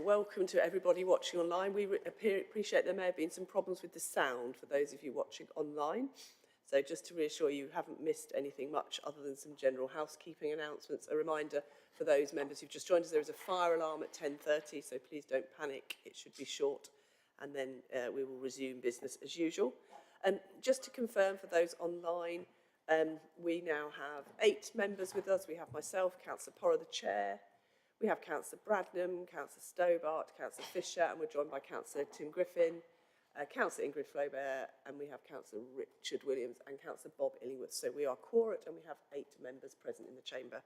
welcome to everybody watching online. We appreciate there may have been some problems with the sound for those of you watching online. So just to reassure you, you haven't missed anything much other than some general housekeeping announcements. A reminder for those members who've just joined us, there is a fire alarm at 10:30, so please don't panic. It should be short, and then we will resume business as usual. Just to confirm for those online, we now have 8 members with us. We have myself, Councillor Porrer, the Chair. We have Councillor Bradnam, Councillor Stobart, Councillor Fisher, and we're joined by Councillor Tim Griffin, Councillor Ingrid Flaubert, and we have Councillor Richard Williams and Councillor Bob Illingworth. So we are quorate and we have 8 members present in the chamber.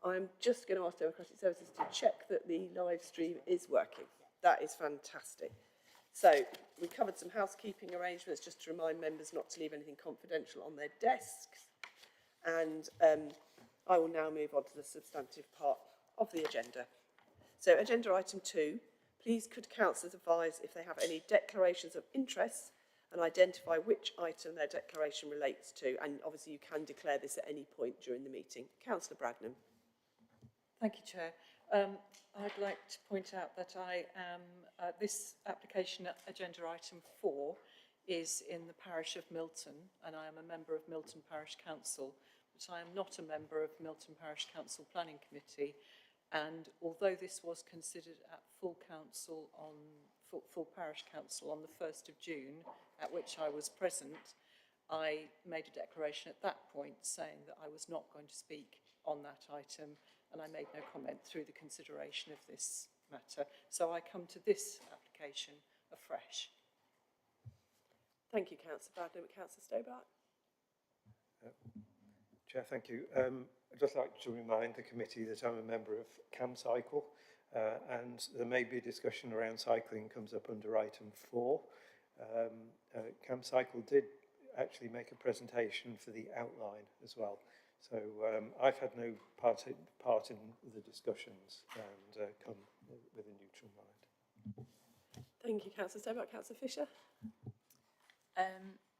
I'm just going to ask Democratic Services to check that the live stream is working. That is fantastic. So we covered some housekeeping arrangements just to remind members not to leave anything confidential on their desks. And I will now move on to the substantive part of the agenda. So agenda item 2, please could councillors advise if they have any declarations of interest and identify which item their declaration relates to, and obviously you can declare this at any point during the meeting. Councillor Bradnam. Thank you, Chair. I'd like to point out that I am, this application agenda item 4 is in the parish of Milton, and I am a member of Milton Parish Council, but I am not a member of Milton Parish Council Planning Committee. And although this was considered at full parish council on the 1st of June, at which I was present, I made a declaration at that point saying that I was not going to speak on that item, and I made no comment through the consideration of this matter. So I come to this application afresh. Thank you, Councillor Bradnam. Councillor Stobart. Chair, thank you. I'd just like to remind the committee that I'm a member of CamCycle, and there may be a discussion around cycling comes up under item 4. CamCycle did actually make a presentation for the outline as well. So I've had no part in the discussions and come with a neutral mind. Thank you, Councillor Stobart. Councillor Fisher.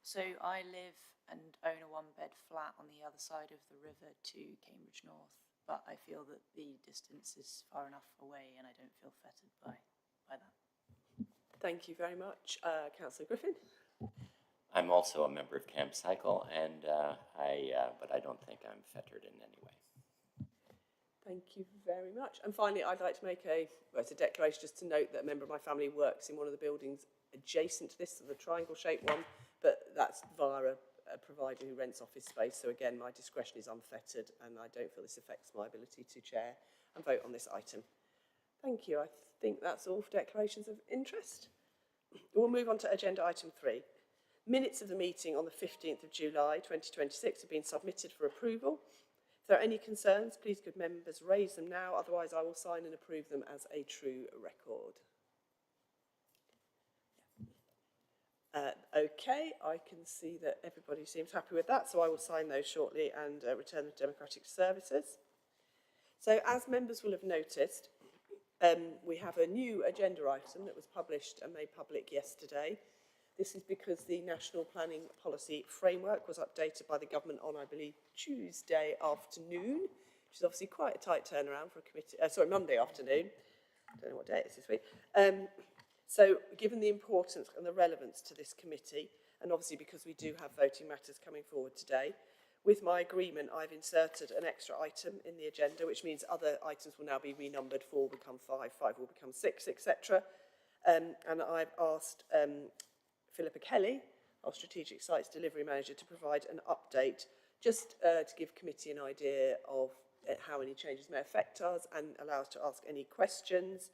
So I live and own a 1-bed flat on the other side of the river to Cambridge North, but I feel that the distance is far enough away and I don't feel fettered by that. Thank you very much. Councillor Griffin. I'm also a member of CamCycle, and but I don't think I'm fettered in any way. Thank you very much. And finally, I'd like to make it's a declaration just to note that a member of my family works in one of the buildings adjacent to this, the triangle-shaped one, but that's via a provider who rents office space. So again, my discretion is unfettered, and I don't feel this affects my ability to chair and vote on this item. Thank you. I think that's all for declarations of interest. We'll move on to agenda item 3. Minutes of the meeting on the 15th of July 2026 have been submitted for approval. If there are any concerns, please could members raise them now, otherwise I will sign and approve them as a true record. Okay, I can see that everybody seems happy with that, so I will sign those shortly and return them to Democratic Services. So as members will have noticed, we have a new agenda item that was published and made public yesterday. This is because the National Planning Policy Framework was updated by the government on, I believe, Tuesday afternoon, which is obviously quite a tight turnaround for a committee, Monday afternoon. I don't know what day it is this week. So given the importance and the relevance to this committee, and obviously because we do have voting matters coming forward today, with my agreement, I've inserted an extra item in the agenda, which means other items will now be renumbered. 4 will become 5, 5 will become 6, etc. And I've asked Philippa Kelly, our Strategic Sites Delivery Manager, to provide an update just to give committee an idea of how any changes may affect us and allow us to ask any questions.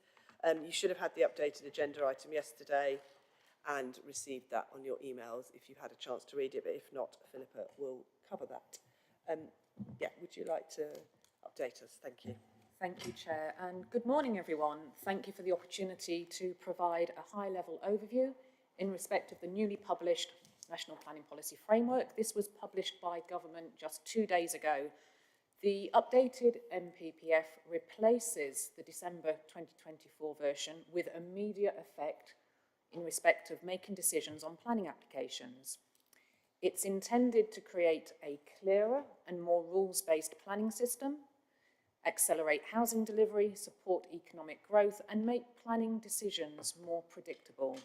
You should have had the updated agenda item yesterday and received that on your emails if you've had a chance to read it, but if not, Philippa will cover that. Yeah, would you like to update us? Thank you. Thank you, Chair, and good morning, everyone. Thank you for the opportunity to provide a high-level overview in respect of the newly published National Planning Policy Framework. This was published by government just 2 days ago. The updated NPPF replaces the December 2024 version with immediate effect in respect of making decisions on planning applications. It's intended to create a clearer and more rules-based planning system, accelerate housing delivery, support economic growth, and make planning decisions more predictable.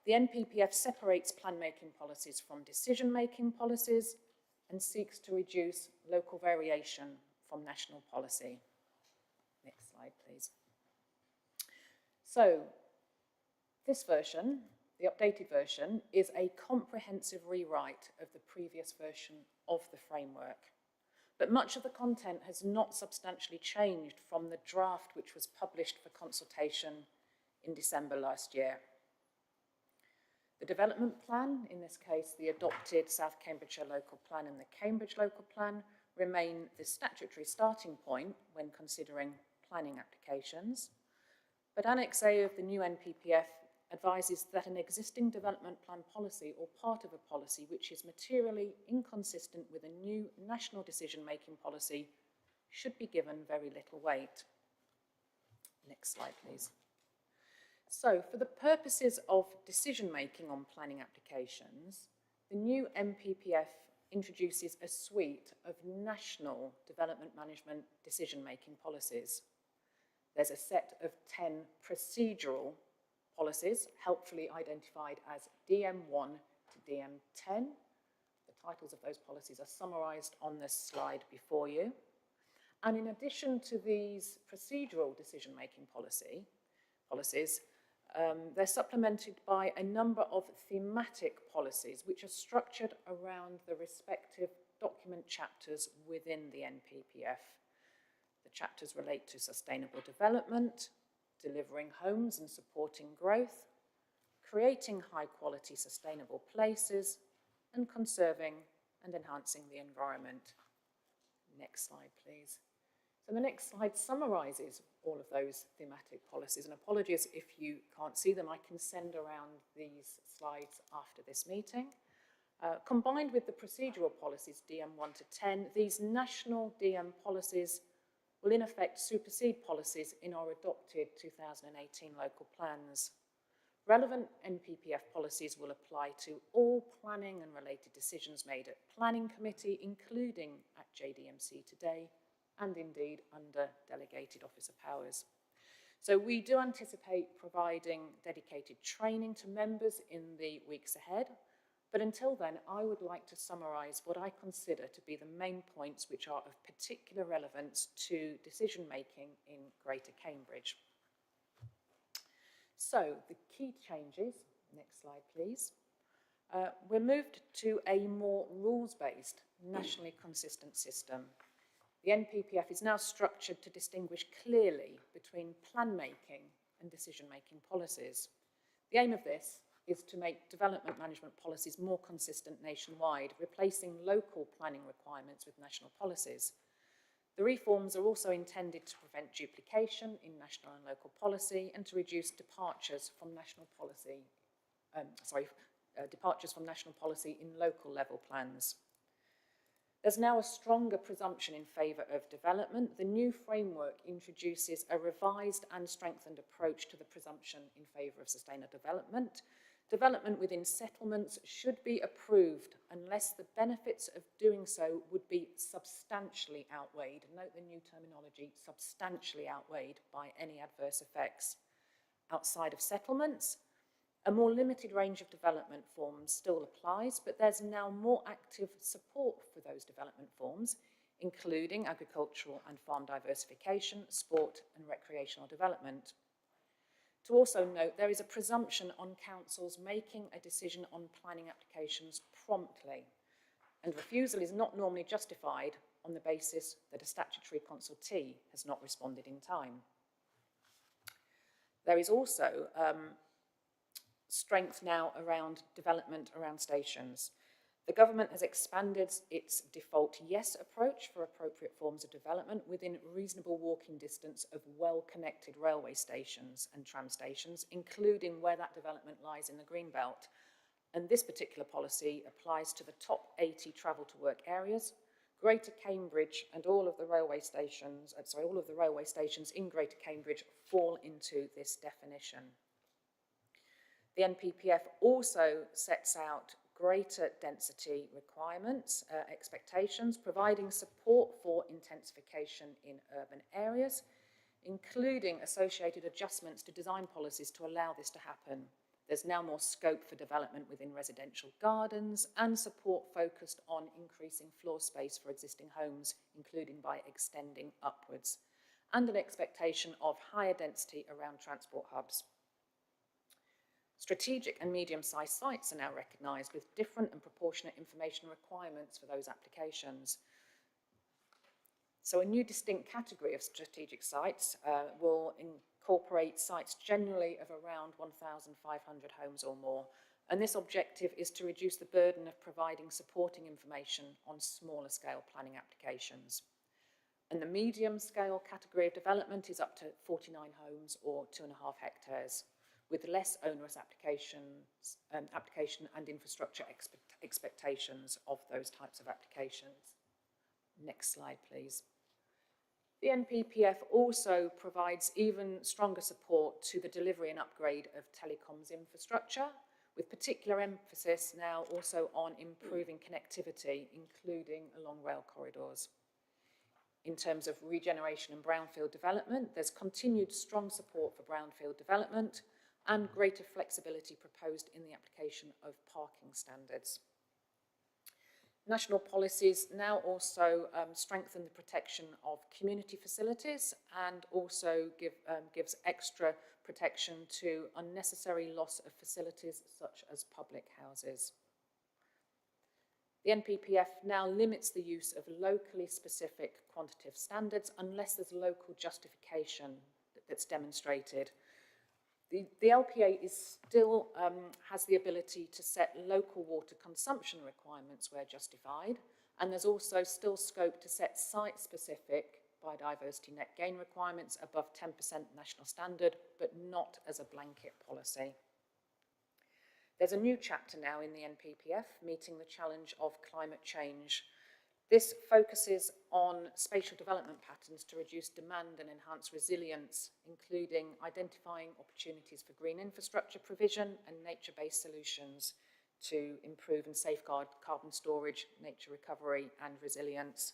The NPPF separates plan-making policies from decision-making policies and seeks to reduce local variation from national policy. Next slide, please. So, this version, the updated version, is a comprehensive rewrite of the previous version of the framework. But much of the content has not substantially changed from the draft which was published for consultation in December last year. The development plan, in this case the adopted South Cambridgeshire Local Plan and the Cambridge Local Plan, remain the statutory starting point when considering planning applications. But Annex A of the new NPPF advises that an existing development plan policy or part of a policy which is materially inconsistent with a new national decision-making policy should be given very little weight. Next slide, please. So, for the purposes of decision-making on planning applications, the new NPPF introduces a suite of national development management decision-making policies. There's a set of 10 procedural policies, helpfully identified as DM1 to DM10. The titles of those policies are summarised on this slide before you. And in addition to these procedural decision-making policies, they're supplemented by a number of thematic policies which are structured around the respective document chapters within the NPPF. The chapters relate to sustainable development, delivering homes and supporting growth, creating high-quality sustainable places, and conserving and enhancing the environment. Next slide, please. So the next slide summarises all of those thematic policies, and apologies if you can't see them, I can send around these slides after this meeting. Combined with the procedural policies DM1 to 10, these national DM policies will in effect supersede policies in our adopted 2018 local plans. Relevant NPPF policies will apply to all planning and related decisions made at planning committee, including at JDMC today, and indeed under delegated officer powers. So we do anticipate providing dedicated training to members in the weeks ahead, but until then I would like to summarise what I consider to be the main points which are of particular relevance to decision making in Greater Cambridge. So the key changes, next slide please, we're moved to a more rules-based, nationally consistent system. The NPPF is now structured to distinguish clearly between plan-making and decision-making policies. The aim of this is to make development management policies more consistent nationwide, replacing local planning requirements with national policies. The reforms are also intended to prevent duplication in national and local policy and to reduce departures from national policy, in local level plans. There's now a stronger presumption in favour of development. The new framework introduces a revised and strengthened approach to the presumption in favour of sustainable development. Development within settlements should be approved unless the benefits of doing so would be substantially outweighed. Note the new terminology, substantially outweighed by any adverse effects. Outside of settlements, a more limited range of development forms still applies, but there's now more active support for those development forms, including agricultural and farm diversification, sport and recreational development. To also note, there is a presumption on councils making a decision on planning applications promptly, and refusal is not normally justified on the basis that a statutory consultee has not responded in time. There is also strength now around development around stations. The government has expanded its default yes approach for appropriate forms of development within reasonable walking distance of well-connected railway stations and tram stations, including where that development lies in the green belt. And this particular policy applies to the top 80 travel to work areas. Greater Cambridge and all of the railway stations, in Greater Cambridge fall into this definition. The NPPF also sets out greater density requirements, expectations, providing support for intensification in urban areas, including associated adjustments to design policies to allow this to happen. There's now more scope for development within residential gardens and support focused on increasing floor space for existing homes, including by extending upwards, and an expectation of higher density around transport hubs. Strategic and medium-sized sites are now recognised with different and proportionate information requirements for those applications. So a new distinct category of strategic sites will incorporate sites generally of around 1,500 homes or more. And this objective is to reduce the burden of providing supporting information on smaller scale planning applications. And the medium scale category of development is up to 49 homes or 2.5 hectares, with less onerous application and infrastructure expectations of those types of applications. Next slide, please. The NPPF also provides even stronger support to the delivery and upgrade of telecoms infrastructure, with particular emphasis now also on improving connectivity, including along rail corridors. In terms of regeneration and brownfield development, there's continued strong support for brownfield development and greater flexibility proposed in the application of parking standards. National policies now also strengthen the protection of community facilities and also gives extra protection to unnecessary loss of facilities such as public houses. The NPPF now limits the use of locally specific quantitative standards unless there's local justification that's demonstrated. The LPA is still has the ability to set local water consumption requirements where justified, and there's also still scope to set site-specific biodiversity net gain requirements above 10% national standard, but not as a blanket policy. There's a new chapter now in the NPPF, meeting the challenge of climate change. This focuses on spatial development patterns to reduce demand and enhance resilience, including identifying opportunities for green infrastructure provision and nature-based solutions to improve and safeguard carbon storage, nature recovery and resilience.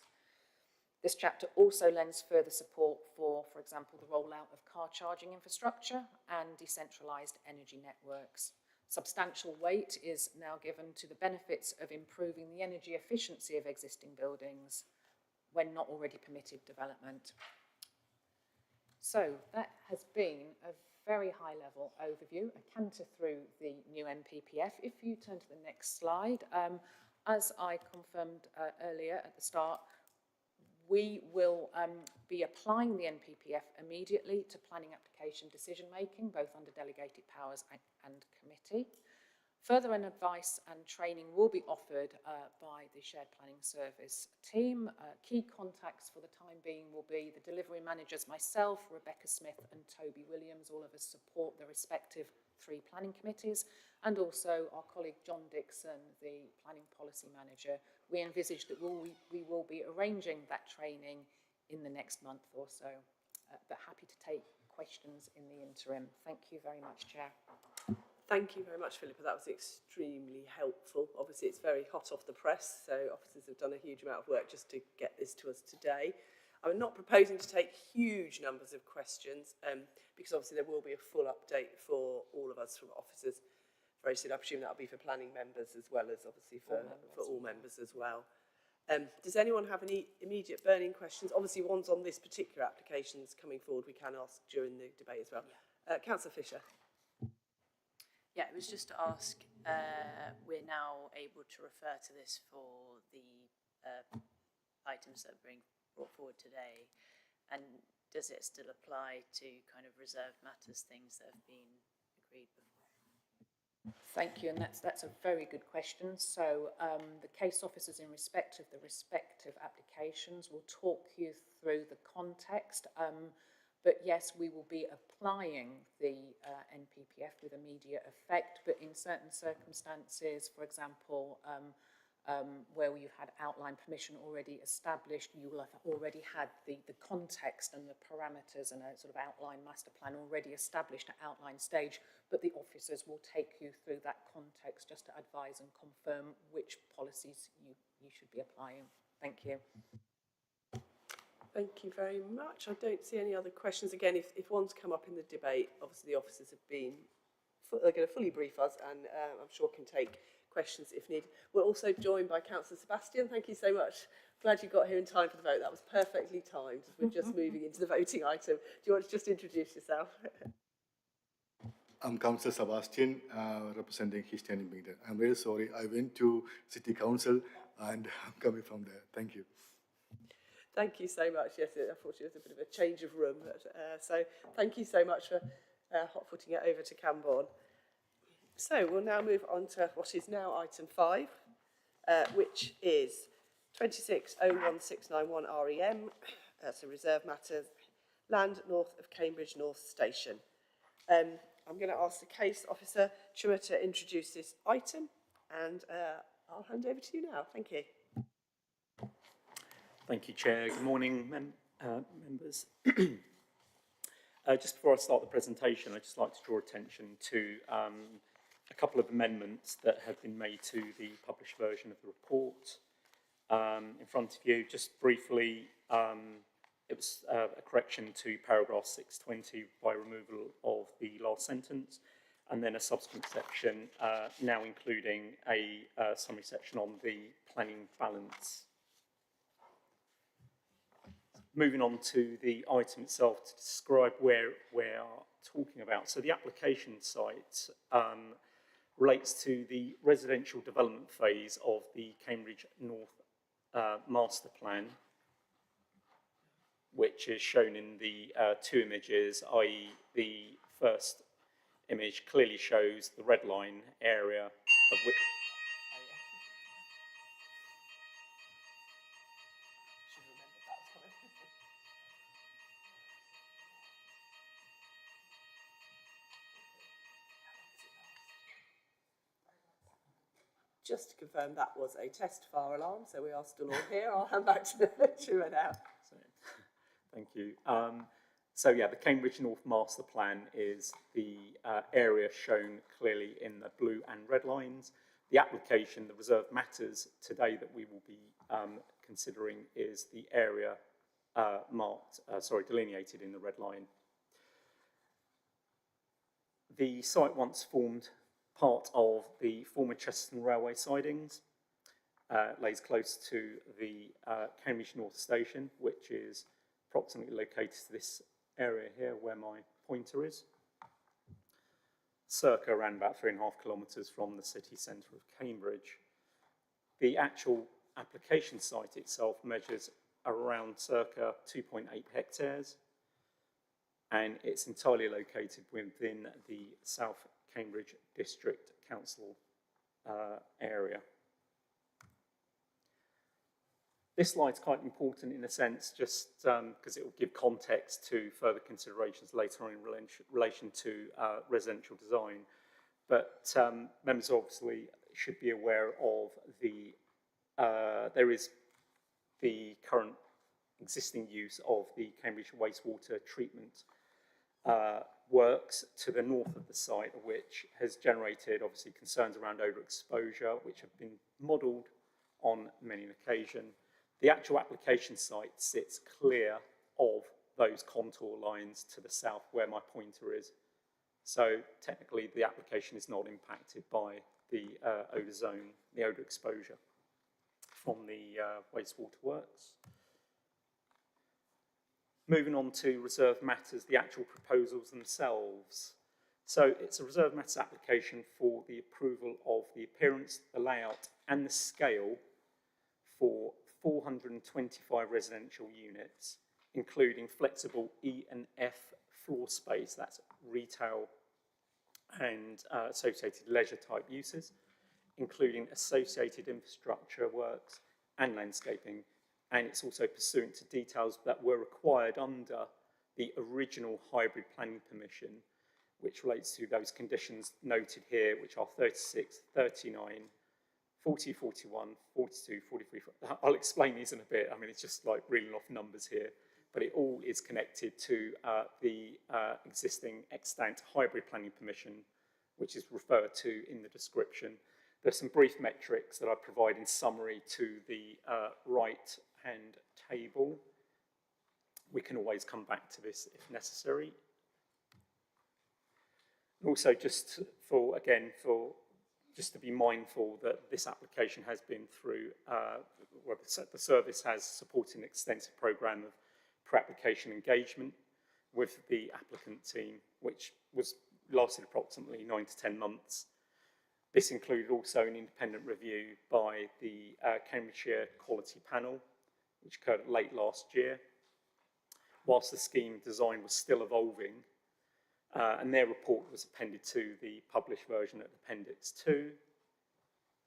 This chapter also lends further support for example, the rollout of car charging infrastructure and decentralised energy networks. Substantial weight is now given to the benefits of improving the energy efficiency of existing buildings when not already permitted development. So that has been a very high level overview, a canter through the new NPPF. If you turn to the next slide, as I confirmed earlier at the start, we will be applying the NPPF immediately to planning application decision making, both under delegated powers and committee. Further advice and training will be offered by the Shared Planning Service team. Key contacts for the time being will be the delivery managers, myself, Rebecca Smith and Toby Williams. All of us support the respective 3 planning committees, and also our colleague John Dixon, the planning policy manager. We envisage that we will be arranging that training in the next month or so, but happy to take questions in the interim. Thank you very much, Chair. Thank you very much, Philippa. That was extremely helpful. Obviously, it's very hot off the press, so officers have done a huge amount of work just to get this to us today. I'm not proposing to take huge numbers of questions, because obviously there will be a full update for all of us from officers very soon. I presume that'll be for planning members as well as obviously for all members as well. Does anyone have any immediate burning questions? Obviously, ones on this particular application is coming forward, we can ask during the debate as well. Yeah. Councillor Fisher. Yeah, it was just to ask, we're now able to refer to this for the items that are being brought forward today, and does it still apply to kind of reserved matters, things that have been agreed before? Thank you, and that's a very good question. So the case officers in respect of the respective applications will talk you through the context. But yes, we will be applying the NPPF with immediate effect, but in certain circumstances, for example, where you've had outline permission already established, you will have already had the context and the parameters and a sort of outline master plan already established at outline stage, but the officers will take you through that context just to advise and confirm which policies you should be applying. Thank you. Thank you very much. I don't see any other questions. Again, if one's come up in the debate, obviously the officers have been, they're going to fully brief us and I'm sure can take questions if needed. We're also joined by Councillor Sebastian. Thank you so much. Glad you got here in time for the vote. That was perfectly timed as we're just moving into the voting item. Do you want to just introduce yourself? I'm Councillor Sebastian, representing East Bingdon. I'm very sorry. I went to City Council and I'm coming from there. Thank you. Thank you so much. Yes, unfortunately, it was a bit of a change of room. So thank you so much for hot-footing it over to Camborne. So we'll now move on to what is now item 5, which is 2601691 REM, so reserve matters, land north of Cambridge North Station. I'm going to ask the case officer, Chua, to introduce this item, and I'll hand over to you now. Thank you. Thank you, Chair. Good morning, members. Just before I start the presentation, I'd just like to draw attention to a couple of amendments that have been made to the published version of the report. In front of you, just briefly, it was a correction to paragraph 620 by removal of the last sentence, and then a subsequent section now including a summary section on the planning balance. Moving on to the item itself to describe where we are talking about. So the application site relates to the residential development phase of the Cambridge North Master Plan, which is shown in the two images, i.e. the first image clearly shows the red line area of which Just to confirm, that was a test fire alarm, so we are still all here. I'll hand back to Chua now. Thank you. So yeah, the Cambridge North Master Plan is the area shown clearly in the blue and red lines. The application, the reserve matters today that we will be considering is the area delineated in the red line. The site once formed part of the former Chesterton Railway sidings, lays close to the Cambridge North Station, which is approximately located to this area here where my pointer is, circa around about 3.5 kilometres from the city centre of Cambridge. The actual application site itself measures around circa 2.8 hectares, and it's entirely located within the South Cambridge District Council area. This slide's quite important in a sense, just because it will give context to further considerations later on in relation to residential design. But members obviously should be aware of the, there is the current existing use of the Cambridge wastewater treatment works to the north of the site, which has generated obviously concerns around odour exposure, which have been modelled on many an occasion. The actual application site sits clear of those contour lines to the south where my pointer is. So technically the application is not impacted by the odour zone, the odour exposure from the wastewater works. Moving on to reserve matters, the actual proposals themselves. So it's a reserve matters application for the approval of the appearance, the layout and the scale for 425 residential units, including flexible E and F floor space, that's retail and associated leisure type uses, including associated infrastructure works and landscaping. And it's also pursuant to details that were required under the original hybrid planning permission, which relates to those conditions noted here, which are 36, 39, 40, 41, 42, 43. I'll explain these in a bit. I mean, it's just like reeling off numbers here, but it all is connected to the existing extant hybrid planning permission, which is referred to in the description. There's some brief metrics that I provide in summary to the right-hand table. We can always come back to this if necessary. Also, just for, again, just to be mindful that this application has been through, well, the service has supported an extensive programme of pre-application engagement with the applicant team, which lasted approximately 9 to 10 months. This included also an independent review by the Cambridgeshire Quality Panel, which occurred late last year, whilst the scheme design was still evolving, and their report was appended to the published version at Appendix 2.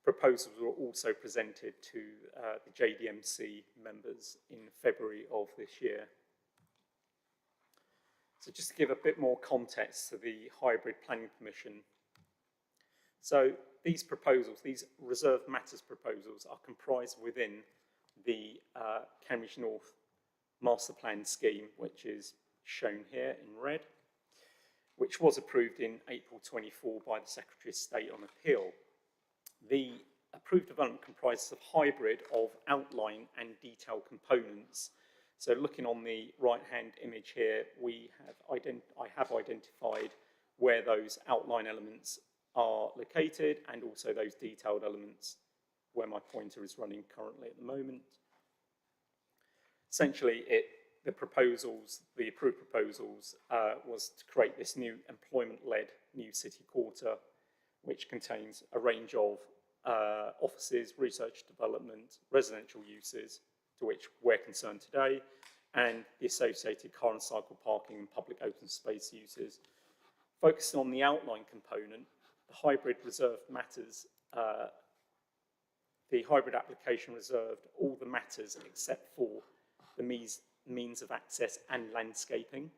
Proposals were also presented to the JDMC members in February of this year. So just to give a bit more context to the hybrid planning permission. So these proposals, these reserved matters proposals, are comprised within the Cambridge North Master Plan scheme, which is shown here in red, which was approved in April 24 by the Secretary of State on appeal. The approved development comprises of hybrid of outline and detailed components. So looking on the right-hand image here, I have identified where those outline elements are located and also those detailed elements where my pointer is running currently at the moment. Essentially, the approved proposals was to create this new employment-led new city quarter, which contains a range of offices, research development, residential uses, to which we're concerned today, and the associated car and cycle parking and public open space uses. Focusing on the outline component, the hybrid reserved matters, the hybrid application reserved all the matters except for the means of access and landscaping.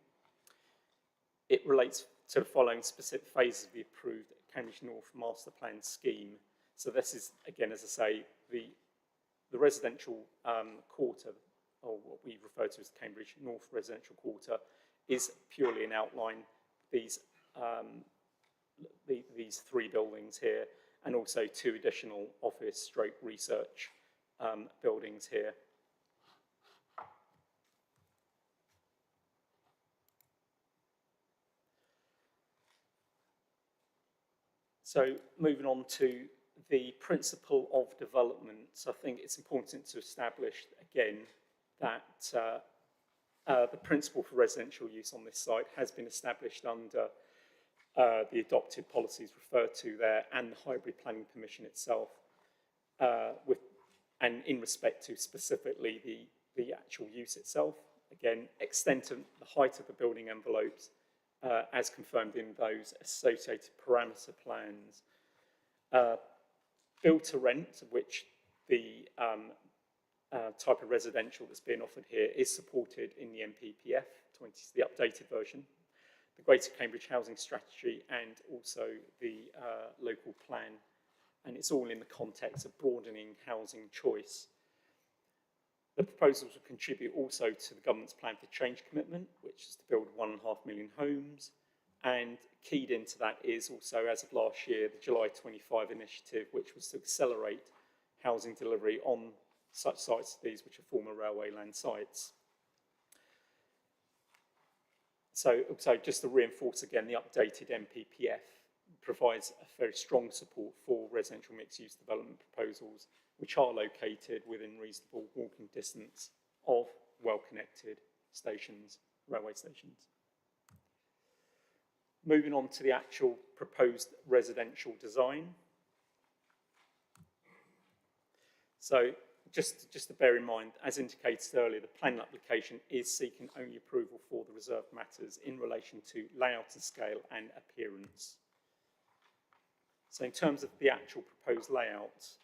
It relates to the following specific phases of the approved Cambridge North Master Plan scheme. So this is, again, as I say, the residential quarter, or what we refer to as the Cambridge North Residential Quarter, is purely an outline. These 3 buildings here, and also 2 additional office / research buildings here. So moving on to the principle of development, so I think it's important to establish again that the principle for residential use on this site has been established under the adopted policies referred to there and the hybrid planning permission itself, and in respect to specifically the actual use itself. Again, extent of the height of the building envelopes as confirmed in those associated parameter plans. Build to rent, which the type of residential that's being offered here is supported in the MPPF, the updated version, the Greater Cambridge Housing Strategy, and also the local plan. And it's all in the context of broadening housing choice. The proposals will contribute also to the government's plan for change commitment, which is to build 1.5 million homes. And keyed into that is also, as of last year, the July 25 initiative, which was to accelerate housing delivery on such sites as these, which are former railway land sites. So just to reinforce again, the updated MPPF provides a very strong support for residential mixed-use development proposals, which are located within reasonable walking distance of well-connected stations, railway stations. Moving on to the actual proposed residential design. So just to bear in mind, as indicated earlier, the planning application is seeking only approval for the reserved matters in relation to layout and scale and appearance. So in terms of the actual proposed layout,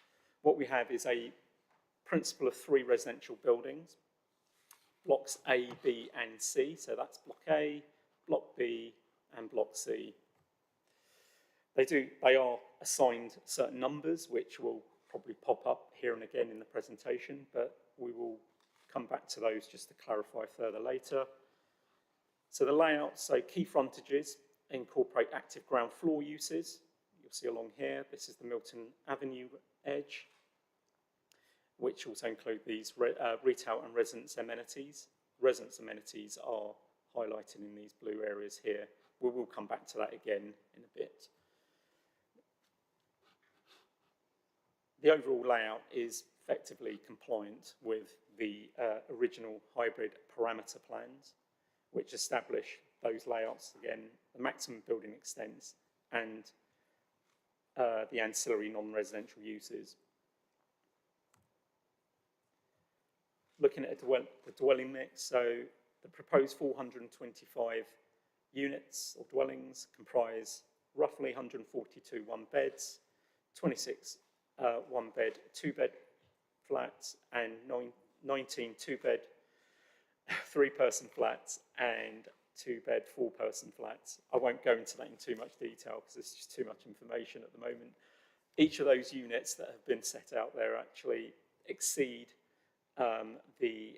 what we have is a principle of 3 residential buildings, blocks A, B, and C. So that's block A, block B, and block C. They are assigned certain numbers, which will probably pop up here and again in the presentation, but we will come back to those just to clarify further later. So the layout, so key frontages incorporate active ground floor uses. You'll see along here, this is the Milton Avenue edge, which also include these retail and residence amenities. Residence amenities are highlighted in these blue areas here. We will come back to that again in a bit. The overall layout is effectively compliant with the original hybrid parameter plans, which establish those layouts, again, the maximum building extents and the ancillary non-residential uses. Looking at the dwelling mix, so the proposed 425 units or dwellings comprise roughly 142 one-beds, 26 one-bed, two-bed flats, and 19 two-bed, three-person flats, and two-bed, four-person flats. I won't go into that in too much detail because it's just too much information at the moment. Each of those units that have been set out there actually exceed the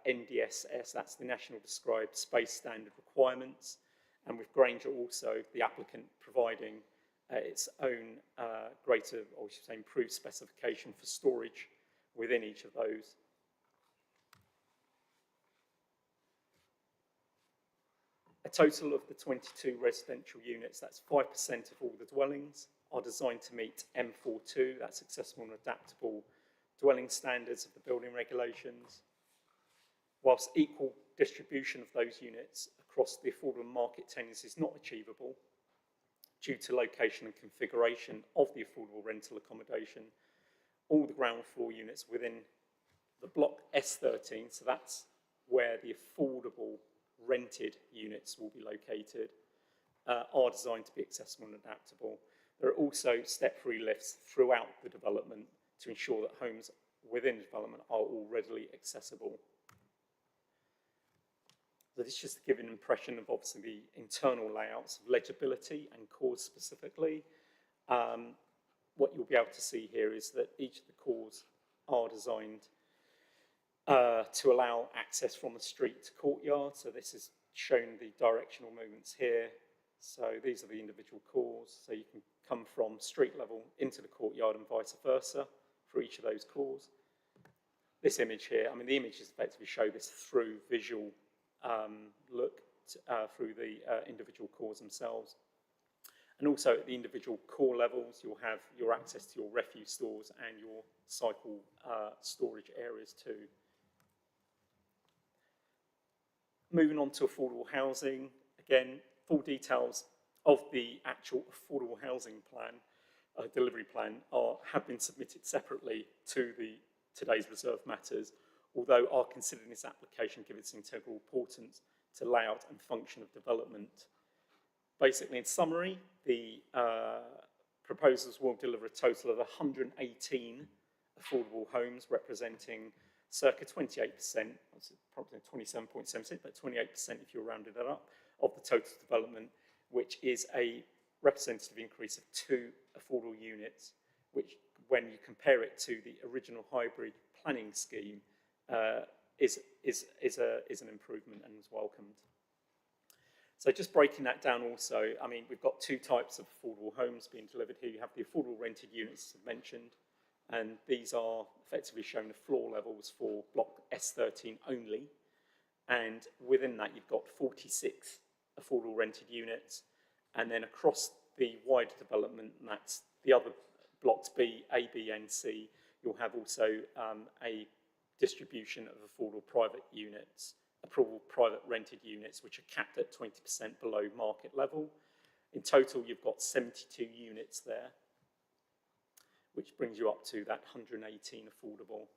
NDSS, that's the National Described Space Standard requirements, and with Granger also, the applicant providing its own greater, or I should say improved specification for storage within each of those. A total of the 22 residential units, that's 5% of all the dwellings, are designed to meet M42, that's accessible and adaptable dwelling standards of the building regulations. Whilst equal distribution of those units across the affordable market tenants is not achievable due to location and configuration of the affordable rental accommodation, all the ground floor units within the block S13, so that's where the affordable rented units will be located, are designed to be accessible and adaptable. There are also step-free lifts throughout the development to ensure that homes within the development are all readily accessible. So this is just to give an impression of obviously the internal layouts of legibility and cores specifically. What you'll be able to see here is that each of the cores are designed to allow access from the street to courtyard. So this is shown the directional movements here. So these are the individual cores. So you can come from street level into the courtyard and vice versa for each of those cores. This image here, I mean, the images effectively show this through visual look through the individual cores themselves. And also at the individual core levels, you'll have your access to your refuse stores and your cycle storage areas too. Moving on to affordable housing, again, full details of the actual affordable housing plan, delivery plan, have been submitted separately to today's reserved matters, although are considered in this application given its integral importance to layout and function of development. Basically, in summary, the proposals will deliver a total of 118 affordable homes representing circa 28%, probably 27.7%, but 28% if you rounded it up, of the total development, which is a representative increase of 2 affordable units, which when you compare it to the original hybrid planning scheme, is an improvement and is welcomed. So just breaking that down also, I mean, we've got 2 types of affordable homes being delivered here. You have the affordable rented units as mentioned, and these are effectively shown the floor levels for block S13 only. And within that, you've got 46 affordable rented units. And then across the wider development, and that's the other blocks B, A, B, and C, you'll have also a distribution of affordable private units, affordable private rented units, which are capped at 20% below market level. In total, you've got 72 units there, which brings you up to that 118 affordable.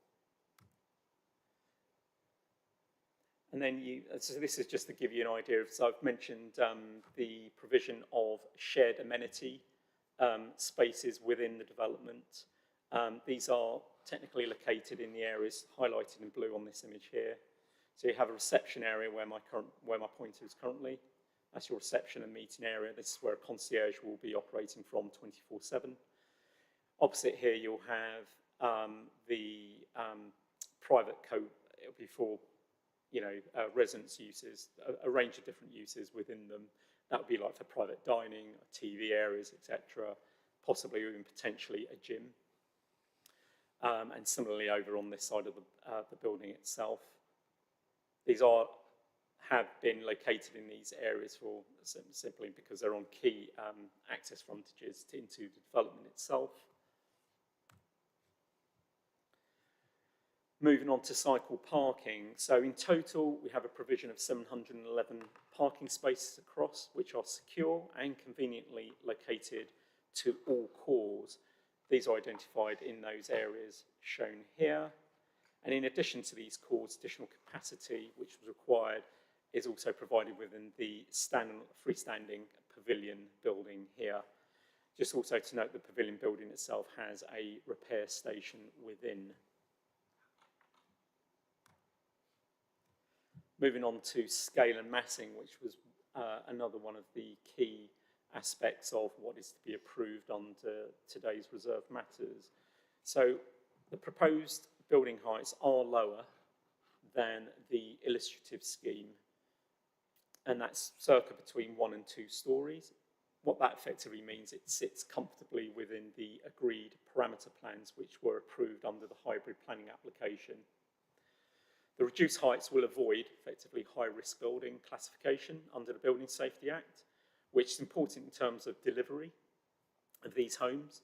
And then so this is just to give you an idea of, so I've mentioned the provision of shared amenity spaces within the development. These are technically located in the areas highlighted in blue on this image here. So you have a reception area where my pointer is currently. That's your reception and meeting area. This is where a concierge will be operating from 24/7. Opposite here, you'll have the private it'll be for, residence uses, a range of different uses within them. That would be like for private dining, TV areas, etc., possibly even potentially a gym. And similarly over on this side of the building itself. These have been located in these areas for simply because they're on key access frontages into the development itself. Moving on to cycle parking. So in total, we have a provision of 711 parking spaces across, which are secure and conveniently located to all cores. These are identified in those areas shown here. And in addition to these cores, additional capacity, which was required, is also provided within the freestanding pavilion building here. Just also to note, the pavilion building itself has a repair station within. Moving on to scale and massing, which was another one of the key aspects of what is to be approved under today's reserve matters. So the proposed building heights are lower than the illustrative scheme, and that's circa between 1 and 2 stories. What that effectively means, it sits comfortably within the agreed parameter plans which were approved under the hybrid planning application. The reduced heights will avoid effectively high-risk building classification under the Building Safety Act, which is important in terms of delivery of these homes.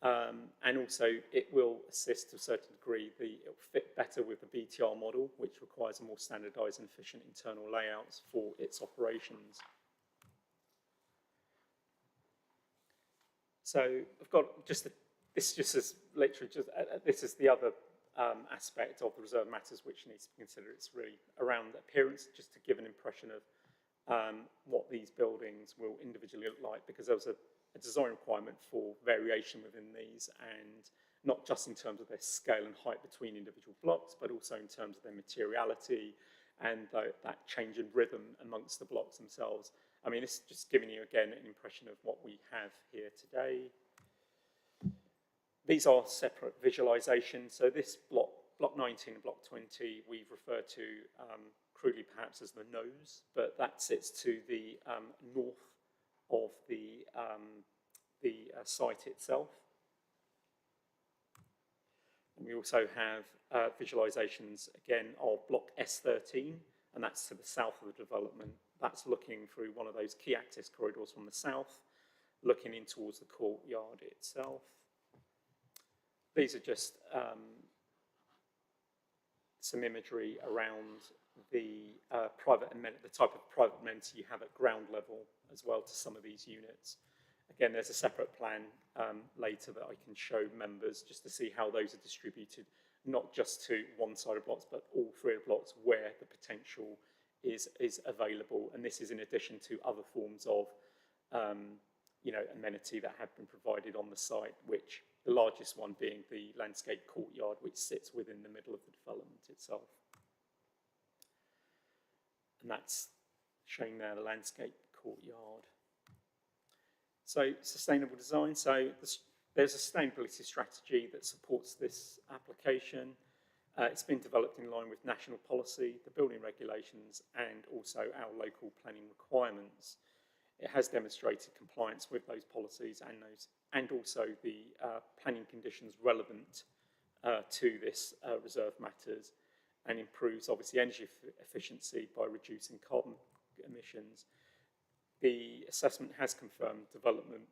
And also it will assist to a certain degree, it will fit better with the BTR model, which requires a more standardised and efficient internal layouts for its operations. So I've got this is literally this is the other aspect of the reserve matters which needs to be considered. It's really around appearance, just to give an impression of what these buildings will individually look like, because there was a design requirement for variation within these, and not just in terms of their scale and height between individual blocks, but also in terms of their materiality and that change in rhythm amongst the blocks themselves. I mean, this is just giving you, again, an impression of what we have here today. These are separate visualizations. So this block 19 and block 20, we've referred to crudely perhaps as the nose, but that sits to the north of the site itself. And we also have visualizations, again, of block S13, and that's to the south of the development. That's looking through one of those key access corridors from the south, looking in towards the courtyard itself. These are just some imagery around the type of private amenity you have at ground level as well to some of these units. Again, there's a separate plan later that I can show members just to see how those are distributed, not just to one side of blocks, but all 3 of blocks where the potential is available. And this is in addition to other forms of amenity that have been provided on the site, which the largest one being the landscape courtyard, which sits within the middle of the development itself. And that's showing there the landscape courtyard. So sustainable design. So there's a sustainability strategy that supports this application. It's been developed in line with national policy, the building regulations, and also our local planning requirements. It has demonstrated compliance with those policies and also the planning conditions relevant to this reserve matters, and improves obviously energy efficiency by reducing carbon emissions. The assessment has confirmed development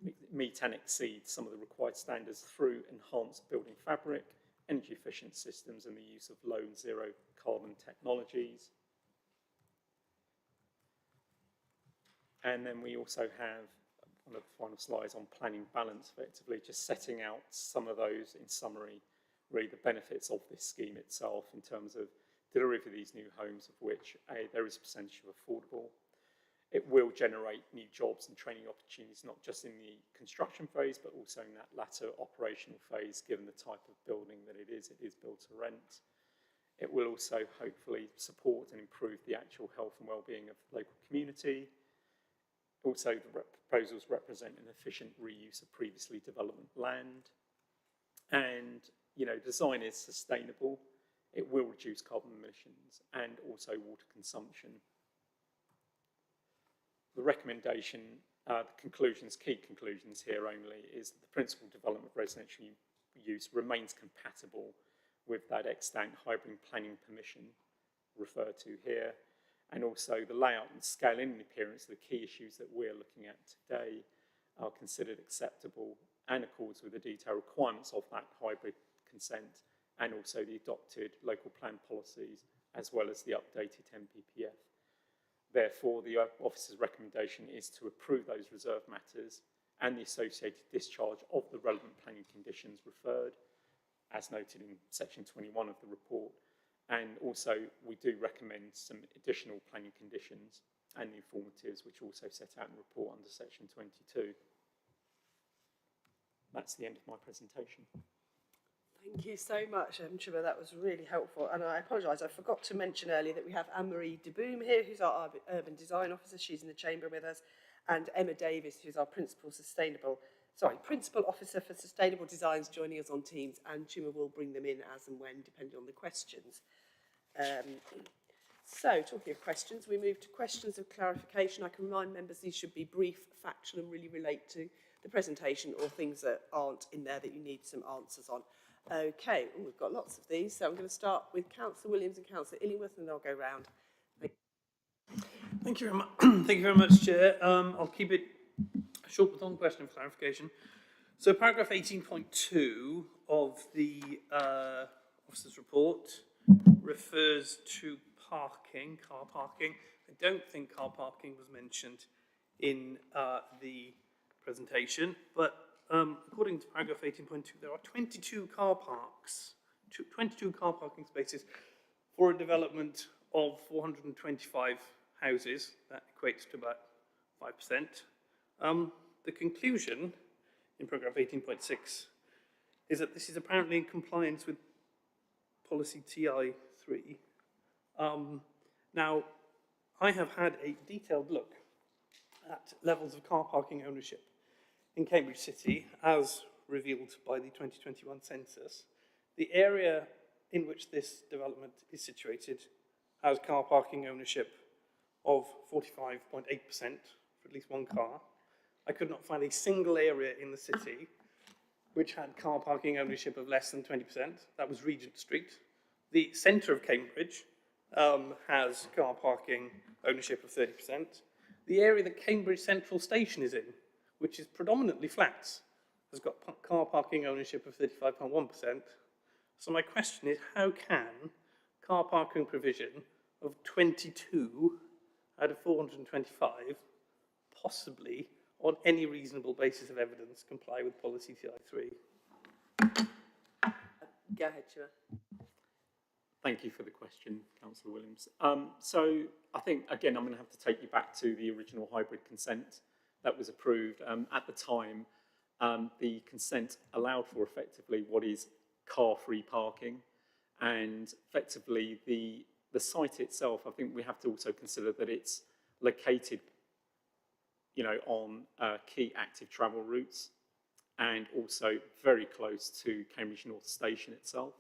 would meet and exceed some of the required standards through enhanced building fabric, energy efficient systems, and the use of low and zero carbon technologies. And then we also have one of the final slides on planning balance, effectively just setting out some of those in summary, really the benefits of this scheme itself in terms of delivery of these new homes, of which there is a percentage of affordable. It will generate new jobs and training opportunities, not just in the construction phase, but also in that latter operational phase, given the type of building that it is built to rent. It will also hopefully support and improve the actual health and well-being of the local community. Also, the proposals represent an efficient reuse of previously developed land. and, you know, design is sustainable, it will reduce carbon emissions and also water consumption. The recommendation, the conclusions, key conclusions here only, is that the principal development of residential use remains compatible with that extant hybrid planning permission referred to here, and also the layout and scale and appearance of the key issues that we're looking at today are considered acceptable and accords with the detailed requirements of that hybrid consent and also the adopted local plan policies as well as the updated MPPF. Therefore, the officer's recommendation is to approve those reserve matters and the associated discharge of the relevant planning conditions referred, as noted in section 21 of the report. And also, we do recommend some additional planning conditions and the informatives, which are also set out in the report under section 22. That's the end of my presentation. Thank you so much, Trimmer. That was really helpful. And I apologise, I forgot to mention earlier that we have Anne-Marie de Boom here, who's our Urban Design Officer. She's in the chamber with us. And Emma Davis, who's our Principal Officer for Sustainable Designs, joining us on Teams. And Trimmer will bring them in as and when, depending on the questions. So, talking of questions, we move to questions of clarification. I can remind members these should be brief, factual, and really relate to the presentation or things that aren't in there that you need some answers on. Okay, we've got lots of these, so I'm going to start with Councillor Williams and Councillor Illingworth, and they'll go round. Thank you very much. Thank you very much, Chair. I'll keep it short with one question of clarification. So, paragraph 18.2 of the officer's report refers to parking, car parking. I don't think car parking was mentioned in the presentation, but according to paragraph 18.2, there are 22 car parks, 22 car parking spaces for a development of 425 houses. That equates to about 5%. The conclusion in paragraph 18.6 is that this is apparently in compliance with policy TI 3. Now, I have had a detailed look at levels of car parking ownership in Cambridge City, as revealed by the 2021 census. The area in which this development is situated has car parking ownership of 45.8% for at least one car. I could not find a single area in the city which had car parking ownership of less than 20%. That was Regent Street. The centre of Cambridge has car parking ownership of 30%. The area that Cambridge Central Station is in, which is predominantly flats, has got car parking ownership of 35.1%. So my question is, how can car parking provision of 22 out of 425 possibly, on any reasonable basis of evidence, comply with policy TI 3? Go ahead, Chair. Thank you for the question, Councillor Williams. So I think, again, I'm going to have to take you back to the original hybrid consent that was approved. At the time, the consent allowed for effectively what is car-free parking, and effectively the site itself, I think we have to also consider that it's located, you know, on key active travel routes and also very close to Cambridge North Station itself.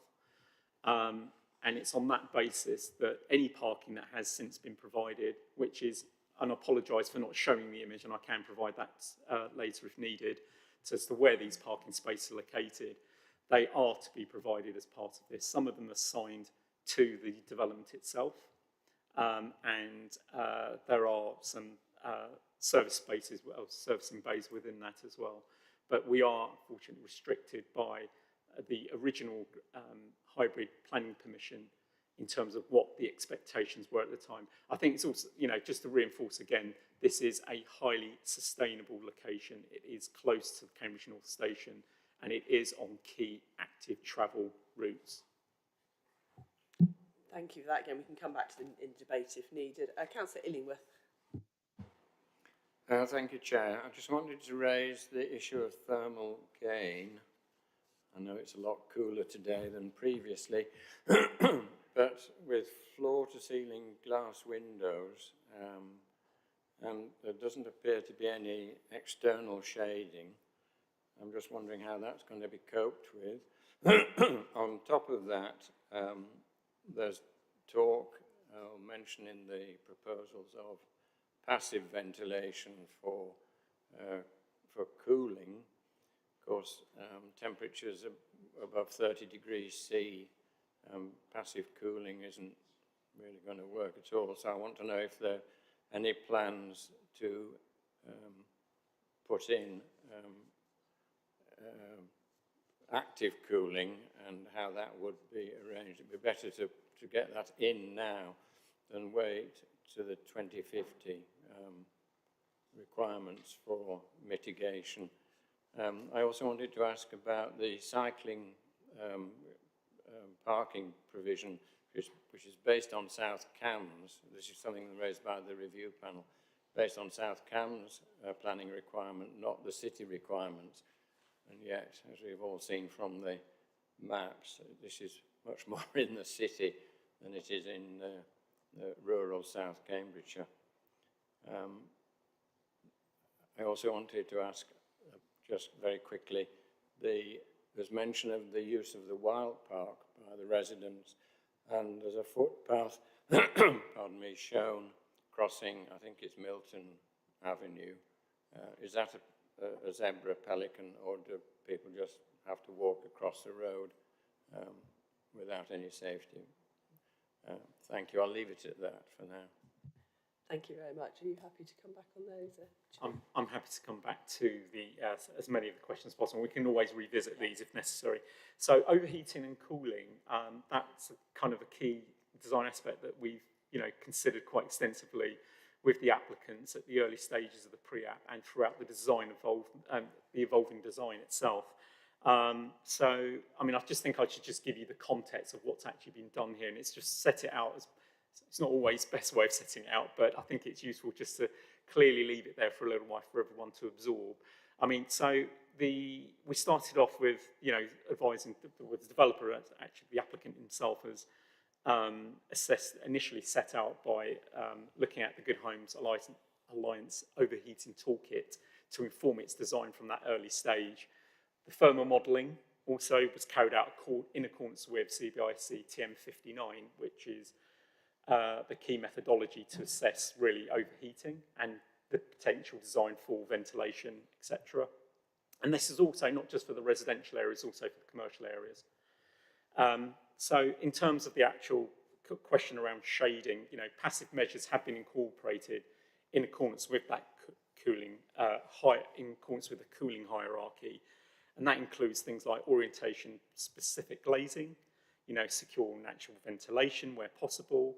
And it's on that basis that any parking that has since been provided, which is, and I apologise for not showing the image, and I can provide that later if needed, as to where these parking spaces are located, they are to be provided as part of this. Some of them are assigned to the development itself, and there are some service spaces, well, servicing bays within that as well. But we are unfortunately restricted by the original hybrid planning permission in terms of what the expectations were at the time. I think it's also, you know, just to reinforce again, this is a highly sustainable location. It is close to Cambridge North Station and it is on key active travel routes. Thank you for that. Again, we can come back to them in debate if needed. Councillor Illingworth. Thank you, Chair. I just wanted to raise the issue of thermal gain. I know it's a lot cooler today than previously, but with floor-to-ceiling glass windows, and there doesn't appear to be any external shading, I'm just wondering how that's going to be coped with. On top of that, there's talk or mention in the proposals of passive ventilation for cooling. Of course, temperatures above 30 degrees C, passive cooling isn't really going to work at all. So I want to know if there are any plans to put in active cooling and how that would be arranged. It'd be better to get that in now than wait to the 2050 requirements for mitigation. I also wanted to ask about the cycling parking provision, which is based on South Cambs. This is something raised by the review panel, based on South Cambs planning requirement, not the city requirements. And yet, as we've all seen from the maps, this is much more in the city than it is in the rural South Cambridgeshire. I also wanted to ask, just very quickly, there's mention of the use of the Wild Park by the residents, and there's a footpath, pardon me, shown crossing, I think it's Milton Avenue. Is that a zebra pelican, or do people just have to walk across the road without any safety? Thank you. I'll leave it at that for now. Thank you very much. Are you happy to come back on those? I'm happy to come back to as many of the questions as possible. We can always revisit these if necessary. So overheating and cooling, that's kind of a key design aspect that we've considered quite extensively with the applicants at the early stages of the pre-app and throughout the design the evolving design itself. So, I mean, I just think I should just give you the context of what's actually been done here, and it's just set it out as, it's not always the best way of setting it out, but I think it's useful just to clearly leave it there for a little while for everyone to absorb. I mean, so we started off with, advising the developer, actually the applicant himself, has initially set out by looking at the Good Homes Alliance overheating toolkit to inform its design from that early stage. The thermal modelling also was carried out in accordance with CBIC TM59, which is the key methodology to assess really overheating and the potential design for ventilation, etc. And this is also not just for the residential areas, also for the commercial areas. So in terms of the actual question around shading, passive measures have been incorporated in accordance with that cooling, in accordance with the cooling hierarchy. And that includes things like orientation-specific glazing, secure natural ventilation where possible.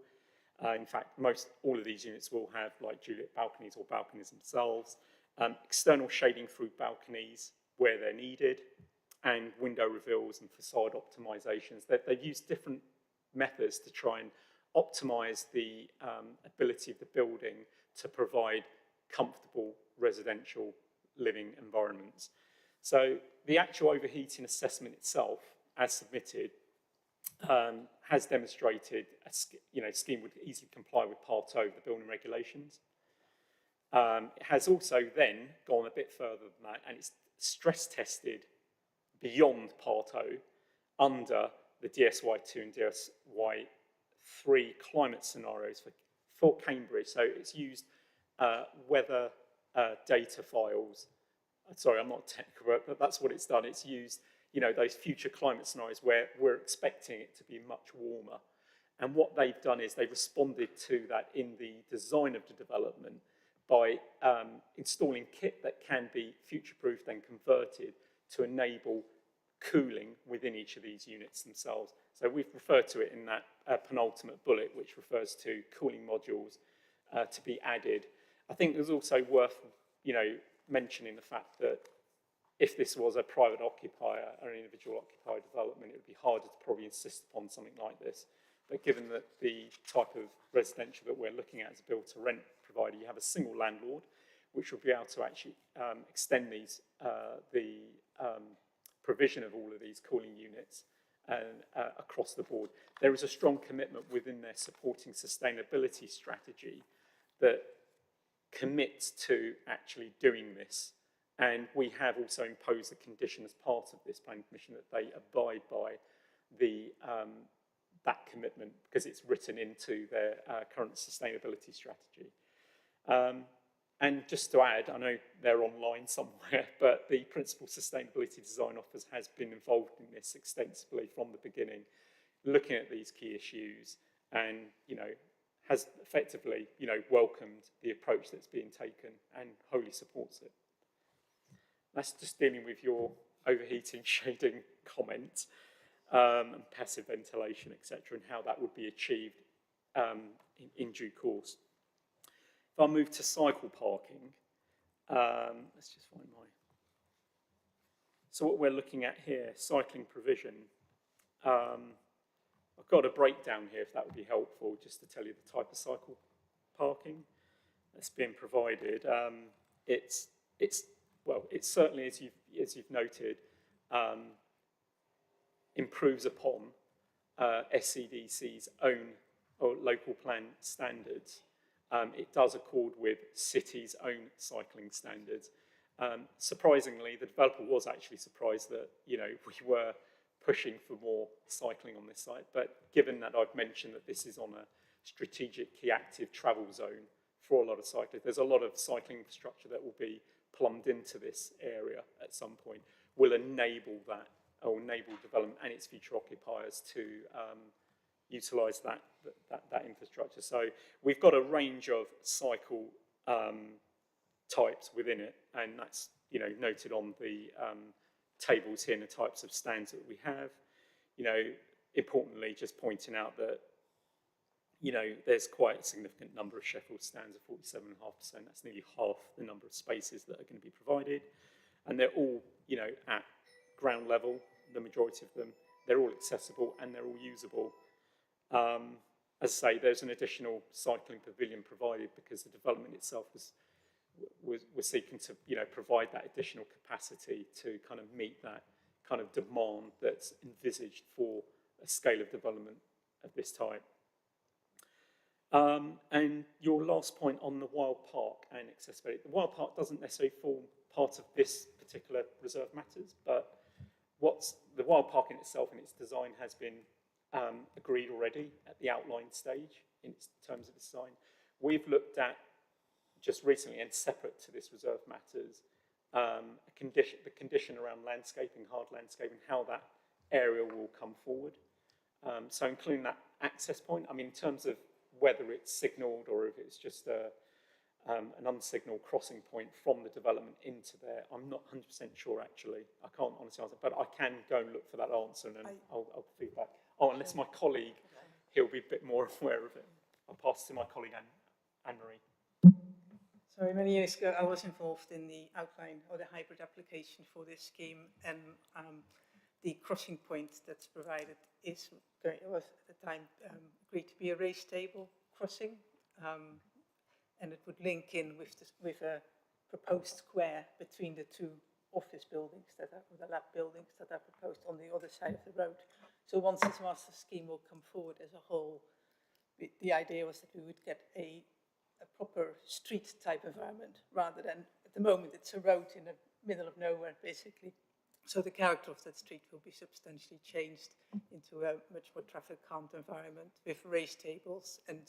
In fact, all of these units will have like Juliet balconies or balconies themselves, external shading through balconies where they're needed, and window reveals and facade optimizations. They've used different methods to try and optimize the ability of the building to provide comfortable residential living environments. So the actual overheating assessment itself, as submitted, has demonstrated a scheme would easily comply with Part O of the building regulations. It has also then gone a bit further than that, and it's stress tested beyond Part O under the DSY2 and DSY3 climate scenarios for Cambridge. So it's used weather data files. Sorry, I'm not technical, but that's what it's done. It's used, those future climate scenarios where we're expecting it to be much warmer. And what they've done is they've responded to that in the design of the development by installing kit that can be future-proofed and converted to enable cooling within each of these units themselves. So we've referred to it in that penultimate bullet, which refers to cooling modules to be added. I think there's also worth, mentioning the fact that if this was a private occupier or an individual occupier development, it would be harder to probably insist upon something like this. But given that the type of residential that we're looking at as a build-to-rent provider, you have a single landlord, which will be able to actually extend these, the provision of all of these cooling units across the board. There is a strong commitment within their supporting sustainability strategy that commits to actually doing this And we have also imposed a condition as part of this planning permission that they abide by the, that commitment, because it's written into their current sustainability strategy. And just to add, I know they're online somewhere, but the Principal Sustainability Design Office has been involved in this extensively from the beginning, looking at these key issues, and, you know, has effectively, you know, welcomed the approach that's being taken and wholly supports it. That's just dealing with your overheating, shading comment, and passive ventilation, etc., and how that would be achieved in due course. If I move to cycle parking, let's just find my... So what we're looking at here, cycling provision. I've got a breakdown here, if that would be helpful, just to tell you the type of cycle parking that's being provided. Well, it's certainly, as you've noted, improves upon SCDC's own or local plan standards. It does accord with cities' own cycling standards. Surprisingly, the developer was actually surprised that, you know, we were pushing for more cycling on this site, but given that I've mentioned that this is on a strategic key active travel zone for a lot of cyclists, there's a lot of cycling infrastructure that will be plumbed into this area at some point, will enable that, or enable development and its future occupiers to utilise that infrastructure. So we've got a range of cycle types within it, and that's, you know, noted on the tables here and the types of stands that we have. You know, importantly, just pointing out that, you know, there's quite a significant number of Sheffield stands of 47.5%. That's nearly half the number of spaces that are going to be provided. And they're all, you know, at ground level, the majority of them. They're all accessible and they're all usable. As I say, there's an additional cycling pavilion provided because the development itself was seeking to, you know, provide that additional capacity to kind of meet that kind of demand that's envisaged for a scale of development of this type. And your last point on the wild park and accessibility. The wild park doesn't necessarily form part of this particular reserve matters, but what's the wild park in itself and its design has been agreed already at the outline stage in terms of design. We've looked at just recently, and separate to this reserve matters, the condition around landscaping, hard landscaping, how that area will come forward. So including that access point, I mean, in terms of whether it's signalled or if it's just an unsignalled crossing point from the development into there, I'm not 100% sure actually. I can't honestly answer, but I can go and look for that answer and then I'll feedback. Oh, unless my colleague, he'll be a bit more aware of it. I'll pass to my colleague Anne-Marie. Sorry, many years ago I was involved in the outline or the hybrid application for this scheme, and the crossing point that's provided was at the time agreed to be a raised table crossing, and it would link in with a proposed square between the two office buildings that are, or the lab buildings that are proposed on the other side of the road. So once this master scheme will come forward as a whole, the idea was that we would get a proper street type environment rather than, at the moment, it's a road in the middle of nowhere, basically. So the character of that street will be substantially changed into a much more traffic calmed environment with raised tables and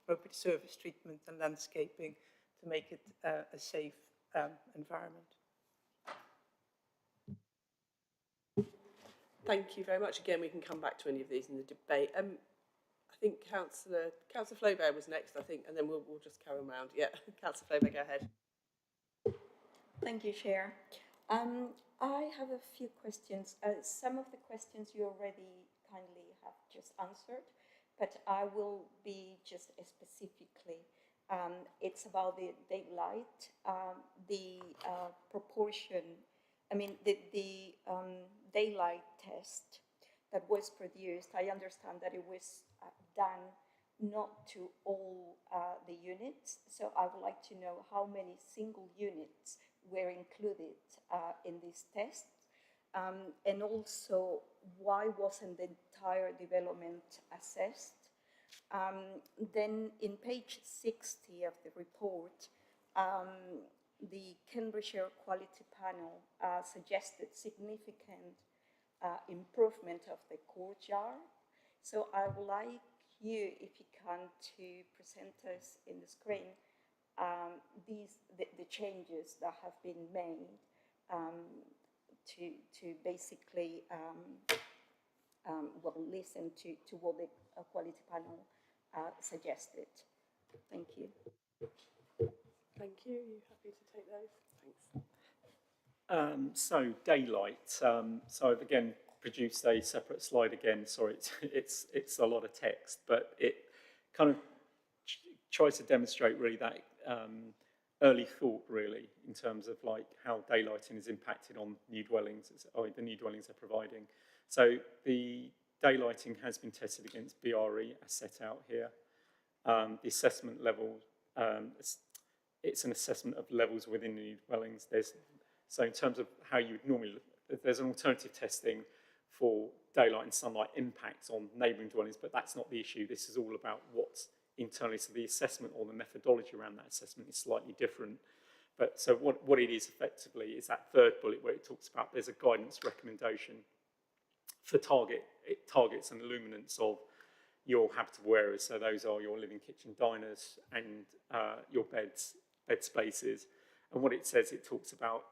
appropriate surface treatment and landscaping to make it a safe environment. Thank you very much. Again, we can come back to any of these in the debate. I think Councillor Flaubert was next, I think, and then we'll just carry on around. Yeah, Councillor Flaubert, go ahead. Thank you, Chair. I have a few questions. Some of the questions you already kindly have just answered, but I will be just specifically. It's about the daylight, the proportion. I mean, the daylight test that was produced. I understand that it was done not to all the units, so I would like to know how many single units were included in this test, and also why wasn't the entire development assessed. Then in page 60 of the report, the Cambridgeshire Quality Panel suggested significant improvement of the courtyard. So I would like you, if you can, to present us in the screen the changes that have been made to basically well, listen to what the Quality Panel suggested. Thank you. Thank you. Are you happy to take those? Thanks. So daylight. So I've again produced a separate slide again. Sorry, it's a lot of text, but it kind of tries to demonstrate really that early thought really in terms of like how daylighting is impacted on new dwellings, or the new dwellings they're providing. So the daylighting has been tested against BRE as set out here. The assessment level, it's an assessment of levels within the new dwellings. So in terms of how you would normally, there's an alternative testing for daylight and sunlight impacts on neighbouring dwellings, but that's not the issue. This is all about what's internally, so the assessment or the methodology around that assessment is slightly different. But so what it is effectively is that third bullet where it talks about there's a guidance recommendation for targets and illuminance of your habitable areas. So those are your living kitchen diners and your bed spaces. And what it says, it talks about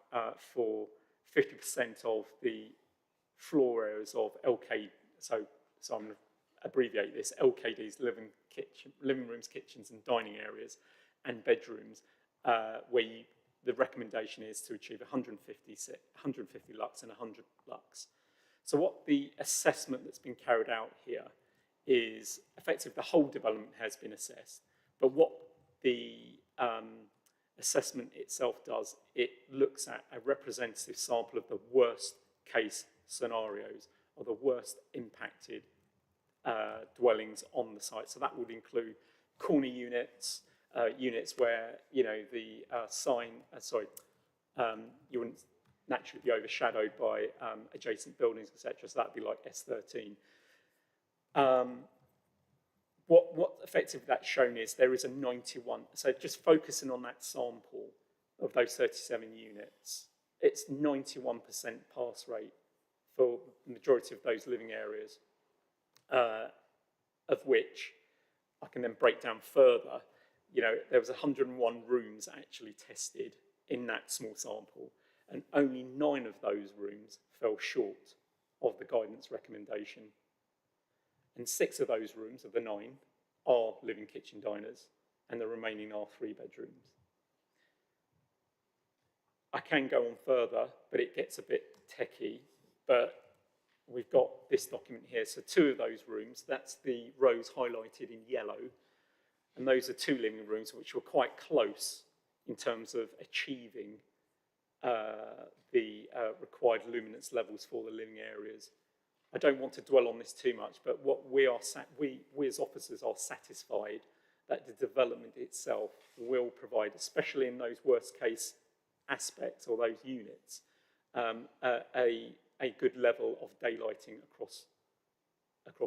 for 50% of the floor areas of LK, so I'm going to abbreviate this, LKDs, living rooms, kitchens and dining areas and bedrooms, where the recommendation is to achieve 150 lux and 100 lux. So what the assessment that's been carried out here is effectively the whole development has been assessed, but what the assessment itself does, it looks at a representative sample of the worst case scenarios or the worst impacted dwellings on the site. So that would include corner units, units where, you know, the you wouldn't naturally be overshadowed by adjacent buildings, etc. So that'd be like S13. What effectively that's shown is there is a 91, so just focusing on that sample of those 37 units, it's 91% pass rate for the majority of those living areas, of which I can then break down further. You know, there was 101 rooms actually tested in that small sample, and only 9 of those rooms fell short of the guidance recommendation. And 6 of those rooms, of the 9, are living kitchen diners, and the remaining are 3 bedrooms. I can go on further, but it gets a bit techie, but we've got this document here. So 2 of those rooms, that's the rows highlighted in yellow, and those are 2 living rooms which were quite close in terms of achieving the required luminance levels for the living areas. I don't want to dwell on this too much, but what we as officers are satisfied that the development itself will provide, especially in those worst case aspects or those units, a good level of daylighting across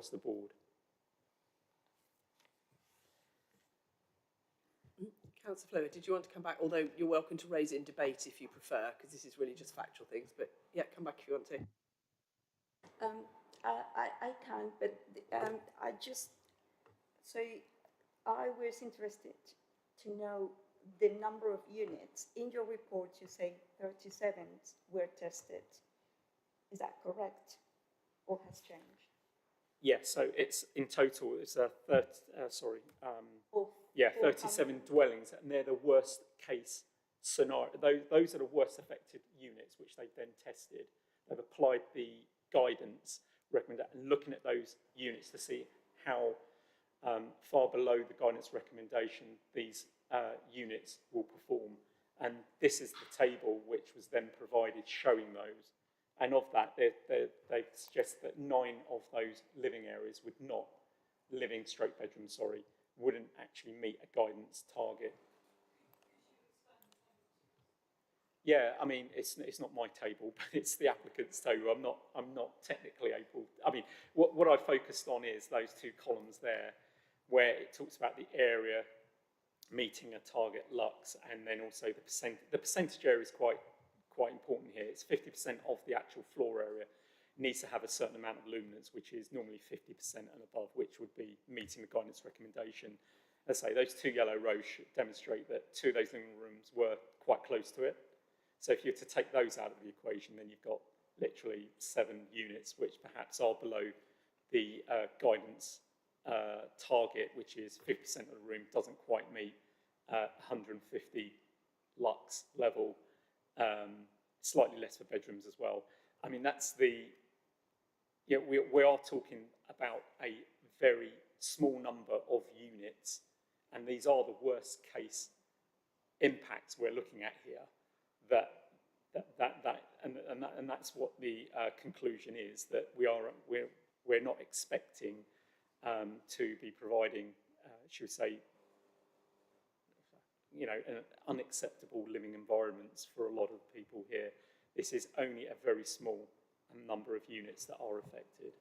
the board. Councillor Flower, did you want to come back? Although you're welcome to raise it in debate if you prefer, because this is really just factual things. But yeah, come back if you want to. I can, but I just, so I was interested to know the number of units. In your report, you say 37 were tested. Is that correct, or has changed? Yeah, so it's in total, it's a 37 dwellings, and they're the worst case scenario. Those are the worst affected units, which they've then tested. They've applied the guidance recommended and looking at those units to see how far below the guidance recommendation these units will perform. And this is the table which was then provided showing those. And of that, they suggest that 9 of those living areas would not, bedrooms, wouldn't actually meet a guidance target. Yeah, I mean, it's not my table, but it's the applicant's table. I'm not technically able. I mean, what I focused on is those 2 columns there, where it talks about the area meeting a target lux, and then also the percentage area is quite important here. It's 50% of the actual floor area needs to have a certain amount of luminance, which is normally 50% and above, which would be meeting the guidance recommendation. As I say, those two yellow rows should demonstrate that 2 of those living rooms were quite close to it. So if you were to take those out of the equation, then you've got literally 7 units, which perhaps are below the guidance target, which is 50% of the room doesn't quite meet 150 lux level, slightly less for bedrooms as well. I mean, that's the, we are talking about a very small number of units, and these are the worst case impacts we're looking at here. And that's what the conclusion is, that we're not expecting to be providing, should we say, unacceptable living environments for a lot of people here. This is only a very small number of units that are affected.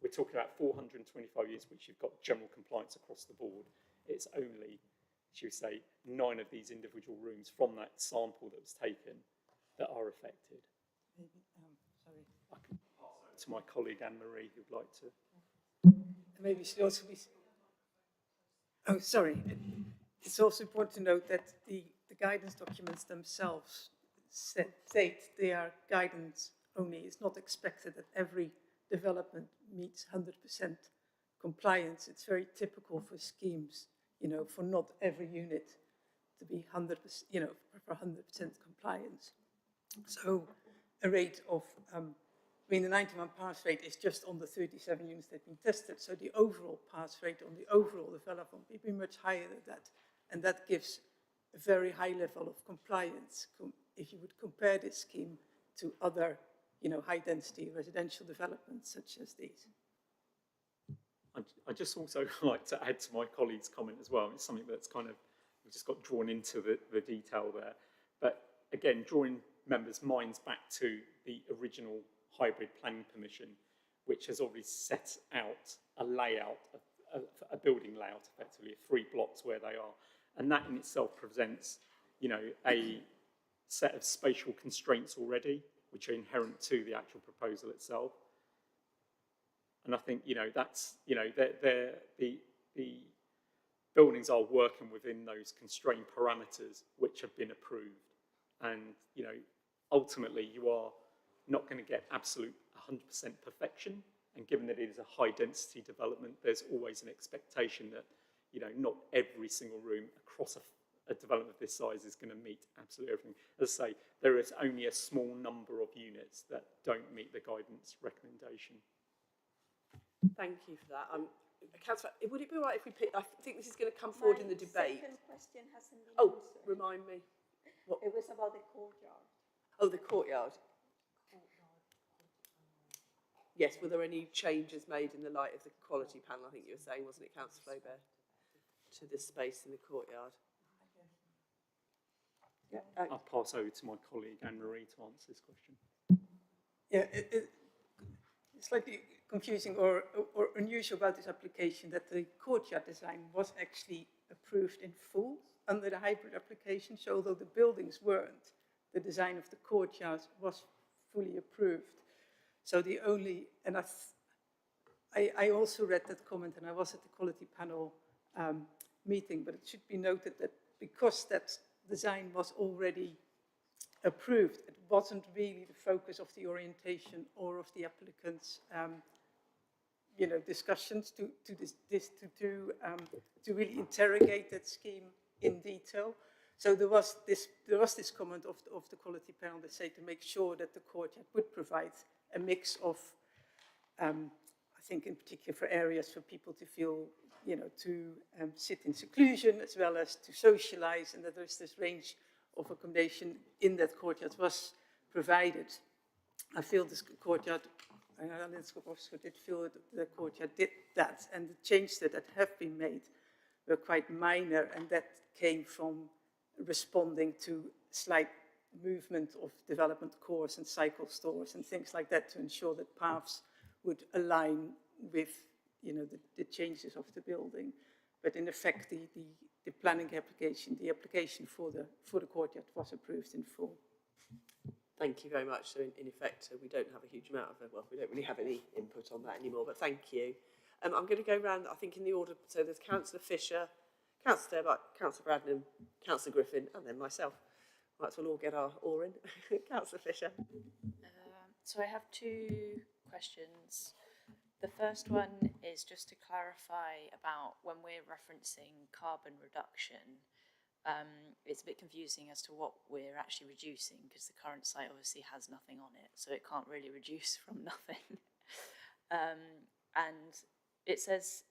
We're talking about 425 units, which you've got general compliance across the board. It's only, should we say, 9 of these individual rooms from that sample that was taken that are affected. Maybe, sorry. I can pass over to my colleague Anne-Marie, who'd like to. Maybe should also be. Oh, sorry. It's also important to note that the guidance documents themselves state they are guidance only. It's not expected that every development meets 100% compliance. It's very typical for schemes, for not every unit to be 100%, for 100% compliance. So a rate of, the 91 pass rate is just on the 37 units that have been tested. So the overall pass rate on the overall development will be much higher than that. And that gives a very high level of compliance if you would compare this scheme to other, high density residential developments such as these. I just also like to add to my colleague's comment as well. It's something that's kind of, we just got drawn into the detail there. But again, drawing members' minds back to the original hybrid planning permission, which has already set out a layout, a building layout effectively, 3 blocks where they are. And that in itself presents, a set of spatial constraints already, which are inherent to the actual proposal itself. And I think, that's, the buildings are working within those constrained parameters which have been approved. And, ultimately you are not going to get absolute 100% perfection. And given that it is a high density development, there's always an expectation that, not every single room across a development of this size is going to meet absolutely everything. As I say, there is only a small number of units that don't meet the guidance recommendation. Thank you for that. Councillor, would it be all right if we pick, I think this is going to come forward in the debate. My second question hasn't been answered. Remind me. What? It was about the courtyard. Oh, the courtyard. Yes, were there any changes made in the light of the quality panel, I think you were saying, wasn't it, Councillor Flaubert, to the space in the courtyard? Yeah, I'll pass over to my colleague Anne-Marie to answer this question. Yeah, it's slightly confusing or unusual about this application that the courtyard design was actually approved in full under the hybrid application. So although the buildings weren't, the design of the courtyard was fully approved. So the only, and I also read that comment, and I was at the quality panel meeting, but it should be noted that because that design was already approved, it wasn't really the focus of the orientation or of the applicant's discussions to really interrogate that scheme in detail. So there was this comment of the quality panel that said to make sure that the courtyard would provide a mix of, I think in particular for areas for people to feel, to sit in seclusion as well as to socialize, and that there's this range of accommodation in that courtyard was provided. I feel this courtyard, did feel that the courtyard did that, and the changes that have been made were quite minor, and that came from responding to slight movement of development cores and cycle stores and things like that to ensure that paths would align with the changes of the building. But in effect, the the planning application, the application for the courtyard was approved in full. Thank you very much. So in effect, we don't have a huge amount of, well, we don't really have any input on that anymore, but thank you. I'm going to go round, I think, in the order. So there's Councillor Fisher, Councillor Sturbuck, Councillor Bradnam, Councillor Griffin, and then myself. Might as well all get our oar in. Councillor Fisher. So I have two questions. The first one is just to clarify about when we're referencing carbon reduction. It's a bit confusing as to what we're actually reducing, because the current site obviously has nothing on it, so it can't really reduce from nothing. And it says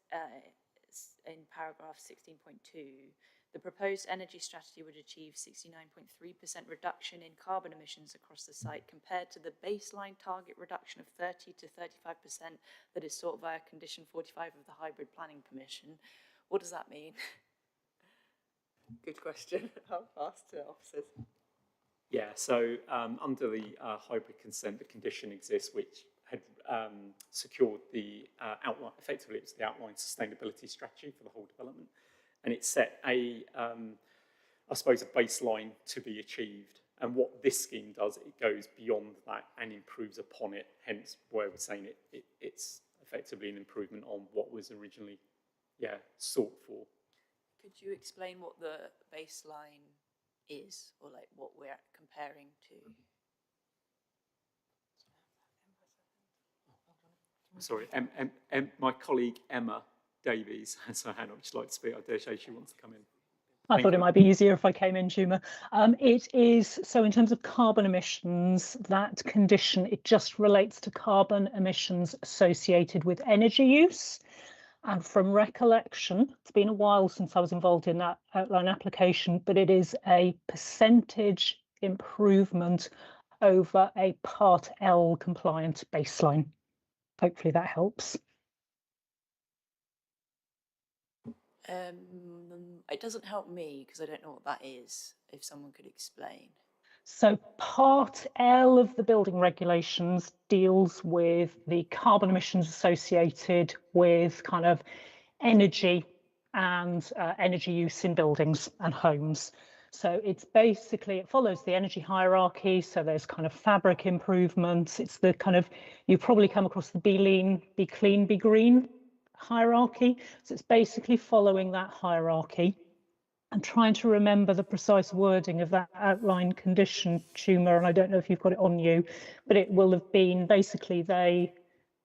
in paragraph 16.2, the proposed energy strategy would achieve 69.3% reduction in carbon emissions across the site compared to the baseline target reduction of 30 to 35% that is sought via condition 45 of the Hybrid Planning Permission. What does that mean? Good question. I'll pass to officers. Yeah, so under the hybrid consent, the condition exists which had secured the outline, effectively it's the outline sustainability strategy for the whole development. And it set I suppose, a baseline to be achieved. And what this scheme does, it goes beyond that and improves upon it, hence why we're saying it's effectively an improvement on what was originally, sought for. Could you explain what the baseline is, or like what we're comparing to? Sorry, my colleague Emma Davies has her hand up. She'd like to speak. I dare say she wants to come in. I thought it might be easier if I came in, Juma. It is, so in terms of carbon emissions, that condition, it just relates to carbon emissions associated with energy use. And from recollection, it's been a while since I was involved in that outline application, but it is a percentage improvement over a Part L compliant baseline. Hopefully that helps. It doesn't help me because I don't know what that is, if someone could explain. So Part L of the building regulations deals with the carbon emissions associated with kind of energy and energy use in buildings and homes. So it's basically, it follows the energy hierarchy. So there's kind of fabric improvements. It's the kind of, you probably come across the be lean, be clean, be green hierarchy. So it's basically following that hierarchy. I'm trying to remember the precise wording of that outline condition, Schumer, and I don't know if you've got it on you, but it will have been basically they,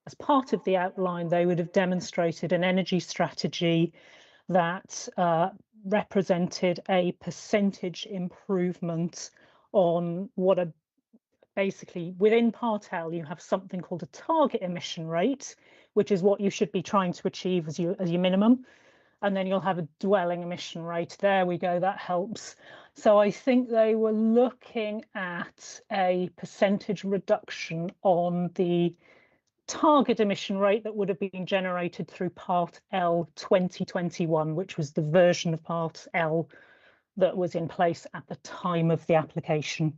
as part of the outline, they would have demonstrated an energy strategy that represented a percentage improvement on what a basically within Part L, you have something called a target emission rate, which is what you should be trying to achieve as your minimum. And then you'll have a dwelling emission rate. There we go, that helps. So I think they were looking at a percentage reduction on the target emission rate that would have been generated through Part L 2021, which was the version of Part L that was in place at the time of the application.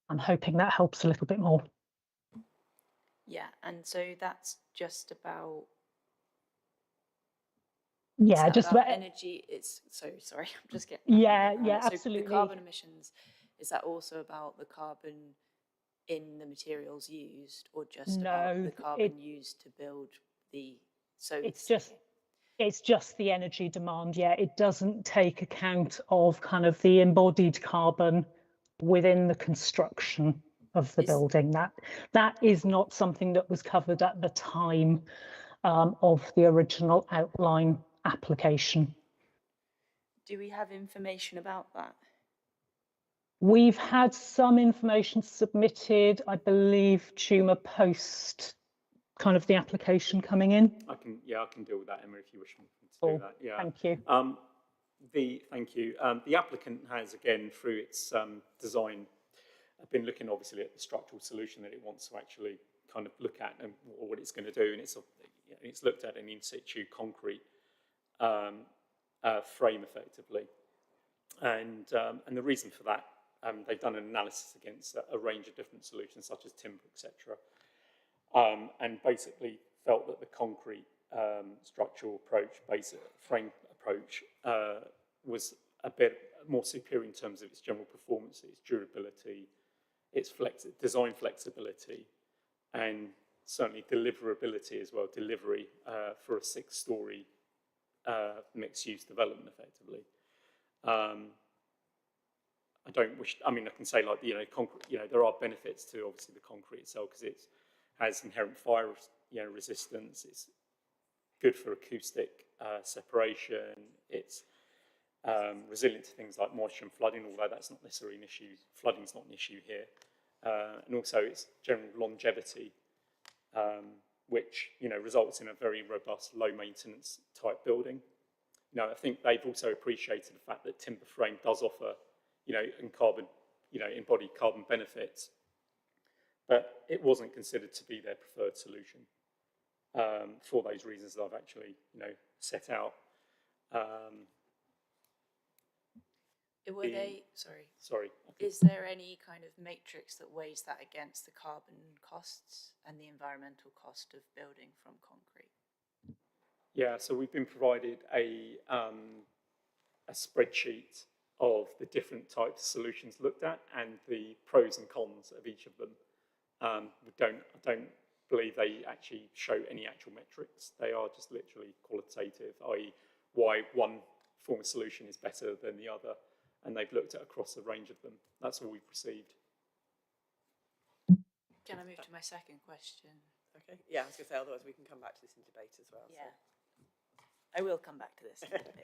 I'm hoping that helps a little bit more. Yeah, and so that's just about... Yeah, just about energy. It's so sorry. I'm just getting. Yeah, So absolutely. the carbon emissions, is that also about the carbon in the materials used, or just about the carbon used to build the? So it's just the energy demand. Yeah, it doesn't take account of kind of the embodied carbon within the construction of the building. That is not something that was covered at the time of the original outline application. Do we have information about that? We've had some information submitted, I believe, Tuma, post kind of the application coming in. I can deal with that, Emma, if you wish me to do that. Yeah. Thank you. Thank you. The applicant has, again, through its design, been looking obviously at the structural solution that it wants to actually kind of look at and or what it's going to do, and it's looked at an in situ concrete frame effectively, and the reason for that, they've done an analysis against a range of different solutions such as timber, etc., and basically felt that the concrete structural approach, basic frame approach was a bit more superior in terms of its general performance, its durability, its design flexibility, and certainly deliverability as well, delivery for a 6-storey mixed-use development, effectively. I don't wish, I mean, I can say like, concrete, there are benefits to obviously the concrete itself because it has inherent fire, resistance. It's good for acoustic separation. It's resilient to things like moisture and flooding, although that's not necessarily an issue. Flooding's not an issue here. And also its general longevity, which, results in a very robust, low maintenance type building. I think they've also appreciated the fact that timber frame does offer, embodied carbon benefits, but it wasn't considered to be their preferred solution for those reasons that I've actually, set out. Sorry. Is there any kind of matrix that weighs that against the carbon costs and the environmental cost of building from concrete? Yeah, so we've been provided a spreadsheet of the different types of solutions looked at and the pros and cons of each of them. I don't believe they actually show any actual metrics. They are just literally qualitative, i.e. why one form of solution is better than the other, and they've looked at across a range of them. That's all we've received. Can I move to my second question? Okay. Yeah, I was going to say, otherwise we can come back to this in debate as well. Yeah. So. I will come back to this in a bit.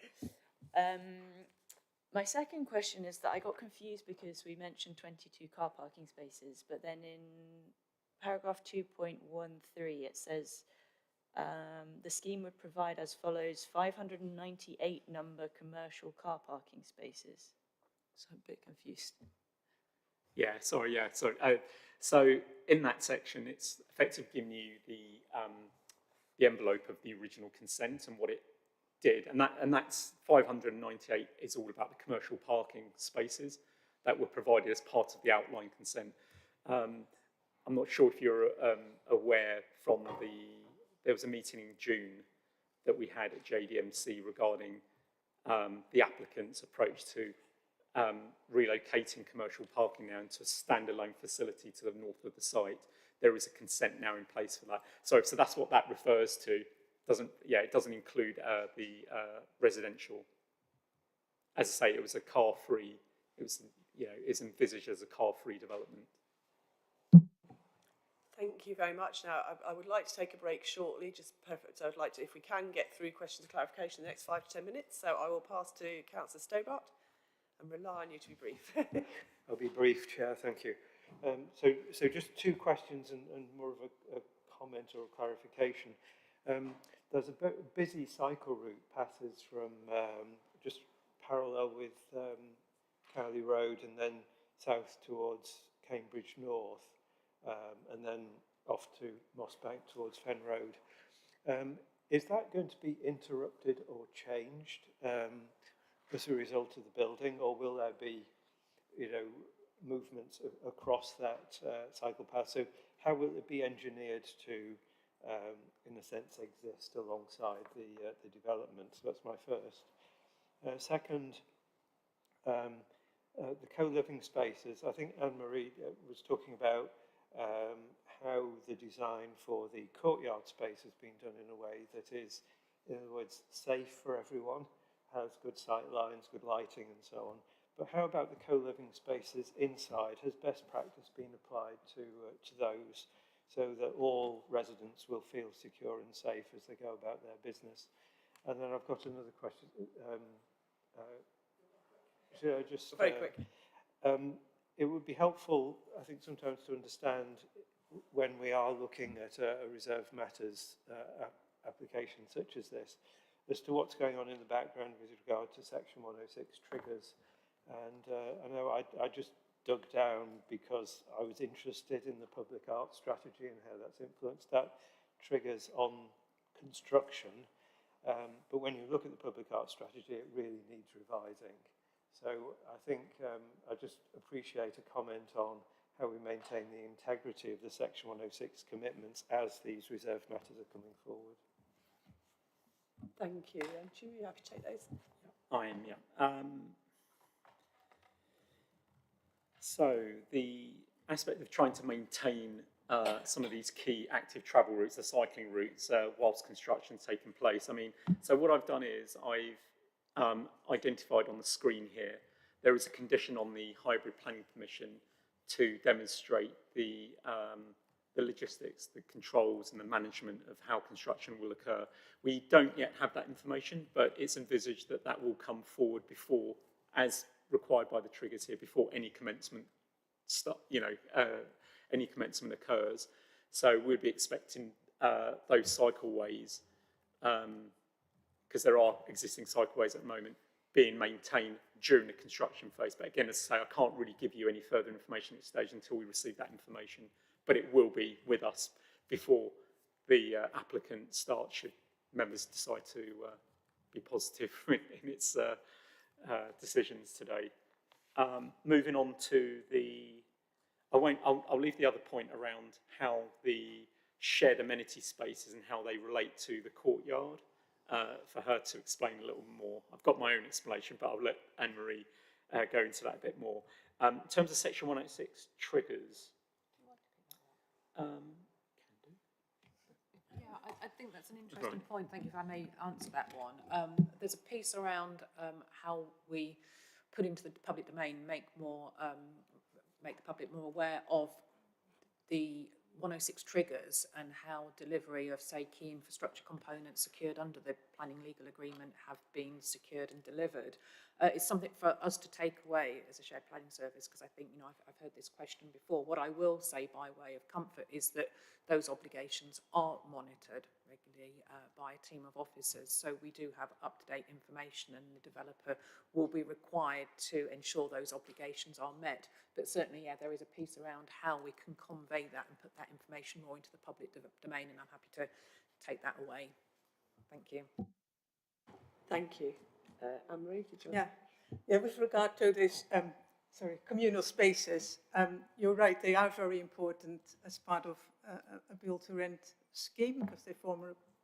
My second question is that I got confused because we mentioned 22 car parking spaces, but then in paragraph 2.13 it says the scheme would provide as follows: 598 number commercial car parking spaces. So I'm a bit confused. Yeah, sorry. So in that section, it's effectively giving you the envelope of the original consent and what it did, and that's 598 is all about the commercial parking spaces that were provided as part of the outline consent. I'm not sure if you're aware from there was a meeting in June that we had at JDMC regarding the applicant's approach to relocating commercial parking now into a standalone facility to the north of the site. There is a consent now in place for that. So that's what that refers to. It doesn't include the residential. As I say, it was a car-free. It was, is envisaged as a car-free development. Thank you very much. Now, I would like to take a break shortly, just perfect. So I'd like to, if we can, get through questions and clarification in the next 5 to 10 minutes. So I will pass to Councillor Stobart and rely on you to be brief. I'll be brief, Chair, thank you. So just 2 questions and more of a comment or a clarification. There's a busy cycle route passes from just parallel with Cowley Road and then south towards Cambridge North, and then off to Mossbank towards Fen Road. Is that going to be interrupted or changed as a result of the building, or will there be, movements across that cycle path? So how will it be engineered to, in a sense, exist alongside the development? So that's my first. Second, the co-living spaces. I think Anne-Marie was talking about how the design for the courtyard space has been done in a way that is, in other words, safe for everyone, has good sight lines, good lighting and so on. But how about the co-living spaces inside? Has best practice been applied to those so that all residents will feel secure and safe as they go about their business? And then I've got another question. Should I just... Very quick. It would be helpful, I think, sometimes to understand when we are looking at a reserved matters application such as this, as to what's going on in the background with regard to Section 106 triggers. And I know I just dug down because I was interested in the public art strategy and how that's influenced that triggers on construction. But when you look at the public art strategy, it really needs revising. So I think I just appreciate a comment on how we maintain the integrity of the Section 106 commitments as these reserved matters are coming forward. Thank you. Should we have to take those? I am, yeah. So the aspect of trying to maintain some of these key active travel routes, the cycling routes, whilst construction's taking place. I mean, so what I've done is I've identified on the screen here, there is a condition on the hybrid planning permission to demonstrate the logistics, the controls and the management of how construction will occur. We don't yet have that information, but it's envisaged that that will come forward before, as required by the triggers here, before any commencement any commencement occurs. So we'd be expecting those cycleways, because there are existing cycleways at the moment, being maintained during the construction phase. But again, as I say, I can't really give you any further information at this stage until we receive that information. But it will be with us before the applicant starts, should members decide to be positive in its decisions today. Moving on to I'll leave the other point around how the shared amenity spaces and how they relate to the courtyard for her to explain a little more. I've got my own explanation, but I'll let Anne-Marie go into that a bit more. In terms of section 106 triggers, Yeah, I think that's an interesting point. Thank you if I may answer that one. There's a piece around how we put into the public domain, make the public more aware of the 106 triggers and how delivery of, say, key infrastructure components secured under the planning legal agreement have been secured and delivered. It's something for us to take away as a shared planning service, because I think, I've heard this question before. What I will say by way of comfort is that those obligations are monitored regularly by a team of officers. So we do have up-to-date information, and the developer will be required to ensure those obligations are met. But certainly, yeah, there is a piece around how we can convey that and put that information more into the public domain, and I'm happy to take that away. Thank you. Thank you. Anne-Marie, did you? Yeah, with regard to this, communal spaces, you're right, they are very important as part of a build-to-rent scheme, because they form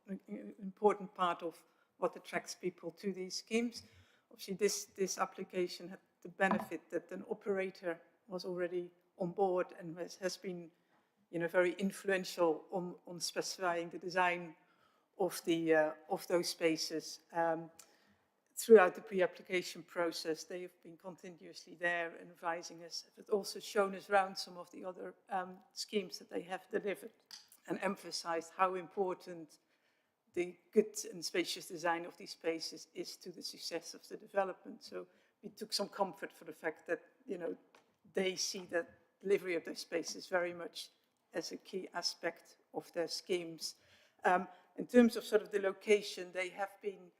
an important part of what attracts people to these schemes. Obviously, this application had the benefit that an operator was already on board and has been, very influential on specifying the design of those spaces. Throughout the pre-application process, they have been continuously there and advising us, but also shown us around some of the other schemes that they have delivered, and emphasized how important the good and spacious design of these spaces is to the success of the development. So we took some comfort for the fact that, they see that delivery of those spaces very much as a key aspect of their schemes. In terms of sort of the location, they have been,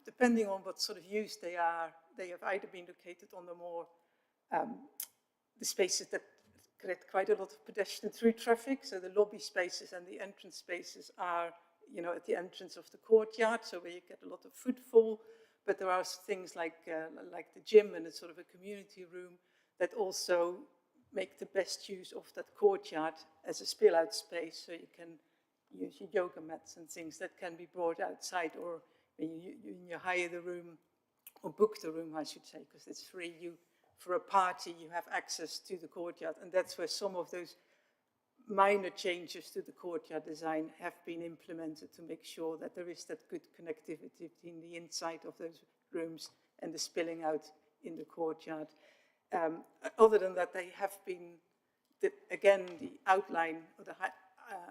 depending on what sort of use they are, they have either been located on the more, the spaces that create quite a lot of pedestrian through traffic. So the lobby spaces and the entrance spaces are, at the entrance of the courtyard, so where you get a lot of footfall. But there are things like the gym and a sort of a community room that also make the best use of that courtyard as a spill-out space, so you can use your yoga mats and things that can be brought outside, or when you hire the room, or book the room, I should say, because it's free. For a party, you have access to the courtyard, and that's where some of those minor changes to the courtyard design have been implemented to make sure that there is that good connectivity between the inside of those rooms and the spilling out in the courtyard. Other than that, they have been, again, the outline of the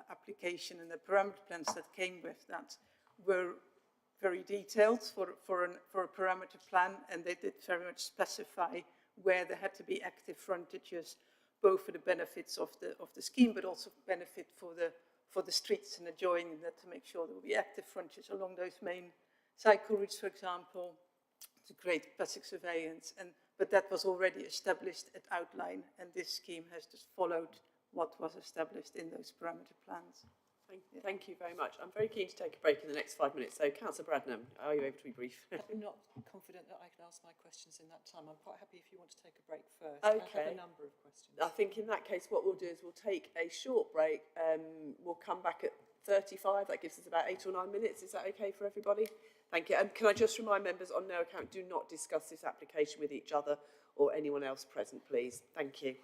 application and the parameter plans that came with that were very detailed for a parameter plan, and they did very much specify where there had to be active frontages, both for the benefits of the scheme, but also benefit for the streets and adjoining that, to make sure there will be active frontages along those main cycle routes, for example, to create basic surveillance. But that was already established at outline, and this scheme has just followed what was established in those parameter plans. Thank you very much. I'm very keen to take a break in the next 5 minutes. So, Councillor Bradnam, are you able to be brief? I'm not confident that I can ask my questions in that time. I'm quite happy if you want to take a break first. Okay. I have a number of questions. I think in that case, what we'll do is we'll take a short break. We'll come back at 8:35. That gives us about 8 or 9 minutes. Is that okay for everybody? Thank you. And can I just remind members on no account, do not discuss this application with each other or anyone else present, please. Thank you.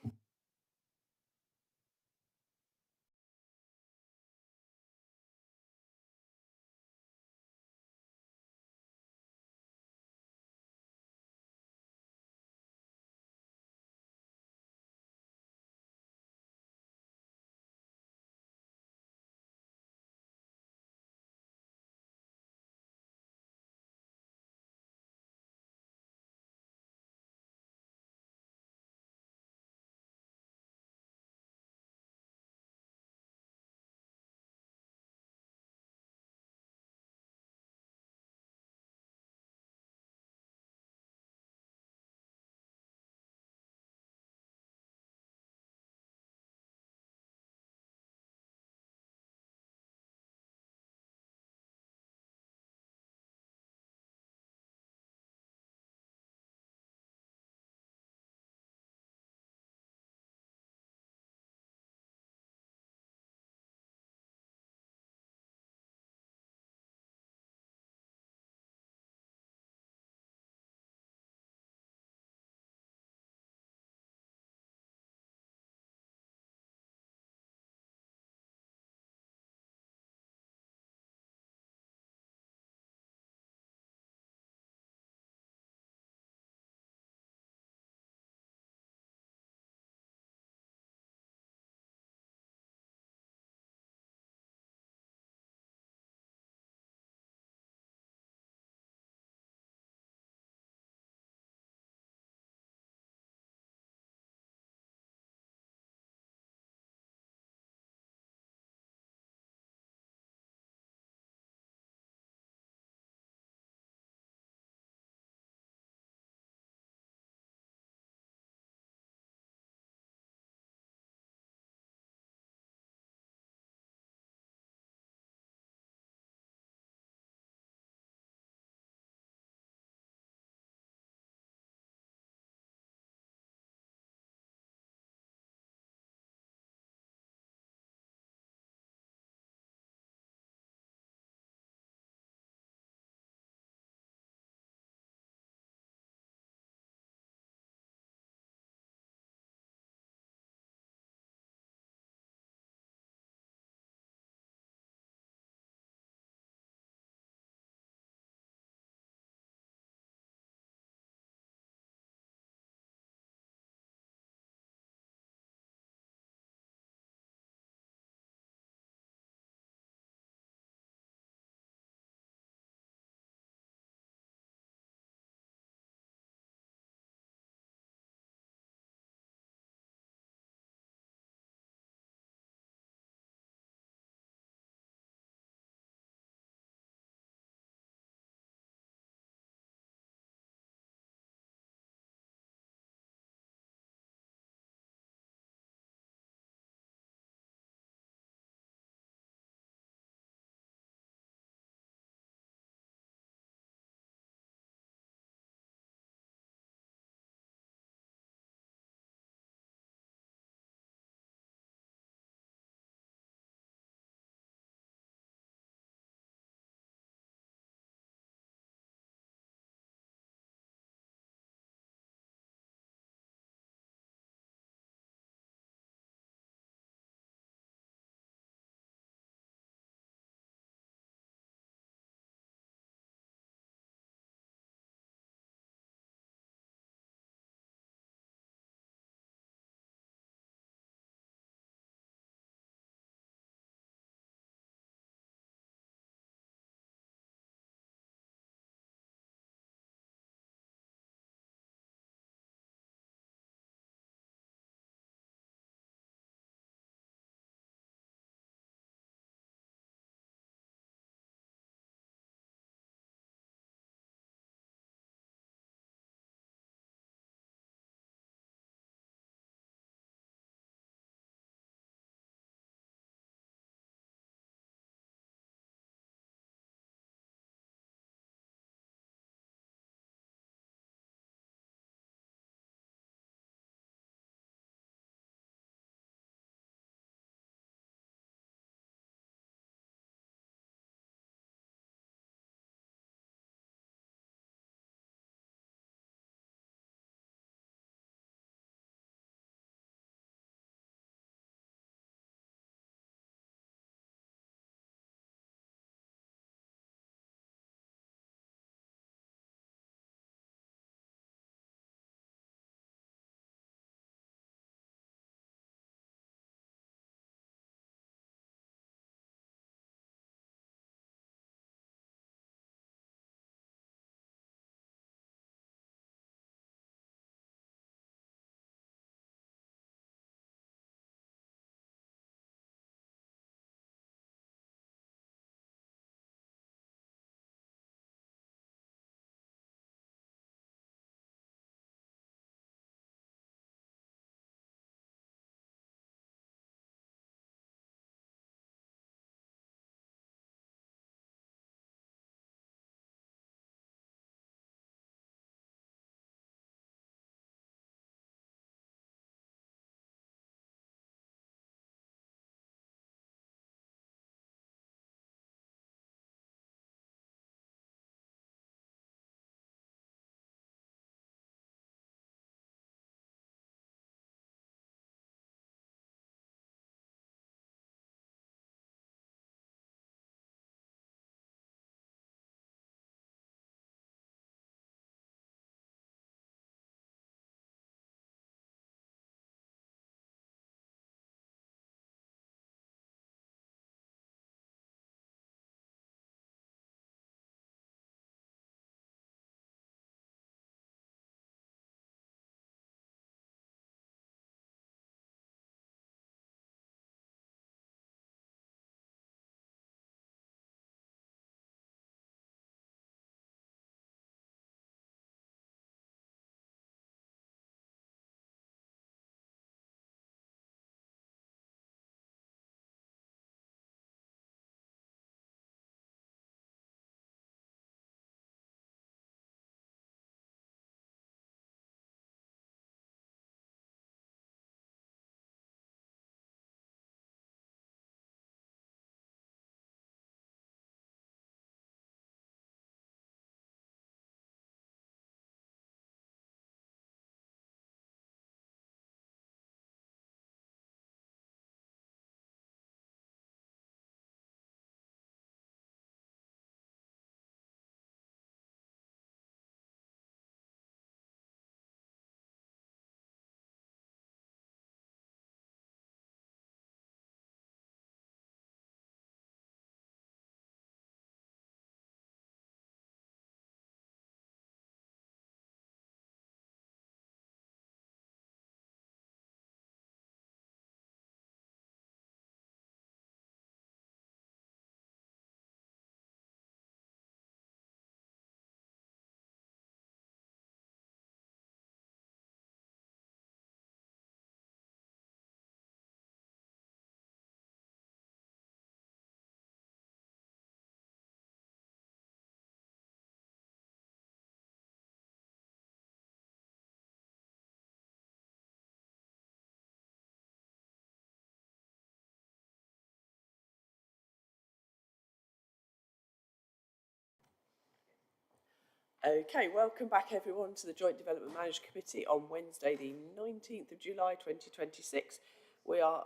Okay, welcome back everyone to the Joint Development Management Committee on Wednesday the 19th of July 2026. We are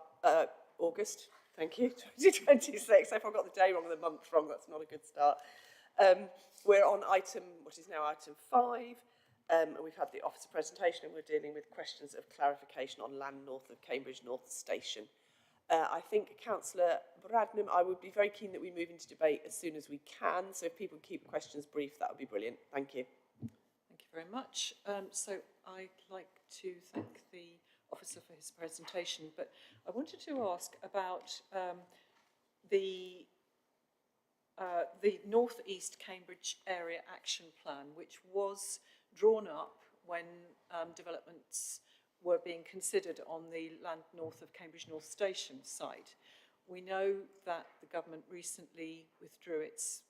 August, thank you, 2026. If I got the day wrong and the month wrong, that's not a good start. We're on what is now item 5. And we've had the officer presentation and we're dealing with questions of clarification on land north of Cambridge North Station. I think, Councillor Bradnam, I would be very keen that we move into debate as soon as we can. So if people keep questions brief, that would be brilliant. Thank you. Thank you very much. So I'd like to thank the officer for his presentation, but I wanted to ask about the North East Cambridge Area Action Plan, which was drawn up when developments were being considered on the land north of Cambridge North Station site. We know that the government recently withdrew its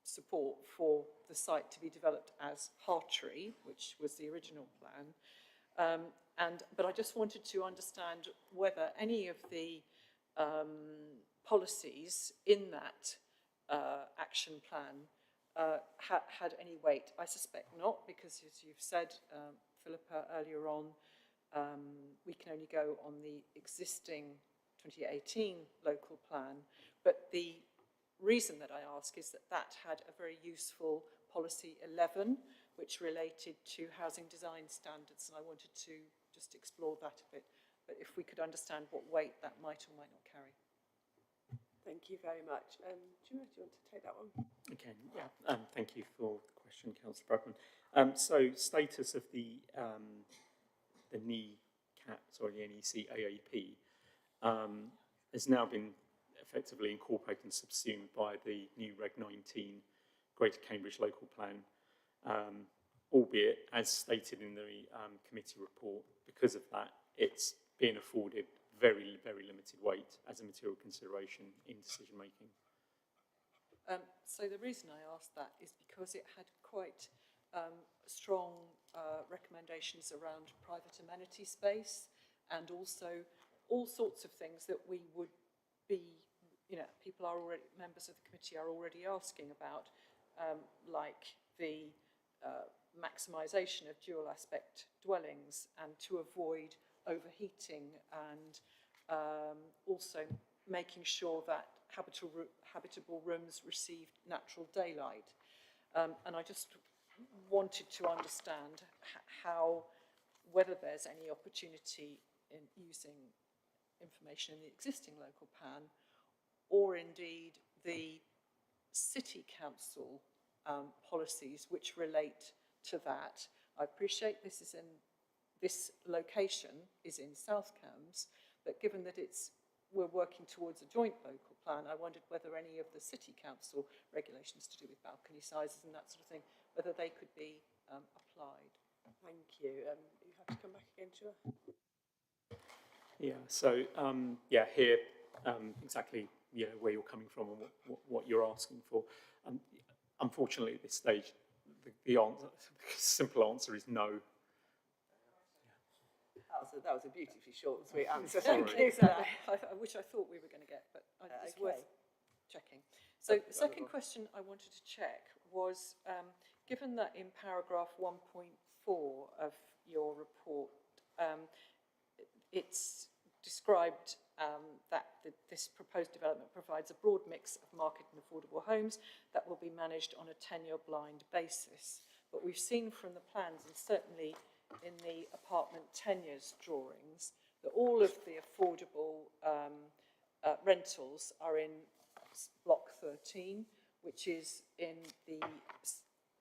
support for the site to be developed as Hartree, which was the original plan. But I just wanted to understand whether any of the policies in that action plan had any weight. I suspect not, because as you've said, Philippa, earlier on, we can only go on the existing 2018 local plan. But the reason that I ask is that that had a very useful policy 11, which related to housing design standards, and I wanted to just explore that a bit. But if we could understand what weight that might or might not carry. Thank you very much. Do you want to take that one? Okay, yeah. Thank you for the question, Councillor Bradman. So, status of the NECAP, or the NEC AAP, has now been effectively incorporated and subsumed by the new Reg 19 Greater Cambridge Local Plan, albeit, as stated in the committee report, because of that, it's being afforded very, very limited weight as a material consideration in decision making. So the reason I asked that is because it had quite strong recommendations around private amenity space, and also all sorts of things that we would be, people are already, members of the committee are already asking about, like the maximisation of dual aspect dwellings and to avoid overheating, and also making sure that habitable rooms received natural daylight. And I just wanted to understand whether there's any opportunity in using information in the existing local plan, or indeed the city council policies which relate to that. I appreciate this location is in South Cambs, but given that we're working towards a joint local plan, I wondered whether any of the city council regulations to do with balcony sizes and that sort of thing, whether they could be applied. Thank you. You have to come back again, Stuart. Yeah, so here exactly where you're coming from and what you're asking for. Unfortunately, at this stage, the simple answer is no. That was a beautifully short and sweet answer. Thank you for that. Which I thought we were going to get, but it's worth checking. So the second question I wanted to check was, given that in paragraph 1.4 of your report, it's described that this proposed development provides a broad mix of market and affordable homes that will be managed on a tenure blind basis. But we've seen from the plans, and certainly in the apartment tenures drawings, that all of the affordable rentals are in block 13, which is in the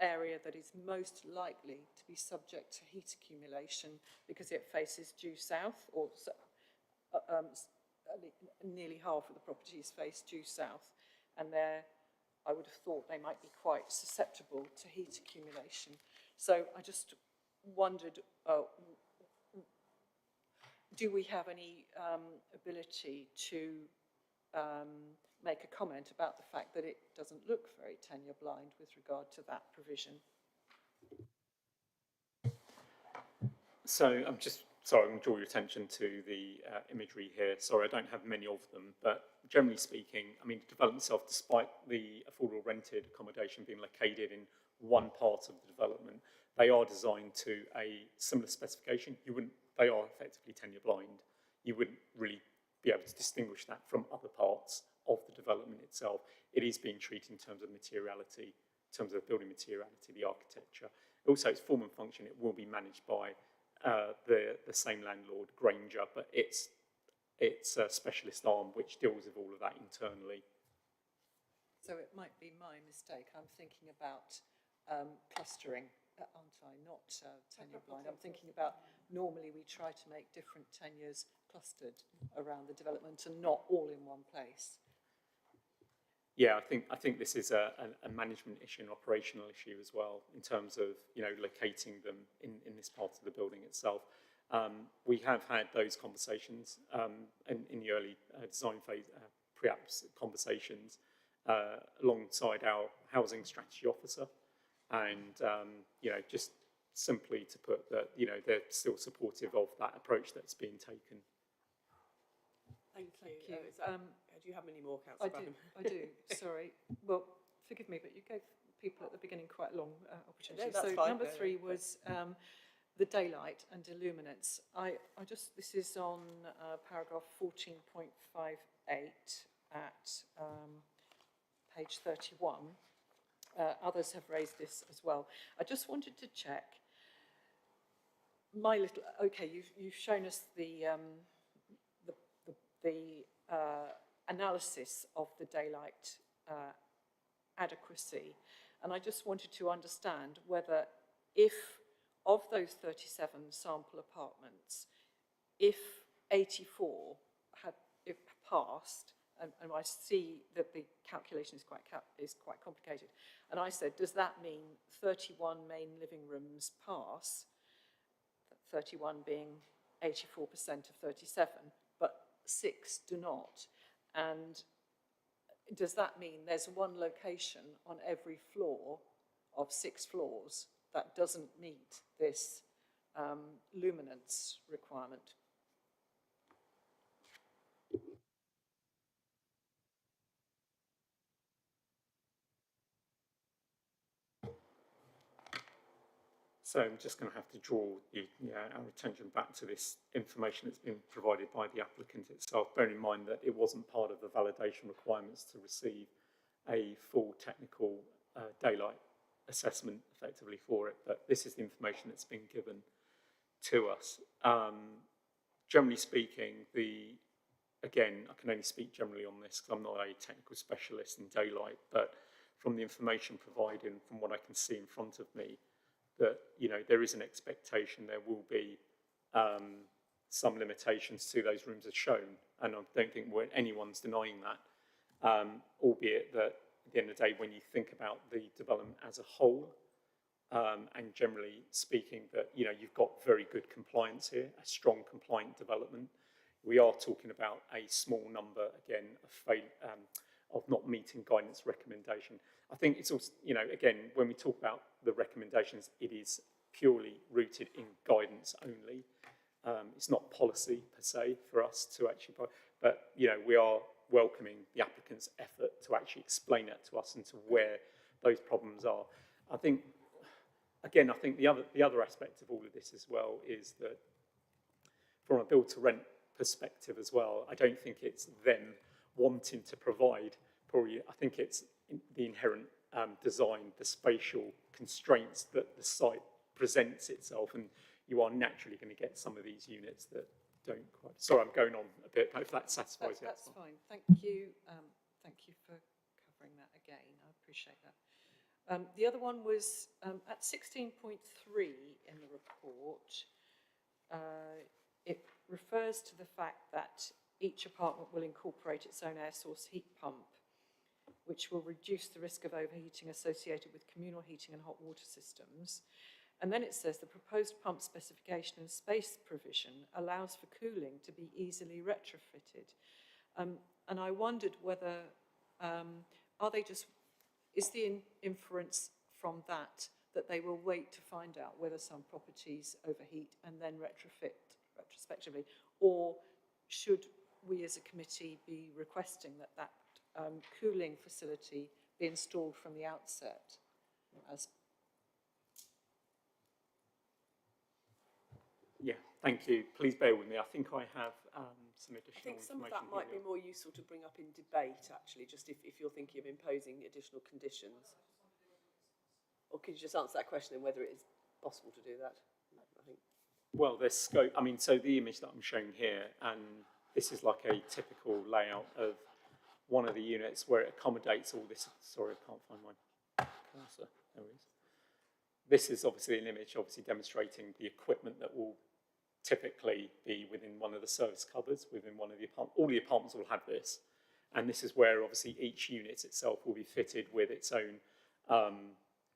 area that is most likely to be subject to heat accumulation because it faces due south, or nearly half of the properties face due south, and I would have thought they might be quite susceptible to heat accumulation. So I just wondered, do we have any ability to make a comment about the fact that it doesn't look very tenure blind with regard to that provision? So I'm going to draw your attention to the imagery here. Sorry, I don't have many of them, but generally speaking, I mean, the development itself, despite the affordable rented accommodation being located in one part of the development. They are designed to a similar specification. They are effectively tenure blind. You wouldn't really be able to distinguish that from other parts of the development itself. It is being treated in terms of materiality, in terms of building materiality, the architecture. Also, its form and function, it will be managed by the same landlord, Granger, but it's a specialist arm which deals with all of that internally. So it might be my mistake. I'm thinking about clustering, aren't I? Not tenure blind. I'm thinking about normally we try to make different tenures clustered around the development and not all in one place. Yeah, I think this is a management issue, an operational issue as well, in terms of locating them in this part of the building itself. We have had those conversations in the early design phase, pre-apps conversations, alongside our housing strategy officer, and just simply to put that they're still supportive of that approach that's being taken. Thank you. Do you have any more, I Councillor? I do. Sorry. Well, forgive me, but you gave people at the beginning quite a long opportunity. No, that's so fine. number 3 was the daylight and illuminance. This is on paragraph 14.58 at page 31. Others have raised this as well. I just wanted to check. You've shown us the analysis of the daylight adequacy, and I just wanted to understand whether, if of those 37 sample apartments, if 84 had passed, and I see that the calculation is quite complicated, and I said, does that mean 31 main living rooms pass, 31 being 84% of 37, but 6 do not? And does that mean there's one location on every floor of 6 floors that doesn't meet this luminance requirement? So I'm just going to have to draw our attention back to this information that's been provided by the applicant itself, bearing in mind that it wasn't part of the validation requirements to receive a full technical daylight assessment effectively for it, but this is the information that's been given to us. Generally speaking, again, I can only speak generally on this because I'm not a technical specialist in daylight, but from the information provided and from what I can see in front of me, that there is an expectation there will be some limitations to those rooms as shown, and I don't think anyone's denying that, albeit that at the end of the day, when you think about the development as a whole, and generally speaking that you've got very good compliance here, a strong compliant development. We are talking about a small number again of not meeting guidance recommendation. I think it's also, again, when we talk about the recommendations, it is purely rooted in guidance only. It's not policy per se for us to actually, but we are welcoming the applicant's effort to actually explain that to us and to where those problems are. I think the other aspect of all of this as well is that from a build to rent perspective as well, I don't think it's them wanting to provide, probably I think it's the inherent design, the spatial constraints that the site presents itself, and you are naturally going to get some of these units that don't quite. Sorry, I'm going on a bit, but if that satisfies you. That's fine. Thank you. Thank you for covering that again. I appreciate that. The other one was at 16.3 in the report. It refers to the fact that each apartment will incorporate its own air source heat pump, which will reduce the risk of overheating associated with communal heating and hot water systems. And then it says the proposed pump specification and space provision allows for cooling to be easily retrofitted. And I wondered whether, is the inference from that they will wait to find out whether some properties overheat and then retrofit retrospectively, or should we as a committee be requesting that cooling facility be installed from the outset as Thank you. Please bear with me. I think I have some I additional think some of information that might be here. more useful to bring up in debate, actually, just if you're thinking of imposing additional conditions. Or could you just answer that question and whether it is possible to do that? I think. Well, there's scope. I mean, so the image that I'm showing here, and this is like a typical layout of one of the units where it accommodates all this. Sorry, I can't find my cursor. There it is. This is obviously an image, obviously demonstrating the equipment that will typically be within one of the service cupboards, within one of the apartments. All the apartments will have this. And this is where obviously each unit itself will be fitted with its own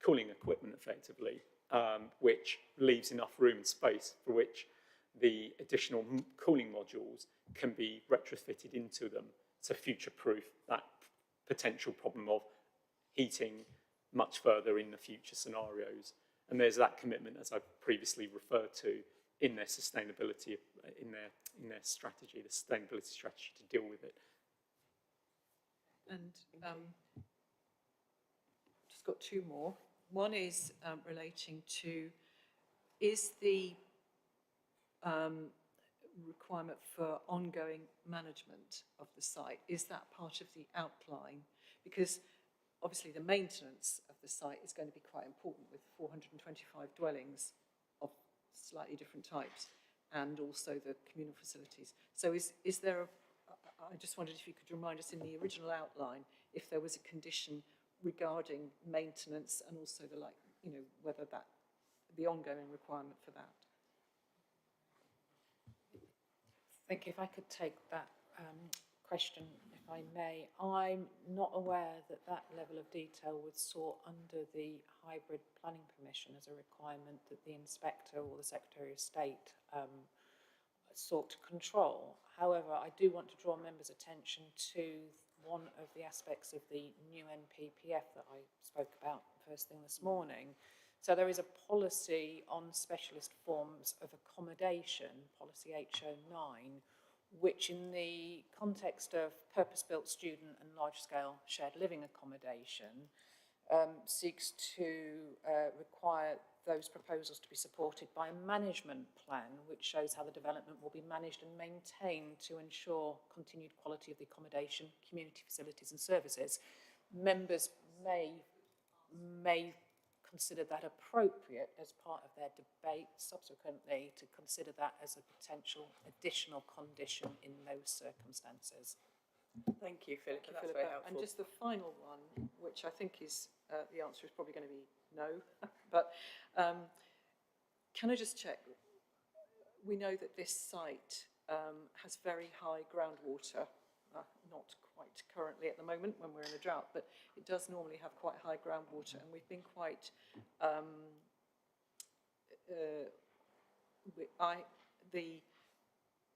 cooling equipment effectively, which leaves enough room and space for which the additional cooling modules can be retrofitted into them to future-proof that potential problem of heating much further in the future scenarios. And there's that commitment, as I previously referred to, in their sustainability, in their strategy, the sustainability strategy to deal with it. And just got two more. One is relating to, is the requirement for ongoing management of the site, is that part of the outline? Because obviously the maintenance of the site is going to be quite important with 425 dwellings of slightly different types and also the communal facilities. So is there I just wondered if you could remind us in the original outline if there was a condition regarding maintenance and also the whether that the ongoing requirement for that. I think if I could take that question, if I may. I'm not aware that that level of detail was sought under the hybrid planning permission as a requirement that the inspector or the Secretary of State sought to control. However, I do want to draw members' attention to one of the aspects of the new NPPF that I spoke about first thing this morning. So there is a policy on specialist forms of accommodation, policy H09, which in the context of purpose-built student and large-scale shared living accommodation seeks to require those proposals to be supported by a management plan which shows how the development will be managed and maintained to ensure continued quality of the accommodation, community facilities and services. Members may consider that appropriate as part of their debate subsequently to consider that as a potential additional condition in those circumstances. Thank you, Philip. Thank you, That's Philippa. very helpful. And just the final one, which I think is, the answer is probably going to be no, but can I just check? We know that this site has very high groundwater, not quite currently at the moment when we're in a drought, but it does normally have quite high groundwater, and we've been quite,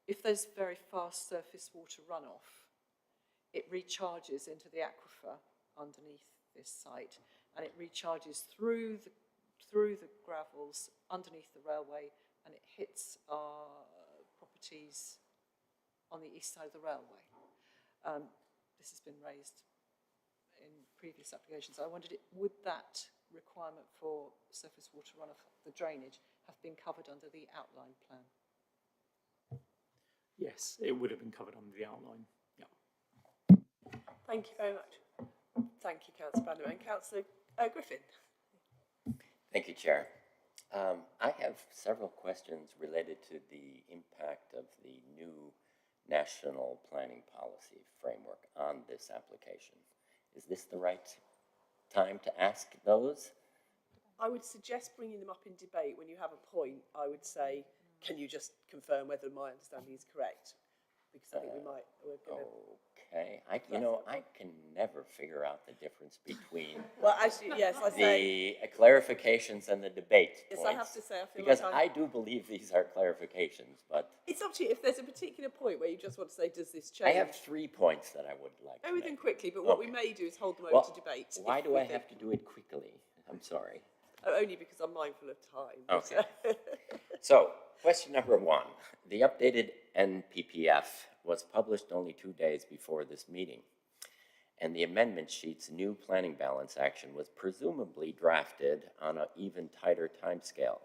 if there's very fast surface water runoff, it recharges into the aquifer underneath this site, and it recharges through the gravels underneath the railway, and it hits our properties on the east side of the railway. This has been raised in previous applications. I wondered, would that requirement for surface water runoff, the drainage, have been covered under the outline plan? Yes, it would have been covered under the outline. Yeah. Thank you very much. Thank you, Councillor Brandon. And Councillor Griffin. Thank you, Chair. I have several questions related to the impact of the new National Planning Policy Framework on this application. Is this the right time to ask those? I would suggest bringing them up in debate. When you have a point, I would say, can you just confirm whether my understanding is correct? Because I think we're going to... Okay. I can never figure out the difference between well, actually, yes, I say... the clarifications and the debate yes, points. I have to say, I feel because like I do believe these are clarifications, but... It's up to you. If there's a particular point where you just want to say, does this change? I have 3 points that I would like to Go with them make. quickly, but what we may do is hold them over to debate. Why do I have to do it quickly? I'm sorry. Oh, only because I'm mindful of time. Okay. So, question number 1. The updated NPPF was published only 2 days before this meeting, and the amendment sheet's new planning balance action was presumably drafted on an even tighter timescale.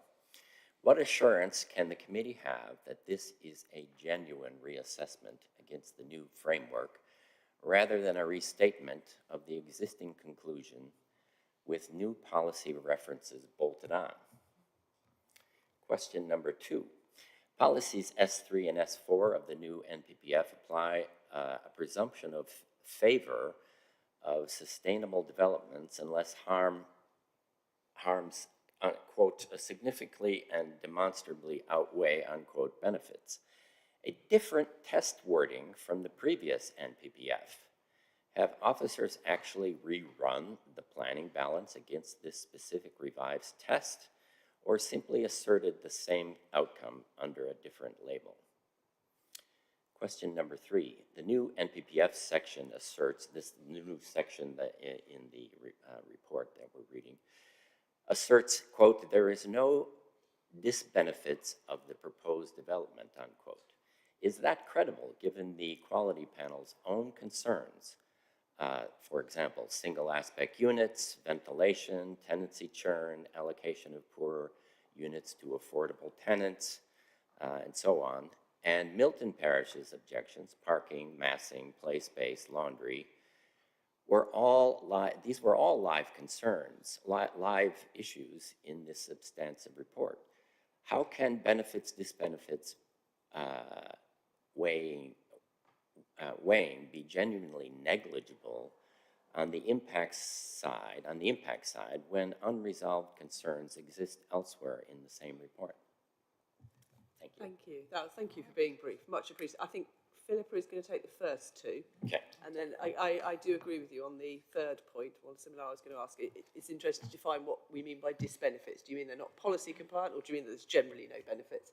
What assurance can the committee have that this is a genuine reassessment against the new framework rather than a restatement of the existing conclusion with new policy references bolted on? Question number 2. Policies S3 and S4 of the new NPPF apply a presumption of favor of sustainable developments unless harms, quote, significantly and demonstrably outweigh, unquote, benefits. A different test wording from the previous NPPF. Have officers actually rerun the planning balance against this specific revised test, or simply asserted the same outcome under a different label? Question number 3. The new NPPF section asserts, this new section that in the report that we're reading, asserts, quote, there is no disbenefits of the proposed development, unquote. Is that credible given the quality panel's own concerns? For example, single aspect units, ventilation, tenancy churn, allocation of poor units to affordable tenants, and so on. And Milton Parish's objections, parking, massing, play space, laundry, were all these were all live concerns, live issues in this substantive report. How can benefits, disbenefits, weighing be genuinely negligible on the impact side, when unresolved concerns exist elsewhere in the same report? Thank you. Thank you. Thank you for being brief. Much appreciated. I think Philippa is going to take the first 2. Okay. And then I do agree with you on the third point. One similar I was going to ask. It's interesting to define what we mean by disbenefits. Do you mean they're not policy compliant, or do you mean that there's generally no benefits?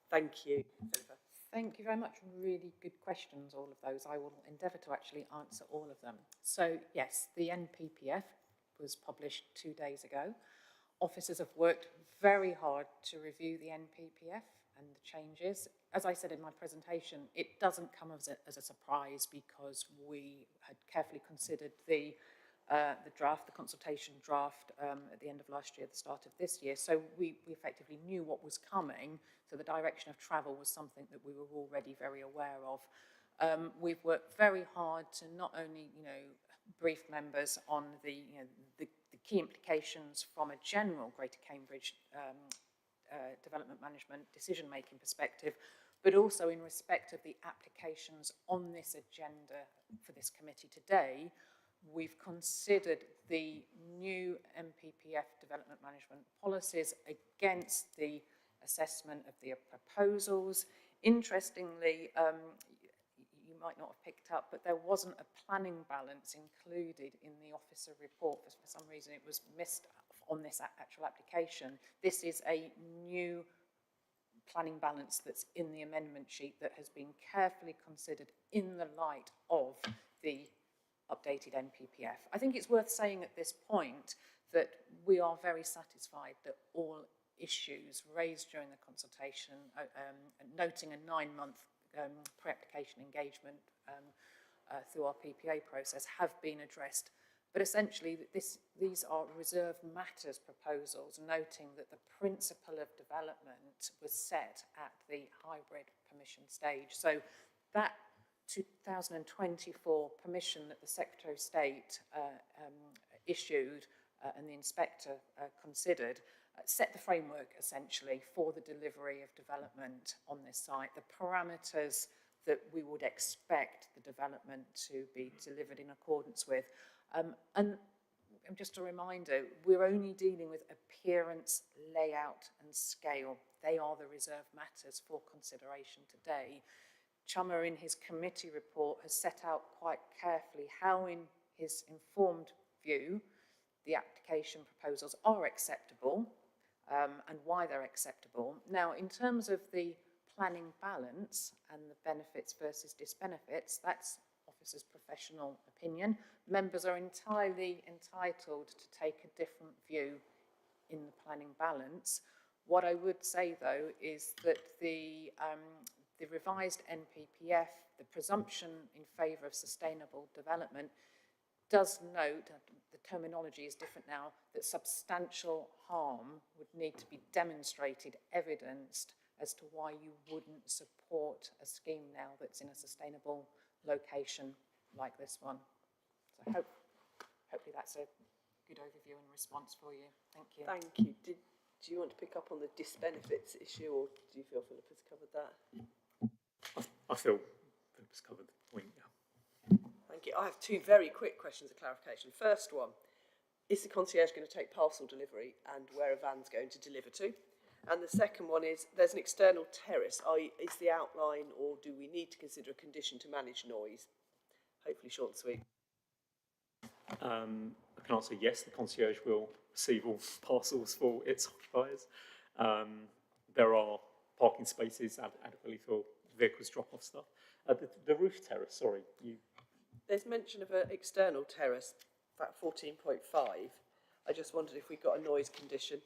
Thank you, Philippa. Thank you very much. Really good questions, all of those. I will endeavour to actually answer all of them. So, yes, the NPPF was published 2 days ago. Officers have worked very hard to review the NPPF and the changes. As I said in my presentation, it doesn't come as a surprise because we had carefully considered the draft, the consultation draft at the end of last year, the start of this year. So we effectively knew what was coming. So the direction of travel was something that we were already very aware of. We've worked very hard to not only, brief members on the key implications from a general Greater Cambridge development management decision-making perspective, but also in respect of the applications on this agenda for this committee today. We've considered the new NPPF development management policies against the assessment of the proposals. Interestingly, you might not have picked up, but there wasn't a planning balance included in the officer report. For some reason, it was missed on this actual application. This is a new planning balance that's in the amendment sheet that has been carefully considered in the light of the updated NPPF. I think it's worth saying at this point that we are very satisfied that all issues raised during the consultation, noting a 9-month pre-application engagement through our PPA process, have been addressed. But essentially, these are reserved matters proposals, noting that the principle of development was set at the hybrid permission stage. So that 2024 permission that the Secretary of State issued and the Inspector considered set the framework essentially for the delivery of development on this site, the parameters that we would expect the development to be delivered in accordance with. And just a reminder, we're only dealing with appearance, layout and scale. They are the reserved matters for consideration today. Chummer, in his committee report, has set out quite carefully how, in his informed view, the application proposals are acceptable and why they're acceptable. Now, in terms of the planning balance and the benefits versus disbenefits, that's officers' professional opinion. Members are entirely entitled to take a different view in the planning balance. What I would say, though, is that the revised NPPF, the presumption in favour of sustainable development, does note, the terminology is different now, that substantial harm would need to be demonstrated, evidenced, as to why you wouldn't support a scheme now that's in a sustainable location like this one. So hopefully that's a good overview and response for you. Thank you. Thank you. Do you want to pick up on the disbenefits issue, or do you feel Philip has covered that? I feel Philip's covered the point, yeah. Thank you. I have two very quick questions of clarification. First one, is the concierge going to take parcel delivery, and where are vans going to deliver to? And the second one is, there's an external terrace. Is the outline, or do we need to consider a condition to manage noise? Hopefully short and sweet. I can answer yes, the concierge will receive all parcels for its occupiers. There are parking spaces adequately for vehicles drop off stuff. The roof terrace, sorry. There's mention of an external terrace, about 14.5. I just wondered if we got a noise condition.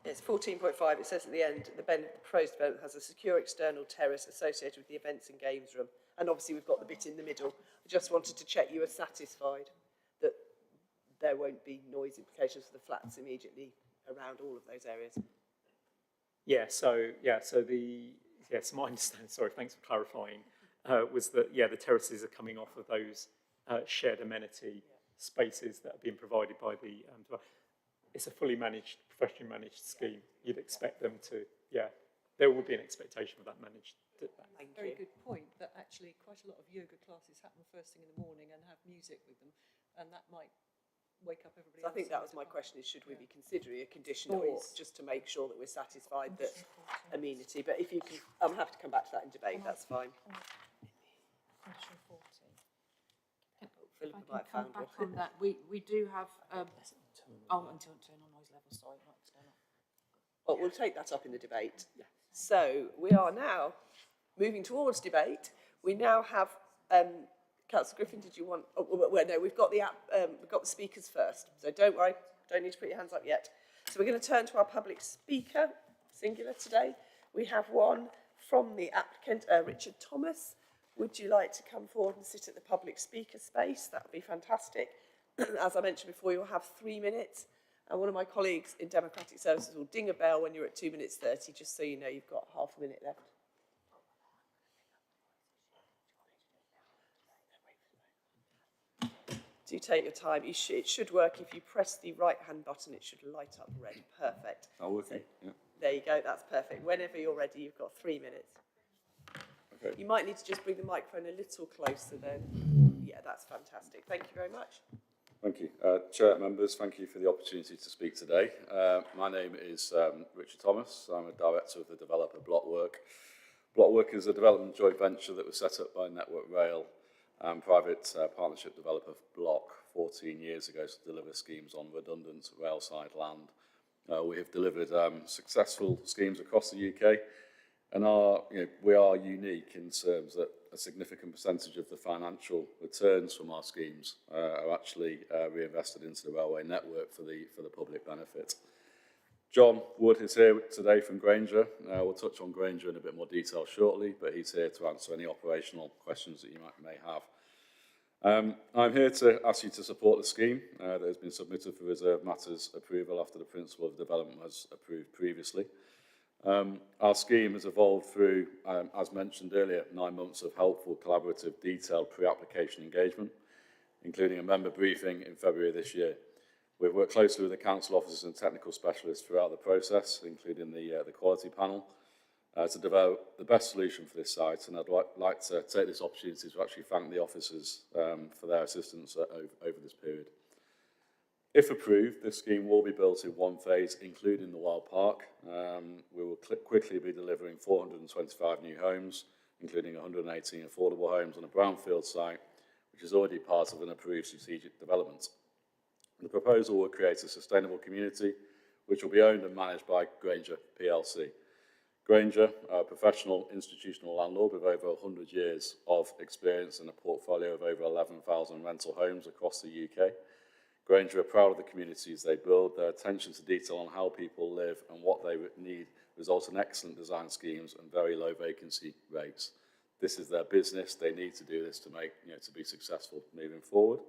It's 14.5. It says at the end, the proposed development has a secure external terrace associated with the events and games room. And obviously we've got the bit in the middle. I just wanted to check you were satisfied that there won't be noise implications for the flats immediately around all of those areas. So my understanding, sorry, thanks for clarifying, was that, the terraces are coming off of those shared amenity spaces that are being provided by the, it's a fully managed, professionally managed scheme. You'd expect them to, there would be an expectation of that managed. Very good point, that actually quite a lot of yoga classes happen first thing in the morning and have music with them, and that might wake up everybody else. I think that was my question, is should we be considering a condition or just to make sure that we're satisfied that amenity, but if you can, I'm happy to come back to that in debate, that's fine. Philip might have found back on that, we do have, internal noise level, sorry, not external. Well, we'll take that up in the debate. So we are now moving towards debate. We now have, Councillor Griffin, did you want, no, we've got the speakers first. So don't worry, don't need to put your hands up yet. So we're going to turn to our public speaker, singular today. We have one from the applicant, Richard Thomas. Would you like to come forward and sit at the public speaker space? That would be fantastic. As I mentioned before, you'll have 3 minutes. And one of my colleagues in Democratic Services will ding a bell when you're at 2 minutes 30, just so you know you've got half a minute left. Do take your time. It should work. If you press the right-hand button, it should light up red. Perfect. I'll work it, yeah. There you go. That's perfect. Whenever you're ready, you've got 3 minutes. Okay. You might need to just bring the microphone a little closer then. Yeah, that's fantastic. Thank you very much. Thank you. Chair, members, thank you for the opportunity to speak today. My name is Richard Thomas. I'm a director of the developer Blockwork. Blockwork is a development joint venture that was set up by Network Rail and private partnership developer Block 14 years ago to deliver schemes on redundant railside land. We have delivered successful schemes across the UK, and we are unique in terms that a significant percentage of the financial returns from our schemes are actually reinvested into the railway network for the public benefit. John Wood is here today from Granger. We'll touch on Granger in a bit more detail shortly, but he's here to answer any operational questions that you may have. I'm here to ask you to support the scheme that has been submitted for Reserved Matters approval after the Principle of Development was approved previously. Our scheme has evolved through, as mentioned earlier, 9 months of helpful, collaborative, detailed pre-application engagement, including a member briefing in February this year. We've worked closely with the council officers and technical specialists throughout the process, including the quality panel, to develop the best solution for this site. And I'd like to take this opportunity to actually thank the officers for their assistance over this period. If approved, this scheme will be built in one phase, including the Wild Park. We will quickly be delivering 425 new homes, including 118 affordable homes on a brownfield site, which is already part of an approved strategic development. The proposal will create a sustainable community, which will be owned and managed by Granger PLC. Granger, a professional institutional landlord with over 100 years of experience and a portfolio of over 11,000 rental homes across the UK, Granger are proud of the communities they build. Their attention to detail on how people live and what they need results in excellent design schemes and very low vacancy rates. This is their business. They need to do this to make, to be successful moving forward.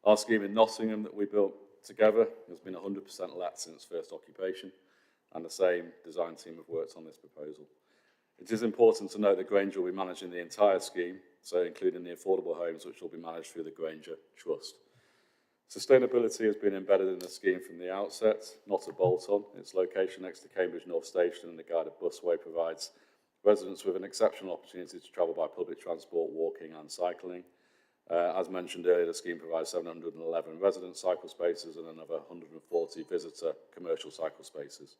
Our scheme in Nottingham that we built together has been 100% let since first occupation, and the same design team have worked on this proposal. It is important to note that Granger will be managing the entire scheme, so including the affordable homes which will be managed through the Granger Trust. Sustainability has been embedded in the scheme from the outset, not a bolt-on. Its location next to Cambridge North Station and the guided busway provides residents with an exceptional opportunity to travel by public transport, walking and cycling. As mentioned earlier, the scheme provides 711 resident cycle spaces and another 140 visitor commercial cycle spaces.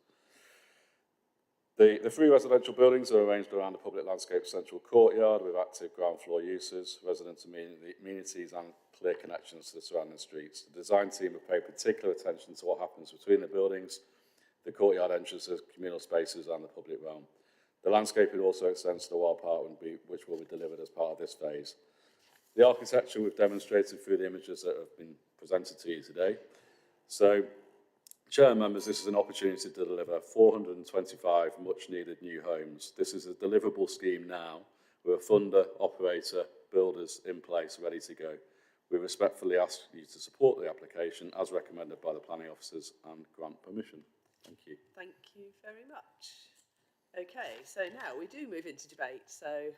The 3 residential buildings are arranged around a public landscape central courtyard with active ground floor uses, resident amenities and clear connections to the surrounding streets. The design team have paid particular attention to what happens between the buildings, the courtyard entrances, communal spaces and the public realm. The landscaping also extends to the wild park, which will be delivered as part of this phase. The architecture we've demonstrated through the images that have been presented to you today. So, Chair and members, this is an opportunity to deliver 425 much-needed new homes. This is a deliverable scheme now, with a funder, operator, builders in place, ready to go. We respectfully ask you to support the application as recommended by the planning officers and grant permission. Thank you. Thank you very much. Okay, so now we do move into debate. So,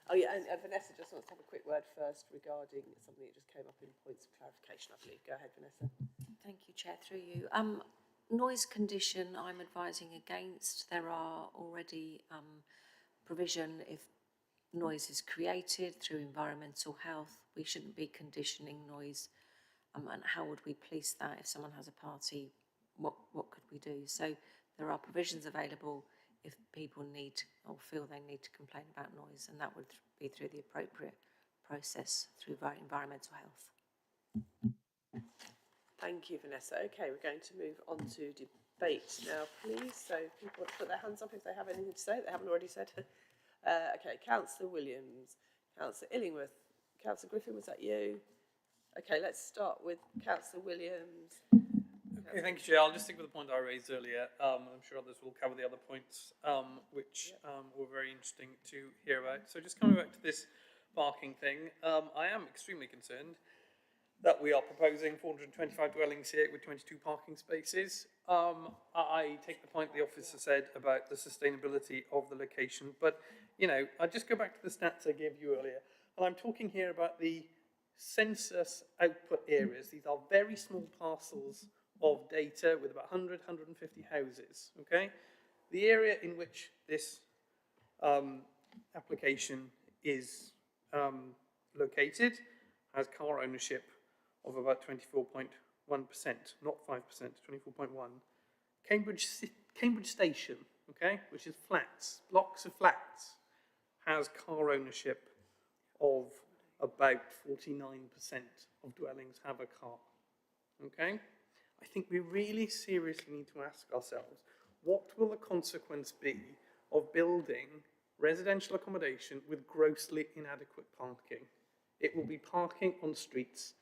oh yeah, and Vanessa just wants to have a quick word first regarding something that just came up in points of clarification, I believe. Go ahead, Vanessa. Thank you, Chair, through you. Noise condition, I'm advising against. There are already provision if noise is created through environmental health. We shouldn't be conditioning noise. And how would we police that if someone has a party? What could we do? So there are provisions available if people need or feel they need to complain about noise, and that would be through the appropriate process through environmental health. Thank you, Vanessa. Okay, we're going to move on to debate now, please. So people want to put their hands up if they have anything to say they haven't already said. Okay, Councillor Williams, Councillor Illingworth, Councillor Griffin, was that you? Okay, let's start with Councillor Williams. Okay, thank you, Chair. I'll just stick with the point I raised earlier. I'm sure others will cover the other points, which were very interesting to hear about. So just coming back to this parking thing, I am extremely concerned that we are proposing 425 dwellings here with 22 parking spaces. I take the point the officer said about the sustainability of the location, but, I just go back to the stats I gave you earlier, and I'm talking here about the census output areas. These are very small parcels of data with about 100, 150 houses, okay? The area in which this application is located has car ownership of about 24.1%, not 5%, 24.1. Cambridge Station, okay, which is flats, blocks of flats, has car ownership of about 49% of dwellings have a car, okay? I think we really seriously need to ask ourselves, what will the consequence be of building residential accommodation with grossly inadequate parking? It will be parking on streets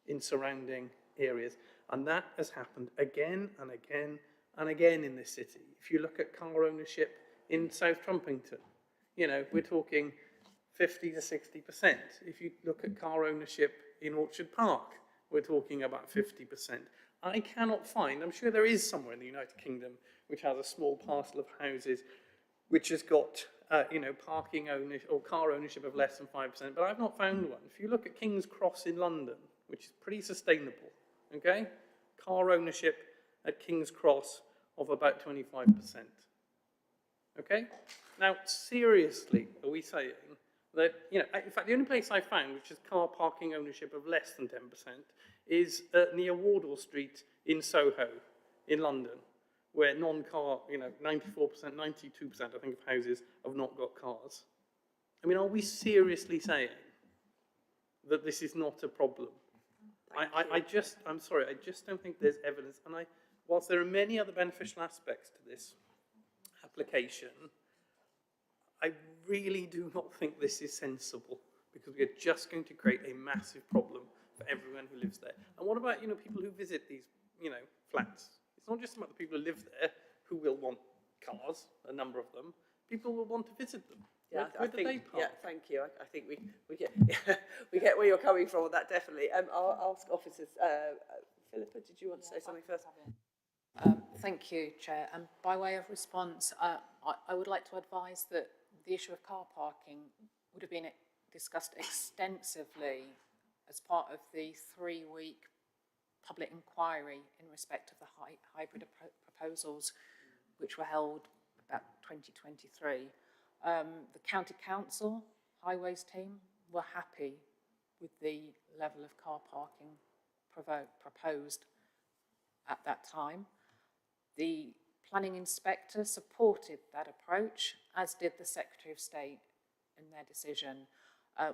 in surrounding areas, and that has happened again and again and again in this city. If you look at car ownership in South Trumpington, we're talking 50 to 60%. If you look at car ownership in Orchard Park, we're talking about 50%. I cannot find, I'm sure there is somewhere in the United Kingdom which has a small parcel of houses which has got, parking ownership or car ownership of less than 5%, but I've not found one. If you look at King's Cross in London, which is pretty sustainable, okay? Car ownership at King's Cross of about 25%, okay? Now, seriously, are we saying that, in fact, the only place I found which is car parking ownership of less than 10% is near Wardour Street in Soho, in London, where non-car, 94%, 92%, I think, of houses have not got cars. I mean, are we seriously saying that this is not a problem? I'm sorry, I just don't think there's evidence. And whilst there are many other beneficial aspects to this application, I really do not think this is sensible, because we are just going to create a massive problem for everyone who lives there. And what about, people who visit these, flats? It's not just about the people who live there who will want cars, a number of them. People will want to visit them. Yeah, Where do they park? Yeah, thank you. I think we get we get where you're coming from on that, definitely. I'll ask officers. Philippa, did you want to say something first? Thank you, Chair. And by way of response, I would like to advise that the issue of car parking would have been discussed extensively as part of the 3-week public inquiry in respect of the hybrid proposals, which were held about 2023. The County Council Highways team were happy with the level of car parking proposed at that time. The planning inspector supported that approach, as did the Secretary of State in their decision.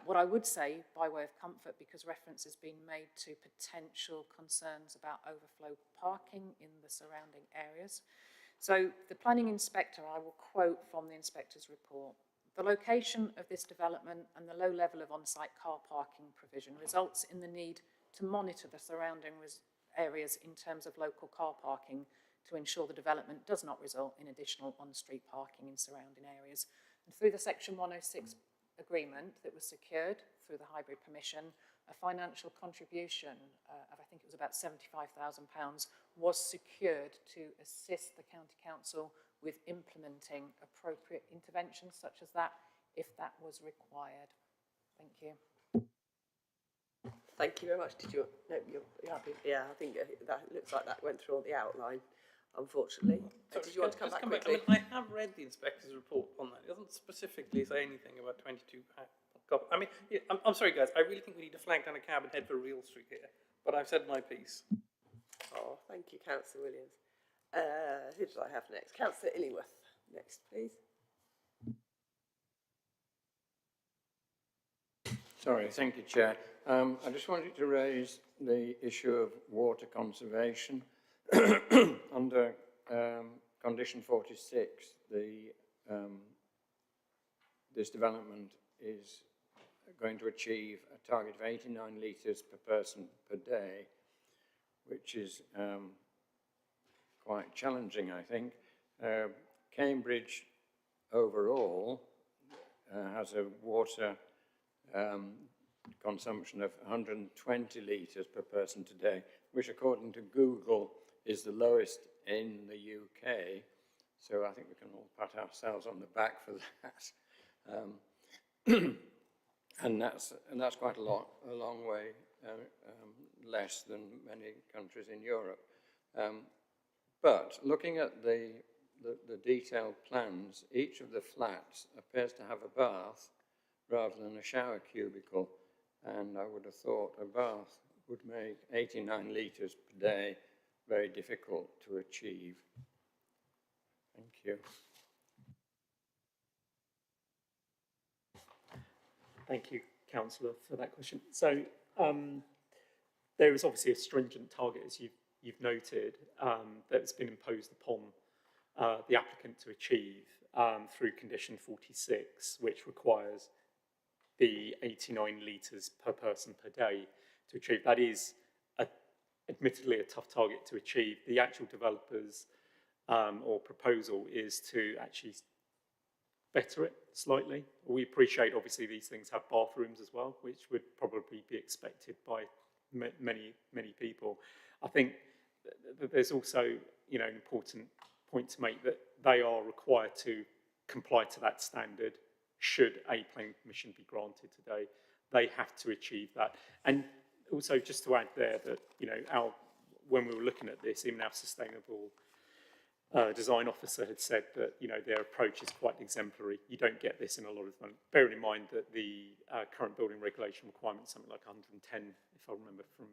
What I would say, by way of comfort, because reference has been made to potential concerns about overflow parking in the surrounding areas. So the planning inspector, I will quote from the inspector's report: "The location of this development and the low level of on-site car parking provision results in the need to monitor the surrounding areas in terms of local car parking to ensure the development does not result in additional on-street parking in surrounding areas." And through the Section 106 agreement that was secured through the hybrid permission, a financial contribution of, I think it was about £75,000, was secured to assist the County Council with implementing appropriate interventions such as that, if that was required. Thank you. Thank you very much. Did you? No, you're happy. Yeah, I think that looks like that went through on the outline, unfortunately. Did you want to come back quickly? I have read the inspector's report on that. It doesn't specifically say anything about 22. I mean, I'm sorry, guys. I really think we need to flag down a cab and head for Real Street here. But I've said my piece. Oh, thank you, Councillor Williams. Who did I have next? Councillor Illingworth next, please. Sorry, thank you, Chair. I just wanted to raise the issue of water conservation. Under condition 46, this development is going to achieve a target of 89 litres per person per day, which is quite challenging, I think. Cambridge overall has a water consumption of 120 litres per person today, which according to Google is the lowest in the UK. So I think we can all pat ourselves on the back for that. And that's quite a long way less than many countries in Europe. But looking at the detailed plans, each of the flats appears to have a bath rather than a shower cubicle, and I would have thought a bath would make 89 litres per day very difficult to achieve. Thank you. Thank you, Councillor, for that question. So there is obviously a stringent target, as you've noted, that's been imposed upon the applicant to achieve through condition 46, which requires the 89 litres per person per day to achieve. That is admittedly a tough target to achieve. The actual developers or proposal is to actually better it slightly. We appreciate obviously these things have bathrooms as well, which would probably be expected by many people. I think there's also an important point to make that they are required to comply to that standard should a planning permission be granted today. They have to achieve that. And also just to add there that when we were looking at this, even our sustainable design officer had said that their approach is quite exemplary. You don't get this in a lot of them. Bearing in mind that the current building regulation requirement is something like 110, if I remember from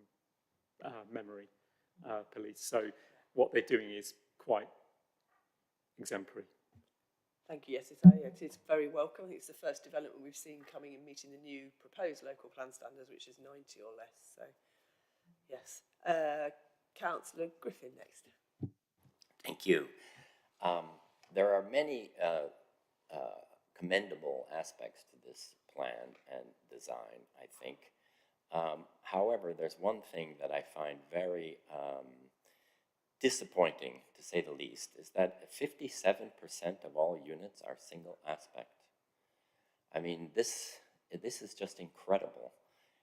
memory, police. So what they're doing is quite exemplary. Thank you. Yes, it is very welcome. I think it's the first development we've seen coming and meeting the new proposed local plan standards, which is 90 or less. So, yes. Councillor Griffin next. Thank you. There are many commendable aspects to this plan and design, I think. However, there's one thing that I find very disappointing, to say the least, is that 57% of all units are single aspect. I mean, this is just incredible.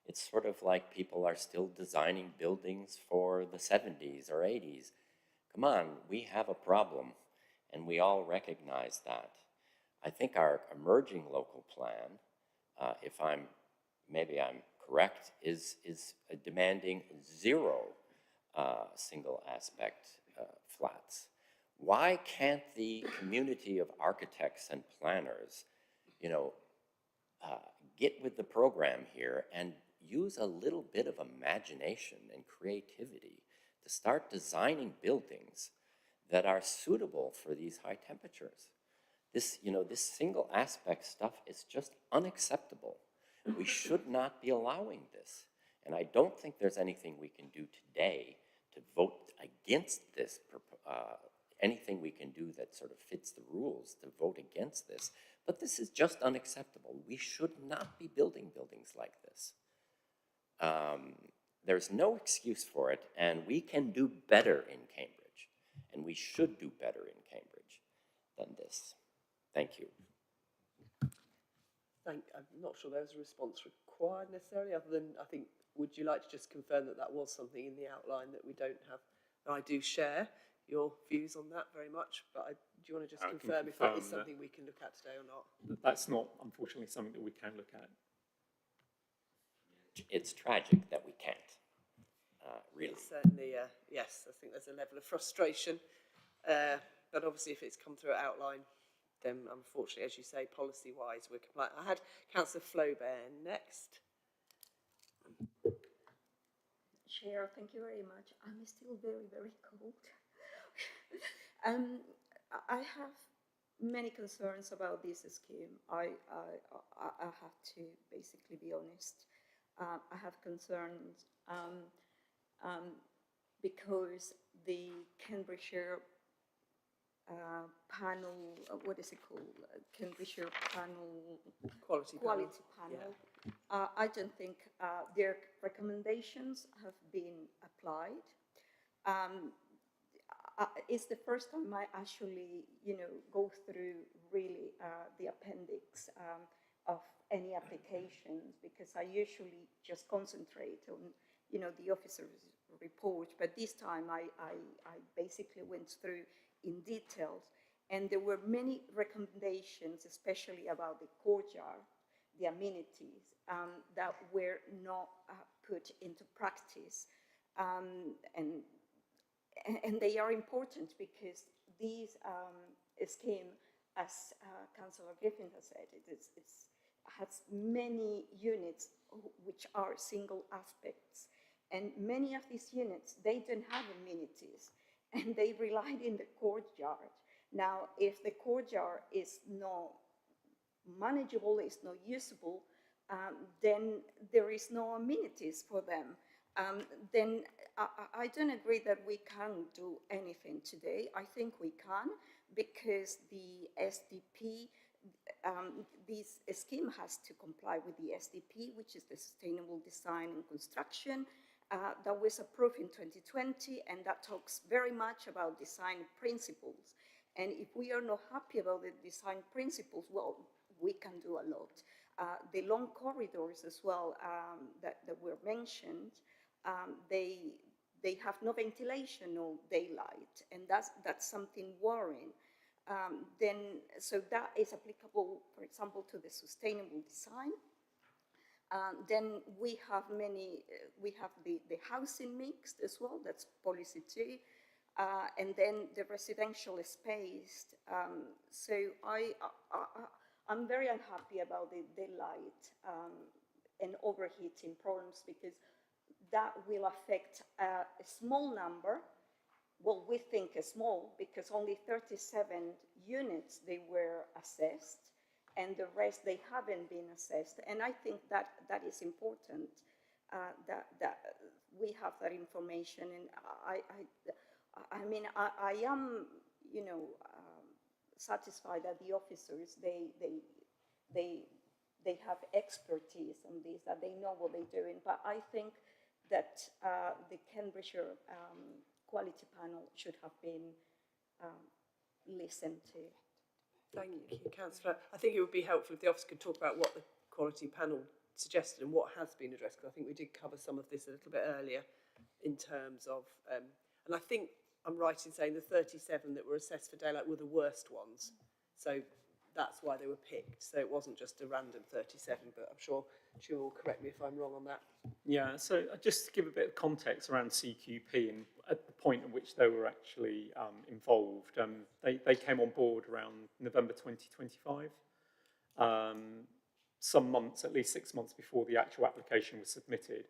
It's sort of like people are still designing buildings for the 70s or 80s. Come on, we have a problem, and we all recognize that. I think our emerging local plan, if maybe I'm correct, is demanding 0 single aspect flats. Why can't the community of architects and planners, get with the program here and use a little bit of imagination and creativity to start designing buildings that are suitable for these high temperatures? This single aspect stuff is just unacceptable. We should not be allowing this. And I don't think there's anything we can do today to vote against this, anything we can do that sort of fits the rules to vote against this. But this is just unacceptable. We should not be building buildings like this. There's no excuse for it, and we can do better in Cambridge. And we should do better in Cambridge than this. Thank you. I'm not sure there was a response required necessarily, other than I think, would you like to just confirm that that was something in the outline that we don't have? And I do share your views on that very much, but do you want to just confirm if that is something we can look at today or not? That's not, unfortunately, something that we can look at. It's tragic that we can't, really. It's certainly, yes, I think there's a level of frustration, but obviously if it's come through an outline, then unfortunately, as you say, policy-wise, we're compliant. I had Councillor Flaubert next. Chair, thank you very much. I'm still very, very cold. I have many concerns about this scheme. I have to basically be honest. I have concerns because the Cambridgeshire panel, what is it called? Cambridgeshire panel, Quality panel. Yeah. I don't think their recommendations have been applied. It's the first time I actually, go through really the appendix of any applications, because I usually just concentrate on, the officer's report. But this time I basically went through in details, and there were many recommendations, especially about the courtyard, the amenities, that were not put into practice. And they are important because these scheme, as Councillor Griffin has said, it has many units which are single aspects. And many of these units, they don't have amenities, and they relied in the courtyard. Now, if the courtyard is not manageable, is not usable, then there is no amenities for them. Then I don't agree that we can't do anything today. I think we can, because the SDP, this scheme has to comply with the SDP, which is the Sustainable Design and Construction, that was approved in 2020, and that talks very much about design principles. And if we are not happy about the design principles, well, we can do a lot. The long corridors as well that were mentioned, they have no ventilation or daylight, and that's something worrying. So that is applicable, for example, to the sustainable design. Then we have the housing mixed as well, that's policy 2. And then the residential space. So I'm very unhappy about the daylight and overheating problems, because that will affect a small number. Well, we think a small, because only 37 units they were assessed, and the rest they haven't been assessed. And I think that is important, that we have that information. And I mean, I am, satisfied that the officers, they they have expertise on this, that they know what they're doing. But I think that the Cambridgeshire quality panel should have been listened to. Thank you, Councillor. I think it would be helpful if the office could talk about what the quality panel suggested and what has been addressed, because I think we did cover some of this a little bit earlier in terms of, and I think I'm right in saying the 37 that were assessed for daylight were the worst ones. So that's why they were picked. So it wasn't just a random 37, but I'm sure she will correct me if I'm wrong on that. Yeah, so just to give a bit of context around CQP and at the point at which they were actually involved, they came on board around November 2025, some months, at least 6 months before the actual application was submitted.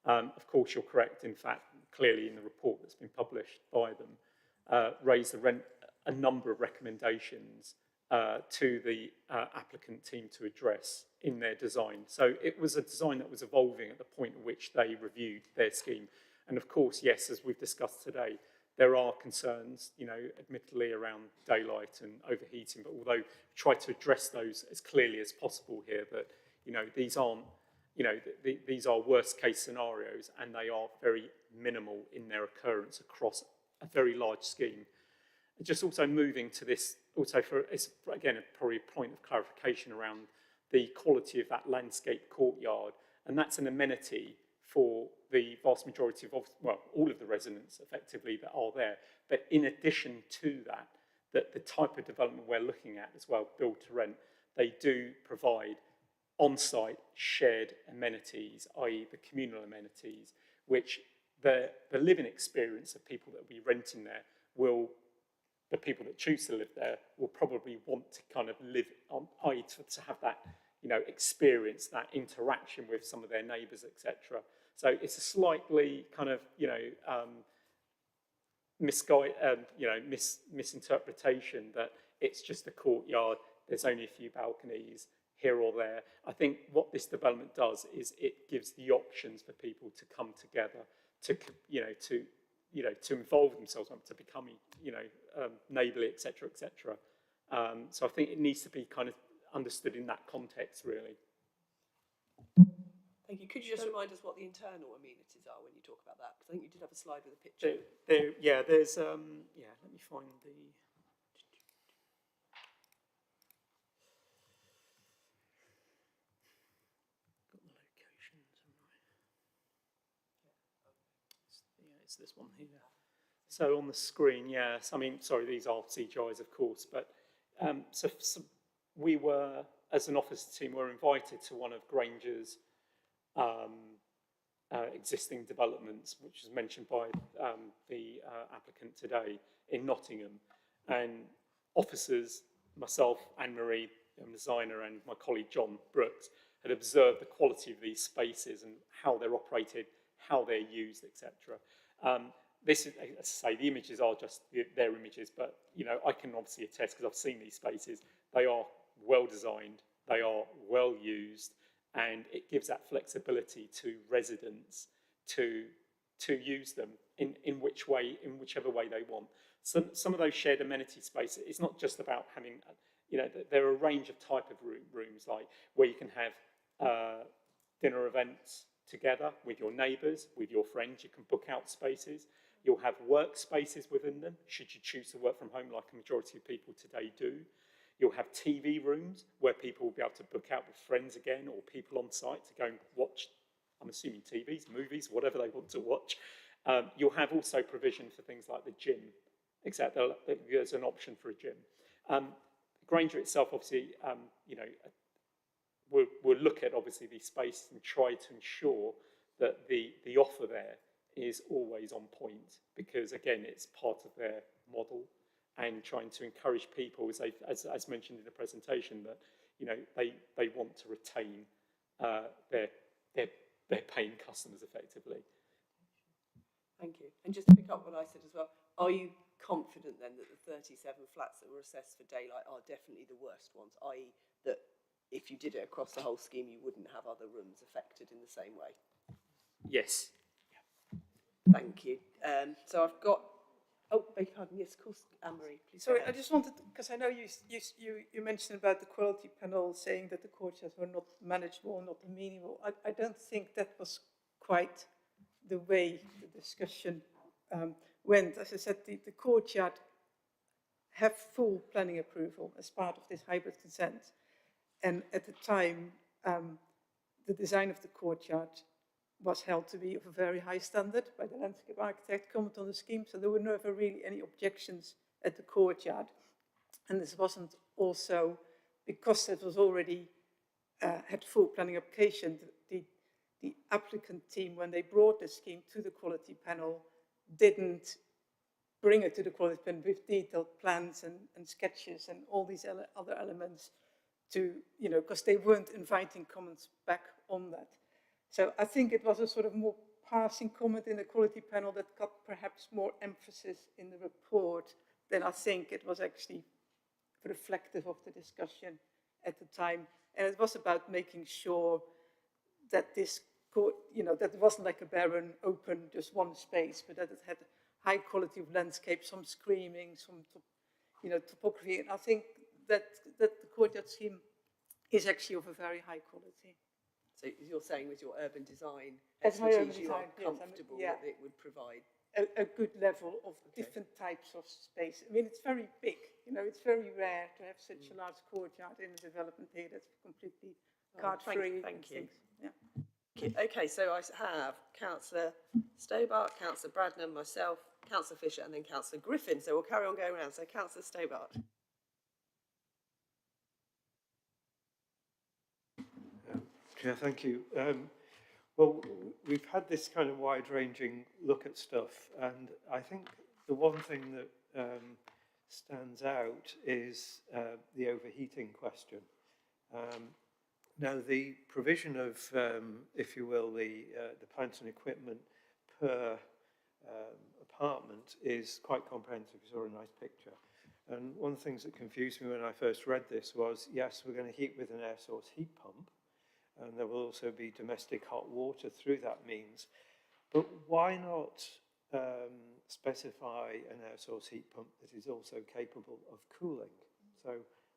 Of course, you're correct, in fact, clearly in the report that's been published by them, raised a number of recommendations to the applicant team to address in their design. So it was a design that was evolving at the point at which they reviewed their scheme. And of course, yes, as we've discussed today, there are concerns, you know, admittedly around daylight and overheating, but although we try to address those as clearly as possible here, that, you know, these aren't, you know, these are worst case scenarios and they are very minimal in their occurrence across a very large scheme. Just also moving to this, also for, it's again, probably a point of clarification around the quality of that landscape courtyard. And that's an amenity for the vast majority of, well, all of the residents effectively that are there. But in addition to that, that the type of development we're looking at as well, build to rent, they do provide on-site shared amenities, i.e. the communal amenities, which the living experience of people that will be renting there will, the people that choose to live there will probably want to kind of live on, i.e. to have that, you know, experience, that interaction with some of their neighbours, etc. So it's a slightly kind of, you know, misinterpretation that it's just a courtyard, there's only a few balconies here or there. I think what this development does is it gives the options for people to come together, to, to involve themselves, to become, neighbourly, etc., etc. So I think it needs to be kind of understood in that context, really. Thank you. Could you just remind us what the internal amenities are when you talk about that? Because I think you did have a slide with a picture. There's, let me find the... Got the locations, haven't I? Yeah, it's this one here. So on the screen, yes, I mean, sorry, these are CGIs, of course, but so we were, as an office team, were invited to one of Granger's existing developments, which was mentioned by the applicant today in Nottingham. And officers, myself, Anne-Marie, designer, and my colleague John Brooks, had observed the quality of these spaces and how they're operated, how they're used, etc. This is, as I say, the images are just their images, but I can obviously attest because I've seen these spaces. They are well designed, they are well used, and it gives that flexibility to residents to use them in whichever way they want. Some of those shared amenity spaces, it's not just about having, there are a range of type of rooms, like where you can have dinner events together with your neighbours, with your friends. You can book out spaces. You'll have work spaces within them, should you choose to work from home like a majority of people today do. You'll have TV rooms where people will be able to book out with friends again, or people on site to go and watch, I'm assuming TVs, movies, whatever they want to watch. You'll have also provision for things like the gym, except there's an option for a gym. Granger itself, obviously, we'll look at obviously these spaces and try to ensure that the offer there is always on point, because again, it's part of their model, and trying to encourage people, as mentioned in the presentation, that they want to retain their paying customers effectively. Thank you. And just to pick up what I said as well, are you confident then that the 37 flats that were assessed for daylight are definitely the worst ones, i.e. that if you did it across the whole scheme, you wouldn't have other rooms affected in the same way? Yes. Thank you. So I've got Oh, beg your pardon. Yes, of course, Anne-Marie, please. Sorry, I just wanted, because I know you mentioned about the quality panel saying that the courtyards were not manageable, not amenable. I don't think that was quite the way the discussion went. As I said, the courtyard have full planning approval as part of this hybrid consent. And at the time, the design of the courtyard was held to be of a very high standard by the landscape architect, comment on the scheme, so there were never really any objections at the courtyard. And this wasn't also, because it was already had full planning application, the applicant team, when they brought the scheme to the quality panel, didn't bring it to the quality panel with detailed plans and sketches and all these other elements to, you know, because they weren't inviting comments back on that. So I think it was a sort of more passing comment in the quality panel that got perhaps more emphasis in the report than I think it was actually reflective of the discussion at the time. And it was about making sure that this, you know, that it wasn't like a barren, open, just one space, but that it had high quality of landscape, some screening, some, you know, topography. And I think that the courtyard scheme is actually of a very high quality. So you're saying with your urban design As my urban expertise, you design, are yes, comfortable yeah, that it would provide a good level of different types of space. I mean, it's very big, you know, it's very rare to have such a large courtyard in a development here that's completely card-free. Thank you. Yeah. Okay, so I have Councillor Stobart, Councillor Bradnam, myself, Councillor Fisher, and then Councillor Griffin. So we'll carry on going around. So Councillor Stobart. Chair, thank you. Well, we've had this kind of wide-ranging look at stuff, and I think the one thing that stands out is the overheating question. Now, the provision of, if you will, the plant and equipment per apartment is quite comprehensive. You saw a nice picture. And one of the things that confused me when I first read this was, yes, we're going to heat with an air source heat pump, and there will also be domestic hot water through that means. But why not specify an air source heat pump that is also capable of cooling? So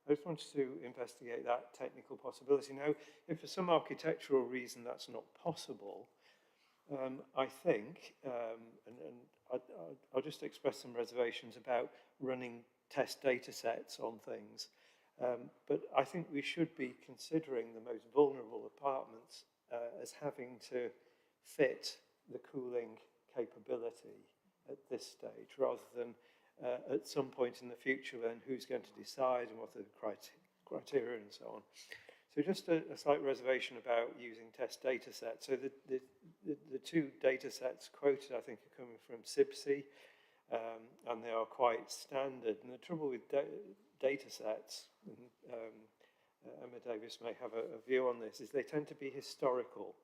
I just wanted to investigate that technical possibility. Now, if for some architectural reason that's not possible, I think, and I'll just express some reservations about running test data sets on things. But I think we should be considering the most vulnerable apartments as having to fit the cooling capability at this stage, rather than at some point in the future then who's going to decide and what are the criteria and so on. So just a slight reservation about using test data sets. So the two data sets quoted, I think, are coming from CIBSE, and they are quite standard. And the trouble with data sets, Emma Davis may have a view on this, is they tend to be historical,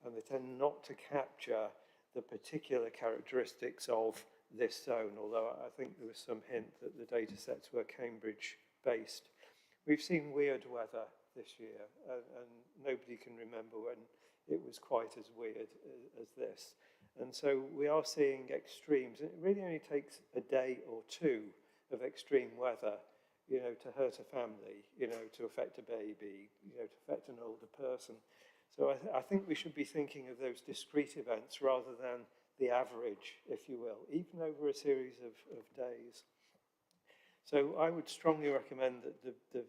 and they tend not to capture the particular characteristics of this zone, although I think there was some hint that the data sets were Cambridge-based. We've seen weird weather this year, and nobody can remember when it was quite as weird as this. And so we are seeing extremes. It really only takes a day or two of extreme weather, you know, to hurt a family, you know, to affect a baby, you know, to affect an older person. So I think we should be thinking of those discrete events rather than the average, if you will, even over a series of days. So I would strongly recommend that the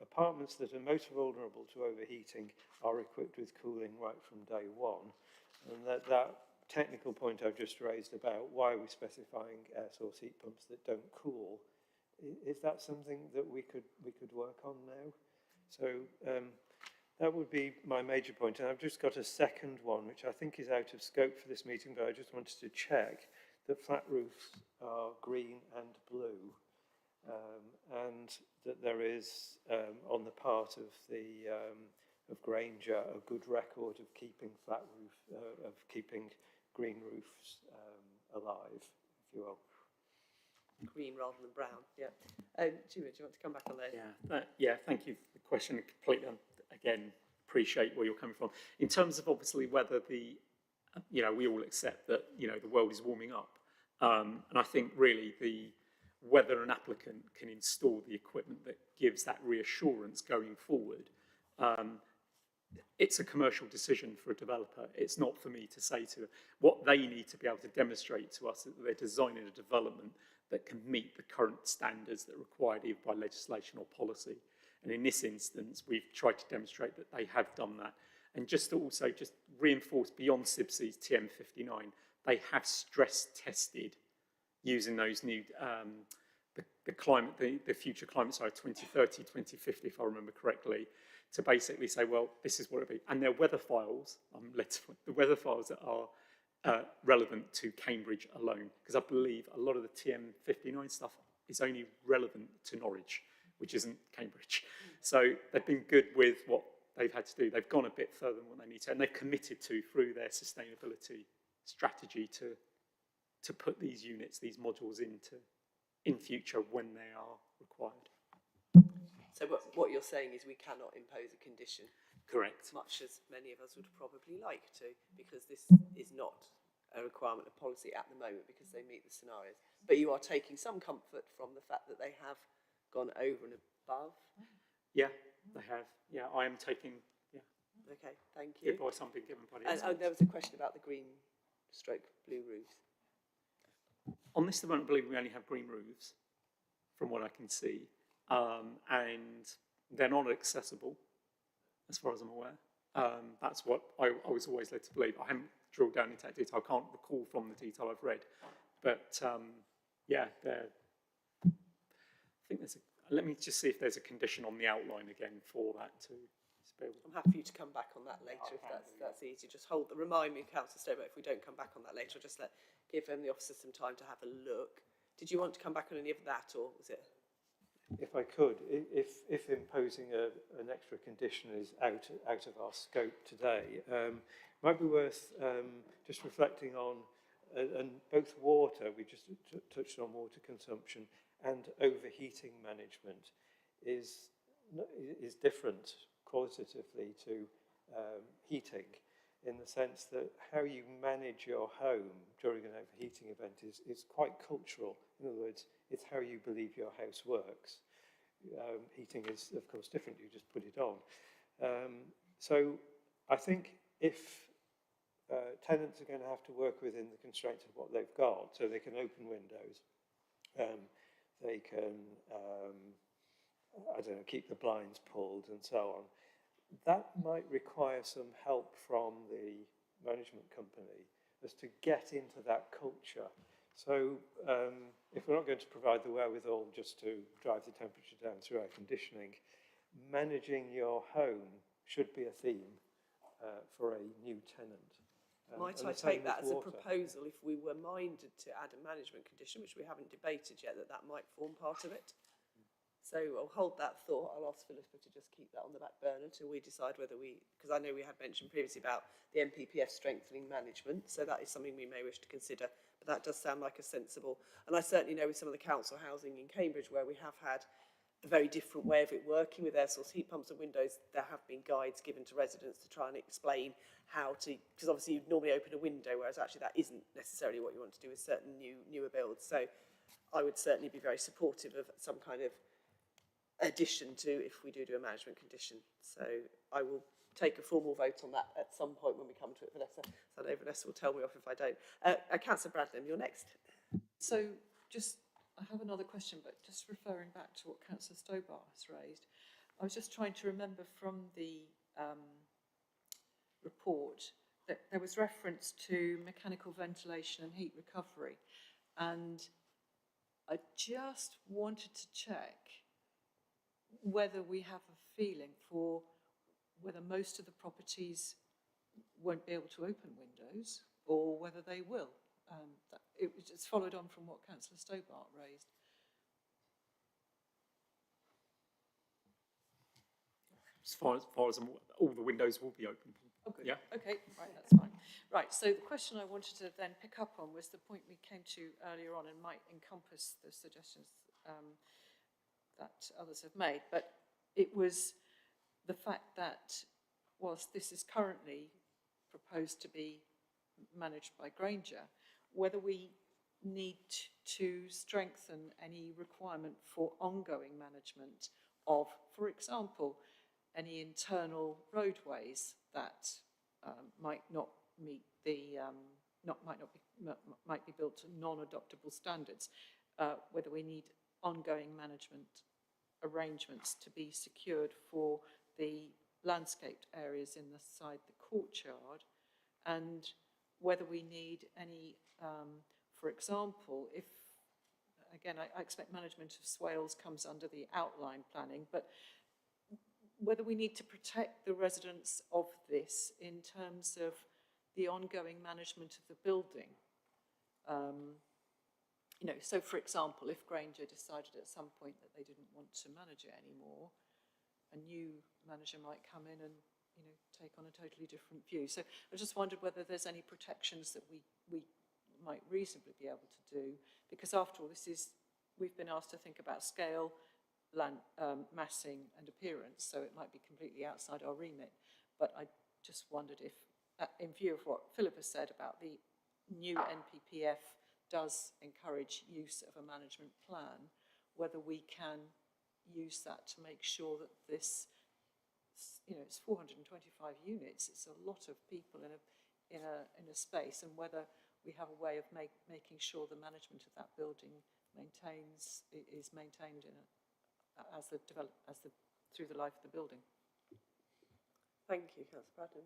apartments that are most vulnerable to overheating are equipped with cooling right from day one. And that technical point I've just raised about why are we specifying air source heat pumps that don't cool, is that something that we could work on now? So that would be my major point. And I've just got a second one, which I think is out of scope for this meeting, but I just wanted to check that flat roofs are green and blue, and that there is, on the part of the of Granger, a good record of keeping flat roof, of keeping green roofs alive, if you will. Green rather than brown, yeah. Jimmy, do you want to come back on that? Yeah, thank you for the question. Completely, again, appreciate where you're coming from. In terms of obviously whether the, you know, we all accept that, you know, the world is warming up, And I think really whether an applicant can install the equipment that gives that reassurance going forward, it's a commercial decision for a developer. It's not for me to say to them. What they need to be able to demonstrate to us is that they're designing a development that can meet the current standards that are required either by legislation or policy. And in this instance, we've tried to demonstrate that they have done that. And just to also just reinforce beyond CIBSI's TM59, they have stress tested using those new, the future climate side 2030, 2050, if I remember correctly, to basically say, well, this is what it'll be. And their weather files, the weather files that are relevant to Cambridge alone, because I believe a lot of the TM59 stuff is only relevant to Norwich, which isn't Cambridge. So they've been good with what they've had to do. They've gone a bit further than what they need to, and they've committed to, through their sustainability strategy, to put these units, these modules in future when they are required. So what you're saying is we cannot impose a condition. Correct. Much as many of us would probably like to, because this is not a requirement of policy at the moment because they meet the scenarios. But you are taking some comfort from the fact that they have gone over and above. Yeah, they have. Yeah, I am taking, yeah. Okay, thank you. Advice I'm being given by the And experts. there was a question about the green stroke blue roofs. On this development, I believe we only have green roofs, from what I can see. And they're not accessible, as far as I'm aware. That's what I was always led to believe. I haven't drilled down into that detail. I can't recall from the detail I've read. But yeah, I think let me just see if there's a condition on the outline again for that to be able. I'm happy for you to come back on that later if that's easy. Just remind me, Councillor Stover, if we don't come back on that later, just give the officer some time to have a look. Did you want to come back on any of that, or was it? If I could, if imposing an extra condition is out of our scope today, might be worth just reflecting on, and both water, we just touched on water consumption, and overheating management is different qualitatively to heating, in the sense that how you manage your home during an overheating event is quite cultural. In other words, it's how you believe your house works. Heating is, of course, different. You just put it on. So I think if tenants are going to have to work within the constraints of what they've got, so they can open windows, they can, I don't know, keep the blinds pulled and so on, that might require some help from the management company as to get into that culture. So if we're not going to provide the wherewithal just to drive the temperature down through air conditioning, managing your home should be a theme for a new tenant. Might I take that as a proposal, if we were minded to add a management condition, which we haven't debated yet, that might form part of it? So I'll hold that thought. I'll ask Philippa to just keep that on the back burner till we decide whether because I know we had mentioned previously about the MPPF strengthening management, so that is something we may wish to consider, but that does sound like a sensible, and I certainly know with some of the council housing in Cambridge where we have had a very different way of it working with air source heat pumps and windows, there have been guides given to residents to try and explain how to, because obviously you'd normally open a window, whereas actually that isn't necessarily what you want to do with certain newer builds. So I would certainly be very supportive of some kind of addition to if we do a management condition. So I will take a formal vote on that at some point when we come to it, Vanessa. So I know Vanessa will tell me off if I don't. Councillor Bradley, you're next. So I have another question, but just referring back to what Councillor Stobar has raised, I was just trying to remember from the report that there was reference to mechanical ventilation and heat recovery, and I just wanted to check whether we have a feeling for whether most of the properties won't be able to open windows or whether they will. It's followed on from what Councillor Stobart raised. As far as I'm aware, all the windows will be open. Oh, good. Yeah. Okay, right, that's fine. Right, so the question I wanted to then pick up on was the point we came to earlier on and might encompass the suggestions that others have made, but it was the fact that whilst this is currently proposed to be managed by Granger, whether we need to strengthen any requirement for ongoing management of, for example, any internal roadways that might not meet the might be built to non-adoptable standards, whether we need ongoing management arrangements to be secured for the landscaped areas inside the courtyard, and whether we need any, for example, if, again, I expect management of swales comes under the outline planning, but whether we need to protect the residents of this in terms of the ongoing management of the building. You know, so for example, if Granger decided at some point that they didn't want to manage it anymore, a new manager might come in and, you know, take on a totally different view. So I just wondered whether there's any protections that we might reasonably be able to do, because after all, we've been asked to think about scale, land, massing and appearance, so it might be completely outside our remit. But I just wondered if, in view of what Philip has said about the new NPPF does encourage use of a management plan, whether we can use that to make sure that this, you know, it's 425 units, it's a lot of people in a space, and whether we have a way of making sure the management of that building is maintained in through the life of the building. Thank you, Councillor Braddon.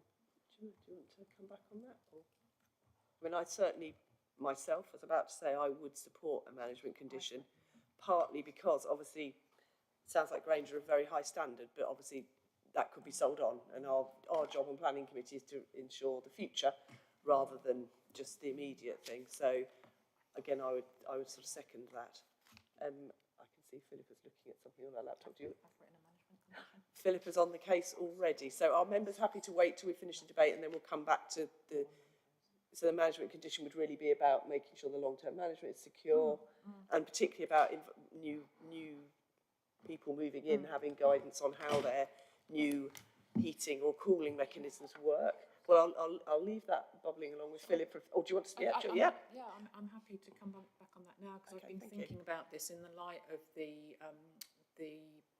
Do you want to come back on that? Or? I mean, I certainly, myself, was about to say I would support a management condition, partly because obviously it sounds like Granger are a very high standard, but obviously that could be sold on, and our job on planning committee is to ensure the future rather than just the immediate thing. So again, I would sort of second that. I can see Philip is looking at something on our laptop. Do you? Philip is on the case already. So are members happy to wait till we finish the debate and then we'll come back to the... So the management condition would really be about making sure the long-term management is secure, and particularly about new people moving in, having guidance on how their new heating or cooling mechanisms work. Well, I'll leave that bubbling along with Philip. Or do you want to speak? Yeah, I'm happy to come back on that now, because I've been thinking about this in the light of the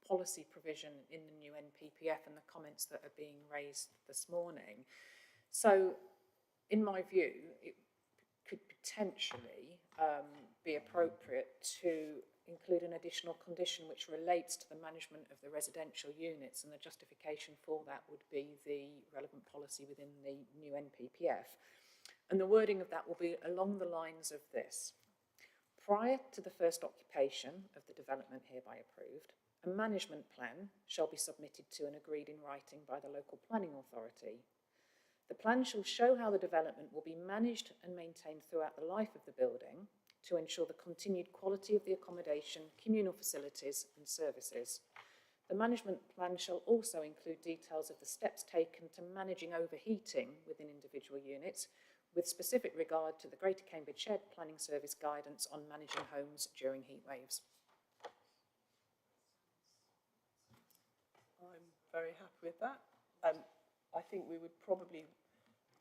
policy provision in the new NPPF and the comments that are being raised this morning. So, in my view, it could potentially be appropriate to include an additional condition which relates to the management of the residential units, and the justification for that would be the relevant policy within the new NPPF. And the wording of that will be along the lines of this. Prior to the first occupation of the development hereby approved, a management plan shall be submitted to and agreed in writing by the local planning authority. The plan shall show how the development will be managed and maintained throughout the life of the building to ensure the continued quality of the accommodation, communal facilities and services. The management plan shall also include details of the steps taken to managing overheating within individual units, with specific regard to the Greater Cambridge Shared Planning Service guidance on managing homes during heat waves. I'm very happy with that. I think we would probably,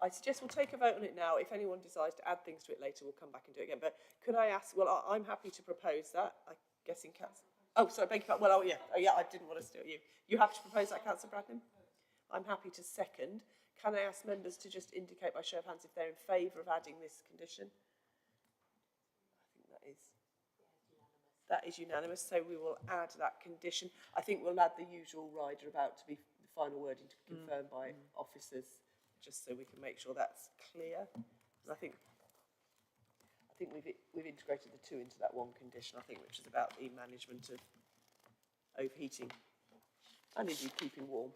I suggest we'll take a vote on it now. If anyone decides to add things to it later, we'll come back and do it again. But could I ask, well, I'm happy to propose that. I'm guessing oh, sorry, beg your pardon. Well, I didn't want to steal you. You have to propose that, Councillor Bradnam? I'm happy to second. Can I ask members to just indicate by show of hands if they're in favour of adding this condition? I think that is unanimous. So we will add that condition. I think we'll add the usual rider about to be the final wording to be confirmed by officers, just so we can make sure that's clear. And I think we've integrated the two into that one condition, I think, which is about the management of overheating and indeed keeping warm.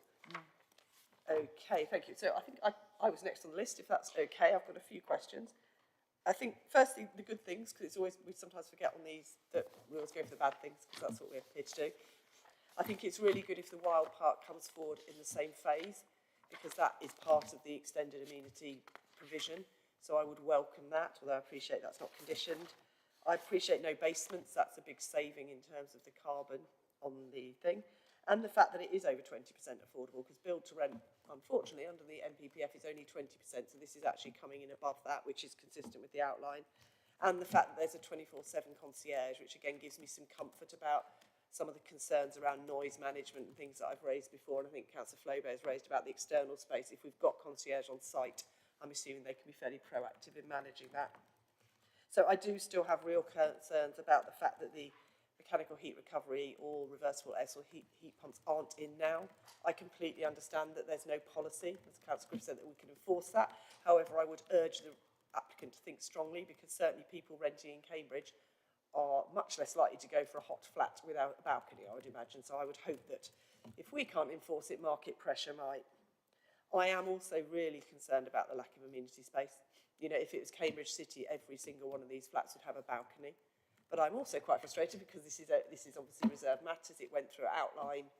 Okay, thank you. So I think I was next on the list, if that's okay. I've got a few questions. I think, firstly, the good things, because it's always, we sometimes forget on these that we always go for the bad things, because that's what we're here to do. I think it's really good if the Wild Park comes forward in the same phase, because that is part of the extended amenity provision. So I would welcome that, although I appreciate that's not conditioned. I appreciate no basements. That's a big saving in terms of the carbon on the thing. And the fact that it is over 20% affordable, because build to rent, unfortunately, under the NPPF is only 20%. So this is actually coming in above that, which is consistent with the outline. and the fact that there's a 24/7 concierge, which again gives me some comfort about some of the concerns around noise management and things that I've raised before, and I think Councillor Flobe has raised about the external space. If we've got concierge on site, I'm assuming they can be fairly proactive in managing that. So I do still have real concerns about the fact that the mechanical heat recovery or reversible air source heat pumps aren't in now. I completely understand that there's no policy, as Councillor Griffith said, that we can enforce that. However, I would urge the applicant to think strongly, because certainly people renting in Cambridge are much less likely to go for a hot flat without a balcony, I would imagine. So I would hope that if we can't enforce it, market pressure might. I am also really concerned about the lack of amenity space. You know, if it was Cambridge City, every single one of these flats would have a balcony. But I'm also quite frustrated because this is obviously reserved matters. It went through an outline,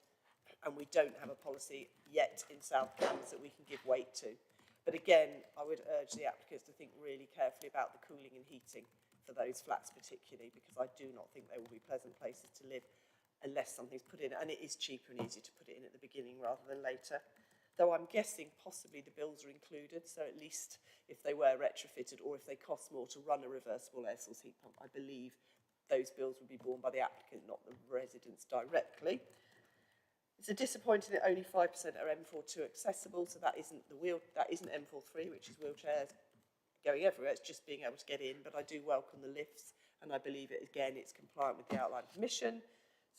and we don't have a policy yet in South Cambs that we can give weight to. But again, I would urge the applicants to think really carefully about the cooling and heating for those flats particularly, because I do not think they will be pleasant places to live unless something's put in. And it is cheaper and easier to put it in at the beginning rather than later. Though I'm guessing possibly the bills are included, so at least if they were retrofitted or if they cost more to run a reversible air source heat pump, I believe those bills would be borne by the applicant, not the residents directly. It's disappointing that only 5% are M42 accessible, so that isn't M43, which is wheelchairs going everywhere. It's just being able to get in, but I do welcome the lifts, and I believe it again, it's compliant with the outline permission.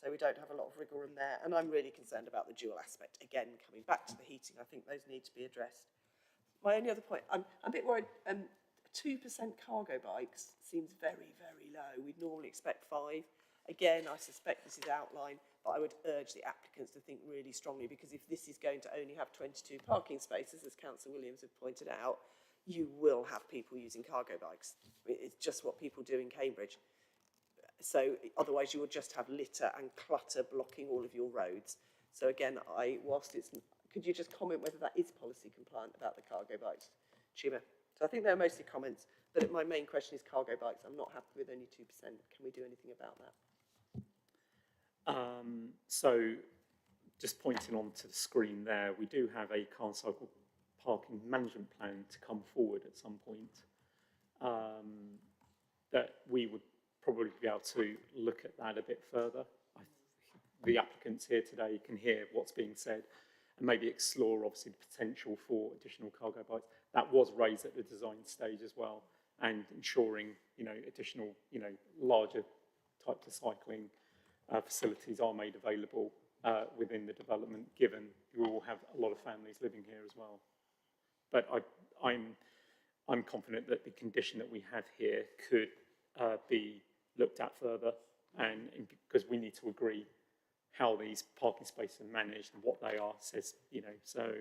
So we don't have a lot of wriggle room there. And I'm really concerned about the dual aspect. Again, coming back to the heating, I think those need to be addressed. My only other point, I'm a bit worried, 2% cargo bikes seems very, very low. We'd normally expect 5. Again, I suspect this is outlined, but I would urge the applicants to think really strongly, because if this is going to only have 22 parking spaces, as Councillor Williams had pointed out, you will have people using cargo bikes. It's just what people do in Cambridge. So otherwise you will just have litter and clutter blocking all of your roads. So again, could you just comment whether that is policy compliant about the cargo bikes, Chima? So I think they're mostly comments, but my main question is cargo bikes. I'm not happy with only 2%. Can we do anything about that? So just pointing onto the screen there, we do have a car and cycle parking management plan to come forward at some point, that we would probably be able to look at that a bit further. The applicants here today can hear what's being said and maybe explore obviously the potential for additional cargo bikes. That was raised at the design stage as well, and ensuring, additional, larger types of cycling facilities are made available within the development, given you all have a lot of families living here as well. But I'm confident that the condition that we have here could be looked at further, and because we need to agree how these parking spaces are managed and what they are, says, so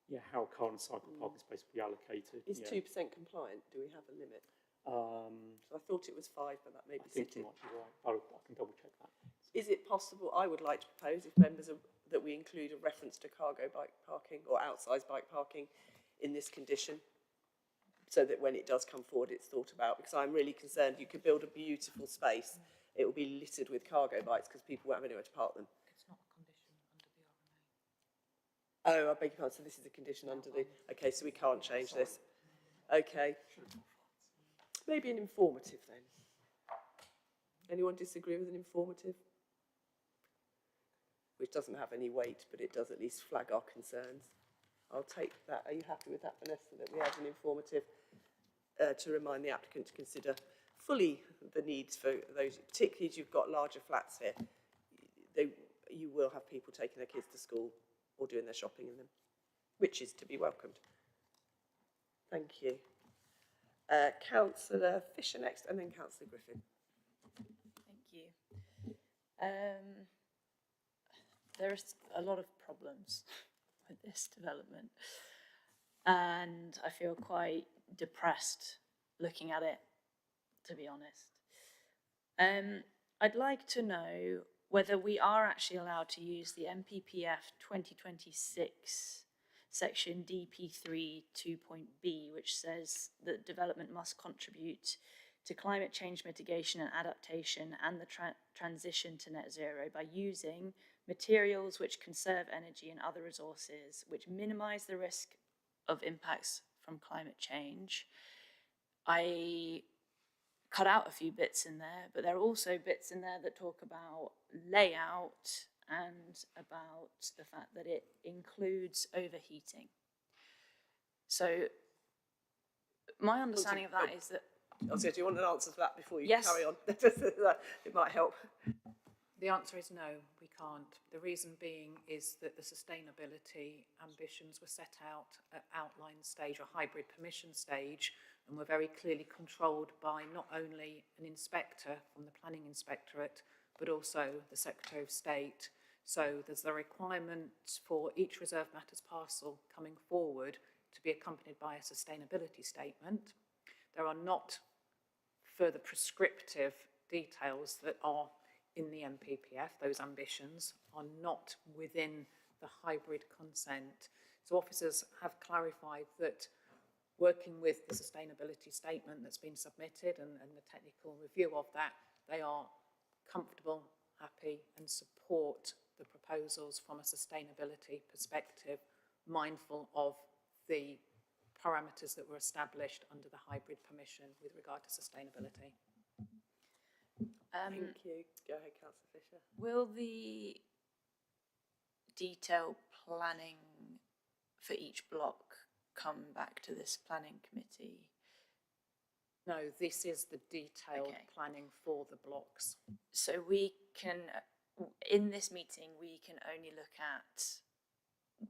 yeah, how car and cycle parking space will be allocated. Is 2% compliant? Do we have a limit? So I thought it was 5, but that may be I think you might be right. I can double check that. Is it possible, I would like to propose, if members that we include a reference to cargo bike parking or outside bike parking in this condition, so that when it does come forward, it's thought about, because I'm really concerned you could build a beautiful space. It will be littered with cargo bikes because people won't have anywhere to park them. It's not a condition under the RMA. Oh, I beg your pardon, so this is a condition under the... Okay, so we can't change this. Okay. Maybe an informative then. Anyone disagree with an informative? Which doesn't have any weight, but it does at least flag our concerns. I'll take that. Are you happy with that, Vanessa, that we have an informative to remind the applicant to consider fully the needs for those, particularly as you've got larger flats here. You will have people taking their kids to school or doing their shopping in them, which is to be welcomed. Thank you. Councillor Fisher next, and then Councillor Griffin. Thank you. There's a lot of problems with this development, and I feel quite depressed looking at it, to be honest. I'd like to know whether we are actually allowed to use the MPPF 2026 section DP3 2.B, which says that development must contribute to climate change mitigation and adaptation and the transition to net zero by using materials which conserve energy and other resources, which minimize the risk of impacts from climate change. I cut out a few bits in there, but there are also bits in there that talk about layout and about the fact that it includes overheating. So my understanding of that is that... Do you want an answer to that before you Yes. carry on? It might help. The answer is no, we can't. The reason being is that the sustainability ambitions were set out at outline stage or hybrid permission stage, and were very clearly controlled by not only an inspector from the Planning Inspectorate, but also the Secretary of State. So there's the requirement for each reserve matters parcel coming forward to be accompanied by a sustainability statement. There are not further prescriptive details that are in the MPPF. Those ambitions are not within the hybrid consent. So officers have clarified that working with the sustainability statement that's been submitted and the technical review of that, they are comfortable, happy and support the proposals from a sustainability perspective, mindful of the parameters that were established under the hybrid permission with regard to sustainability. Thank you. Go ahead, Councillor Fisher. Will the detailed planning for each block come back to this planning committee? No, this is the detailed planning for the blocks. So we can, in this meeting, we can only look at,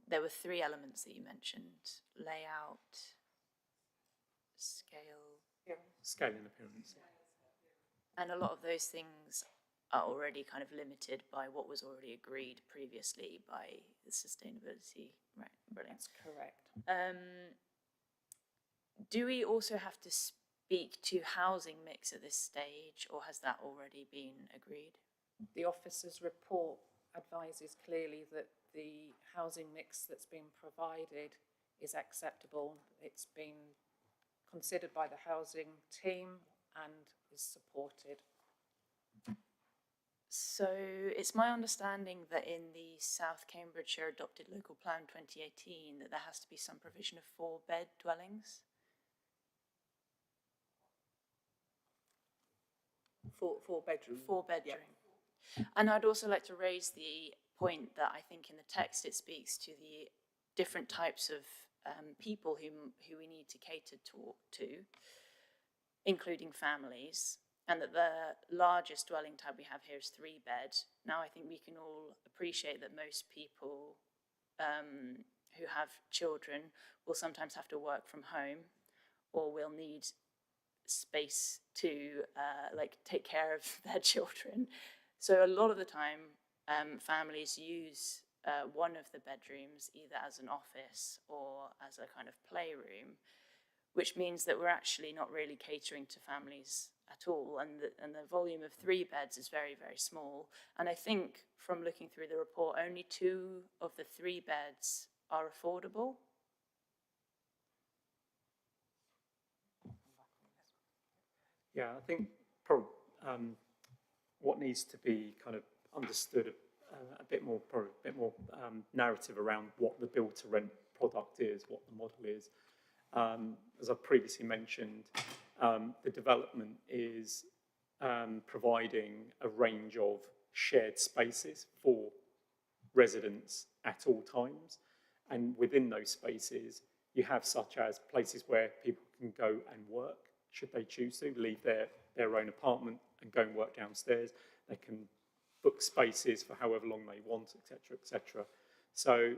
there were 3 elements that you mentioned: layout, scale. Scale and appearance. And a lot of those things are already kind of limited by what was already agreed previously by the sustainability. Right, brilliant. That's correct. Do we also have to speak to housing mix at this stage, or has that already been agreed? The officer's report advises clearly that the housing mix that's been provided is acceptable. It's been considered by the housing team and is supported. So it's my understanding that in the South Cambridgeshire Adopted Local Plan 2018 that there has to be some provision of 4-bed dwellings. 4 bedroom. 4-bedroom. Yep. And I'd also like to raise the point that I think in the text it speaks to the different types of people who we need to cater to, including families, and that the largest dwelling type we have here is 3-bed. Now, I think we can all appreciate that most people who have children will sometimes have to work from home, or will need space to take care of their children. So a lot of the time, families use one of the bedrooms either as an office or as a kind of playroom, which means that we're actually not really catering to families at all, and the volume of 3 beds is very, very small. And I think from looking through the report, only 2 of the 3 beds are affordable. Yeah, I think probably what needs to be kind of understood a bit more narrative around what the build to rent product is, what the model is. As I previously mentioned, the development is providing a range of shared spaces for residents at all times. And within those spaces, you have such as places where people can go and work, should they choose to, leave their own apartment and go and work downstairs. They can book spaces for however long they want, etc., etc. So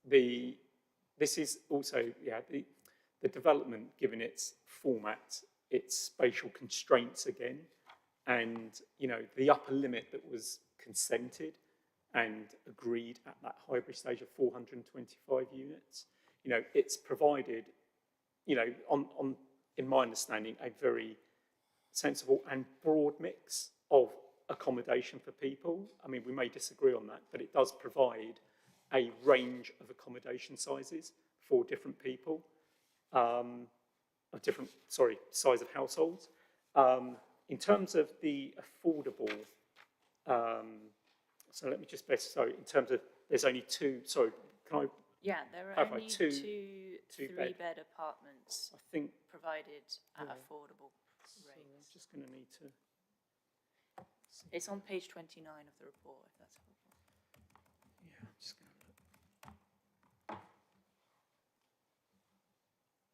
this is also, the development, given its format, its spatial constraints again, and the upper limit that was consented and agreed at that hybrid stage of 425 units, it's provided, in my understanding, a very sensible and broad mix of accommodation for people. I mean, we may disagree on that, but it does provide a range of accommodation sizes for different people, size of households. In terms of the affordable, so let me just in terms of, there's only 2, sorry, can I? Yeah, there are only two 3-bed apartments I think provided at affordable So I'm just going to need to... It's on page 29 of the report, if that's helpful. Yeah, I'm just going to look.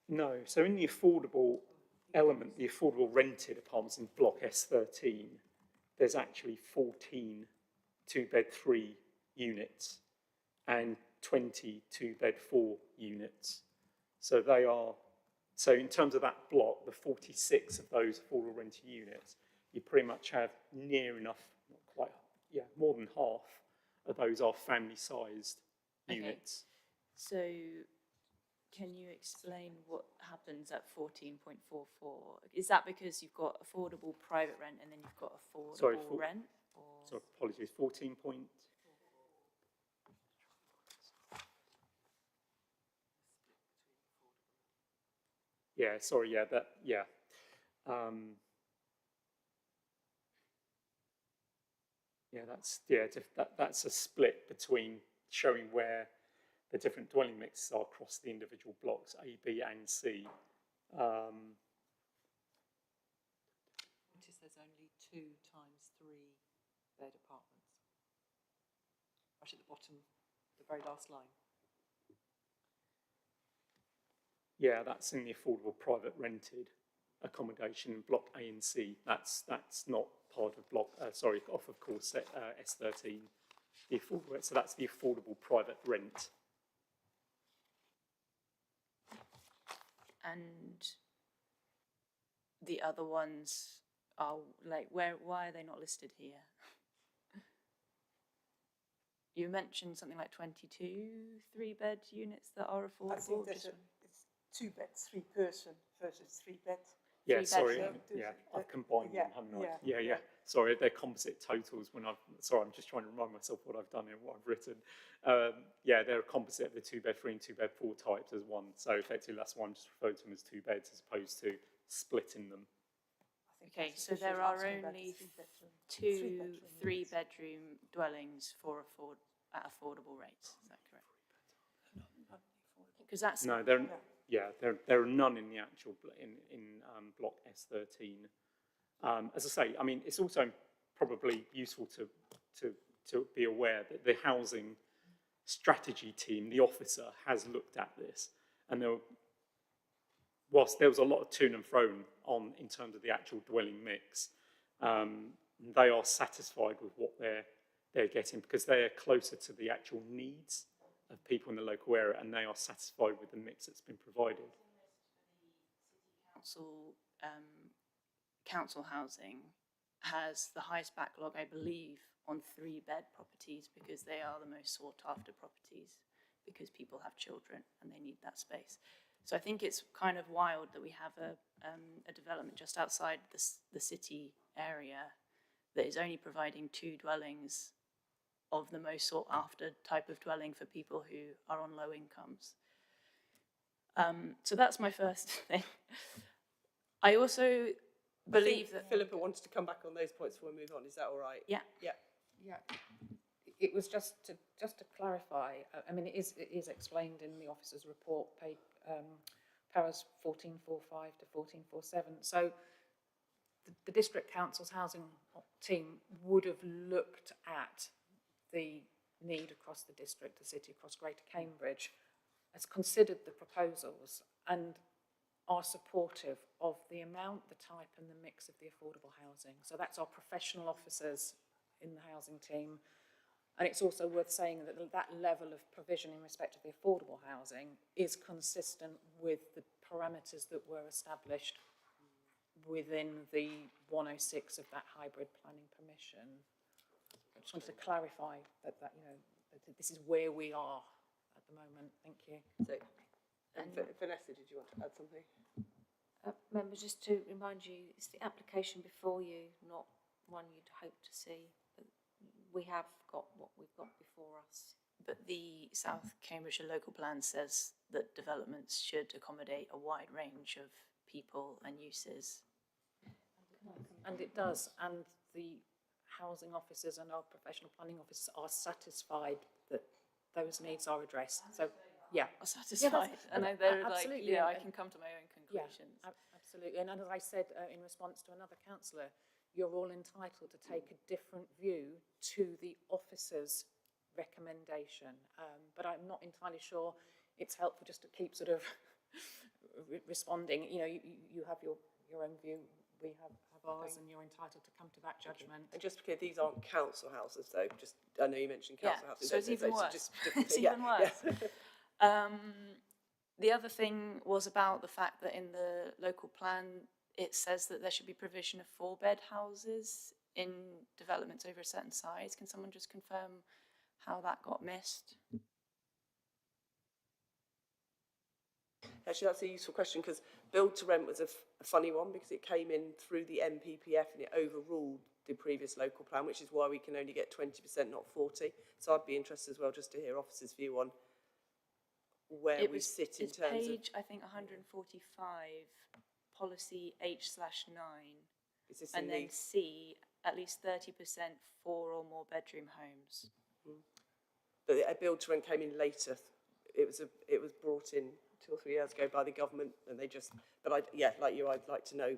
No, so in the affordable element, the affordable rented apartments in block S13, there's actually 14 two-bed 3 units and 20 two-bed 4 units. So they are, so in terms of that block, the 46 of those affordable rented units, you pretty much have near enough, not quite, yeah, more than half of those are family-sized units. So can you explain what happens at 14.44? Is that because you've got affordable private rent and then you've got affordable rent? Or? Sorry, apologies, 14 point... Yeah, sorry, yeah, that, yeah. Yeah, that's a split between showing where the different dwelling mixes are across the individual blocks, A, B, and C. Notice there's only 2 times 3 bed apartments. Right at the bottom, the very last line. Yeah, that's in the affordable private rented accommodation in block A and C. That's not part of block, off of course S13. The affordable, so that's the affordable private rent. And the other ones are like, why are they not listed here? You mentioned something like 22 3-bed units that are affordable. I think it's 2 beds, 3 person versus 3 beds. Yeah, sorry, yeah, I've combined them, haven't I? Yeah. Sorry, they're composite totals when I'm just trying to remind myself what I've done and what I've written. Yeah, they're a composite of the 2-bed 3 and 2-bed 4 types as one. So effectively that's why I'm just referring to them as 2 beds as opposed to splitting them. Okay, so there are only 2 3-bedroom dwellings at affordable rates. Is that correct? Because that's there are none in the actual in block S13. As I say, I mean, it's also probably useful to be aware that the housing strategy team, the officer, has looked at this, and whilst there was a lot of to and fro on in terms of the actual dwelling mix, they are satisfied with what they're getting because they are closer to the actual needs of people in the local area, and they are satisfied with the mix that's been provided. Council housing has the highest backlog, I believe, on 3-bed properties because they are the most sought after properties because people have children and they need that space. So I think it's kind of wild that we have a development just outside the city area that is only providing 2 dwellings of the most sought after type of dwelling for people who are on low incomes. So that's my first thing. I also believe that Philippa wanted to come back on those points before we move on. Is that all right? Yeah. It was just to clarify. I mean, it is explained in the officer's report, paras 1445 to 1447. So the district council's housing team would have looked at the need across the district, the city, across Greater Cambridge, has considered the proposals and are supportive of the amount, the type and the mix of the affordable housing. So that's our professional officers in the housing team. And it's also worth saying that that level of provision in respect of the affordable housing is consistent with the parameters that were established within the 106 of that hybrid planning permission. I just wanted to clarify that this is where we are at the moment. Thank you. So, Vanessa, did you want to add something? Members, just to remind you, it's the application before you, not one you'd hope to see. But we have got what we've got before us. But the South Cambridgeshire local plan says that developments should accommodate a wide range of people and uses. And it does, and the housing officers and our professional planning officers are satisfied that those needs are addressed. So Yeah. are satisfied. And they're like, absolutely. yeah, I And- can come to my own Yeah, conclusions. absolutely. And as I said in response to another councillor, you're all entitled to take a different view to the officer's recommendation. But I'm not entirely sure it's helpful just to keep sort of responding. You know, you have your own view, we have ours, and you're entitled to come to that judgment. And just because these aren't council houses, though, just I know you mentioned council houses. So it's even worse. Just It's even worse. The other thing was about the fact that in the local plan, it says that there should be provision of 4-bed houses in developments over a certain size. Can someone just confirm how that got missed? Actually, that's a useful question because build to rent was a funny one because it came in through the MPPF and it overruled the previous local plan, which is why we can only get 20%, not 40. So I'd be interested as well just to hear officers' view on where we sit in terms of... It's page, I think, 145, policy H/9, and then C, at least 30% 4 or more bedroom homes. But a build to rent came in later. It was brought in 2 or 3 years ago by the government, and they just. But like you, I'd like to know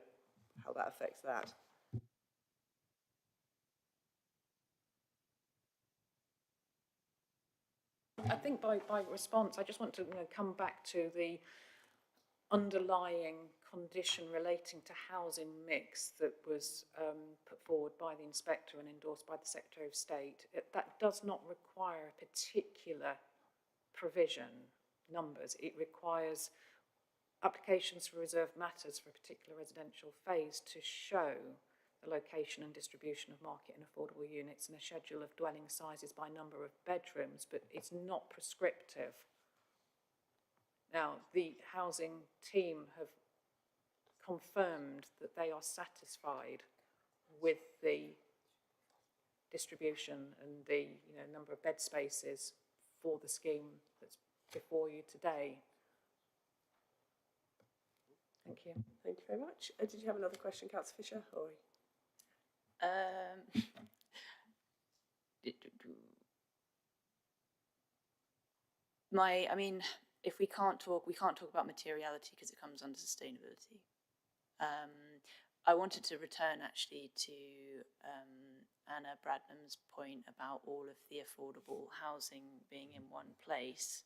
how that affects that. I think by response, I just want to come back to the underlying condition relating to housing mix that was put forward by the inspector and endorsed by the Secretary of State. That does not require a particular provision, numbers. It requires applications for reserved matters for a particular residential phase to show the location and distribution of market and affordable units and a schedule of dwelling sizes by number of bedrooms, but it's not prescriptive. Now, the housing team have confirmed that they are satisfied with the distribution and the number of bed spaces for the scheme that's before you today. Thank you. Thank you very much. Did you have another question, Councillor Fisher? Or... I mean, if we can't talk about materiality because it comes under sustainability. I wanted to return actually to Anna Bradnam's point about all of the affordable housing being in one place.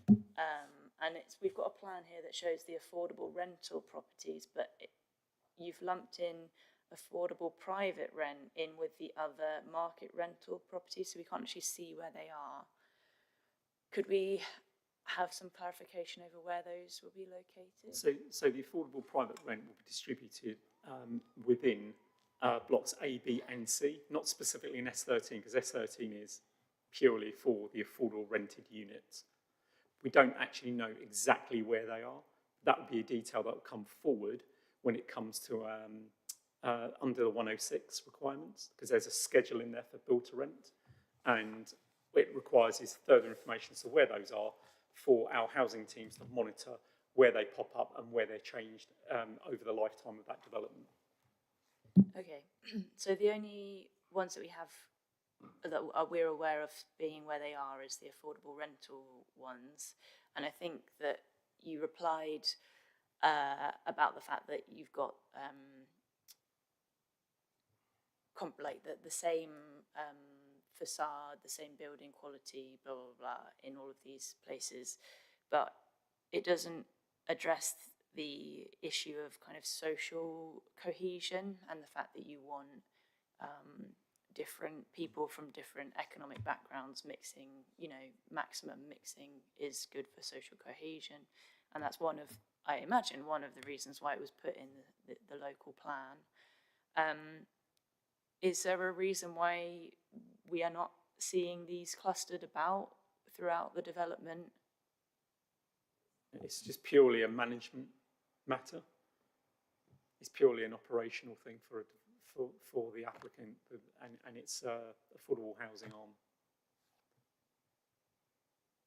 And we've got a plan here that shows the affordable rental properties, but you've lumped in affordable private rent in with the other market rental properties, so we can't actually see where they are. Could we have some clarification over where those will be located? So the affordable private rent will be distributed within blocks A, B and C, not specifically in S13, because S13 is purely for the affordable rented units. We don't actually know exactly where they are. That will be a detail that will come forward when it comes to under the 106 requirements, because there's a schedule in there for build to rent, and what it requires is further information as to where those are for our housing teams to monitor where they pop up and where they're changed over the lifetime of that development. Okay, so the only ones that we have that we're aware of being where they are is the affordable rental ones, and I think that you replied about the fact that you've got the same facade, the same building quality, blah, blah, blah, in all of these places, but it doesn't address the issue of kind of social cohesion and the fact that you want different people from different economic backgrounds mixing, maximum mixing is good for social cohesion. And that's I imagine, one of the reasons why it was put in the local plan. Is there a reason why we are not seeing these clustered about throughout the development? It's just purely a management matter. It's purely an operational thing for the applicant and its affordable housing arm.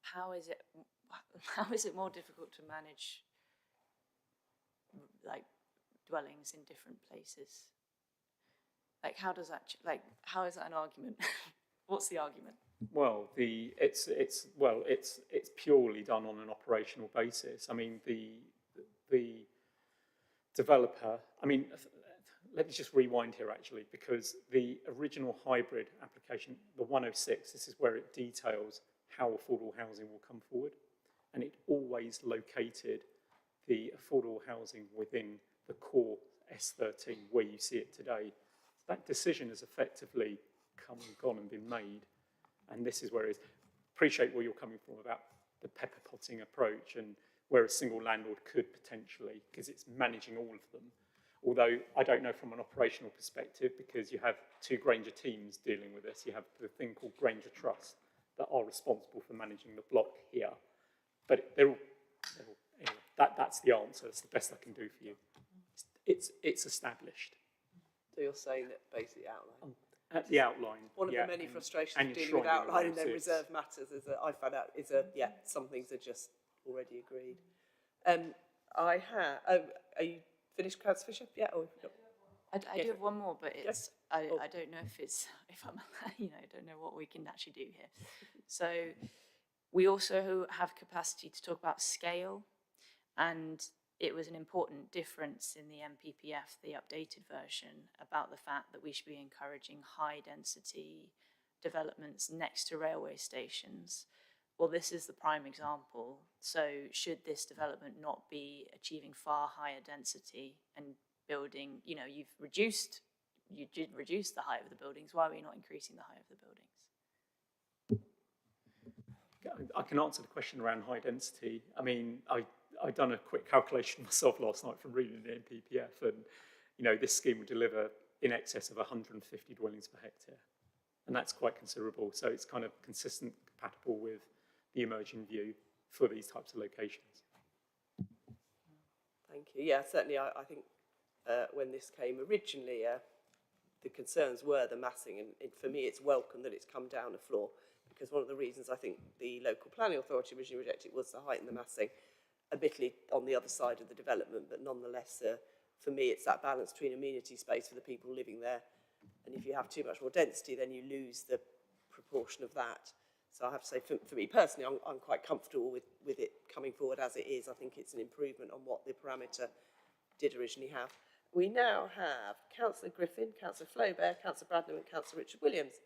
How is it more difficult to manage like dwellings in different places? Like how is that an argument? What's the argument? Well, it's purely done on an operational basis. I mean, the developer. I mean, let me just rewind here actually, because the original hybrid application, the 106, this is where it details how affordable housing will come forward, and it always located the affordable housing within the core S13 where you see it today. So that decision has effectively come and gone and been made. And this is where it is. Appreciate where you're coming from about the pepper potting approach and where a single landlord could potentially, because it's managing all of them. Although I don't know from an operational perspective, because you have two Granger teams dealing with this. You have the thing called Granger Trust that are responsible for managing the block here. But anyway, that's the answer. That's the best I can do for you. It's established. So you're saying that basically outline. At the outline. One of the many frustrations of dealing with outline and then reserve matters is that I found out some things are just already agreed. Are you finished, Councillor Fisher? Yeah. I do have one more, but it's I don't know if I'm I don't know what we can actually do here. So we also have capacity to talk about scale, and it was an important difference in the MPPF, the updated version, about the fact that we should be encouraging high density developments next to railway stations. Well, this is the prime example. So should this development not be achieving far higher density and building, you did reduce the height of the buildings. Why are we not increasing the height of the buildings? I can answer the question around high density. I mean, I've done a quick calculation myself last night from reading the MPPF, and this scheme would deliver in excess of 150 dwellings per hectare, and that's quite considerable. So it's kind of consistent, compatible with the emerging view for these types of locations. Thank you. Yeah, certainly. I think when this came originally, the concerns were the massing, and for me, it's welcome that it's come down a floor, because one of the reasons I think the local planning authority originally rejected it was the height and the massing. Admittedly on the other side of the development, but nonetheless, for me, it's that balance between amenity space for the people living there, and if you have too much more density, then you lose the proportion of that. So I have to say, for me personally, I'm quite comfortable with it coming forward as it is. I think it's an improvement on what the parameter did originally have. We now have Councillor Griffin, Councillor Flaubert, Councillor Bradnam and Councillor Richard Williams.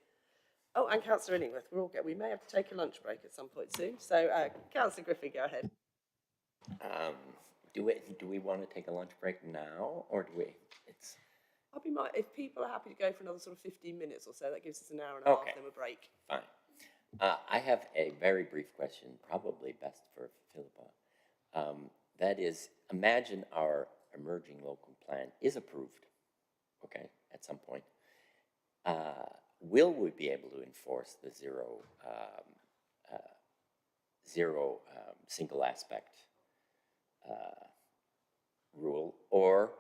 Oh, and Councillor Illingworth. We may have to take a lunch break at some point soon. So Councillor Griffin, go ahead. Do we want to take a lunch break now, or do we? If people are happy to go for another sort of 15 minutes or so, that gives us an hour and a half, then a break. Fine. I have a very brief question, probably best for Philippa. That is, imagine our emerging local plan is approved, okay, at some point. Will we be able to enforce the zero single aspect rule, or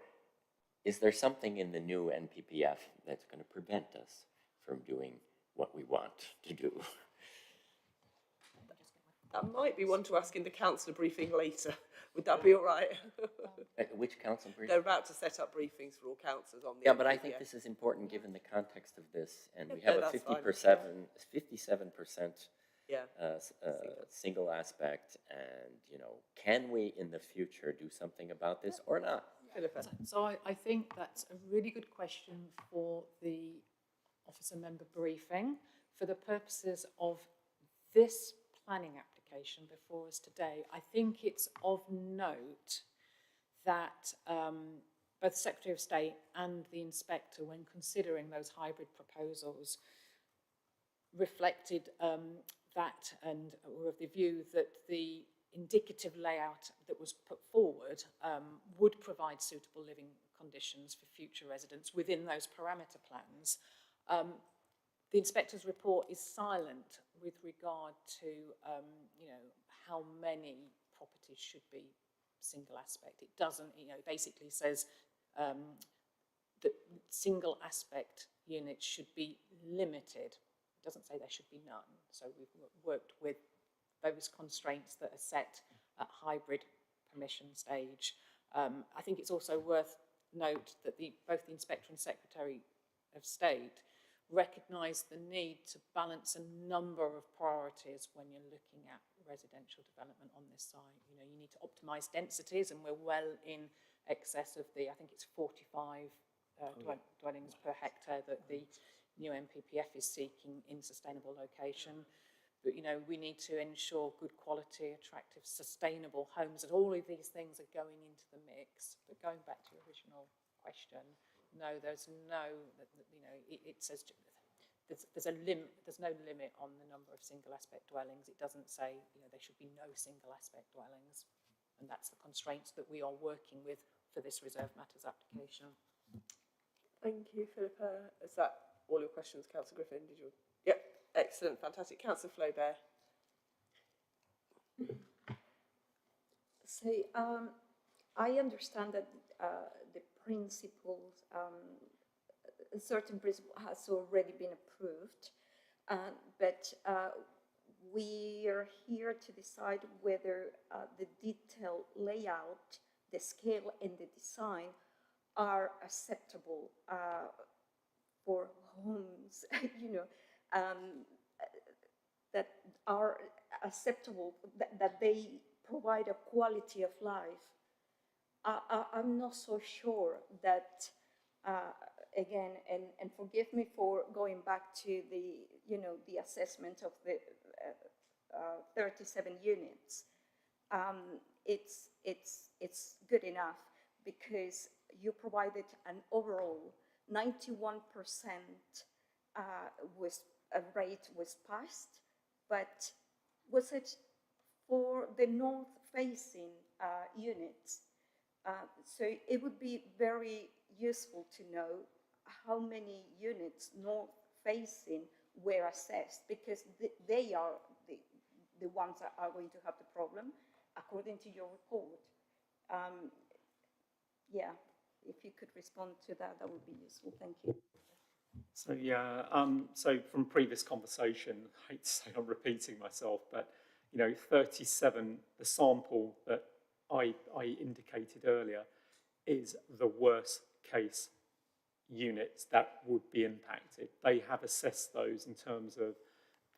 is there something in the new NPPF that's going to prevent us from doing what we want to do? That might be one to ask in the councillor briefing later. Would that be all right? Which council briefing? They're about to set up briefings for all councillors on the Yeah, but I think this is important given the context of this, and we have a 57% single aspect, and can we in the future do something about this or not? So I think that's a really good question for the officer member briefing. For the purposes of this planning application before us today, I think it's of note that both the Secretary of State and the Inspector, when considering those hybrid proposals, reflected that and were of the view that the indicative layout that was put forward would provide suitable living conditions for future residents within those parameter plans. The Inspector's report is silent with regard to how many properties should be single aspect. It doesn't, it basically says that single aspect units should be limited. It doesn't say there should be none. So we've worked with those constraints that are set at hybrid permission stage. I think it's also worth note that both the Inspector and Secretary of State recognise the need to balance a number of priorities when you're looking at residential development on this site. You know, you need to optimise densities, and we're well in excess of the, I think it's 45 dwellings per hectare that the new MPPF is seeking in sustainable location. But, you know, we need to ensure good quality, attractive, sustainable homes, and all of these things are going into the mix. But going back to your original question, no, there's no, you know, it says there's no limit on the number of single aspect dwellings. It doesn't say, you know, there should be no single aspect dwellings. And that's the constraints that we are working with for this Reserve Matters application. Thank you, Philippa. Is that all your questions, Councillor Griffin? Did you? Yep, excellent, fantastic. Councillor Flaubert. So I understand that the principles, a certain principle has already been approved, but we are here to decide whether the detailed layout, the scale and the design are acceptable for homes, you know, that are acceptable, that they provide a quality of life. I'm not so sure that, again, and forgive me for going back to the, you know, the assessment of the 37 units. It's good enough because you provided an overall 91% rate was passed, but was it for the north-facing units? So it would be very useful to know how many units north-facing were assessed, because they are the ones that are going to have the problem, according to your report. Yeah, if you could respond to that, that would be useful. Thank you. So yeah, so from previous conversation, I hate to say I'm repeating myself, but you know, 37, the sample that I indicated earlier, is the worst case units that would be impacted. They have assessed those in terms of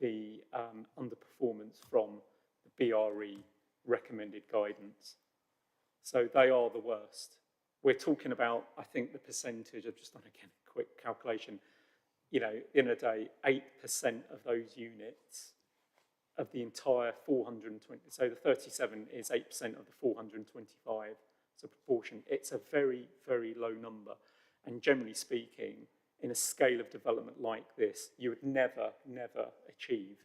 the underperformance from the BRE recommended guidance. So they are the worst. We're talking about, I think the percentage, I've just done again a quick calculation, you know, in a day, 8% of those units of the entire 420, so the 37 is 8% of the 425, it's a proportion. It's a very, very low number. And generally speaking, in a scale of development like this, you would never, never achieve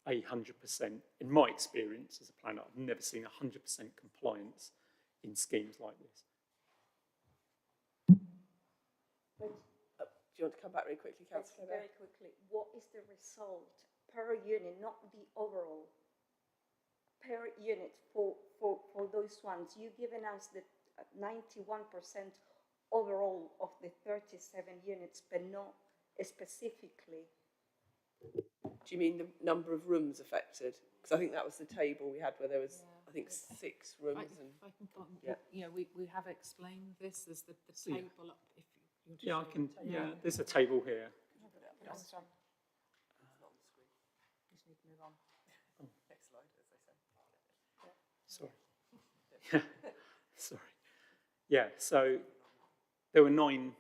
100%. In my experience as a planner, I've never seen 100% compliance in schemes like this. Do you want to come back really quickly, Councillor? Very quickly, what is the result per unit, not the overall, per unit for those ones? You've given us the 91% overall of the 37 units, but not specifically. Do you mean the number of rooms affected? Because I think that was the table we had where there was, I think, 6 rooms. You know, we have explained this. There's the table up. If you want to Yeah, I can. Yeah, there's a table here. Yes. It's not on the screen. You just need to move on. Oh. Next slide, as they say. Sorry. Sorry. Yeah, so there were 9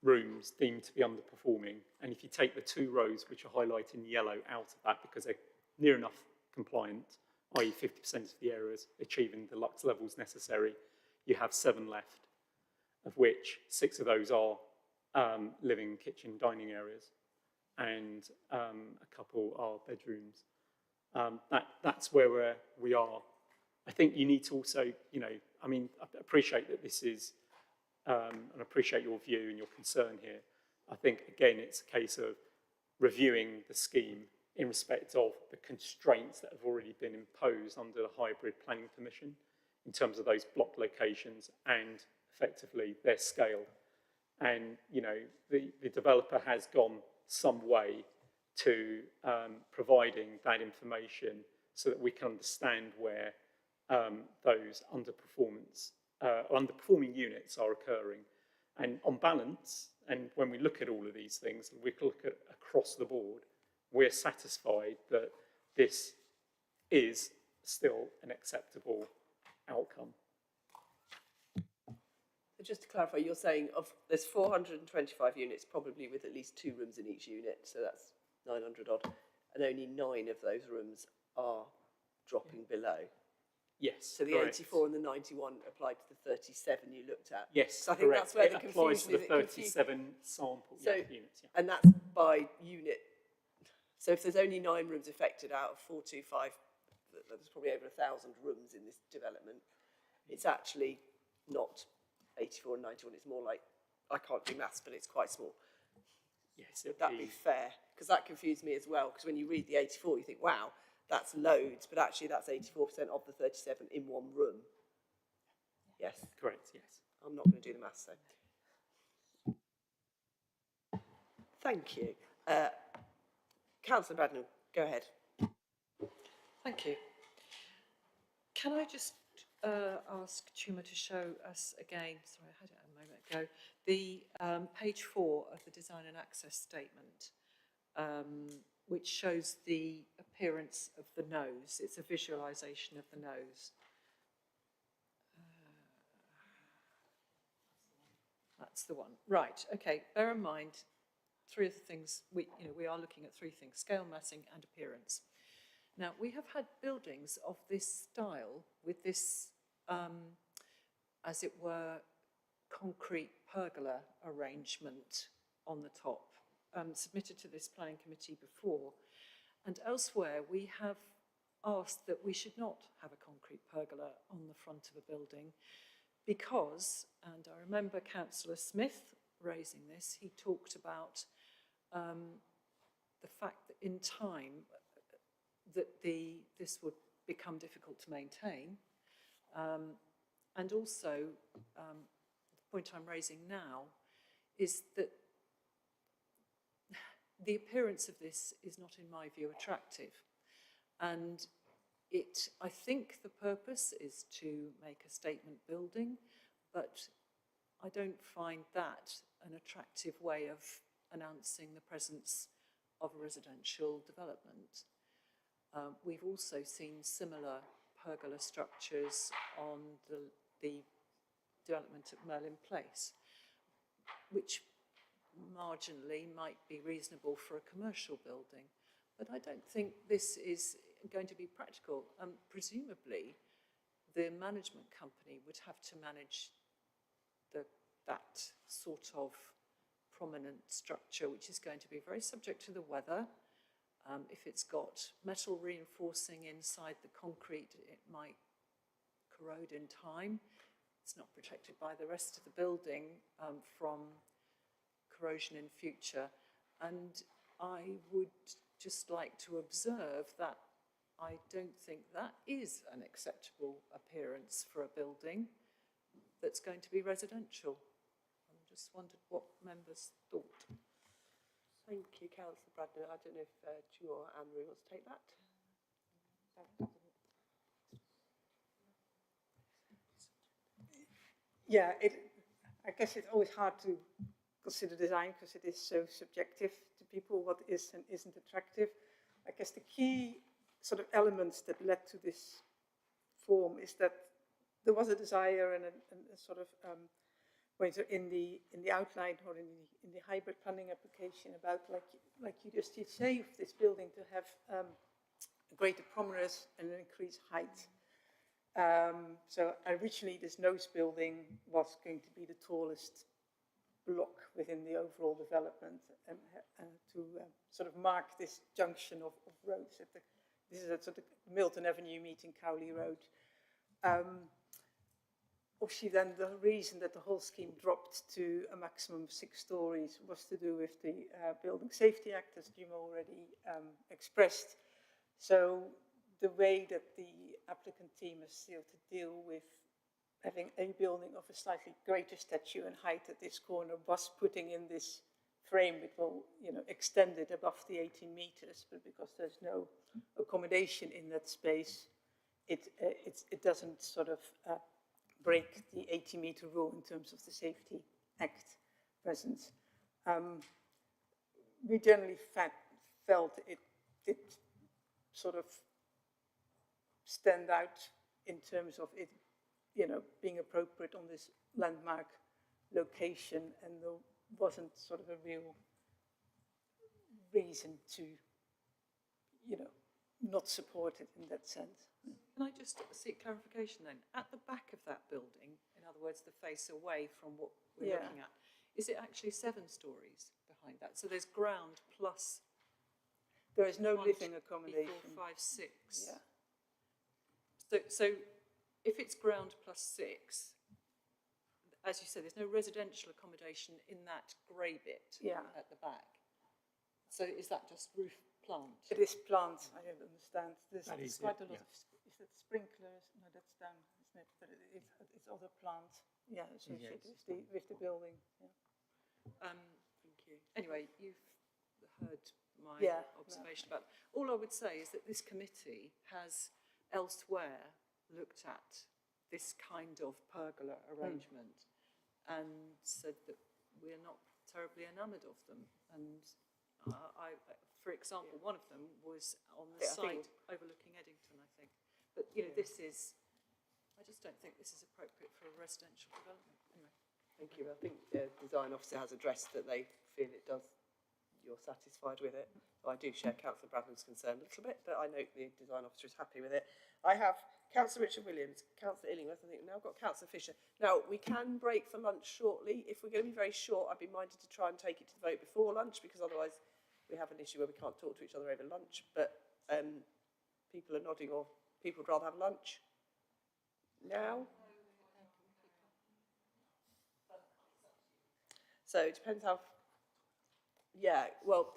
rooms deemed to be underperforming, and if you take the 2 rows which are highlighted in yellow out of that because they're near enough compliant, i.e. 50% of the areas achieving the lux levels necessary, you have 7 left, of which 6 of those are living, kitchen, dining areas, and a couple are bedrooms. That's where we are. I think you need to also, you know, I mean, I appreciate that this is, and appreciate your view and your concern here. I think, again, it's a case of reviewing the scheme in respect of the constraints that have already been imposed under the hybrid planning permission in terms of those block locations and effectively their scale. And, you know, the developer has gone some way to providing that information so that we can understand where those underperforming units are occurring. And on balance, And when we look at all of these things, and we look at across the board, we're satisfied that this is still an acceptable outcome. So just to clarify, you're saying there's 425 units, probably with at least 2 rooms in each unit, so that's 900 odd, and only 9 of those rooms are dropping below. Yes, so the correct. 84 and the 91 applied to the 37 you looked at. Yes, so I think correct. that's where it the applies confusion to the is. 37 sample units. Yeah. And that's by unit. So if there's only 9 rooms affected out of 425, there's probably over 1,000 rooms in this development. It's actually not 84 and 91. It's more like, I can't do maths, but it's quite small. Yes, would that be fair? Because that confused me as well. Because when you read the 84, you think, wow, that's loads, but actually that's 84% of the 37 in one room. Yes? Correct, yes. I'm not going to do the maths, so. Thank you. Councillor Bradnell, go ahead. Thank you. Can I just ask Chuma to show us again, sorry, I had it a moment ago, the page 4 of the design and access statement, which shows the appearance of the nose. It's a visualisation of the nose. That's the one. Right, okay, bear in mind, 3 of the things, we are looking at 3 things, scale, massing and appearance. Now, we have had buildings of this style with this, as it were, concrete pergola arrangement on the top, submitted to this planning committee before. And elsewhere, we have asked that we should not have a concrete pergola on the front of a building because, and I remember Councillor Smith raising this, he talked about the fact that in time, that this would become difficult to maintain. And also, the point I'm raising now is that the appearance of this is not, in my view, attractive. And I think the purpose is to make a statement building, but I don't find that an attractive way of announcing the presence of a residential development. We've also seen similar pergola structures on the development at Merlin Place, which marginally might be reasonable for a commercial building. But I don't think this is going to be practical. Presumably, the management company would have to manage that sort of prominent structure, which is going to be very subject to the weather. If it's got metal reinforcing inside the concrete, it might corrode in time. It's not protected by the rest of the building from corrosion in future. And I would just like to observe that I don't think that is an acceptable appearance for a building that's going to be residential. I just wondered what members thought. Thank you, Councillor Bradnell. I don't know if Drew or Anne-Marie wants to take that. Yeah, I guess it's always hard to consider design because it is so subjective to people, what is and isn't attractive. I guess the key sort of elements that led to this form is that there was a desire and a sort of in the outline or in the hybrid planning application about, like you just did say, of this building to have a greater prominence and an increased height. So originally this nose building was going to be the tallest block within the overall development and to sort of mark this junction of roads. This is at sort of Milton Avenue meeting Cowley Road. Obviously then the reason that the whole scheme dropped to a maximum of 6 stories was to do with the Building Safety Act, as Jim already expressed. So the way that the applicant team has still to deal with having a building of a slightly greater stature and height at this corner was putting in this frame which will, extend it above the 18 meters, but because there's no accommodation in that space, it doesn't sort of break the 80-meter rule in terms of the Safety Act presence. we generally felt it did sort of stand out in terms of it, you know, being appropriate on this landmark location, and there wasn't sort of a real reason to, you know, not support it in that sense. Can I just seek clarification then? At the back of that building, in other words, the face away from what we're looking at, is it actually 7 stories behind that? So there's ground plus... There is no 1, living 2, 3, accommodation. 4, 5, 6. Yeah. So if it's ground plus 6, as you said, there's no residential accommodation in that grey bit at the back. So is that just roof plant? It is plant, I don't understand. There's quite a lot of, is that sprinklers? No, that's down, isn't it? But it's other plant, associated with the building. Yeah. Thank you. Anyway, you've heard my observation about. All I would say is that this committee has elsewhere looked at this kind of pergola arrangement and said that we're not terribly enamoured of them. And for example, one of them was on the site overlooking Eddington, I think. But, you know, this is, I just don't think this is appropriate for a residential development. Anyway. Thank you. I think the design officer has addressed that they feel it does, you're satisfied with it. So I do share Councillor Bradman's concern a little bit, but I note the design officer is happy with it. I have Councillor Richard Williams, Councillor Illingworth, I think we've now got Councillor Fisher. Now, we can break for lunch shortly. If we're going to be very short, I'd be minded to try and take it to the vote before lunch, because otherwise we have an issue where we can't talk to each other over lunch. But people are nodding, or people would rather have lunch now. So it depends how, well,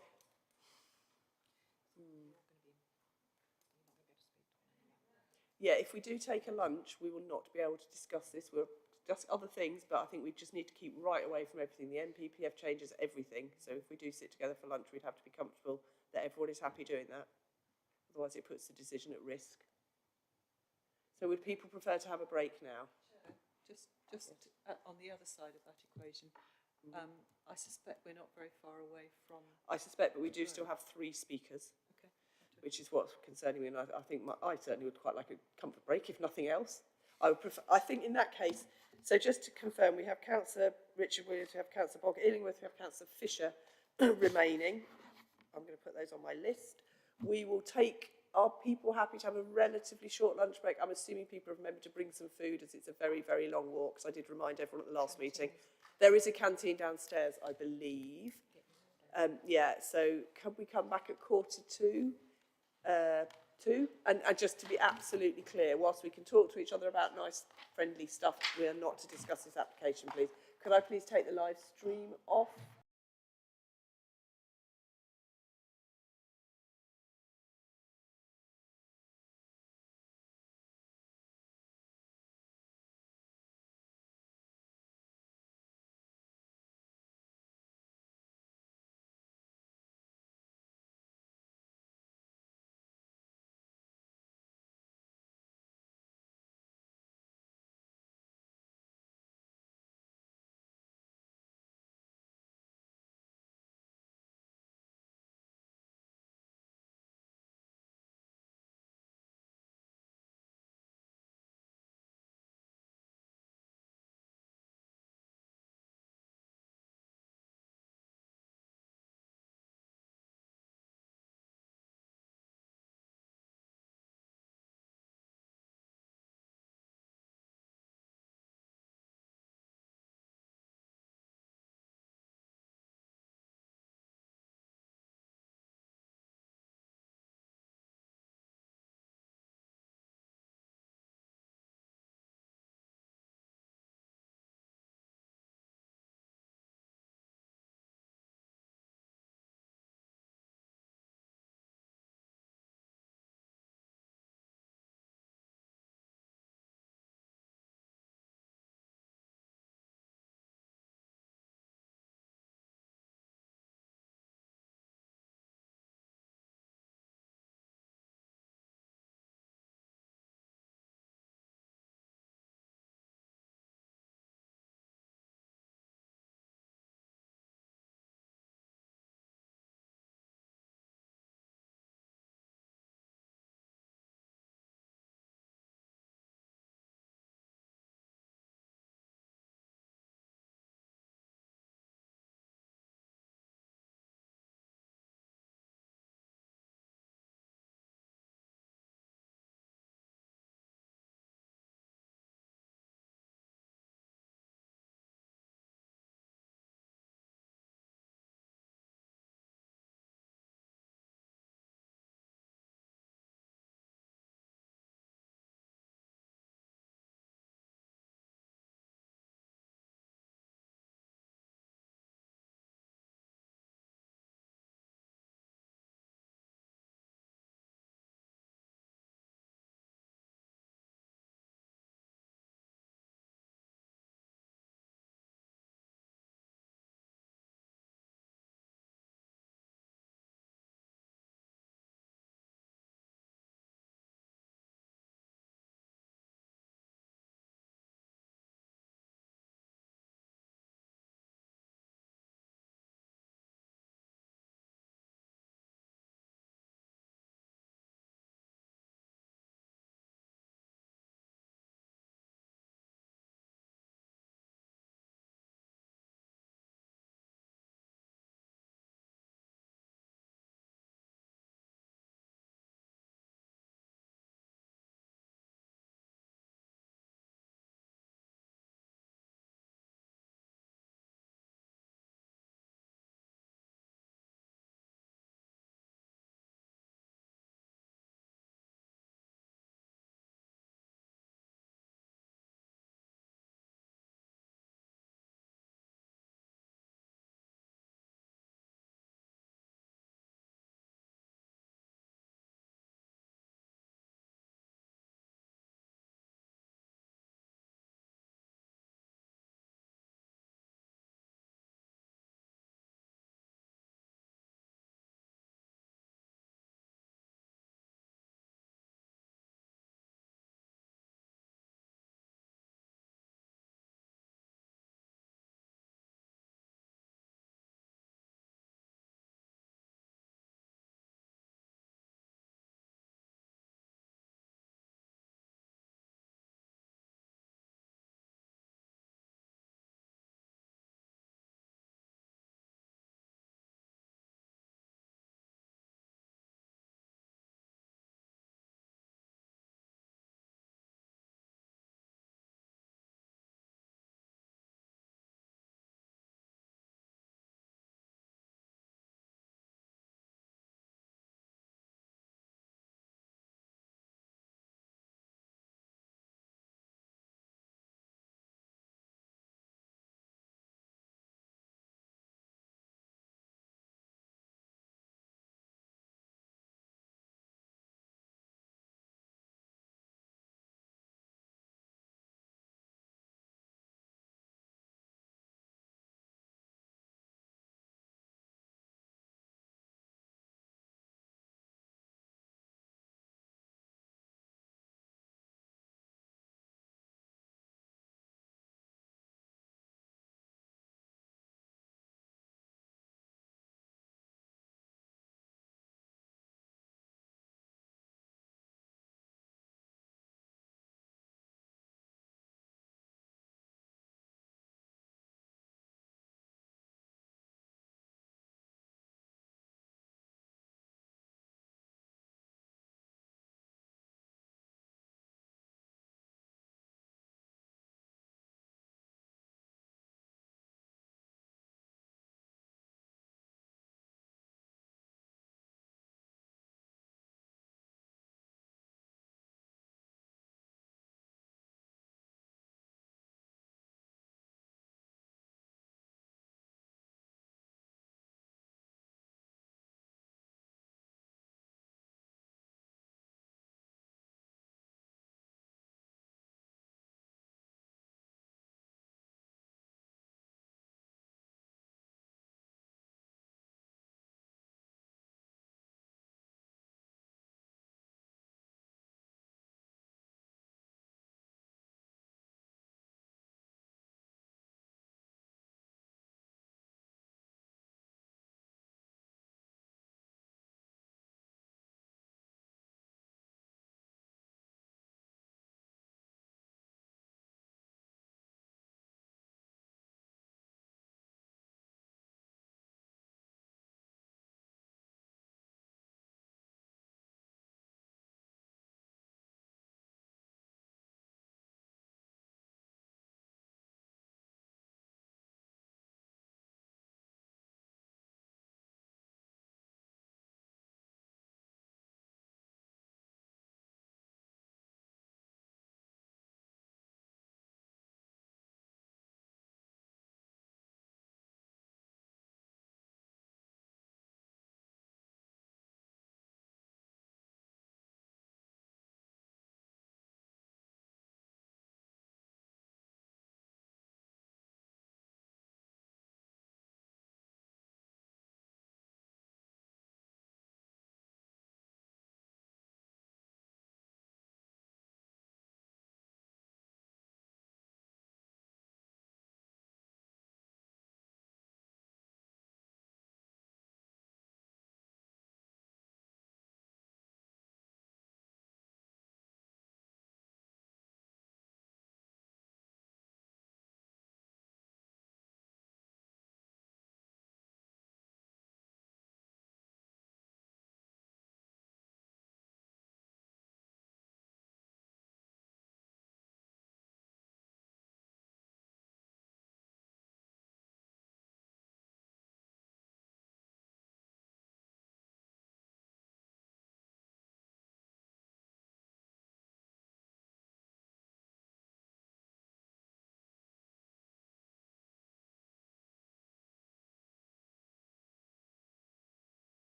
if we do take a lunch, we will not be able to discuss this. We'll discuss other things, but I think we just need to keep right away from everything. The NPPF changes everything. So if we do sit together for lunch, we'd have to be comfortable that everyone is happy doing that. Otherwise it puts the decision at risk. So would people prefer to have a break now? Just on the other side of that equation, I suspect we're not very far away from... I suspect, but we do still have 3 speakers, which is what's concerning me, and I think I certainly would quite like a comfort break, if nothing else. I would prefer, I think in that case, so just to confirm, we have Councillor Richard Williams, we have Councillor Bog Illingworth, we have Councillor Fisher remaining. I'm going to put those on my list. We will take, are people happy to have a relatively short lunch break? I'm assuming people have remembered to bring some food, as it's a very, very long walk, so I did remind everyone at the last meeting. There is a canteen downstairs, I believe. So can we come back at 1:45? And just to be absolutely clear, whilst we can talk to each other about nice, friendly stuff, we are not to discuss this application, please. Could I please take the live stream off?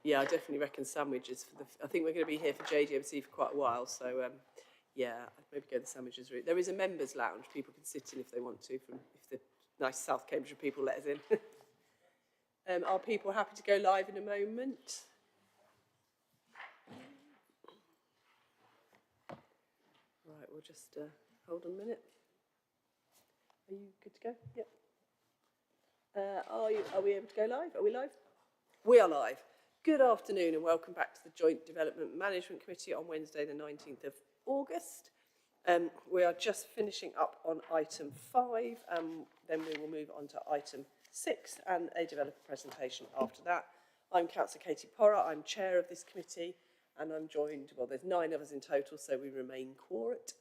Yeah, I definitely reckon sandwiches for the. I think we're going to be here for JDMC for quite a while, so yeah, I'd maybe go the sandwiches route. There is a members' lounge; people can sit in if they want to. From if the nice South Cambridge people let us in. Are people happy to go live in a moment? Right, we'll just hold on a minute. Are you good to go? Yep. Are we able to go live? Are we live? We are live. Good afternoon and welcome back to the Joint Development Management Committee on Wednesday the 19th of August. We are just finishing up on item 5 and then we will move on to item 6 and a developer presentation after that. I'm Councillor Katie Porra, I'm chair of this committee and I'm joined, well there's 9 of us in total so we remain quorate.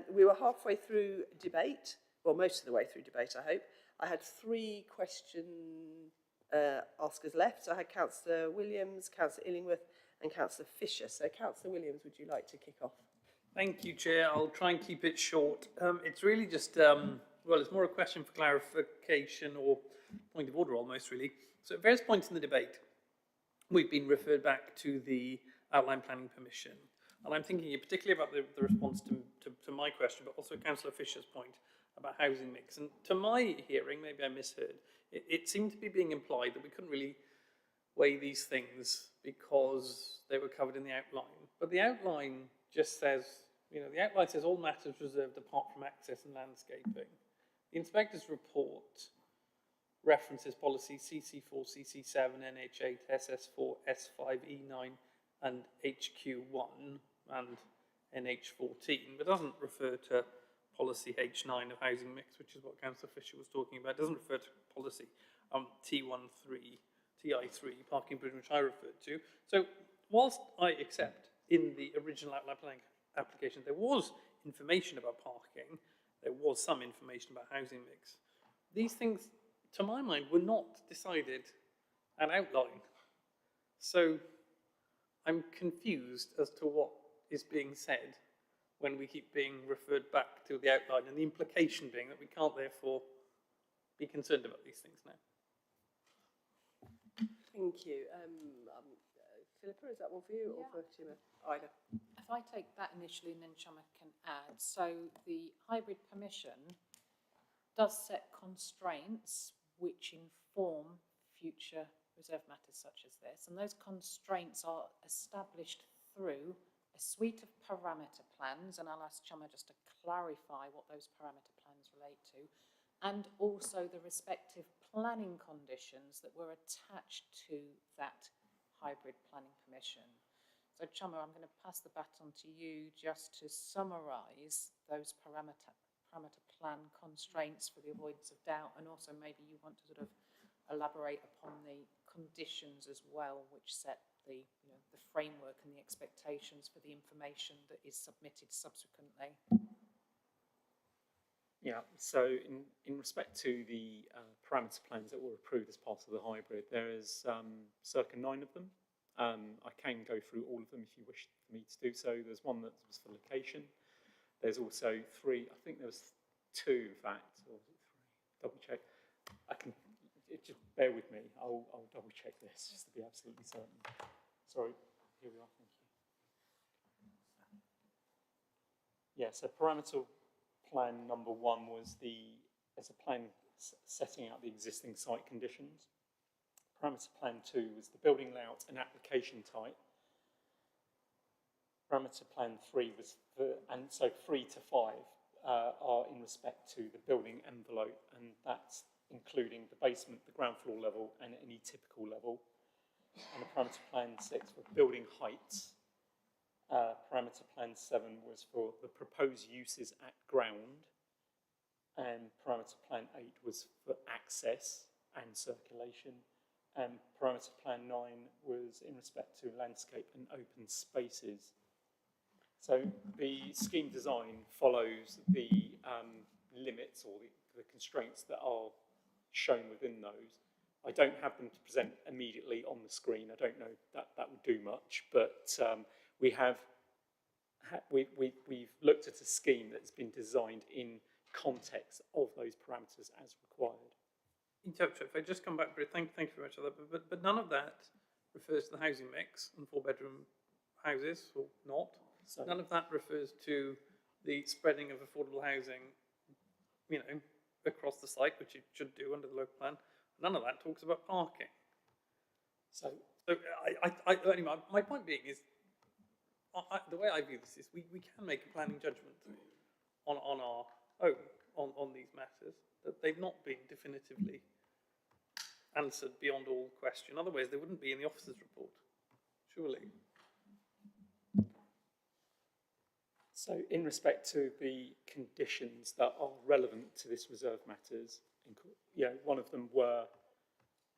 We were halfway through debate, well most of the way through debate I hope. I had 3 question askers left. So I had Councillor Williams, Councillor Illingworth and Councillor Fisher. So Councillor Williams, would you like to kick off? Thank you, Chair. I'll try and keep it short. It's really just, well, it's more a question for clarification or point of order almost, really. So at various points in the debate, we've been referred back to the Outline Planning Permission. And I'm thinking particularly about the response to my question, but also Councillor Fisher's point about housing mix. And to my hearing, maybe I misheard, it seemed to be being implied that we couldn't really weigh these things because they were covered in the outline. But the outline just says, the outline says all matters reserved apart from access and landscaping. The inspector's report references policy CC4, CC7, NH8, SS4, S5, E9 and HQ1 and NH14, but doesn't refer to policy H9 of housing mix, which is what Councillor Fisher was talking about. It doesn't refer to policy T13, TI3, parking provision, which I referred to. So whilst I accept in the original outline planning application there was information about parking, there was some information about housing mix, these things, to my mind, were not decided and outlined. So I'm confused as to what is being said when we keep being referred back to the outline, and the implication being that we can't therefore be concerned about these things now. Thank you. Philippa, is that one for you or for Chima? Either. If I take that initially and then Chama can add. So the hybrid permission does set constraints which inform future reserve matters such as this. And those constraints are established through a suite of parameter plans, and I'll ask Chama just to clarify what those parameter plans relate to, and also the respective planning conditions that were attached to that hybrid planning permission. So Chama, I'm going to pass the baton to you just to summarise those parameter plan constraints for the avoidance of doubt, and also maybe you want to sort of elaborate upon the conditions as well, which set the the framework and the expectations for the information that is submitted subsequently. Yeah, so in respect to the parameter plans that were approved as part of the hybrid, there is circa 9 of them. I can go through all of them if you wish for me to do so. There's one that was for location. There's also 3, I think there was 2 in fact, or was it 3? Double check. Just bear with me, I'll double check this just to be absolutely certain. Sorry, here we are, thank you. Yeah, so parameter plan number 1 was as a plan setting out the existing site conditions. Parameter plan 2 was the building layout and application type. Parameter plan 3 was and so 3 to 5 are in respect to the building envelope, and that's including the basement, the ground floor level, and any typical level. And the parameter plan 6 for building heights. Parameter plan 7 was for the proposed uses at ground, and parameter plan 8 was for access and circulation, and parameter plan 9 was in respect to landscape and open spaces. So the scheme design follows the limits or the constraints that are shown within those. I don't have them to present immediately on the screen. I don't know that would do much, but we've looked at a scheme that's been designed in context of those parameters as required. If I just come back, thank you very much for that, but none of that refers to the housing mix and 4-bedroom houses or not. So, None of that refers to the spreading of affordable housing, you know, across the site, which it should do under the local plan. None of that talks about parking. so Anyway, my point being is, the way I view this is we can make a planning judgment on our own on these matters, that they've not been definitively answered beyond all question. Otherwise, they wouldn't be in the officer's report, surely. So in respect to the conditions that are relevant to this reserve matters, one of them were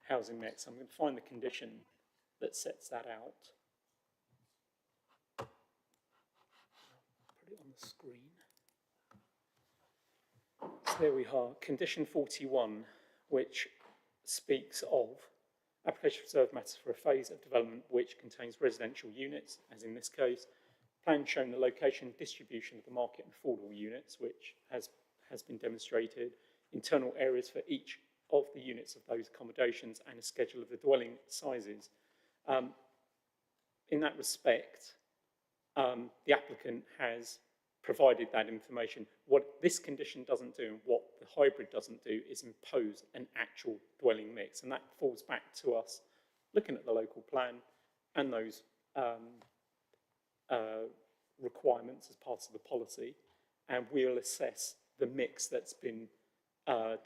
housing mix. I'm going to find the condition that sets that out. Put it on the screen. So there we are, condition 41, which speaks of application of reserve matters for a phase of development which contains residential units, as in this case, plan showing the location and distribution of the market and affordable units, which has been demonstrated, internal areas for each of the units of those accommodations, and a schedule of the dwelling sizes. In that respect, the applicant has provided that information. What this condition doesn't do and what the hybrid doesn't do is impose an actual dwelling mix, and that falls back to us looking at the local plan and those requirements as part of the policy, and we'll assess the mix that's been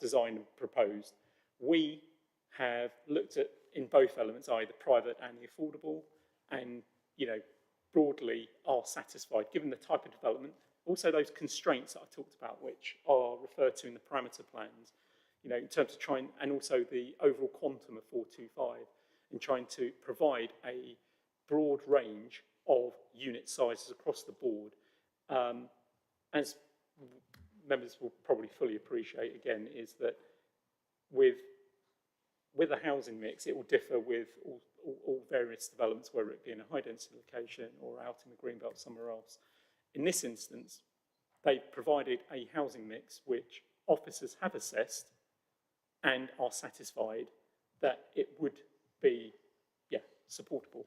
designed and proposed. We have looked at, in both elements, either private and the affordable, and broadly are satisfied, given the type of development, also those constraints that I talked about, which are referred to in the parameter plans, in terms of trying, and also the overall quantum of 425, in trying to provide a broad range of unit sizes across the board. As members will probably fully appreciate, again, is that with a housing mix, it will differ with all various developments, whether it be in a high density location or out in the greenbelt somewhere else. In this instance, they've provided a housing mix which officers have assessed and are satisfied that it would be, supportable,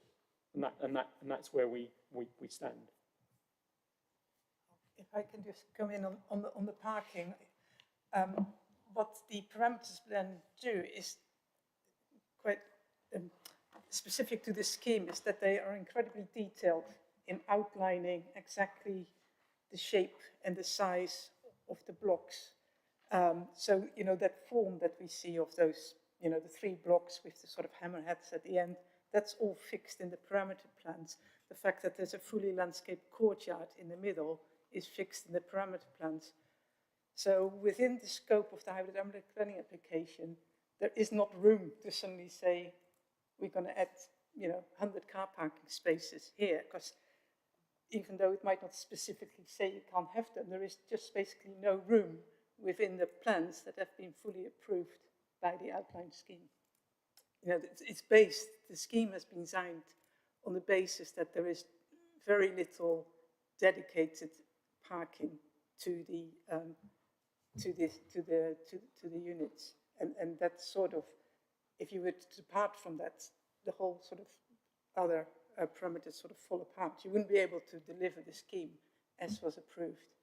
and that's where we stand. If I can just come in on the parking, what the parameters then do is quite specific to this scheme, is that they are incredibly detailed in outlining exactly the shape and the size of the blocks. So, that form that we see of those, the 3 blocks with the sort of hammerheads at the end, that's all fixed in the parameter plans. The fact that there's a fully landscaped courtyard in the middle is fixed in the parameter plans. So within the scope of the hybrid planning application, there is not room to suddenly say, we're going to add, 100 car parking spaces here, because even though it might not specifically say you can't have them, there is just basically no room within the plans that have been fully approved by the outline scheme. The scheme has been designed on the basis that there is very little dedicated parking to the units, and that's sort of, if you were to depart from that, the whole sort of other parameters sort of fall apart. You wouldn't be able to deliver the scheme as was approved.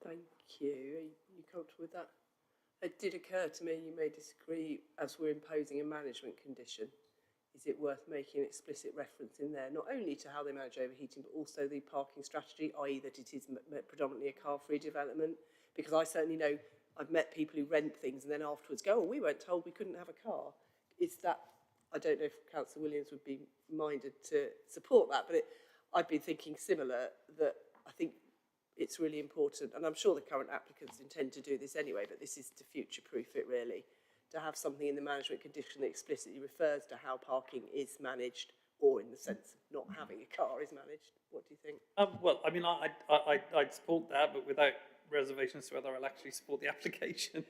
Thank you. Are you comfortable with that? It did occur to me, you may disagree, as we're imposing a management condition, is it worth making an explicit reference in there, not only to how they manage overheating, but also the parking strategy, i.e. that it is predominantly a car-free development? Because I certainly know I've met people who rent things and then afterwards go, oh, we weren't told we couldn't have a car. Is that, I don't know if Councillor Williams would be minded to support that, but I've been thinking similar, that I think it's really important, and I'm sure the current applicants intend to do this anyway, but this is to future-proof it really, to have something in the management condition that explicitly refers to how parking is managed, or in the sense of not having a car is managed. What do you think? Well, I mean, I'd support that, but without reservations to whether I'll actually support the application.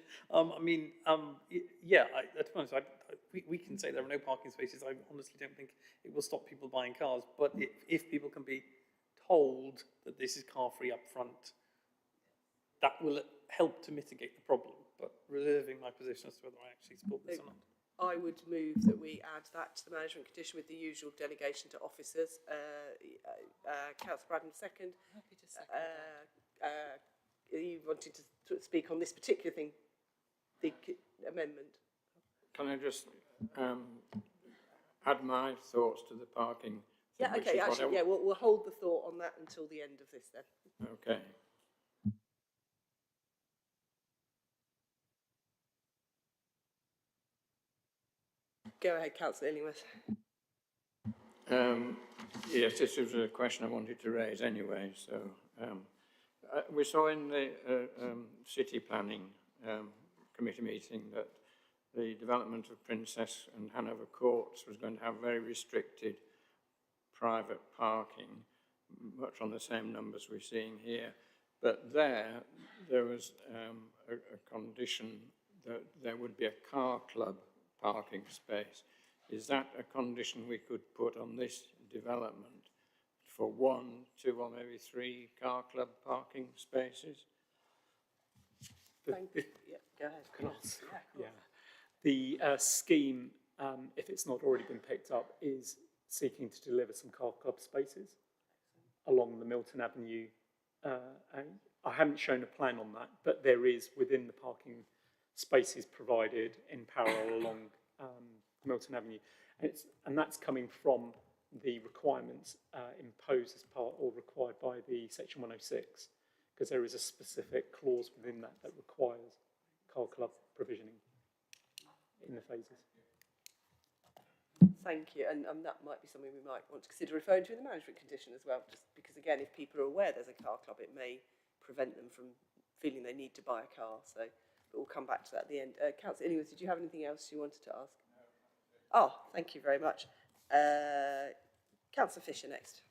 We can say there are no parking spaces. I honestly don't think it will stop people buying cars, but if people can be told that this is car-free up front, that will help to mitigate the problem. but reserving my position as to whether I actually support this or not. I would move that we add that to the management condition with the usual delegation to officers. Councillor Braddon, second. Happy to second that. You wanted to speak on this particular thing, the amendment? Can I just add my thoughts to the parking? Yeah, okay, actually, yeah, we'll hold the thought on that until the end of this then. Okay. Go ahead, Councillor Illingworth. Yes, this was a question I wanted to raise anyway. So we saw in the city planning committee meeting that the development of Princess and Hanover Courts was going to have very restricted private parking, much on the same numbers we're seeing here. But there was a condition that there would be a car club parking space. Is that a condition we could put on this development for 1, 2 or maybe 3 car club parking spaces? Thank you. Yeah, go ahead. Class. Yeah. The scheme, if it's not already been picked up, is seeking to deliver some car club spaces along the Milton Avenue. And I haven't shown a plan on that, but there is within the parking spaces provided in parallel along Milton Avenue. And that's coming from the requirements imposed as part or required by the Section 106, because there is a specific clause within that that requires car club provisioning in the phases. Thank you, and that might be something we might want to consider referring to in the management condition as well, just because again, if people are aware there's a car club, it may prevent them from feeling they need to buy a car, so, but we'll come back to that at the end. Councillor Illingworth, did you have anything else you wanted to ask? Oh, thank you very much. Councillor Fisher next.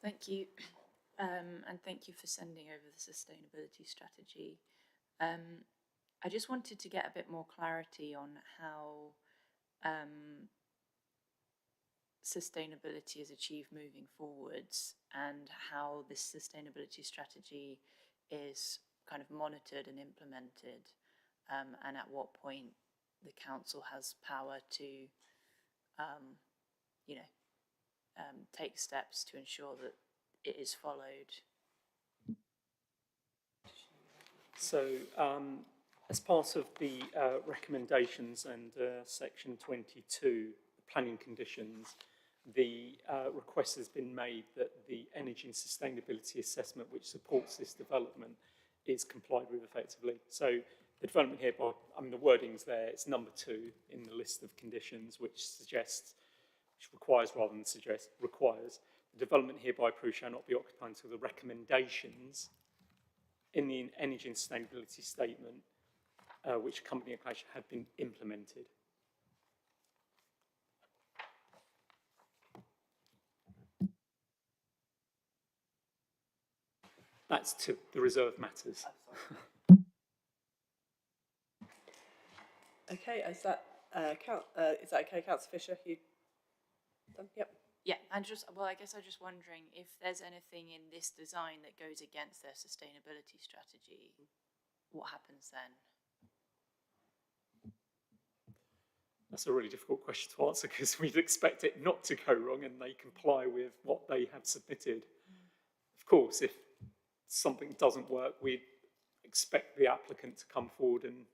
Thank you, and thank you for sending over the sustainability strategy. I just wanted to get a bit more clarity on how sustainability is achieved moving forwards and how this sustainability strategy is kind of monitored and implemented, and at what point the council has power to take steps to ensure that it is followed. So as part of the recommendations and Section 22, the planning conditions, the request has been made that the energy and sustainability assessment which supports this development is complied with effectively. So the development hereby, I mean the wording's there, it's number 2 in the list of conditions which requires rather than suggests, requires, the development hereby approved shall not be occupied until the recommendations in the energy and sustainability statement which accompany application have been implemented. That's to the reserved matters. Okay, is that okay, Councillor Fisher? You done? Yep. Yeah, and I guess I'm just wondering if there's anything in this design that goes against their sustainability strategy, what happens then? That's a really difficult question to answer because we'd expect it not to go wrong and they comply with what they have submitted. Of course, if something doesn't work, we'd expect the applicant to come forward and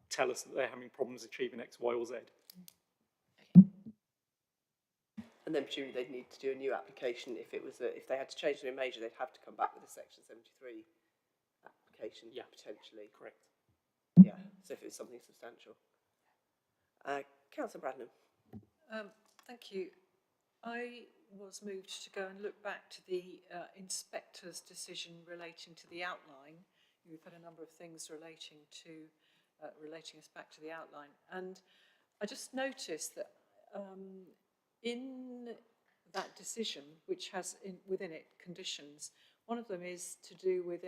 tell us that they're having problems achieving X, Y or Z. And then presumably they'd need to do a new application if they had to change something major, they'd have to come back with a Section 73 application, potentially. Correct. Yeah, so if it was something substantial. Councillor Bradnam. Thank you. I was moved to go and look back to the inspector's decision relating to the outline. We've had a number of things relating us back to the outline, and I just noticed that in that decision, which has within it conditions, one of them is to do with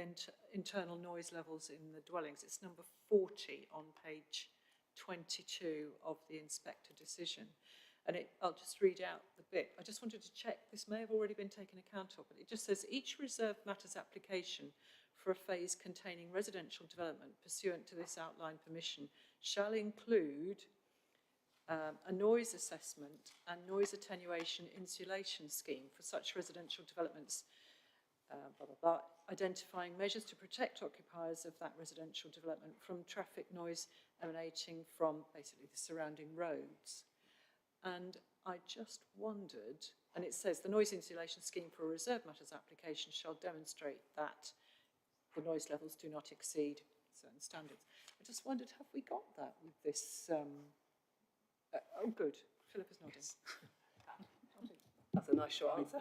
internal noise levels in the dwellings. It's number 40 on page 22 of the inspector decision. And I'll just read out the bit. I just wanted to check, this may have already been taken account of, but it just says each reserved matters application for a phase containing residential development pursuant to this outline permission shall include a noise assessment and noise attenuation insulation scheme for such residential developments, blah, blah, blah, identifying measures to protect occupiers of that residential development from traffic noise emanating from basically the surrounding roads. And I just wondered, and it says the noise insulation scheme for a reserve matters application shall demonstrate that the noise levels do not exceed certain standards. I just wondered, have we got that with this? Oh, good. Philip is nodding. Yes. That's a nice short answer.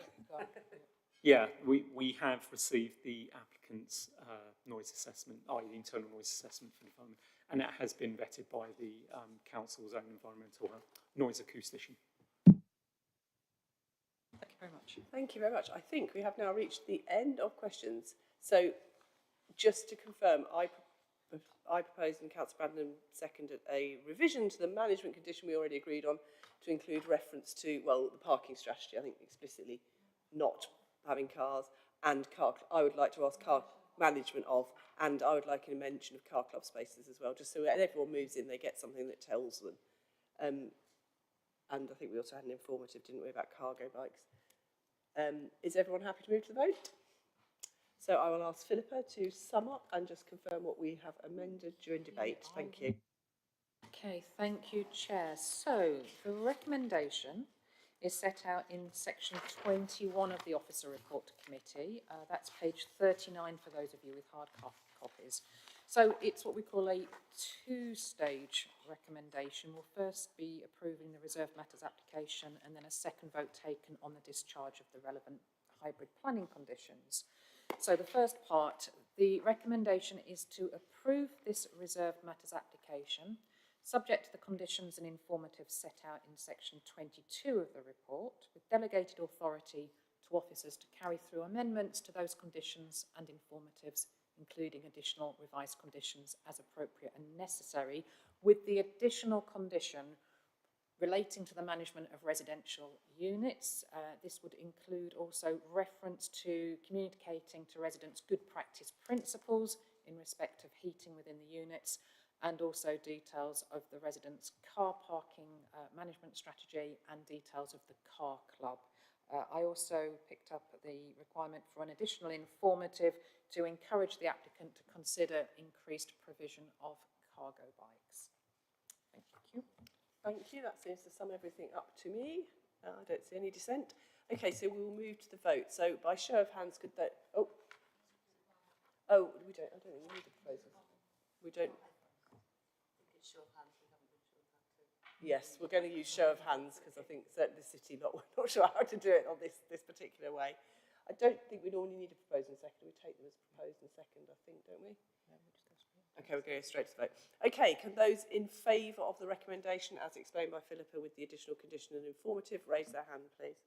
Yeah, we have received the applicant's noise assessment, i.e. the internal noise assessment for the environment, and it has been vetted by the council's own environmental noise acoustician. Thank you very much. Thank you very much. I think we have now reached the end of questions. So just to confirm, I proposed and Councillor Brandon seconded a revision to the management condition we already agreed on to include reference to, well, the parking strategy, I think explicitly not having cars, and I would like to ask car management of, and I would like a mention of car club spaces as well, just so when everyone moves in, they get something that tells them. And I think we also had an informative, didn't we, about cargo bikes. Is everyone happy to move to the vote? So I will ask Philippa to sum up and just confirm what we have amended during debate. Thank you. Okay, thank you, Chair. So the recommendation is set out in section 21 of the Officer Report to Committee. That's page 39 for those of you with hard copies. So it's what we call a two-stage recommendation. We'll first be approving the reserve matters application and then a second vote taken on the discharge of the relevant hybrid planning conditions. So the first part, the recommendation is to approve this reserve matters application subject to the conditions and informatives set out in section 22 of the report, with delegated authority to officers to carry through amendments to those conditions and informatives, including additional revised conditions as appropriate and necessary, with the additional condition relating to the management of residential units. This would include also reference to communicating to residents good practice principles in respect of heating within the units, and also details of the residents' car parking management strategy and details of the car club. I also picked up the requirement for an additional informative to encourage the applicant to consider increased provision of cargo bikes. Thank you. Thank you. That seems to sum everything up to me. I don't see any dissent. Okay, so we will move to the vote. So by show of hands, could that... Oh, we don't. I don't think we need the proposals. We don't. Yes, we're going to use show of hands because I think certainly the city lot, we're not sure how to do it on this particular way. I don't think we normally need a proposal in second. We take them as proposed in second, I think, don't we? No, we just go straight. Okay, we're going straight to the vote. Okay, can those in favour of the recommendation as explained by Philippa with the additional condition and informative raise their hand, please?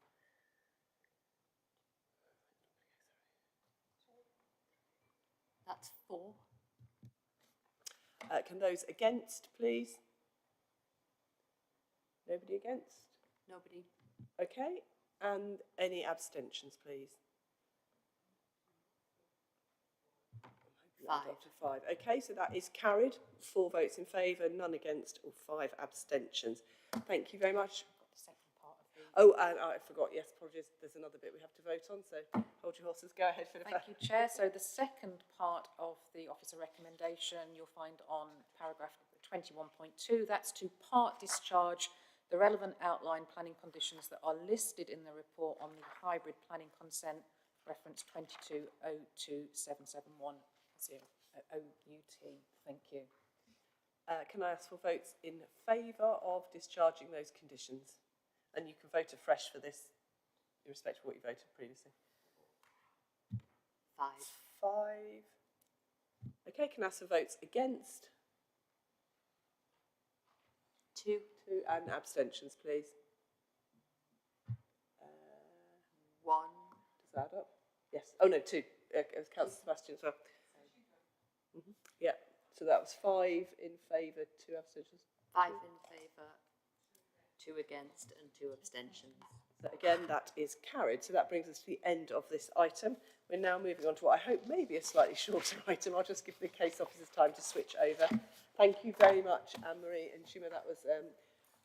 That's 4. Can those against, please? Nobody against? Nobody. Okay, and any abstentions, please? 5. Up to 5. Okay, so that is carried. 4 votes in favour, none against, or 5 abstentions. Thank you very much. The second part of the... Oh, and I forgot, yes, apologies. There's another bit we have to vote on, so hold your horses. Go ahead, Philippa. Thank you, Chair. So the second part of the officer recommendation you'll find on paragraph 21.2. That's to part discharge the relevant outline planning conditions that are listed in the report on the hybrid planning consent, reference 22027710 OUT. Thank you. Can I ask for votes in favour of discharging those conditions? And you can vote afresh for this, irrespective of what you voted previously. 5. 5. Okay, can I ask for votes against? 2. 2, and abstentions, please. 1. Does that add up? Yes. Oh, no, 2. Councillor Sebastian as well. Yeah, so that was 5 in favour, 2 abstentions. 5 in favour, 2 against and 2 abstentions. So again, that is carried. So that brings us to the end of this item. We're now moving on to what I hope may be a slightly shorter item. I'll just give the case officers time to switch over. Thank you very much, Anne-Marie and Shima. That was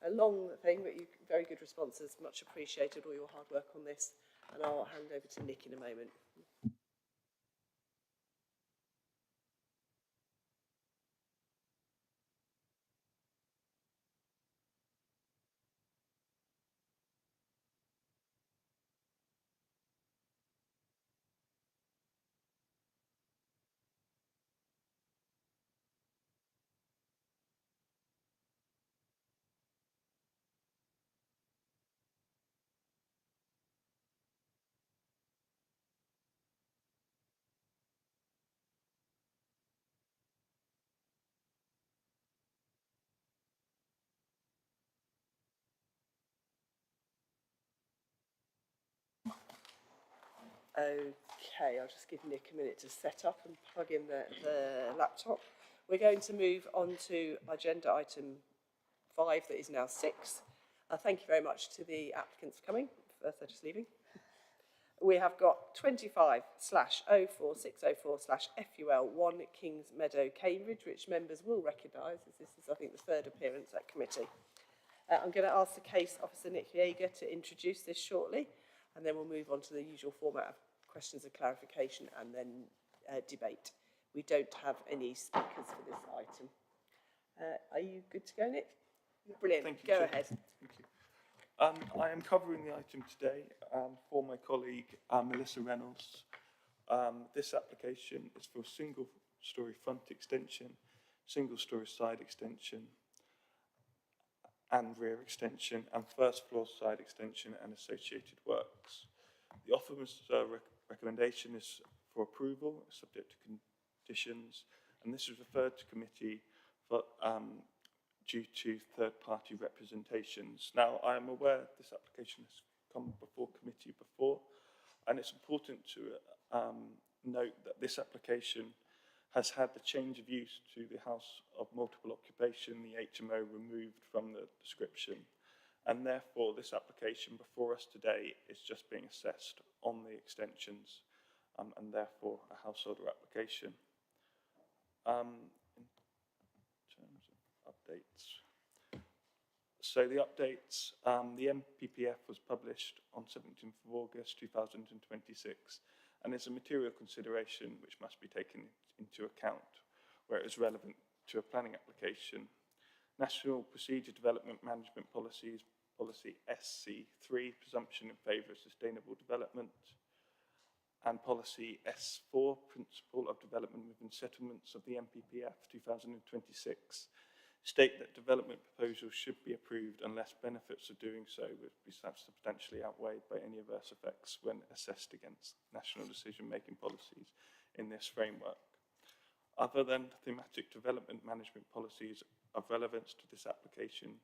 a long thing, but very good responses. Much appreciated all your hard work on this. And I'll hand over to Nick in a moment. Okay, I'll just give Nick a minute to set up and plug in the laptop. We're going to move on to agenda item 5, that is now 6. Thank you very much to the applicants for coming. First, they're just leaving. We have got 25/04604/FUL1 Kings Meadow, Cambridge, which members will recognise, as this is, I think, the third appearance at committee. I'm going to ask the case officer, Nick Yeager, to introduce this shortly, and then we'll move on to the usual format of questions and clarification and then debate. We don't have any speakers for this item. Are you good to go, Nick? Brilliant. Thank you, go Chair. ahead. Thank you. I am covering the item today for my colleague Melissa Reynolds. This application is for a single-storey front extension, single-storey side extension, and rear extension, and first floor side extension and associated works. The offerer's recommendation is for approval, subject to conditions, and this is referred to committee for, due to third-party representations. Now, I am aware this application has come before committee before, and it's important to note that this application has had the change of use to the house of multiple occupation, the HMO, removed from the description. And therefore, this application before us today is just being assessed on the extensions, and therefore a householder application. In terms of updates. So the updates, the MPPF was published on 17th of August 2026, and it's a material consideration which must be taken into account where it is relevant to a planning application. National Procedure Development Management Policies, Policy SC3, Presumption in Favour of Sustainable Development, and Policy S4, Principle of Development Within Settlements of the MPPF 2026, state that development proposals should be approved unless benefits of doing so would be substantially outweighed by any adverse effects when assessed against national decision-making policies in this framework. Other than thematic development management policies of relevance to this application,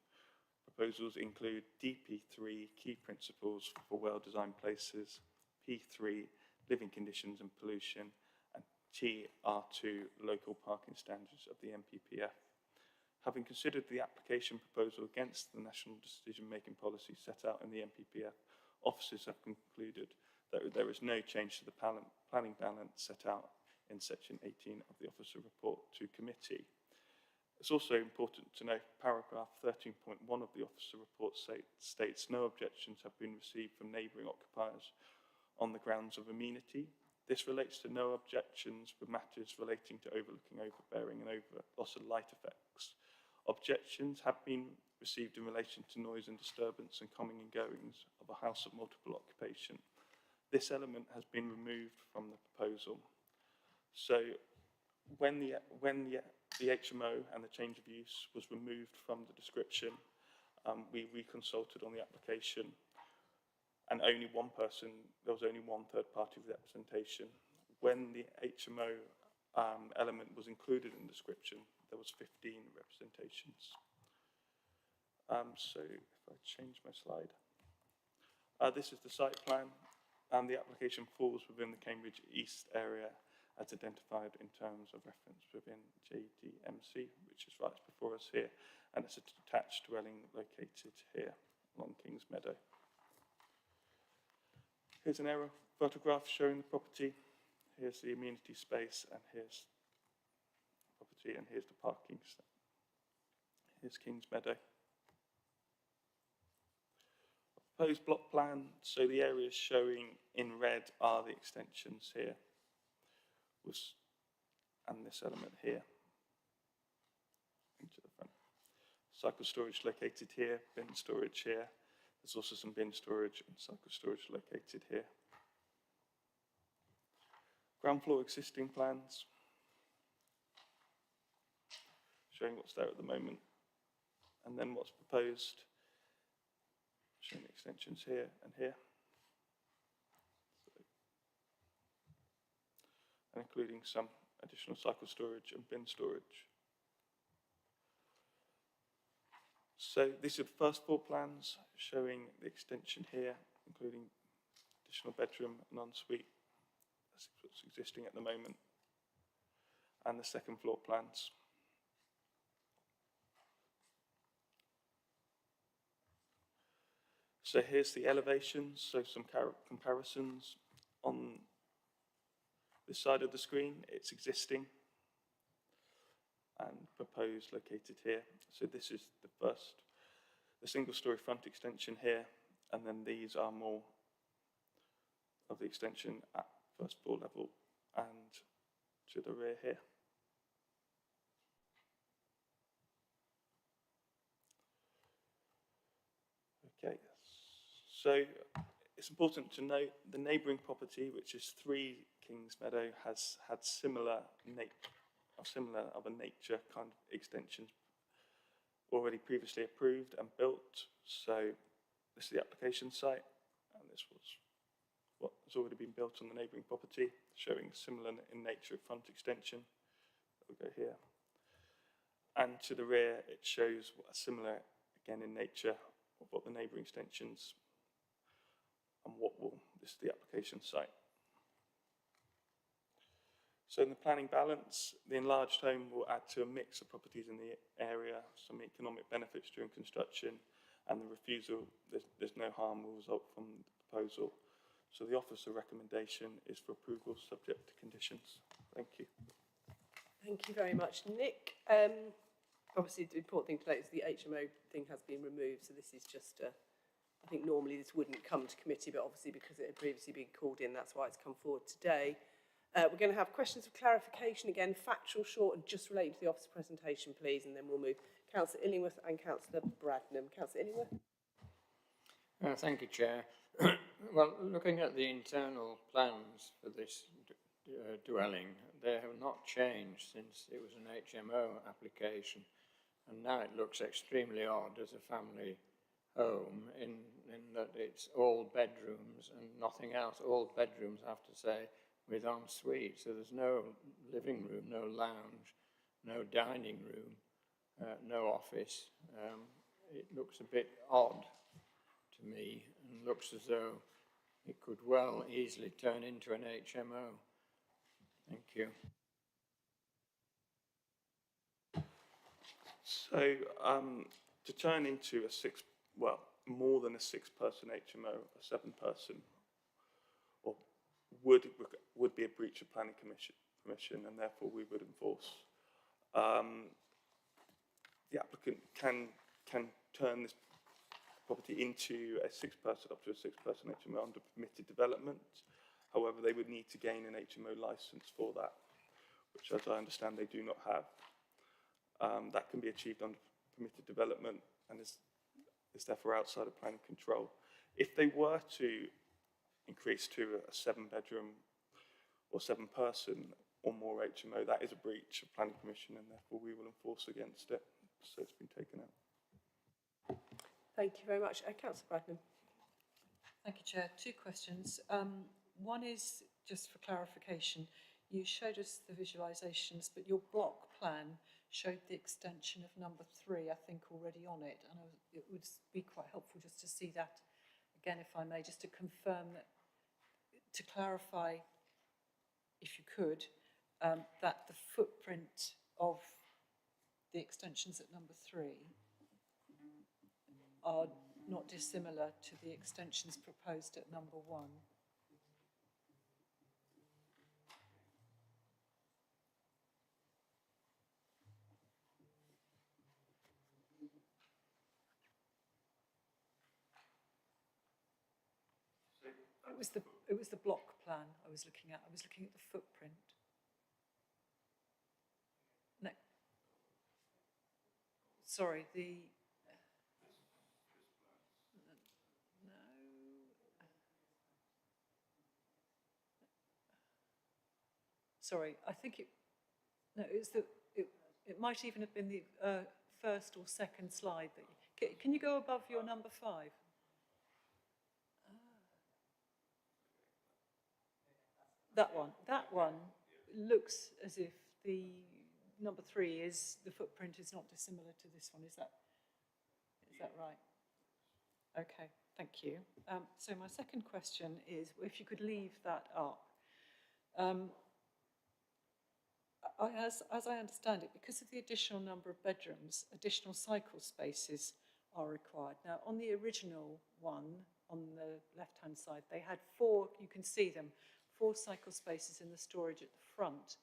proposals include DP3, Key Principles for Well-Designed Places, P3, Living Conditions and Pollution, and TR2, Local Parking Standards of the MPPF. Having considered the application proposal against the national decision-making policy set out in the MPPF, officers have concluded that there is no change to the planning balance set out in section 18 of the officer report to committee. It's also important to note paragraph 13.1 of the officer report states no objections have been received from neighbouring occupiers on the grounds of amenity. This relates to no objections for matters relating to overlooking, overbearing and loss of light effects. Objections have been received in relation to noise and disturbance and coming and goings of a house of multiple occupation. This element has been removed from the proposal. So when the HMO and the change of use was removed from the description, we reconsulted on the application, and only one person, there was only one third party representation. When the HMO element was included in the description, there was 15 representations. So if I change my slide. This is the site plan, and the application falls within the Cambridge East area as identified in terms of reference within JDMC, which is right before us here, and it's a detached dwelling located here along Kings Meadow. Here's an aerial photograph showing the property. Here's the amenity space, and here's the property, and here's the parking. Here's Kings Meadow. Proposed block plan, so the areas showing in red are the extensions here, and this element here into the front. Cycle storage located here, bin storage here. There's also some bin storage and cycle storage located here. Ground floor existing plans, showing what's there at the moment, and then what's proposed, showing extensions here and here, and including some additional cycle storage and bin storage. So these are the first floor plans showing the extension here, including additional bedroom and ensuite. That's what's existing at the moment. And the second floor plans. So here's the elevations, so some comparisons. On this side of the screen, it's existing and proposed located here. So this is the single-story front extension here, and then these are more of the extension at first floor level and to the rear here. Okay, so it's important to note the neighbouring property, which is 3 Kings Meadow, has had similar of a nature kind of extensions already previously approved and built. So this is the application site, and this was what has already been built on the neighbouring property, showing similar in nature front extension. We'll go here. And to the rear, it shows a similar, again in nature, of what the neighbouring extensions and this is the application site. So in the planning balance, the enlarged home will add to a mix of properties in the area, some economic benefits during construction, and the refusal, there's no harm will result from the proposal. So the officer recommendation is for approval subject to conditions. Thank you. Thank you very much, Nick. Obviously, the important thing to note is the HMO thing has been removed, so this is just I think normally this wouldn't come to committee, but obviously because it had previously been called in, that's why it's come forward today. We're going to have questions of clarification, again, factual, short, and just related to the officer presentation, please, and then we'll move Councillor Illingworth and Councillor Bradnam. Councillor Illingworth. Thank you, Chair. Well, looking at the internal plans for this dwelling, they have not changed since it was an HMO application, and now it looks extremely odd as a family home in that it's all bedrooms and nothing else. All bedrooms, I have to say, with ensuite. So there's no living room, no lounge, no dining room, no office. It looks a bit odd to me and looks as though it could well easily turn into an HMO. Thank you. So to turn into more than a 6-person HMO, a 7-person, or would be a breach of planning permission, and therefore we would enforce. The applicant can turn this property into a 6-person, up to a 6-person HMO under permitted development. However, they would need to gain an HMO licence for that, which, as I understand, they do not have. That can be achieved under permitted development and is therefore outside of planning control. If they were to increase to a 7-bedroom or 7-person or more HMO, that is a breach of planning permission, and therefore we will enforce against it. So it's been taken out. Thank you very much. Councillor Bradnam. Thank you, Chair. 2 questions. One is just for clarification. You showed us the visualisations, but your block plan showed the extension of number 3, I think, already on it. And it would be quite helpful just to see that again, if I may, just to confirm that, to clarify, if you could, that the footprint of the extensions at number 3 are not dissimilar to the extensions proposed at number 1. It was the block plan I was looking at. I was looking at the footprint. No. Sorry, the... No. Sorry, I think it... No, it's the... It might even have been the first or second slide. That can you go above your number 5? That one looks as if the number 3 is, the footprint is not dissimilar to this one. Is that right? Okay, thank you. So my second question is, if you could leave that up. As I understand it, because of the additional number of bedrooms, additional cycle spaces are required. Now, on the original one, on the left-hand side, they had 4, you can see them, 4 cycle spaces in the storage at the front.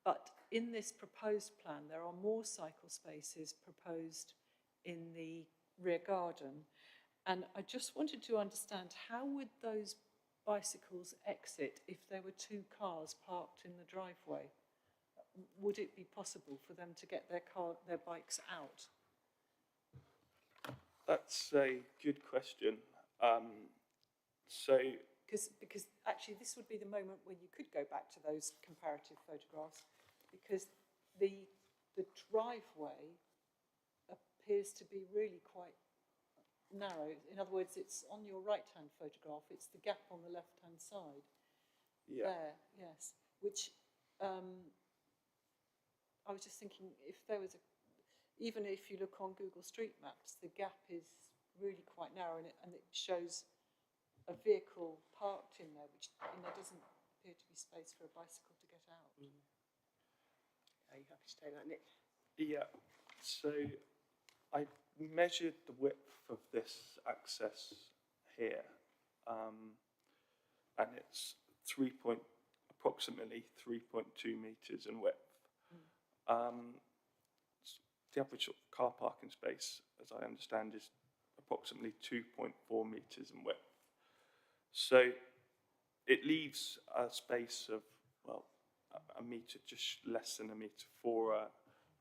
But in this proposed plan, there are more cycle spaces proposed in the rear garden. And I just wanted to understand, how would those bicycles exit if there were 2 cars parked in the driveway? Would it be possible for them to get their bikes out? That's a good question. Because actually this would be the moment when you could go back to those comparative photographs, because the driveway appears to be really quite narrow. In other words, it's on your right-hand photograph, it's the gap on the left-hand side. Yeah. There, yes. Which, I was just thinking, if there was even if you look on Google Street Maps, the gap is really quite narrow, and it shows a vehicle parked in there, and there doesn't appear to be space for a bicycle to get out. Are you happy to take that, Nick? Yeah, so I measured the width of this access here, and it's approximately 3.2 metres in width. The average sort of car parking space, as I understand, is approximately 2.4 metres in width. So it leaves a space of, well, a metre, just less than a metre for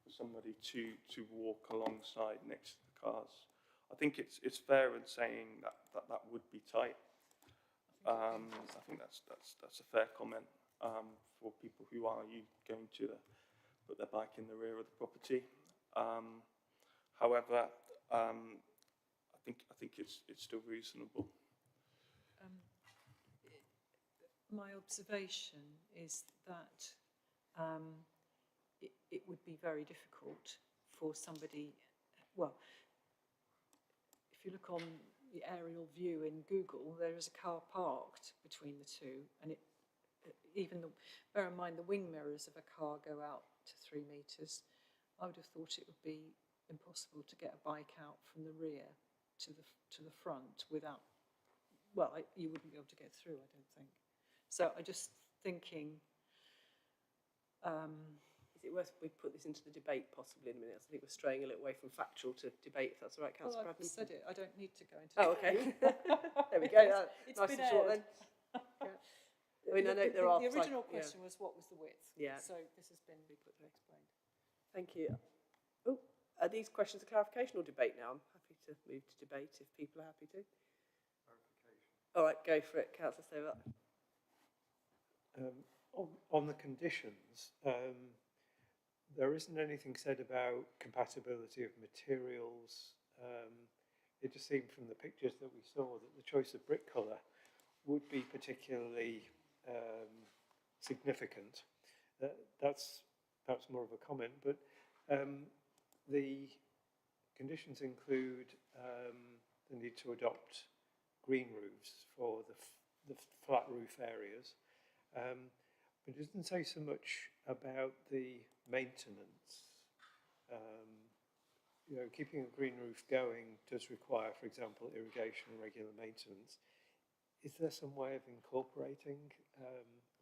somebody to walk alongside next to the cars. I think it's fair in saying that would be tight. I think that's a fair comment for people who are going to put their bike in the rear of the property. However, I think it's still reasonable. My observation is that it would be very difficult for somebody, well, if you look on the aerial view in Google, there is a car parked between the two, and bear in mind the wing mirrors of a car go out to 3 metres. I would have thought it would be impossible to get a bike out from the rear to the front without, well, you wouldn't be able to get through, I don't think. So I'm just thinking, is it worth we put this into the debate possibly in a minute? I think we're straying a little away from factual to debate, if that's all right, Councillor Bradley. I've said it, I don't need to go into Oh, okay. There we go. It's nice been and short then. Yeah. I mean, I know there are... The original question was, what was the width? Yeah. So this has been explained. Thank you. Oh, are these questions a clarification or debate now? I'm happy to move to debate if people are happy to. Clarification. All right, go for it, Councillor Stewart. On the conditions, there isn't anything said about compatibility of materials. It just seemed from the pictures that we saw that the choice of brick colour would be particularly significant. That's perhaps more of a comment, but the conditions include the need to adopt green roofs for the flat roof areas. But it doesn't say so much about the maintenance. Keeping a green roof going does require, for example, irrigation and regular maintenance. Is there some way of incorporating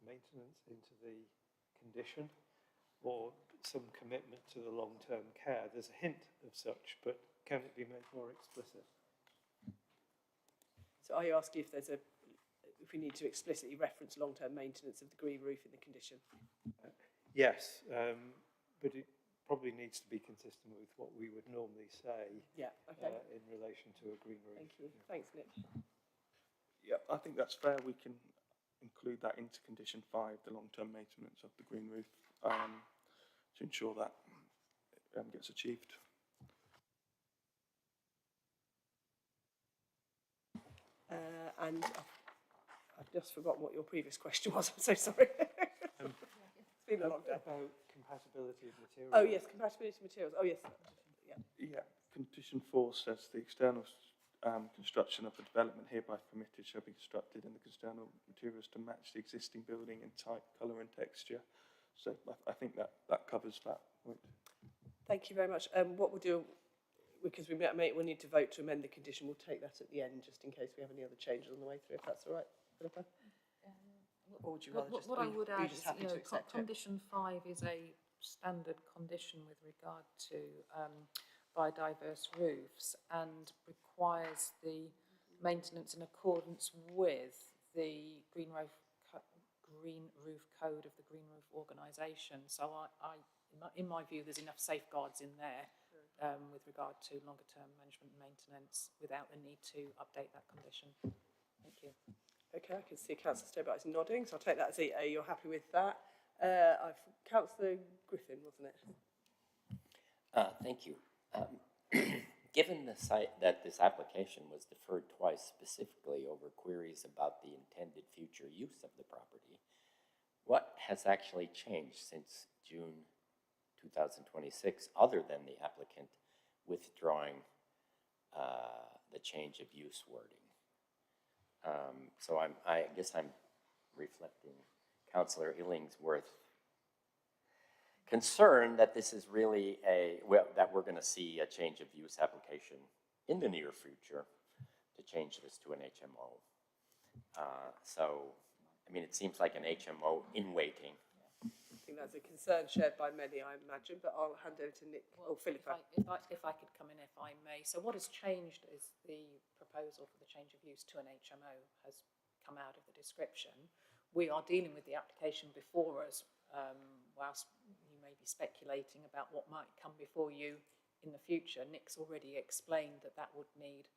maintenance into the condition, or some commitment to the long-term care? There's a hint of such, but can it be made more explicit? So are you asking if if we need to explicitly reference long-term maintenance of the green roof in the condition. Yes, but it probably needs to be consistent with what we would normally say in relation to a green roof. Thank you. Thanks, Nick. Yeah, I think that's fair. We can include that into condition 5, the long-term maintenance of the green roof, to ensure that gets achieved. And I've just forgotten what your previous question was. I'm so sorry. It's been a long day. About compatibility of materials. Oh yes, compatibility of materials. Oh yes. Yeah, condition 4 says the external construction of the development hereby permitted shall be constructed in the external materials to match the existing building in type, colour and texture. So I think that covers that point. Thank you very much. What we'll do, because we'll need to vote to amend the condition, we'll take that at the end just in case we have any other changes on the way through, if that's all right, Philippa? Or would you rather just, what I would add is, happy to accept condition 5 is a standard condition with regard to biodiverse roofs and requires the maintenance in accordance with the Green Roof Code of the Green Roof Organisation. So in my view, there's enough safeguards in there with regard to longer term management and maintenance without the need to update that condition. Thank you. Okay, I can see Councillor Stobart is nodding, so I'll take that as you're happy with that. Councillor Griffin, wasn't it? Thank you. Given that this application was deferred twice specifically over queries about the intended future use of the property, what has actually changed since June 2026 other than the applicant withdrawing the change of use wording? So I guess I'm reflecting Councillor Illingsworth's concern that this is really that we're going to see a change of use application in the near future to change this to an HMO. So, I mean, it seems like an HMO in waiting. I think that's a concern shared by many, I imagine, but I'll hand over to Nick or Philippa. If I could come in, if I may. So what has changed is the proposal for the change of use to an HMO has come out of the description. We are dealing with the application before us, whilst you may be speculating about what might come before you in the future. Nick's already explained that that would need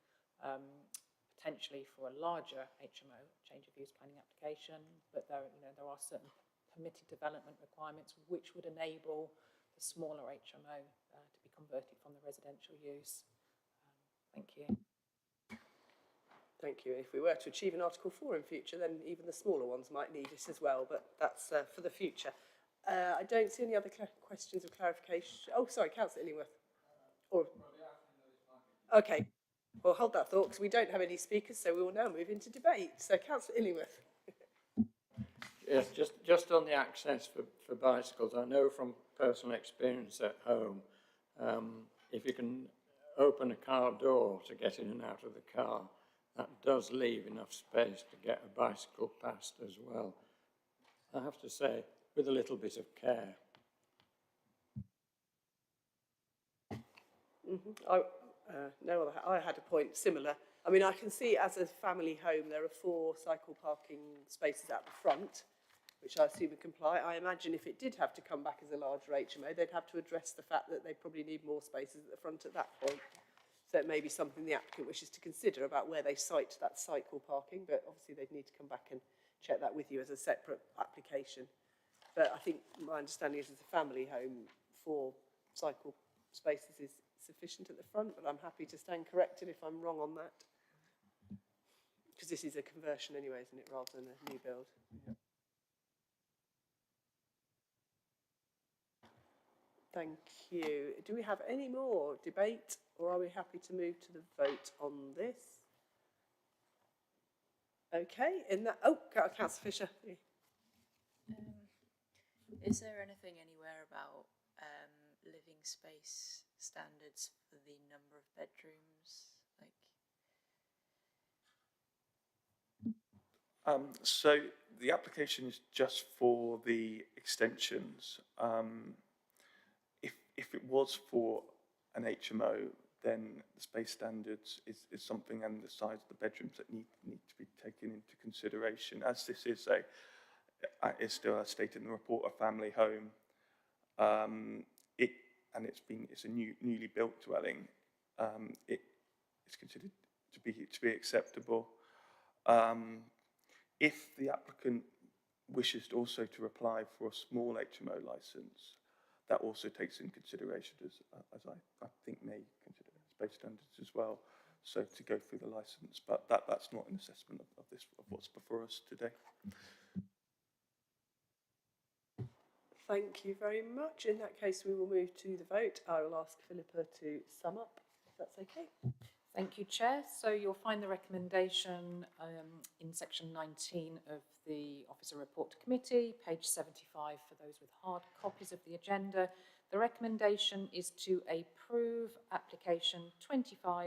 potentially for a larger HMO, change of use planning application, but there are certain permitted development requirements which would enable the smaller HMO to be converted from the residential use. Thank you. Thank you. If we were to achieve an Article 4 in future, then even the smaller ones might need it as well, but that's for the future. I don't see any other questions of clarification. Oh, sorry, Councillor Illingworth. Okay, well, hold that thought, because we don't have any speakers, so we will now move into debate. So, Councillor Illingworth. Yes, just on the access for bicycles, I know from personal experience at home, if you can open a car door to get in and out of the car, that does leave enough space to get a bicycle past as well. I have to say, with a little bit of care. I had a point similar. I mean, I can see as a family home, there are 4 cycle parking spaces at the front, which I assume would comply. I imagine if it did have to come back as a larger HMO, they'd have to address the fact that they probably need more spaces at the front at that point. So it may be something the applicant wishes to consider about where they site that cycle parking, but obviously they'd need to come back and check that with you as a separate application. But I think my understanding is as a family home, 4 cycle spaces is sufficient at the front, but I'm happy to stand corrected if I'm wrong on that. Because this is a conversion anyway, isn't it, rather than a new build. Yeah. Thank you. Do we have any more debate, or are we happy to move to the vote on this? Okay, Councillor Fisher. Is there anything anywhere about living space standards for the number of bedrooms? So the application is just for the extensions. If it was for an HMO, then the space standards is something, and the size of the bedrooms that need to be taken into consideration. As this is it's still, as stated in the report, a family home. It's a newly built dwelling. It's considered to be acceptable. If the applicant wishes also to apply for a small HMO licence, that also takes in consideration, as I think may consider space standards as well. So to go through the licence, but that's not an assessment of what's before us today. Thank you very much. In that case, we will move to the vote. I will ask Philippa to sum up, if that's okay. Thank you, Chair. So you'll find the recommendation in section 19 of the Officer Report to Committee, page 75 for those with hard copies of the agenda. The recommendation is to approve application 25-04604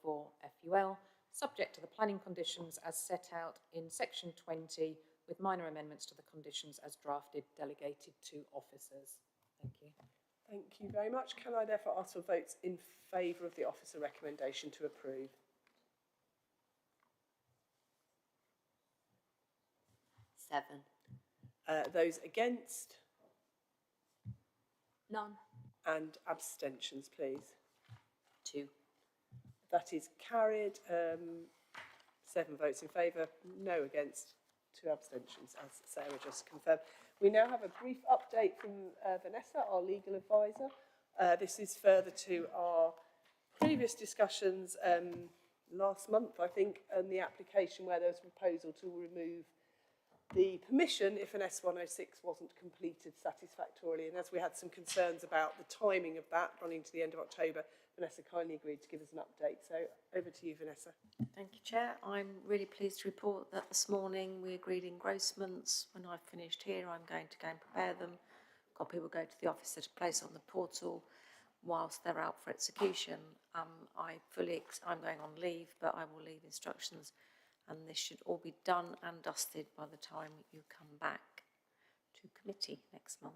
FUL, subject to the planning conditions as set out in section 20, with minor amendments to the conditions as drafted, delegated to officers. Thank you. Thank you very much. Can I therefore ask for votes in favour of the officer recommendation to approve? Seven. Those against? None. And abstentions, please. 2. That is carried. 7 votes in favour, no against, 2 abstentions, as Sarah just confirmed. We now have a brief update from Vanessa, our legal advisor. This is further to our previous discussions last month, I think, and the application where there was a proposal to remove the permission if an S106 wasn't completed satisfactorily. And as we had some concerns about the timing of that running to the end of October, Vanessa kindly agreed to give us an update. So over to you, Vanessa. Thank you, Chair. I'm really pleased to report that this morning we agreed engrossments. When I've finished here, I'm going to go and prepare them. A copy will go to the officer to place on the portal whilst they're out for execution. I'm going on leave, but I will leave instructions, and this should all be done and dusted by the time you come back to committee next month.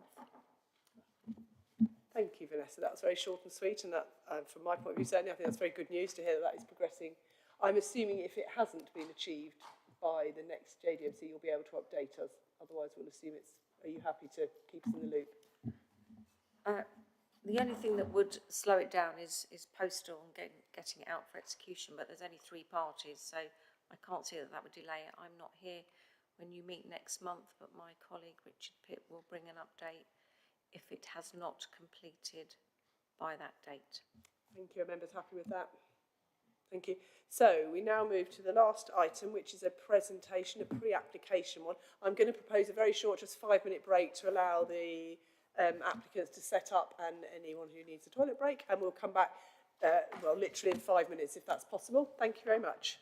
Thank you, Vanessa. That was very short and sweet, and that, from my point of view, certainly I think that's very good news to hear that is progressing. I'm assuming if it hasn't been achieved by the next JDMC, you'll be able to update us. Otherwise, we'll assume it's. Are you happy to keep us in the loop? The only thing that would slow it down is postal and getting it out for execution, but there's only 3 parties, so I can't see that would delay it. I'm not here when you meet next month, but my colleague Richard Pitt will bring an update if it has not completed by that date. Thank you. Are members happy with that? Thank you. So we now move to the last item, which is a presentation, a pre-application one. I'm going to propose a very short, just 5-minute break to allow the applicants to set up and anyone who needs a toilet break, and we'll come back, well, literally in 5 minutes if that's possible. Thank you very much.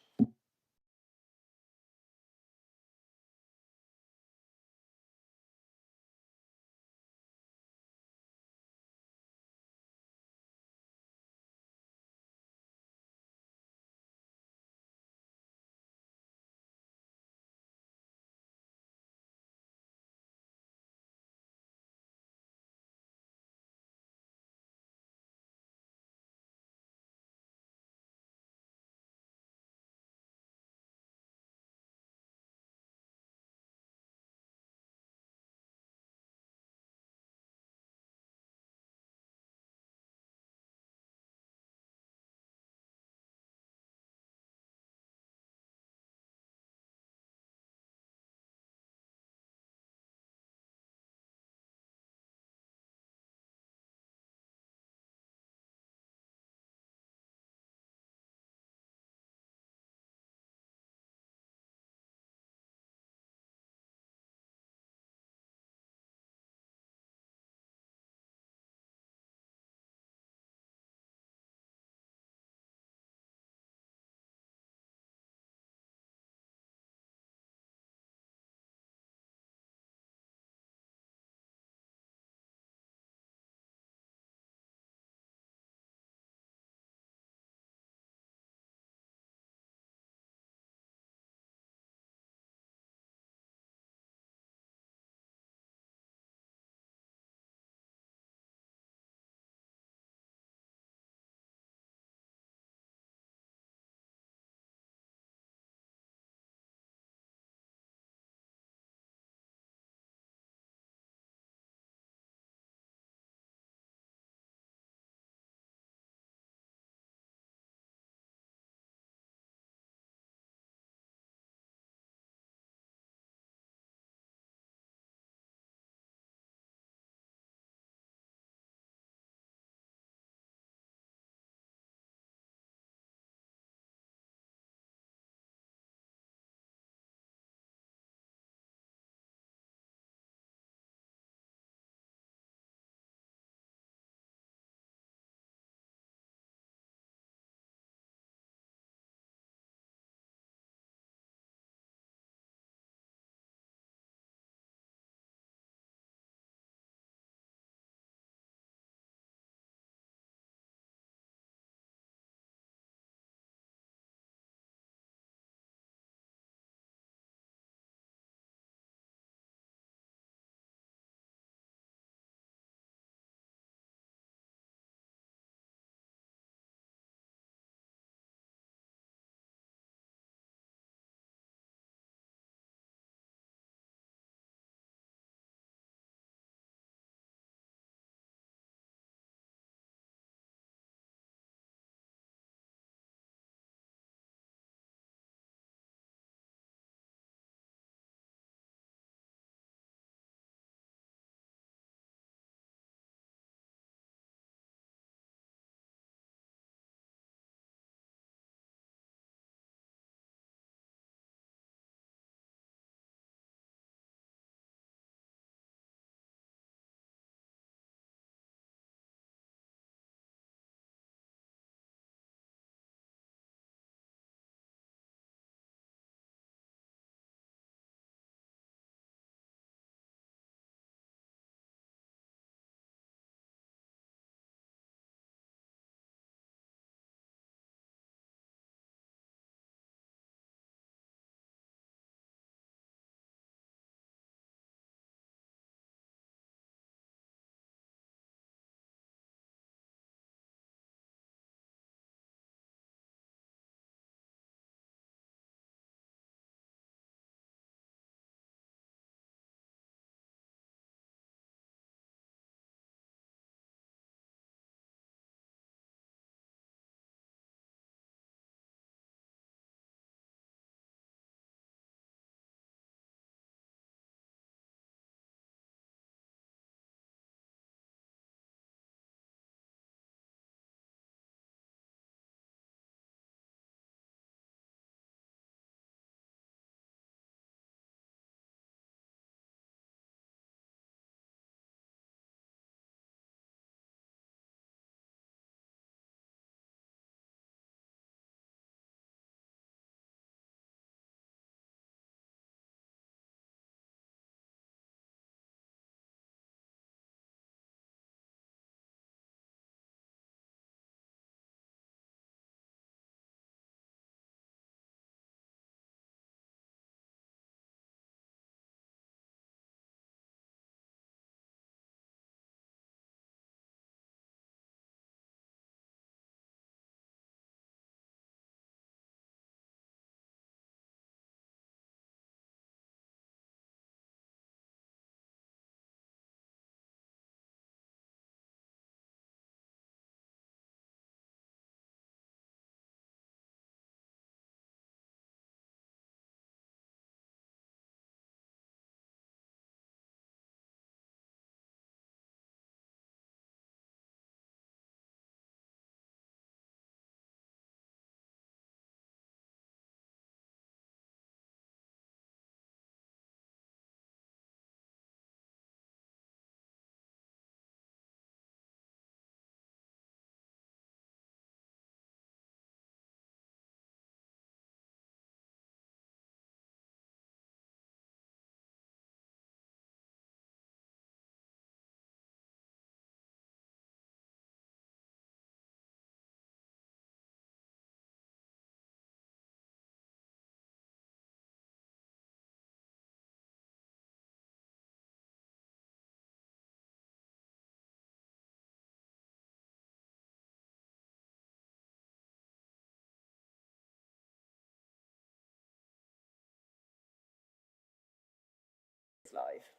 live.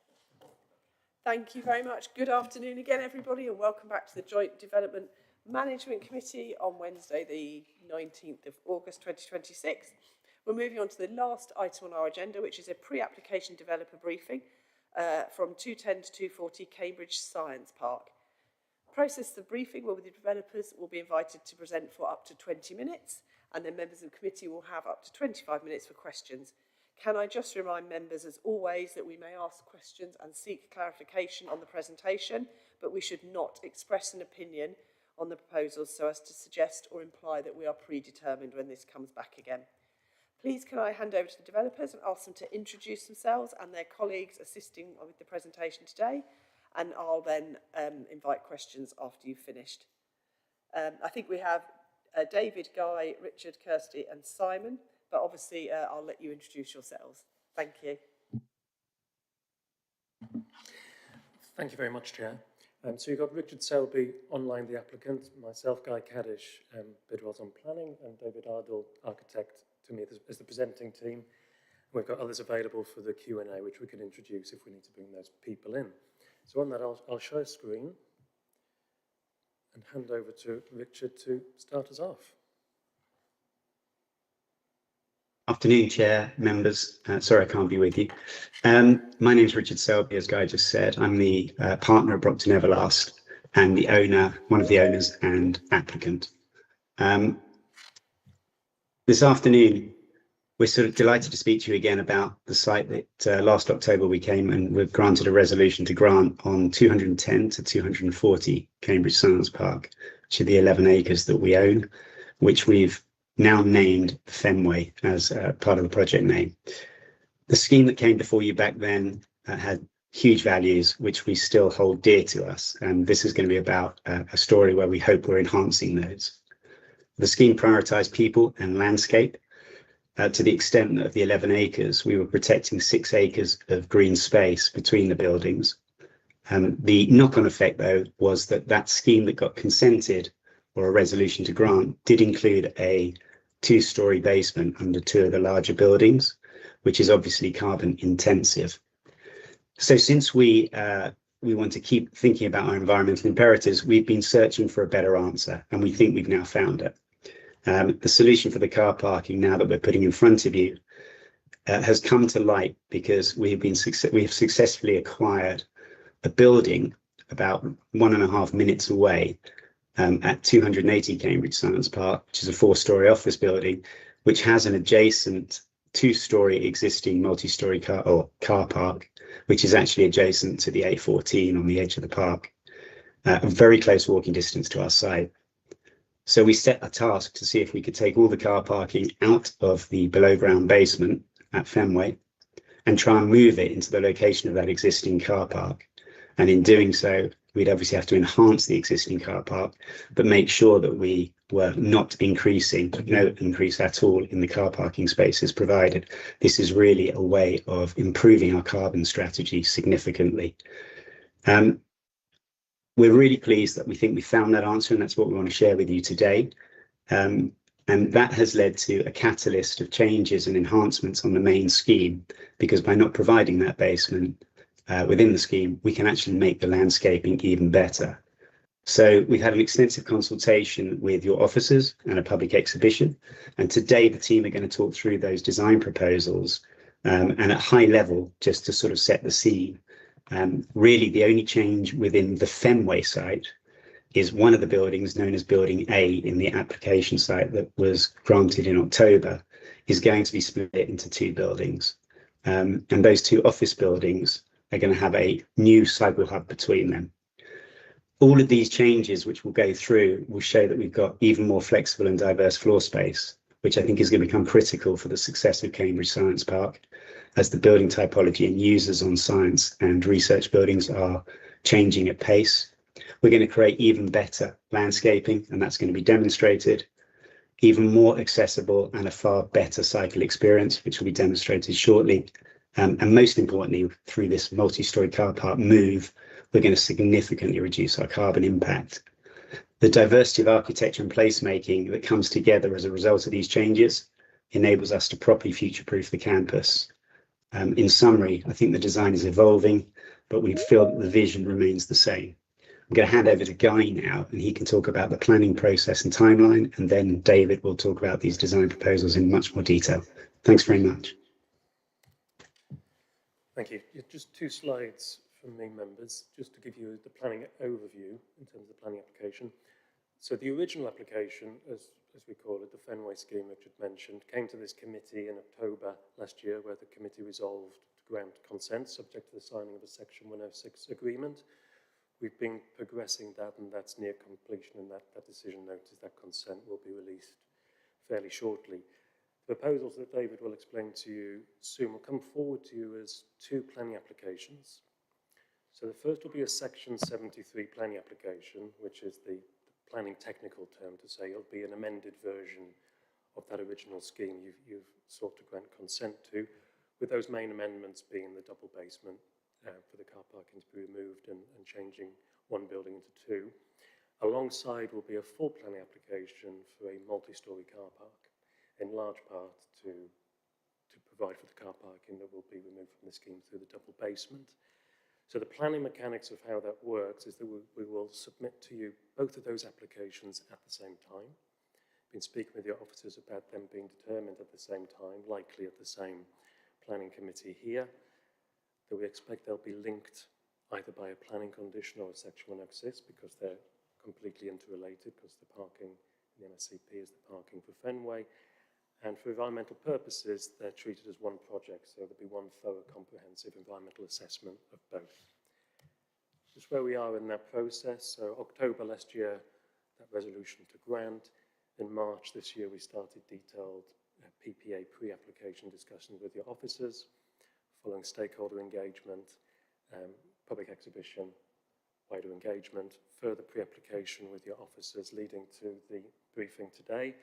Thank you very much. Good afternoon again, everybody, and welcome back to the Joint Development Management Committee on Wednesday, the 19th of August 2026. We're moving on to the last item on our agenda, which is a pre-application developer briefing from 2:10 to 2:40 Cambridge Science Park. Process the briefing where the developers will be invited to present for up to 20 minutes, and then members of the committee will have up to 25 minutes for questions. Can I just remind members, as always, that we may ask questions and seek clarification on the presentation, but we should not express an opinion on the proposals so as to suggest or imply that we are predetermined when this comes back again. Please can I hand over to the developers and ask them to introduce themselves and their colleagues assisting with the presentation today, and I'll then invite questions after you've finished. I think we have David, Guy, Richard, Kirsty and Simon, but obviously I'll let you introduce yourselves. Thank you. Thank you very much, Chair. So you've got Richard Selby, online the applicant, myself, Guy Caddish, Bidwell's on planning, and David Ardle, architect, to me as the presenting team. We've got others available for the Q&A, which we can introduce if we need to bring those people in. So on that, I'll show a screen and hand over to Richard to start us off. Afternoon, Chair, members. Sorry I can't be with you. My name is Richard Selby, as Guy just said. I'm the partner at Brockton Everlast and the owner, one of the owners and applicant. This afternoon, we're sort of delighted to speak to you again about the site that last October we came and were granted a resolution to grant on 210 to 240 Cambridge Science Park, which are the 11 acres that we own, which we've now named Fenway as part of the project name. The scheme that came before you back then had huge values, which we still hold dear to us. And this is going to be about a story where we hope we're enhancing those. The scheme prioritised people and landscape. To the extent that of the 11 acres, we were protecting 6 acres of green space between the buildings. The knock-on effect, though, was that that scheme that got consented, or a resolution to grant, did include a 2-storey basement under 2 of the larger buildings, which is obviously carbon intensive. So since we want to keep thinking about our environmental imperatives, we've been searching for a better answer, and we think we've now found it. The solution for the car parking, now that we're putting in front of you, has come to light because we have successfully acquired a building about 1.5 minutes away at 280 Cambridge Science Park, which is a 4-storey office building, which has an adjacent 2-storey existing multi-storey car park, which is actually adjacent to the A14 on the edge of the park, a very close walking distance to our site. So we set a task to see if we could take all the car parking out of the below ground basement at Fenway and try and move it into the location of that existing car park. And in doing so, we'd obviously have to enhance the existing car park, but make sure that we were not increasing, no increase at all in the car parking spaces provided. This is really a way of improving our carbon strategy significantly. We're really pleased that we think we found that answer, and that's what we want to share with you today. And that has led to a catalyst of changes and enhancements on the main scheme, because by not providing that basement within the scheme, we can actually make the landscaping even better. So we've had an extensive consultation with your officers and a public exhibition. And today the team are going to talk through those design proposals and at high level, just to sort of set the scene. Really, the only change within the Fenway site is one of the buildings, known as Building A in the application site that was granted in October, is going to be split into 2 buildings. And those 2 office buildings are going to have a new cycle hub between them. All of these changes, which we'll go through, will show that we've got even more flexible and diverse floor space, which I think is going to become critical for the success of Cambridge Science Park, as the building typology and users on science and research buildings are changing at pace. We're going to create even better landscaping, and that's going to be demonstrated, even more accessible and a far better cycle experience, which will be demonstrated shortly. And most importantly, through this multi-storey car park move, we're going to significantly reduce our carbon impact. The diversity of architecture and placemaking that comes together as a result of these changes enables us to properly future-proof the campus. In summary, I think the design is evolving, but we feel that the vision remains the same. I'm going to hand over to Guy now, and he can talk about the planning process and timeline, and then David will talk about these design proposals in much more detail. Thanks very much. Thank you. Just 2 slides from me, members, just to give you the planning overview in terms of the planning application. So the original application, as we call it, the Fenway scheme Richard mentioned, came to this committee in October last year, where the committee resolved to grant consent subject to the signing of a Section 106 agreement. We've been progressing that, and that's near completion, and that decision notice, that consent, will be released fairly shortly. The proposals that David will explain to you soon will come forward to you as 2 planning applications. So the first will be a Section 73 planning application, which is the planning technical term to say it'll be an amended version of that original scheme you've sought to grant consent to, with those main amendments being the double basement for the car parking to be removed and changing 1 building into 2. Alongside will be a full planning application for a multi-storey car park, in large part to provide for the car parking that will be removed from the scheme through the double basement. So the planning mechanics of how that works is that we will submit to you both of those applications at the same time. Been speaking with your officers about them being determined at the same time, likely at the same planning committee here. That we expect they'll be linked either by a planning condition or a Section 106, because they're completely interrelated, because the parking in the MSCP is the parking for Fenway. And for environmental purposes, they're treated as 1 project, so there'll be 1 thorough, comprehensive environmental assessment of both. Just where we are in that process. So October last year, that resolution to grant. In March this year, we started detailed PPA pre-application discussions with your officers, following stakeholder engagement, public exhibition, wider engagement, further pre-application with your officers leading to the briefing today.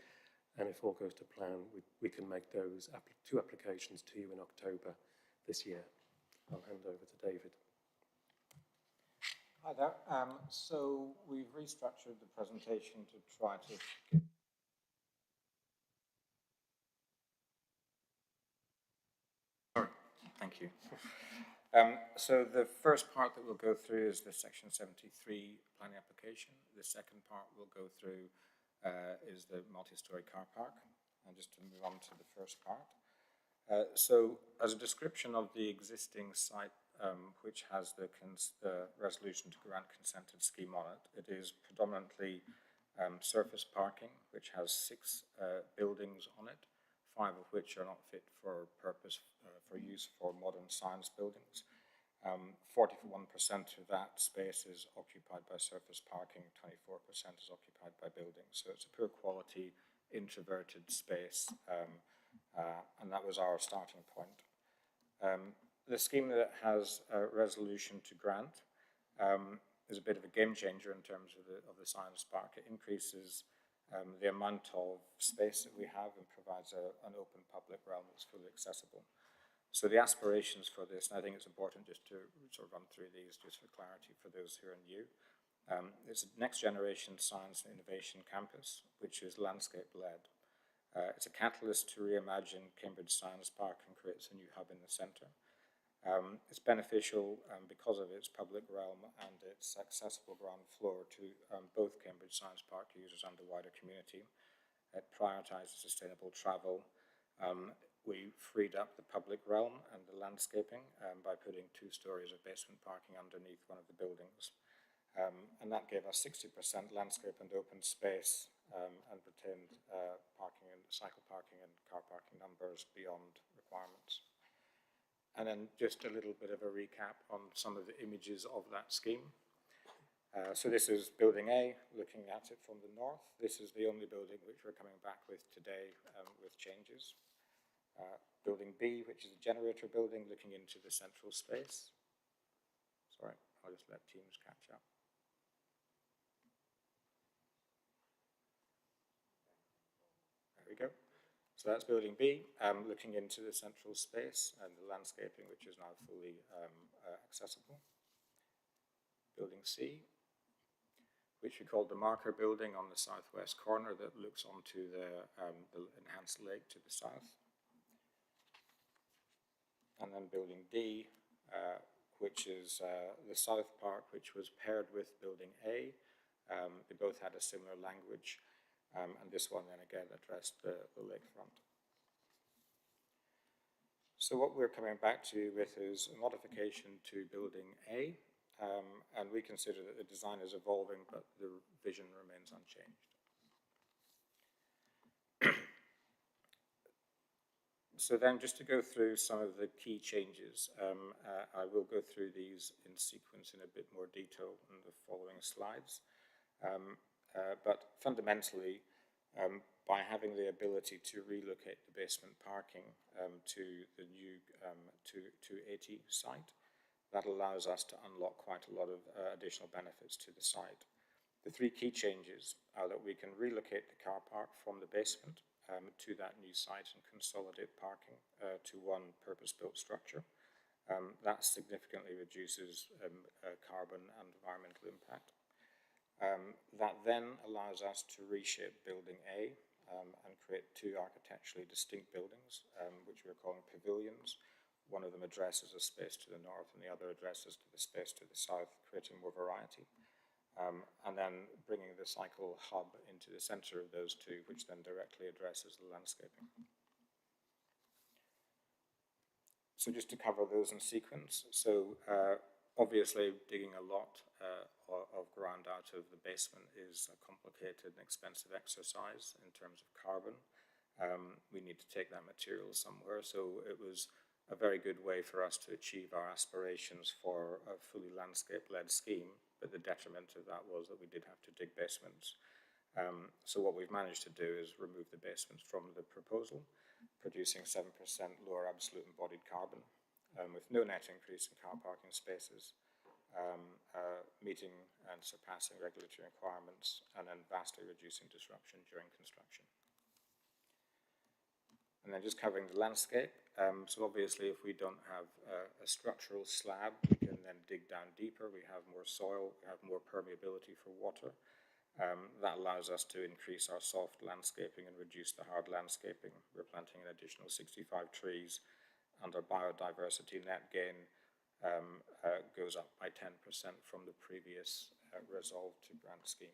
And if all goes to plan, we can make those 2 applications to you in October this year. I'll hand over to David. Hi there. So we've restructured the presentation to try to... Thank you. So the first part that we'll go through is the Section 73 planning application. The second part we'll go through is the multi-storey car park. And just to move on to the first part. So as a description of the existing site, which has the resolution to grant consented scheme on it, it is predominantly surface parking, which has 6 buildings on it, 5 of which are not fit for purpose for use for modern science buildings. 41% of that space is occupied by surface parking, 24% is occupied by buildings. So it's a poor quality, introverted space, and that was our starting point. The scheme that has a resolution to grant is a bit of a game changer in terms of the science park. It increases the amount of space that we have and provides an open public realm that's fully accessible. So the aspirations for this, and I think it's important just to sort of run through these just for clarity for those who are new. It's a next generation science and innovation campus, which is landscape led. It's a catalyst to reimagine Cambridge Science Park and creates a new hub in the centre. It's beneficial because of its public realm and its accessible ground floor to both Cambridge Science Park users and the wider community. It prioritises sustainable travel. We freed up the public realm and the landscaping by putting 2 stories of basement parking underneath one of the buildings. And that gave us 60% landscape and open space and retained parking and cycle parking and car parking numbers beyond requirements. And then just a little bit of a recap on some of the images of that scheme. So this is building A, looking at it from the north. This is the only building which we're coming back with today with changes. Building B, which is a generator building, looking into the central space. Sorry, I'll just let Teams catch up. There we go. So that's building B, looking into the central space and the landscaping, which is now fully accessible. Building C, which we call the marker building on the southwest corner that looks onto the enhanced lake to the south. and then building D, which is the South Park, which was paired with building A. They both had a similar language, and this one then again addressed the lakefront. So what we're coming back to you with is a modification to building A, and we consider that the design is evolving, but the vision remains unchanged. So then just to go through some of the key changes, I will go through these in sequence in a bit more detail in the following slides. But fundamentally, by having the ability to relocate the basement parking to the new 280 site, that allows us to unlock quite a lot of additional benefits to the site. The three key changes are that we can relocate the car park from the basement to that new site and consolidate parking to one purpose-built structure. That significantly reduces carbon and environmental impact. That then allows us to reshape building A and create two architecturally distinct buildings, which we're calling pavilions. One of them addresses a space to the north and the other addresses to the space to the south, creating more variety. And then bringing the cycle hub into the center of those two, which then directly addresses the landscaping. So just to cover those in sequence. So obviously digging a lot of ground out of the basement is a complicated and expensive exercise in terms of carbon. We need to take that material somewhere. So it was a very good way for us to achieve our aspirations for a fully landscape-led scheme, but the detriment of that was that we did have to dig basements. So what we've managed to do is remove the basements from the proposal, producing 7% lower absolute embodied carbon, with no net increase in car parking spaces, meeting and surpassing regulatory requirements, and then vastly reducing disruption during construction. And then just covering the landscape. So obviously if we don't have a structural slab, we can then dig down deeper. We have more soil, we have more permeability for water. That allows us to increase our soft landscaping and reduce the hard landscaping. We're planting an additional 65 trees, and our biodiversity net gain goes up by 10% from the previous resolve to grant scheme.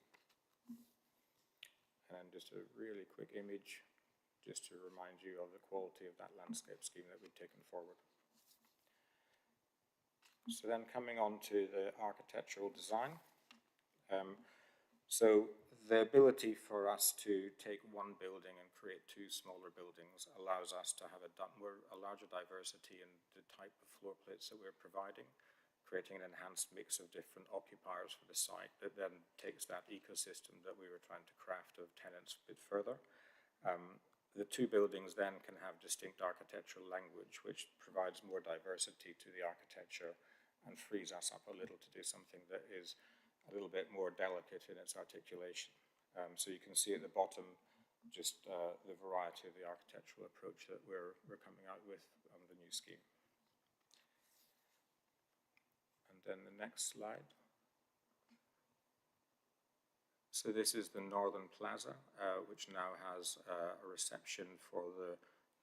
And then just a really quick image, just to remind you of the quality of that landscape scheme that we've taken forward. So then coming on to the architectural design. So the ability for us to take one building and create two smaller buildings allows us to have a larger diversity in the type of floor plates that we're providing, creating an enhanced mix of different occupiers for the site that then takes that ecosystem that we were trying to craft of tenants a bit further. The two buildings then can have distinct architectural language, which provides more diversity to the architecture and frees us up a little to do something that is a little bit more delicate in its articulation. So you can see at the bottom just the variety of the architectural approach that we're coming out with on the new scheme. And then the next slide. So this is the Northern Plaza, which now has a reception for the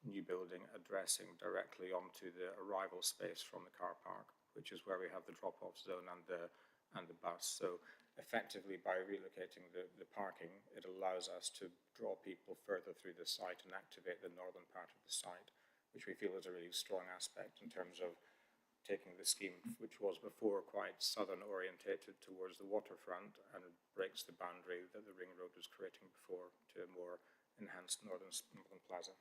new building addressing directly onto the arrival space from the car park, which is where we have the drop-off zone and the bus. So effectively, by relocating the parking, it allows us to draw people further through the site and activate the northern part of the site, which we feel is a really strong aspect in terms of taking the scheme, which was before quite southern orientated towards the waterfront, and it breaks the boundary that the ring road was creating before to a more enhanced northern plaza.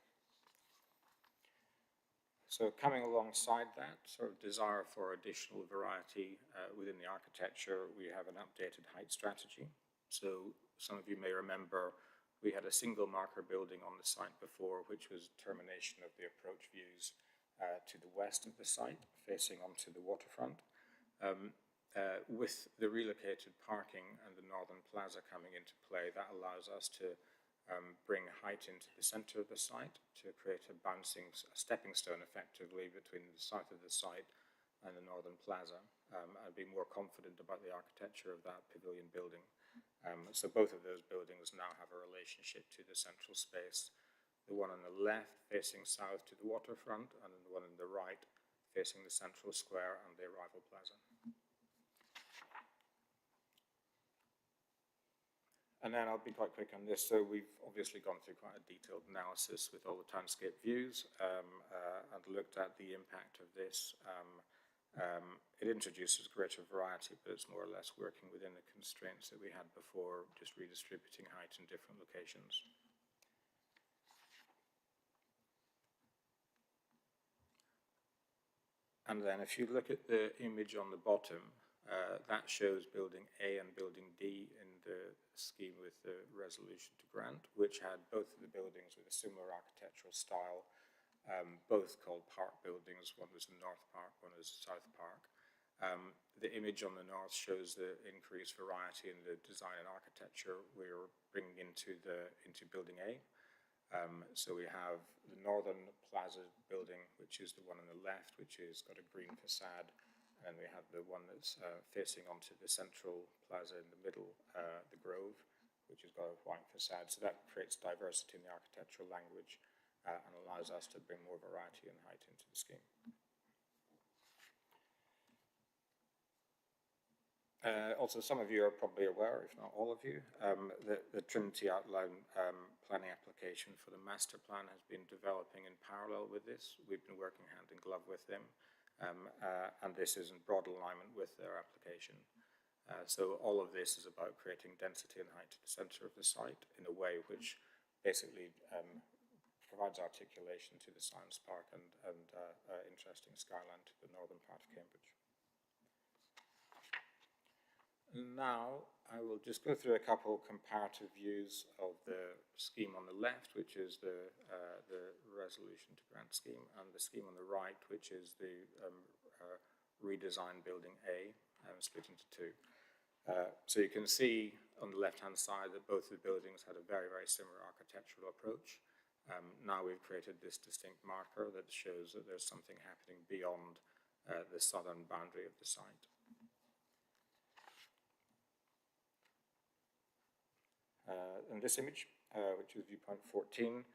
So coming alongside that sort of desire for additional variety within the architecture, we have an updated height strategy. So some of you may remember we had a single marker building on the site before, which was termination of the approach views to the west of the site, facing onto the waterfront. With the relocated parking and the northern plaza coming into play, that allows us to bring height into the center of the site to create a stepping stone effectively between the south of the site and the northern plaza, and be more confident about the architecture of that pavilion building. So both of those buildings now have a relationship to the central space. The one on the left facing south to the waterfront, and the one on the right facing the central square and the arrival plaza. And then I'll be quite quick on this. So we've obviously gone through quite a detailed analysis with all the townscape views and looked at the impact of this. It introduces greater variety, but it's more or less working within the constraints that we had before, just redistributing height in different locations. And then if you look at the image on the bottom, that shows building A and building D in the scheme with the resolution to grant, which had both of the buildings with a similar architectural style, both called park buildings. One was the North Park, one was South Park. The image on the north shows the increased variety in the design and architecture we're bringing into building A. So we have the northern plaza building, which is the one on the left, which has got a green facade, and we have the one that's facing onto the central plaza in the middle, the Grove, which has got a white facade. So that creates diversity in the architectural language and allows us to bring more variety and height into the scheme. Also, some of you are probably aware, if not all of you, that the Trinity Outline planning application for the master plan has been developing in parallel with this. We've been working hand in glove with them, and this is in broad alignment with their application. So all of this is about creating density and height to the centre of the site in a way which basically provides articulation to the science park and interesting skyline to the northern part of Cambridge. Now, I will just go through a couple comparative views of the scheme on the left, which is the resolution to grant scheme, and the scheme on the right, which is the redesigned building A, split into two. So you can see on the left-hand side that both the buildings had a very, very similar architectural approach. Now we've created this distinct marker that shows that there's something happening beyond the southern boundary of the site. In this image, which is viewpoint 14,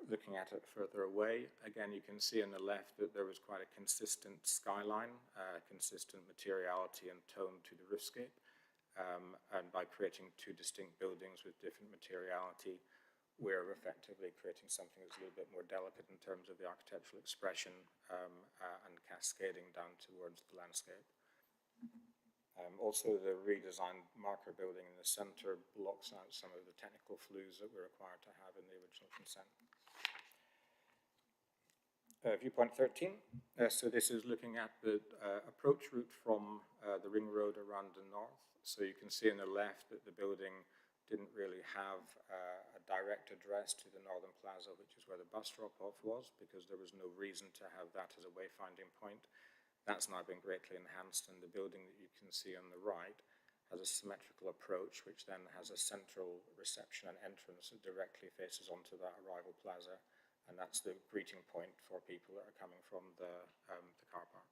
looking at it further away, again you can see on the left that there was quite a consistent skyline, consistent materiality and tone to the roofscape, and by creating two distinct buildings with different materiality, we're effectively creating something that's a little bit more delicate in terms of the architectural expression and cascading down towards the landscape. Also, the redesigned marker building in the centre blocks out some of the technical flues that we're required to have in the original consent. Viewpoint 13. So this is looking at the approach route from the ring road around the north. So you can see on the left that the building didn't really have a direct address to the northern plaza, which is where the bus drop-off was, because there was no reason to have that as a wayfinding point. That's now been greatly enhanced, and the building that you can see on the right has a symmetrical approach, which then has a central reception and entrance that directly faces onto that arrival plaza, and that's the greeting point for people that are coming from the car park.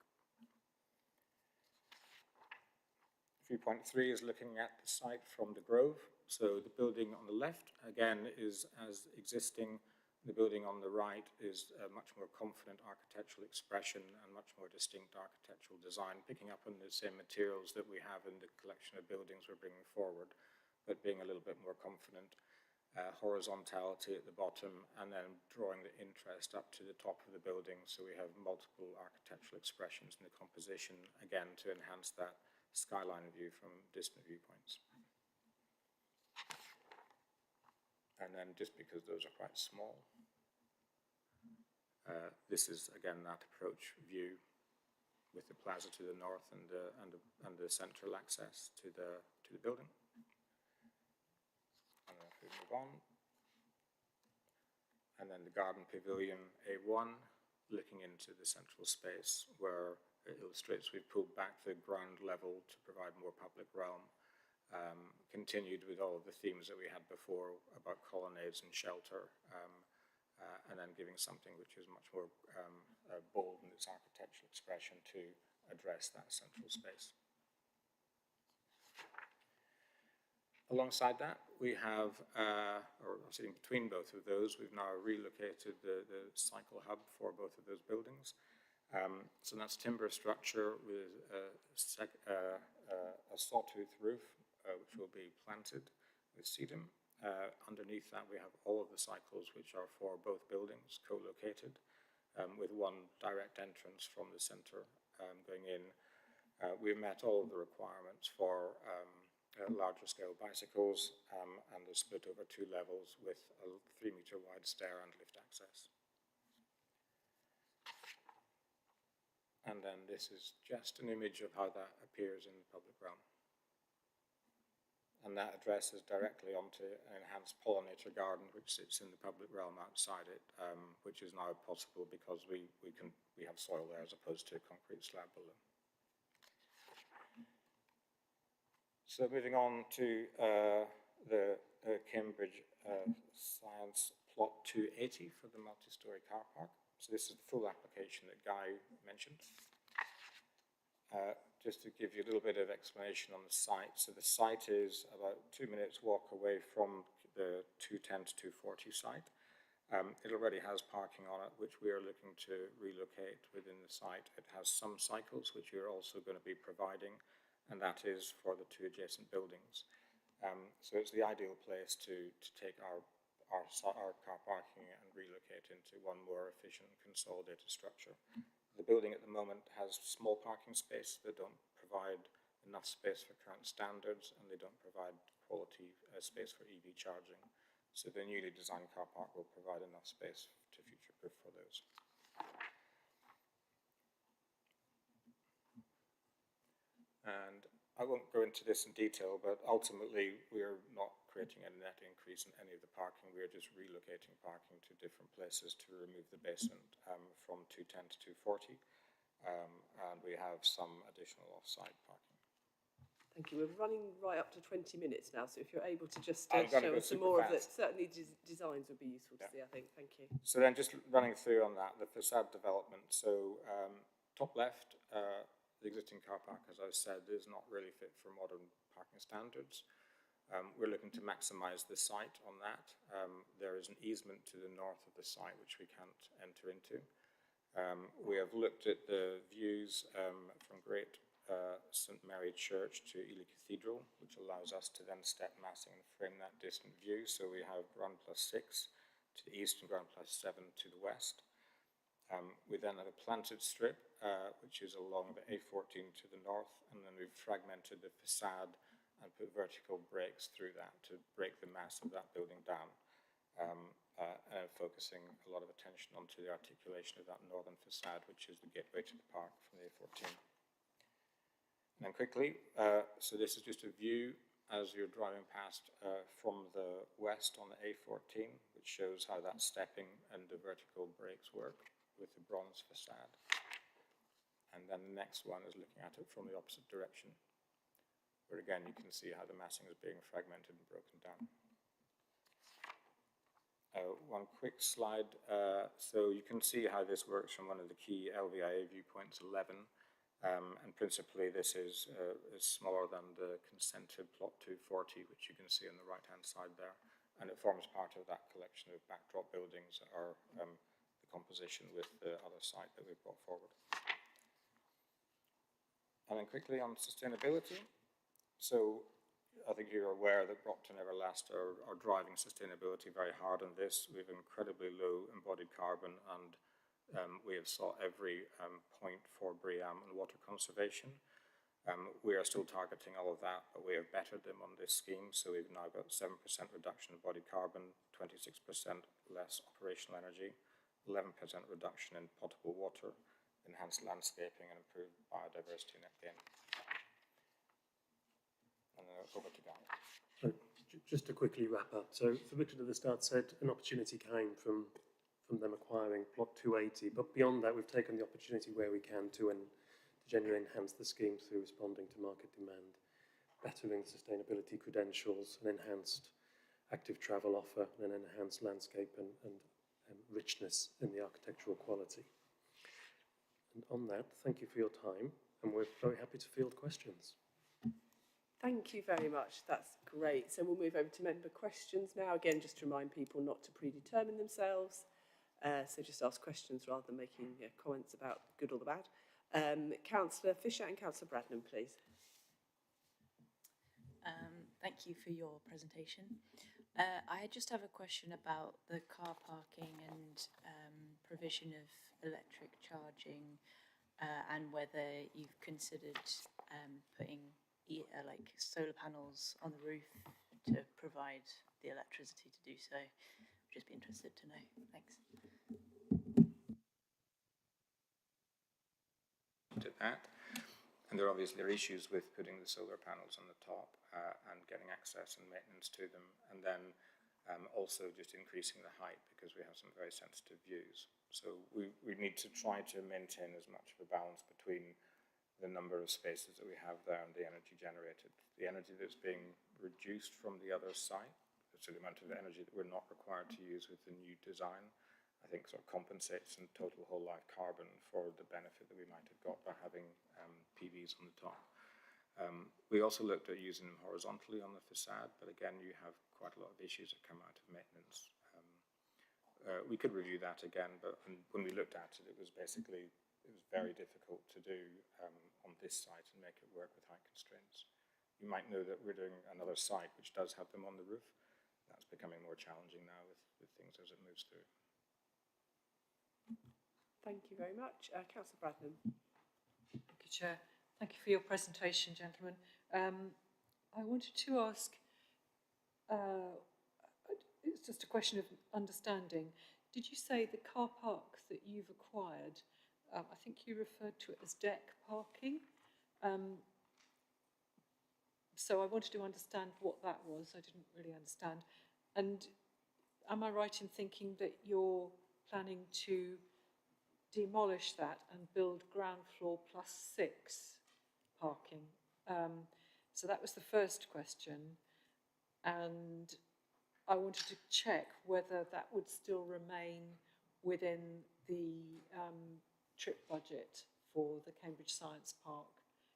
Viewpoint 3 is looking at the site from the Grove. So the building on the left, again, is as existing. The building on the right is a much more confident architectural expression and much more distinct architectural design, picking up on the same materials that we have in the collection of buildings we're bringing forward, but being a little bit more confident. Horizontality at the bottom, and then drawing the interest up to the top of the building, so we have multiple architectural expressions in the composition, again, to enhance that skyline view from distant viewpoints. And then just because those are quite small, this is again that approach view with the plaza to the north and the central access to the building. And then if we move on, and then the garden pavilion A1, looking into the central space where it illustrates we've pulled back the ground level to provide more public realm. Continued with all of the themes that we had before about colonnades and shelter, and then giving something which is much more bold in its architectural expression to address that central space. Alongside that, we have, or sitting between both of those, we've now relocated the cycle hub for both of those buildings. So that's timber structure with a sawtooth roof, which will be planted with sedum. Underneath that, we have all of the cycles, which are for both buildings, co-located, with one direct entrance from the centre going in. We've met all of the requirements for larger scale bicycles and they're split over 2 levels with a 3-metre wide stair and lift access. And then this is just an image of how that appears in the public realm. And that addresses directly onto an enhanced pollinator garden which sits in the public realm outside it, which is now possible because we have soil there as opposed to a concrete slab below. So moving on to the Cambridge Science Plot 280 for the multi-storey car park. So this is the full application that Guy mentioned. Just to give you a little bit of explanation on the site. So the site is about 2 minutes walk away from the 210 to 240 site. It already has parking on it, which we are looking to relocate within the site. It has some cycles, which we are also going to be providing, and that is for the 2 adjacent buildings. So it's the ideal place to take our car parking and relocate into one more efficient and consolidated structure. The building at the moment has small parking space that don't provide enough space for current standards, and they don't provide quality space for EV charging. So the newly designed car park will provide enough space to future-proof for those. And I won't go into this in detail, but ultimately we're not creating a net increase in any of the parking. We're just relocating parking to different places to remove the basement from 210 to 240. And we have some additional off-site parking. Thank you. We're running right up to 20 minutes now, so if you're able to just I'm show going to go us some super more of the, fast. certainly designs would be useful to see, I think. Thank you. So then just running through on that, the facade development. So top left, the existing car park, as I said, is not really fit for modern parking standards. We're looking to maximise the site on that. There is an easement to the north of the site which we can't enter into. We have looked at the views from Great St Mary Church to Ely Cathedral, which allows us to then step massing and frame that distant view. So we have ground plus 6 to the east and ground plus 7 to the west. We then have a planted strip, which is along the A14 to the north, and then we've fragmented the facade and put vertical breaks through that to break the mass of that building down, focusing a lot of attention onto the articulation of that northern facade, which is the gateway to the park from the A14. And then quickly, so this is just a view as you're driving past from the west on the A14, which shows how that stepping and the vertical breaks work with the bronze facade. And then the next one is looking at it from the opposite direction, where again you can see how the massing is being fragmented and broken down. One quick slide, so you can see how this works from one of the key LVIA viewpoints, 11, and principally this is smaller than the consented plot 240, which you can see on the right hand side there, and it forms part of that collection of backdrop buildings that are the composition with the other site that we've brought forward. And then quickly on sustainability. So I think you're aware that Brockton Everlast are driving sustainability very hard on this. We have incredibly low embodied carbon, and we have sought every point for BREEAM and water conservation. We are still targeting all of that, but we have bettered them on this scheme. So we've now got 7% reduction in embodied carbon, 26% less operational energy, 11% reduction in potable water, enhanced landscaping and improved biodiversity net gain. And then over to Guy. So just to quickly wrap up, so Richard at the start said an opportunity came from them acquiring plot 280, but beyond that we've taken the opportunity where we can to genuinely enhance the scheme through responding to market demand, bettering sustainability credentials, an enhanced active travel offer, and an enhanced landscape and richness in the architectural quality. And on that, thank you for your time, and we're very happy to field questions. Thank you very much. That's great. So we'll move over to member questions now. Again, just to remind people not to predetermine themselves. So just ask questions rather than making comments about good or the bad. Councillor Fisher and Councillor Bradnam, please. Thank you for your presentation. I just have a question about the car parking and provision of electric charging and whether you've considered putting like solar panels on the roof to provide the electricity to do so. I'd just be interested to know. Thanks. To that. And there obviously are issues with putting the solar panels on the top and getting access and maintenance to them, and then also just increasing the height because we have some very sensitive views. So we need to try to maintain as much of a balance between the number of spaces that we have there and the energy generated. The energy that's being reduced from the other site, so the amount of energy that we're not required to use with the new design, I think sort of compensates in total whole life carbon for the benefit that we might have got by having PVs on the top. We also looked at using them horizontally on the facade, but again, you have quite a lot of issues that come out of maintenance. We could review that again, but when we looked at it, it was very difficult to do on this site and make it work with height constraints. You might know that we're doing another site which does have them on the roof. That's becoming more challenging now with things as it moves through. Thank you very much. Councillor Bradnam. Thank you, Chair. Thank you for your presentation, gentlemen. I wanted to ask, it's just a question of understanding. Did you say the car park that you've acquired, I think you referred to it as deck parking? So I wanted to understand what that was. I didn't really understand. And am I right in thinking that you're planning to demolish that and build ground floor +6 parking? So that was the first question. And I wanted to check whether that would still remain within the trip budget for the Cambridge Science Park.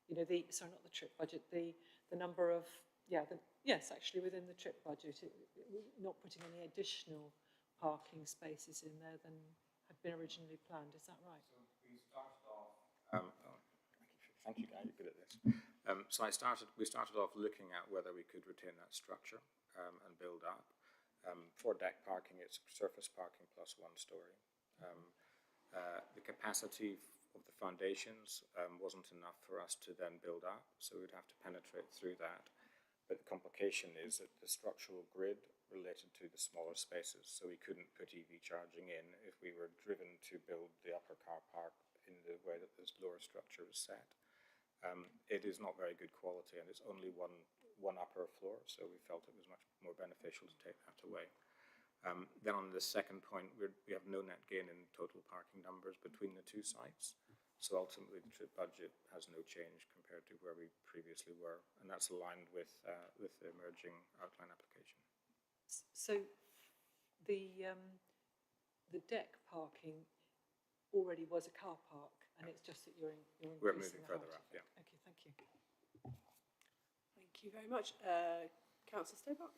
You know, sorry, not the trip budget, the number of, yes, actually within the trip budget, not putting any additional parking spaces in there than had been originally planned. Is that right? So we started off. Thank you, Guy. You're good at this. We started off looking at whether we could retain that structure and build up. For deck parking, it's surface parking plus 1 story. The capacity of the foundations wasn't enough for us to then build up, so we'd have to penetrate through that. But the complication is that the structural grid related to the smaller spaces, so we couldn't put EV charging in if we were driven to build the upper car park in the way that this lower structure is set. It is not very good quality, and it's only one upper floor, so we felt it was much more beneficial to take that away. Then on the second point, we have no net gain in total parking numbers between the two sites. So ultimately, the trip budget has no change compared to where we previously were, and that's aligned with the emerging outline application. So the deck parking already was a car park, and it's just that you're increasing We're moving further height. up, yeah. Okay, thank you. Thank you very much. Councillor Stobart.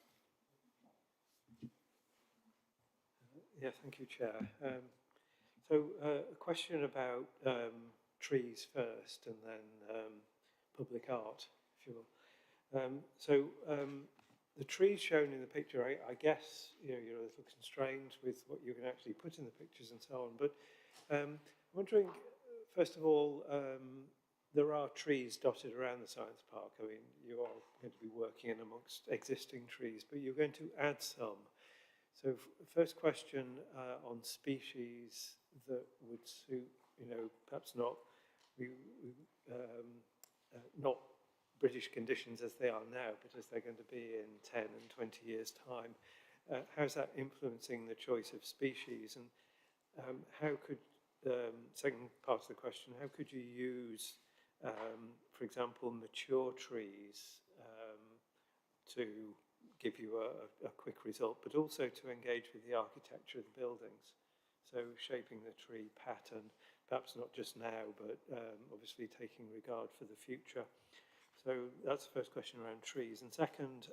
Yeah, thank you, Chair. So a question about trees first and then public art, if you will. The trees shown in the picture, I guess you're a little constrained with what you can actually put in the pictures and so on, but I'm wondering, first of all, there are trees dotted around the science park. I mean, you are going to be working in amongst existing trees, but you're going to add some. So first question on species that would suit, perhaps not not British conditions as they are now, but as they're going to be in 10 and 20 years' time. How's that influencing the choice of species? And how could, second part of the question, how could you use, for example, mature trees to give you a quick result, but also to engage with the architecture of the buildings? So shaping the tree pattern, perhaps not just now, but obviously taking regard for the future. So that's the first question around trees. And second,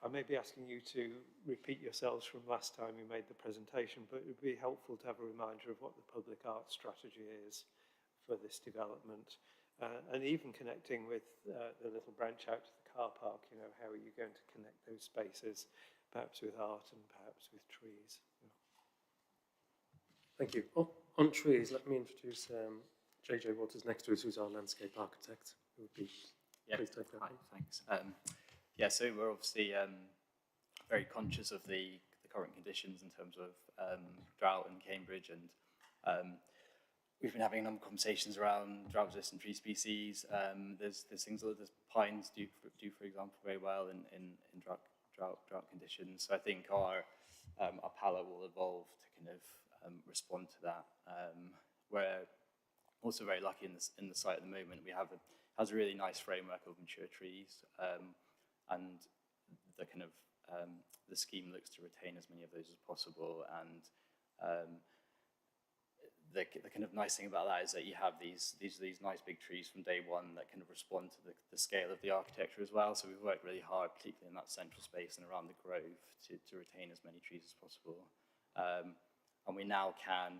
I may be asking you to repeat yourselves from last time you made the presentation, but it would be helpful to have a reminder of what the public art strategy is for this development. And even connecting with the little branch out to the car park, you know, how are you going to connect those spaces, perhaps with art and perhaps with trees? Thank you. Oh, on trees, let me introduce JJ Waters next to us, who's our landscape architect. Who would be please take that. Hi, thanks. Yeah, so we're obviously very conscious of the current conditions in terms of drought in Cambridge, and we've been having a number of conversations around drought-resistant tree species. There's things that the pines do, for example, very well in drought conditions. So I think our palette will evolve to kind of respond to that. We're also very lucky in the site at the moment. We have has a really nice framework of mature trees, and the kind of the scheme looks to retain as many of those as possible. And the kind of nice thing about that is that you have these nice big trees from day one that kind of respond to the scale of the architecture as well. So we've worked really hard, particularly in that central space and around the grove, to retain as many trees as possible. And we now can,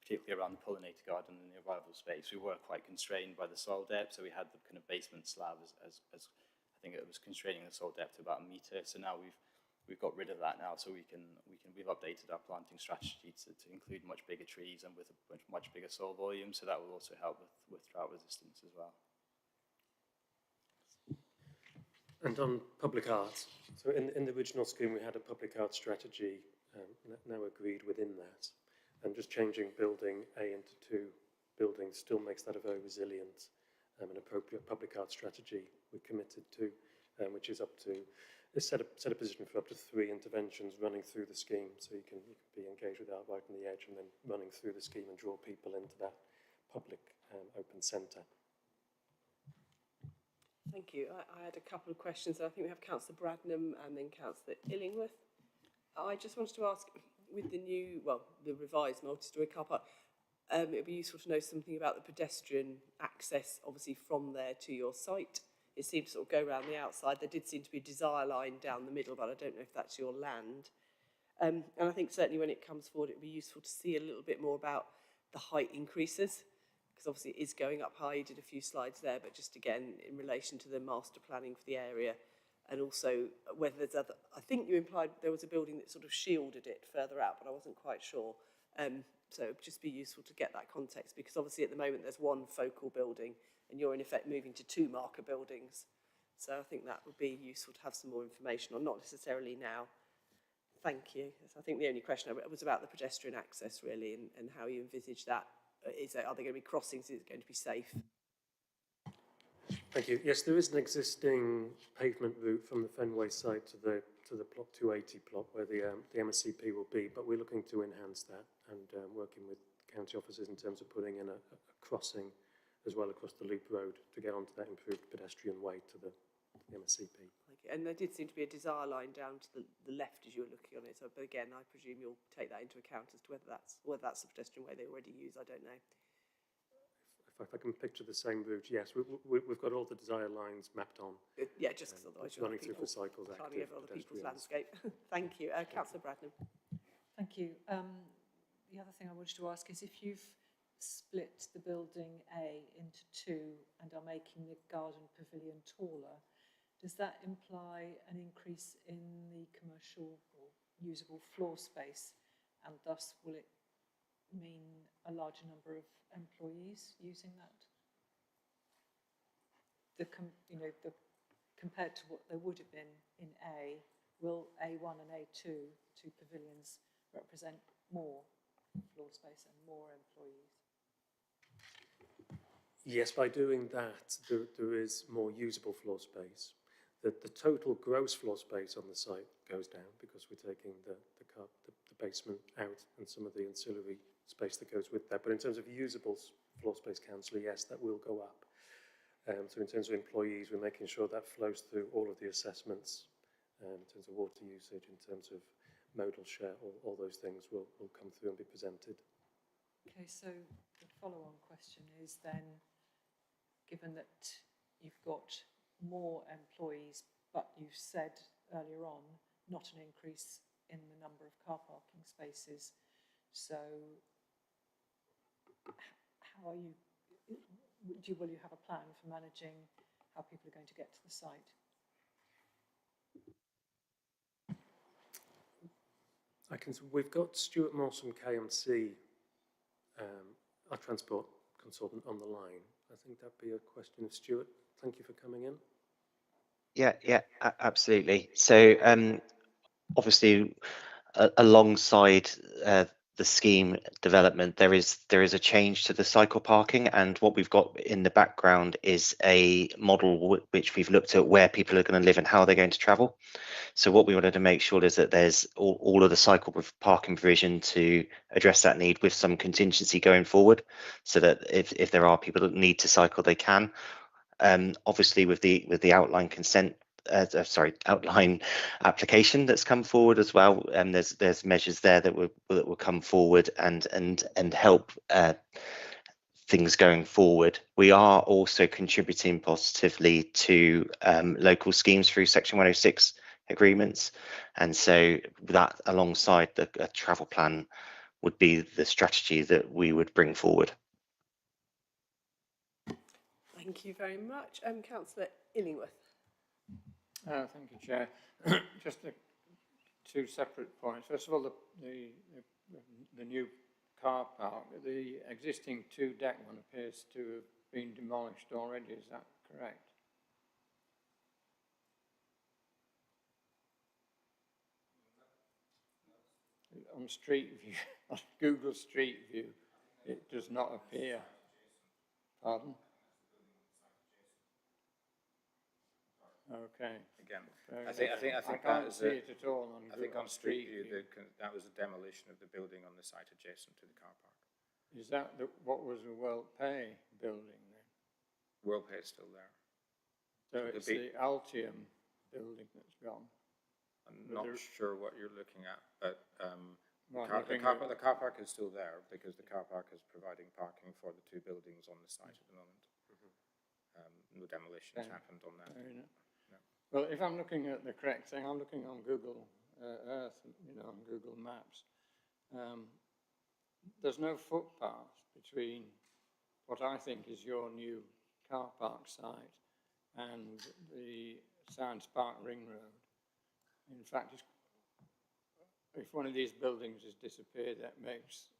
particularly around the pollinator garden and the arrival space, we were quite constrained by the soil depth. So we had the kind of basement slab as I think it was constraining the soil depth to about 1 metre. So now we've got rid of that now. So we've updated our planting strategy to include much bigger trees and with a much bigger soil volume. So that will also help with drought resistance as well. And on public art, so in the original scheme we had a public art strategy now agreed within that, and just changing building A into 2 buildings still makes that a very resilient and appropriate public art strategy we're committed to, which is up to set a position for up to 3 interventions running through the scheme, so you can be engaged with art right on the edge and then running through the scheme and draw people into that public open centre. Thank you. I had a couple of questions. I think we have Councillor Bradnam and then Councillor Illingworth. I just wanted to ask, with the revised multi-storey car park, it would be useful to know something about the pedestrian access, obviously, from there to your site. It seemed to sort of go around the outside. There did seem to be a desire line down the middle, but I don't know if that's your land. And I think certainly when it comes forward, it would be useful to see a little bit more about the height increases, because obviously it is going up high. You did a few slides there, but just again, in relation to the master planning for the area, and also whether there's other, I think you implied there was a building that sort of shielded it further out, but I wasn't quite sure. So it would just be useful to get that context, because obviously at the moment there's one focal building and you're in effect moving to 2 marker buildings. So I think that would be useful to have some more information on, not necessarily now. Thank you. So I think the only question was about the pedestrian access really, and how you envisage that. Are there going to be crossings? Is it going to be safe? Thank you. Yes, there is an existing pavement route from the Fenway site to the plot 280 plot where the MSCP will be, but we're looking to enhance that and working with county officers in terms of putting in a crossing as well across the loop road to get onto that improved pedestrian way to the MSCP. And there did seem to be a desire line down to the left as you were looking on it. So, but again, I presume you'll take that into account as to whether that's the pedestrian way they already use. I don't know. If I can picture the same route, yes, we've got all the desire lines mapped on. Yeah, just because otherwise you're running through for cycles, climbing over other people's landscape. Thank you, Councillor Bradnam. Thank you. The other thing I wanted to ask is if you've split the building A into 2 and are making the garden pavilion taller, does that imply an increase in the commercial or usable floor space, and thus will it mean a larger number of employees using that? Compared to what there would have been in A, will A1 and A2, 2 pavilions, represent more floor space and more employees? Yes, by doing that, there is more usable floor space. The total gross floor space on the site goes down because we're taking the basement out and some of the ancillary space that goes with that. But in terms of usable floor space, councillor, yes, that will go up. So in terms of employees, we're making sure that flows through all of the assessments in terms of water usage, in terms of modal share, all those things will come through and be presented. Okay, so the follow-on question is then, given that you've got more employees, but you've said earlier on, not an increase in the number of car parking spaces. So how are you, will you have a plan for managing how people are going to get to the site? We've got Stuart Moss from KMC, our transport consultant, on the line. I think that'd be a question of Stuart. Thank you for coming in. Yeah, absolutely. So obviously, alongside the scheme development, there is a change to the cycle parking, and what we've got in the background is a model which we've looked at where people are going to live and how they're going to travel. So what we wanted to make sure is that there's all of the cycle parking provision to address that need with some contingency going forward, so that if there are people that need to cycle, they can. Obviously, with the outline consent, outline application that's come forward as well, there's measures there that will come forward and help things going forward. We are also contributing positively to local schemes through Section 106 agreements, and so that alongside the travel plan would be the strategy that we would bring forward. Thank you very much. Councillor Illingworth. Thank you, Chair. Just two separate points. First of all, the new car park, the existing two-deck one appears to have been demolished already. Is that correct? On Street View, on Google Street View, it does not appear. Pardon? Okay. Again, I I think can't see it at all on I think Google on Street View, View. that was a demolition of the building on the site adjacent to the car park. Is that what was the World Pay building then? World Pay is still there. So it's the Altium building that's gone. I'm not sure what you're looking at, but Right, the car park is still there because the car park is providing parking for the two buildings on the site at the moment. No demolition has happened on that. No. Well, if I'm looking at the correct thing, I'm looking on Google Earth, on Google Maps. There's no footpath between what I think is your new car park site and the Science Park Ring Road. In fact, if one of these buildings has disappeared, that makes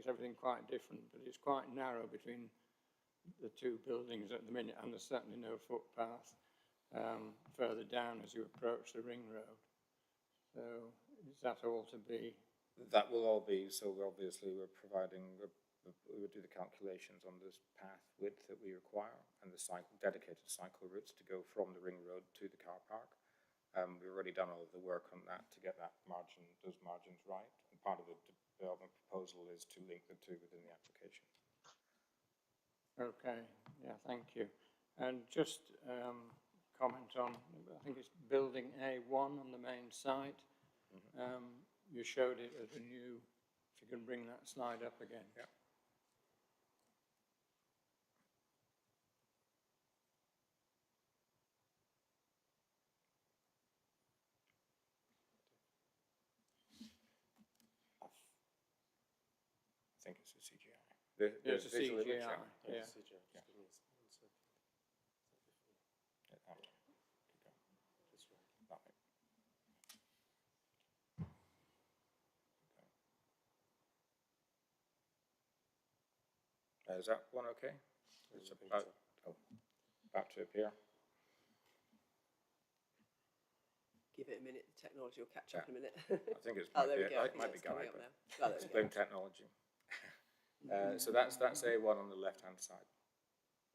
everything quite different, but it's quite narrow between the two buildings at the minute, and there's certainly no footpath further down as you approach the ring road. So is that all to be? That will all be, so obviously we're providing, we would do the calculations on this path width that we require and the dedicated cycle routes to go from the ring road to the car park. We've already done all of the work on that to get those margins right, and part of the development proposal is to link the two within the application. Okay, yeah, thank you. And just comment on, I think it's building A1 on the main site. You showed it as a new, if you can bring that slide up again. Yeah. I think it's a CGI. It's a CGI, yeah. Is that one okay? It's about to appear. Give it a minute, the technology will catch up in a minute. I think it's there we go. It might be Guy, but it's Blame technology. So that's A1 on the left-hand side.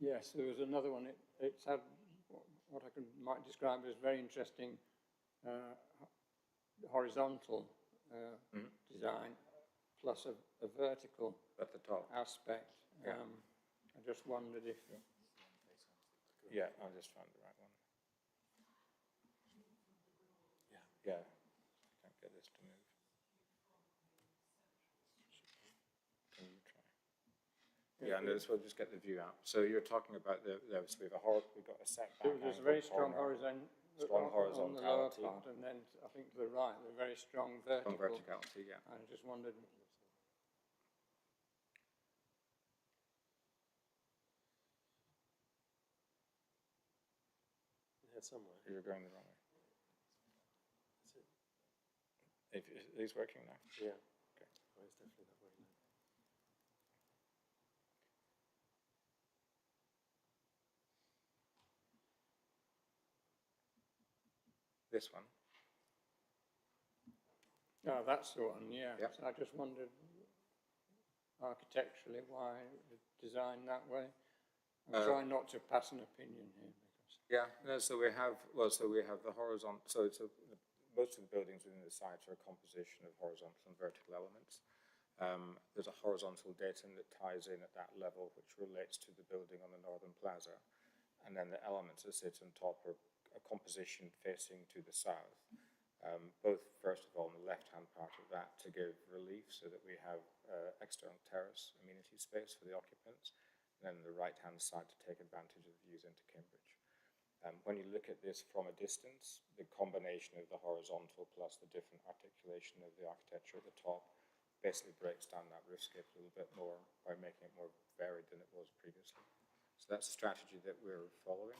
Yes, there was another one. It's had what I might describe as very interesting horizontal design plus a vertical at the top aspect. Yeah. I just wondered if... Yeah, I just found the right one. Yeah, I can't get this to move. Can you try? Yeah, and we'll just get the view out. So you're talking about so we've got a setback. There's a very strong horizontality on the lower horizontality. part, and then I think to the right, a very strong vertical. Strong verticality, yeah. I just wondered. Here somewhere. You're going the wrong way. If he's working now. Yeah. Okay. Oh, it's definitely not very low. This one. Oh, that's the one, yeah. Yep. So I just wondered architecturally why it's designed that way. I'm trying not to pass an opinion here. Yeah, no, so we have the horizontal, so most of the buildings within the site are a composition of horizontal and vertical elements. There's a horizontal datum that ties in at that level, which relates to the building on the northern plaza. And then the elements that sit on top are a composition facing to the south. Both, first of all, on the left-hand part of that to give relief so that we have external terrace amenity space for the occupants, and then the right-hand side to take advantage of the views into Cambridge. When you look at this from a distance, the combination of the horizontal plus the different articulation of the architecture at the top basically breaks down that roofscape a little bit more by making it more varied than it was previously. So that's a strategy that we're following.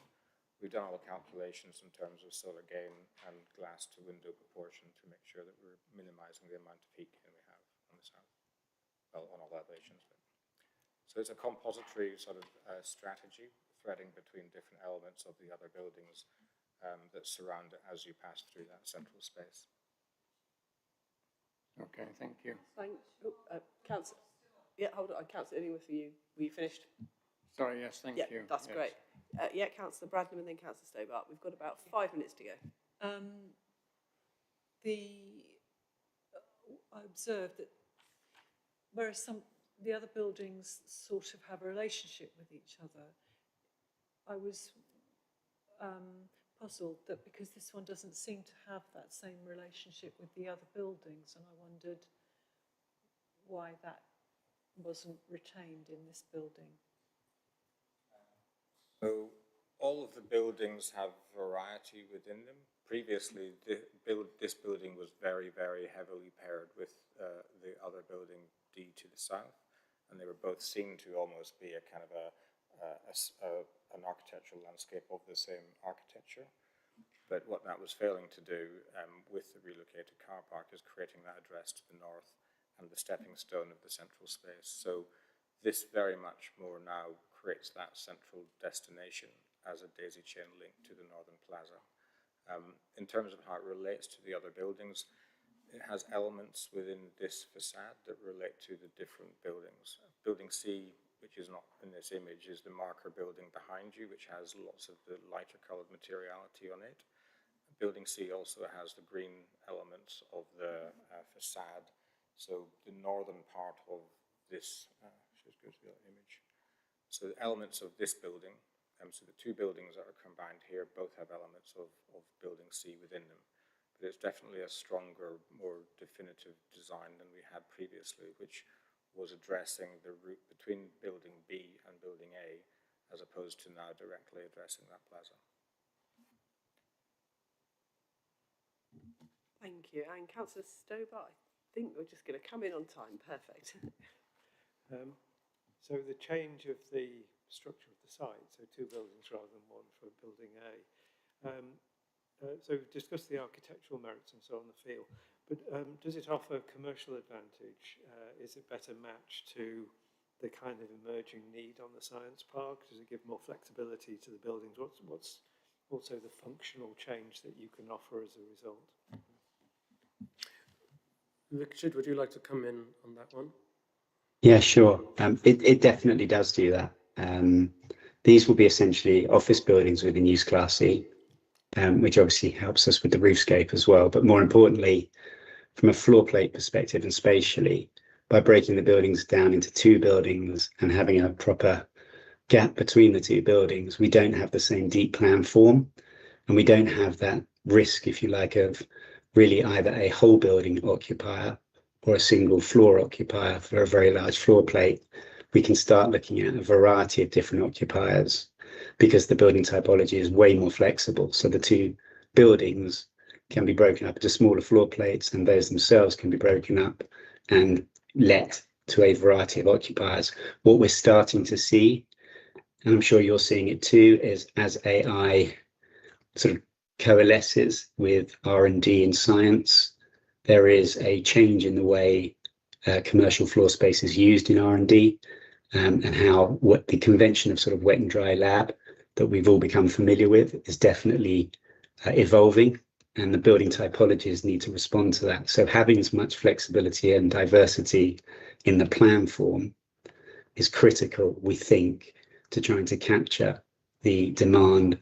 We've done all the calculations in terms of solar gain and glass to window proportion to make sure that we're minimizing the amount of heat gain we have on the south, well, on all elevations. So it's a compository sort of strategy, threading between different elements of the other buildings that surround it as you pass through that central space. Okay, thank you. Thanks. Councillor, yeah, hold on. Councillor Illingworth, were you finished? Sorry, yes, thank you. Yeah, that's great. Yeah, Councillor Bradnam and then Councillor Stobart. We've got about 5 minutes to go. I observed that whereas the other buildings sort of have a relationship with each other, I was puzzled that because this one doesn't seem to have that same relationship with the other buildings, and I wondered why that wasn't retained in this building. So all of the buildings have variety within them. Previously, this building was very, very heavily paired with the other building D to the south, and they were both seen to almost be a kind of an architectural landscape of the same architecture. But what that was failing to do with the relocated car park is creating that address to the north and the stepping stone of the central space. So this very much more now creates that central destination as a daisy chain link to the northern plaza. In terms of how it relates to the other buildings, it has elements within this facade that relate to the different buildings. Building C, which is not in this image, is the marker building behind you, which has lots of the lighter coloured materiality on it. Building C also has the green elements of the facade. So the northern part of this, just go to the other image. So the elements of this building, so the two buildings that are combined here both have elements of building C within them. But it's definitely a stronger, more definitive design than we had previously, which was addressing the route between building B and building A, as opposed to now directly addressing that plaza. Thank you. And Councillor Stobart, I think we're just going to come in on time. Perfect. So the change of the structure of the site, so two buildings rather than one for building A. So we've discussed the architectural merits and so on the feel, but does it offer commercial advantage? Is it better matched to the kind of emerging need on the science park? Does it give more flexibility to the buildings? What's also the functional change that you can offer as a result? Richard, would you like to come in on that one? Yeah, sure. It definitely does do that. These will be essentially office buildings within use class C, which obviously helps us with the roofscape as well. But more importantly, from a floor plate perspective and spatially, by breaking the buildings down into two buildings and having a proper gap between the two buildings, we don't have the same deep plan form, and we don't have that risk, if you like, of really either a whole building occupier or a single floor occupier for a very large floor plate we can start looking at a variety of different occupiers because the building typology is way more flexible. So the two buildings can be broken up into smaller floor plates, and those themselves can be broken up and let to a variety of occupiers. What we're starting to see, and I'm sure you're seeing it too, is as AI sort of coalesces with R&D in science, there is a change in the way commercial floor space is used in R&D, and how what the convention of sort of wet and dry lab that we've all become familiar with is definitely evolving, and the building typologies need to respond to that. So having as much flexibility and diversity in the plan form is critical, we think, to trying to capture the demand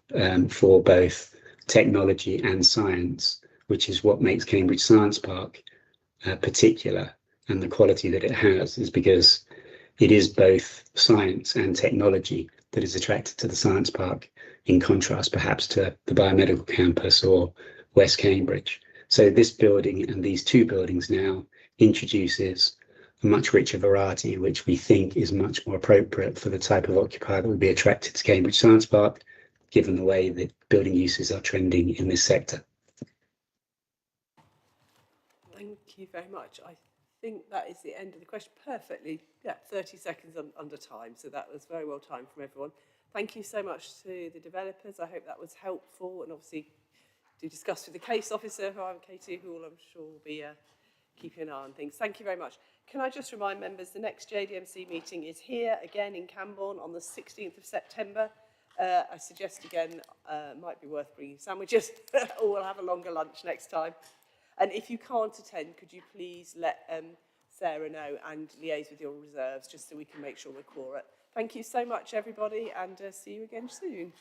for both technology and science, which is what makes Cambridge Science Park particular, and the quality that it has is because it is both science and technology that is attracted to the science park, in contrast perhaps to the biomedical campus or West Cambridge. So this building and these two buildings now introduces a much richer variety, which we think is much more appropriate for the type of occupier that would be attracted to Cambridge Science Park, given the way that building uses are trending in this sector. Thank you very much. I think that is the end of the question. Perfectly, yeah, 30 seconds under time, so that was very well timed from everyone. Thank you so much to the developers. I hope that was helpful, and obviously do discuss with the case officer, who I'm Katie, who I'm sure will be keeping an eye on things. Thank you very much. Can I just remind members, the next JDMC meeting is here again in Camborne on the 16th of September. I suggest again, might be worth bringing sandwiches, or we'll have a longer lunch next time. And if you can't attend, could you please let Sarah know and liaise with your reserves, just so we can make sure we're quorate. Thank you so much, everybody, and see you again soon.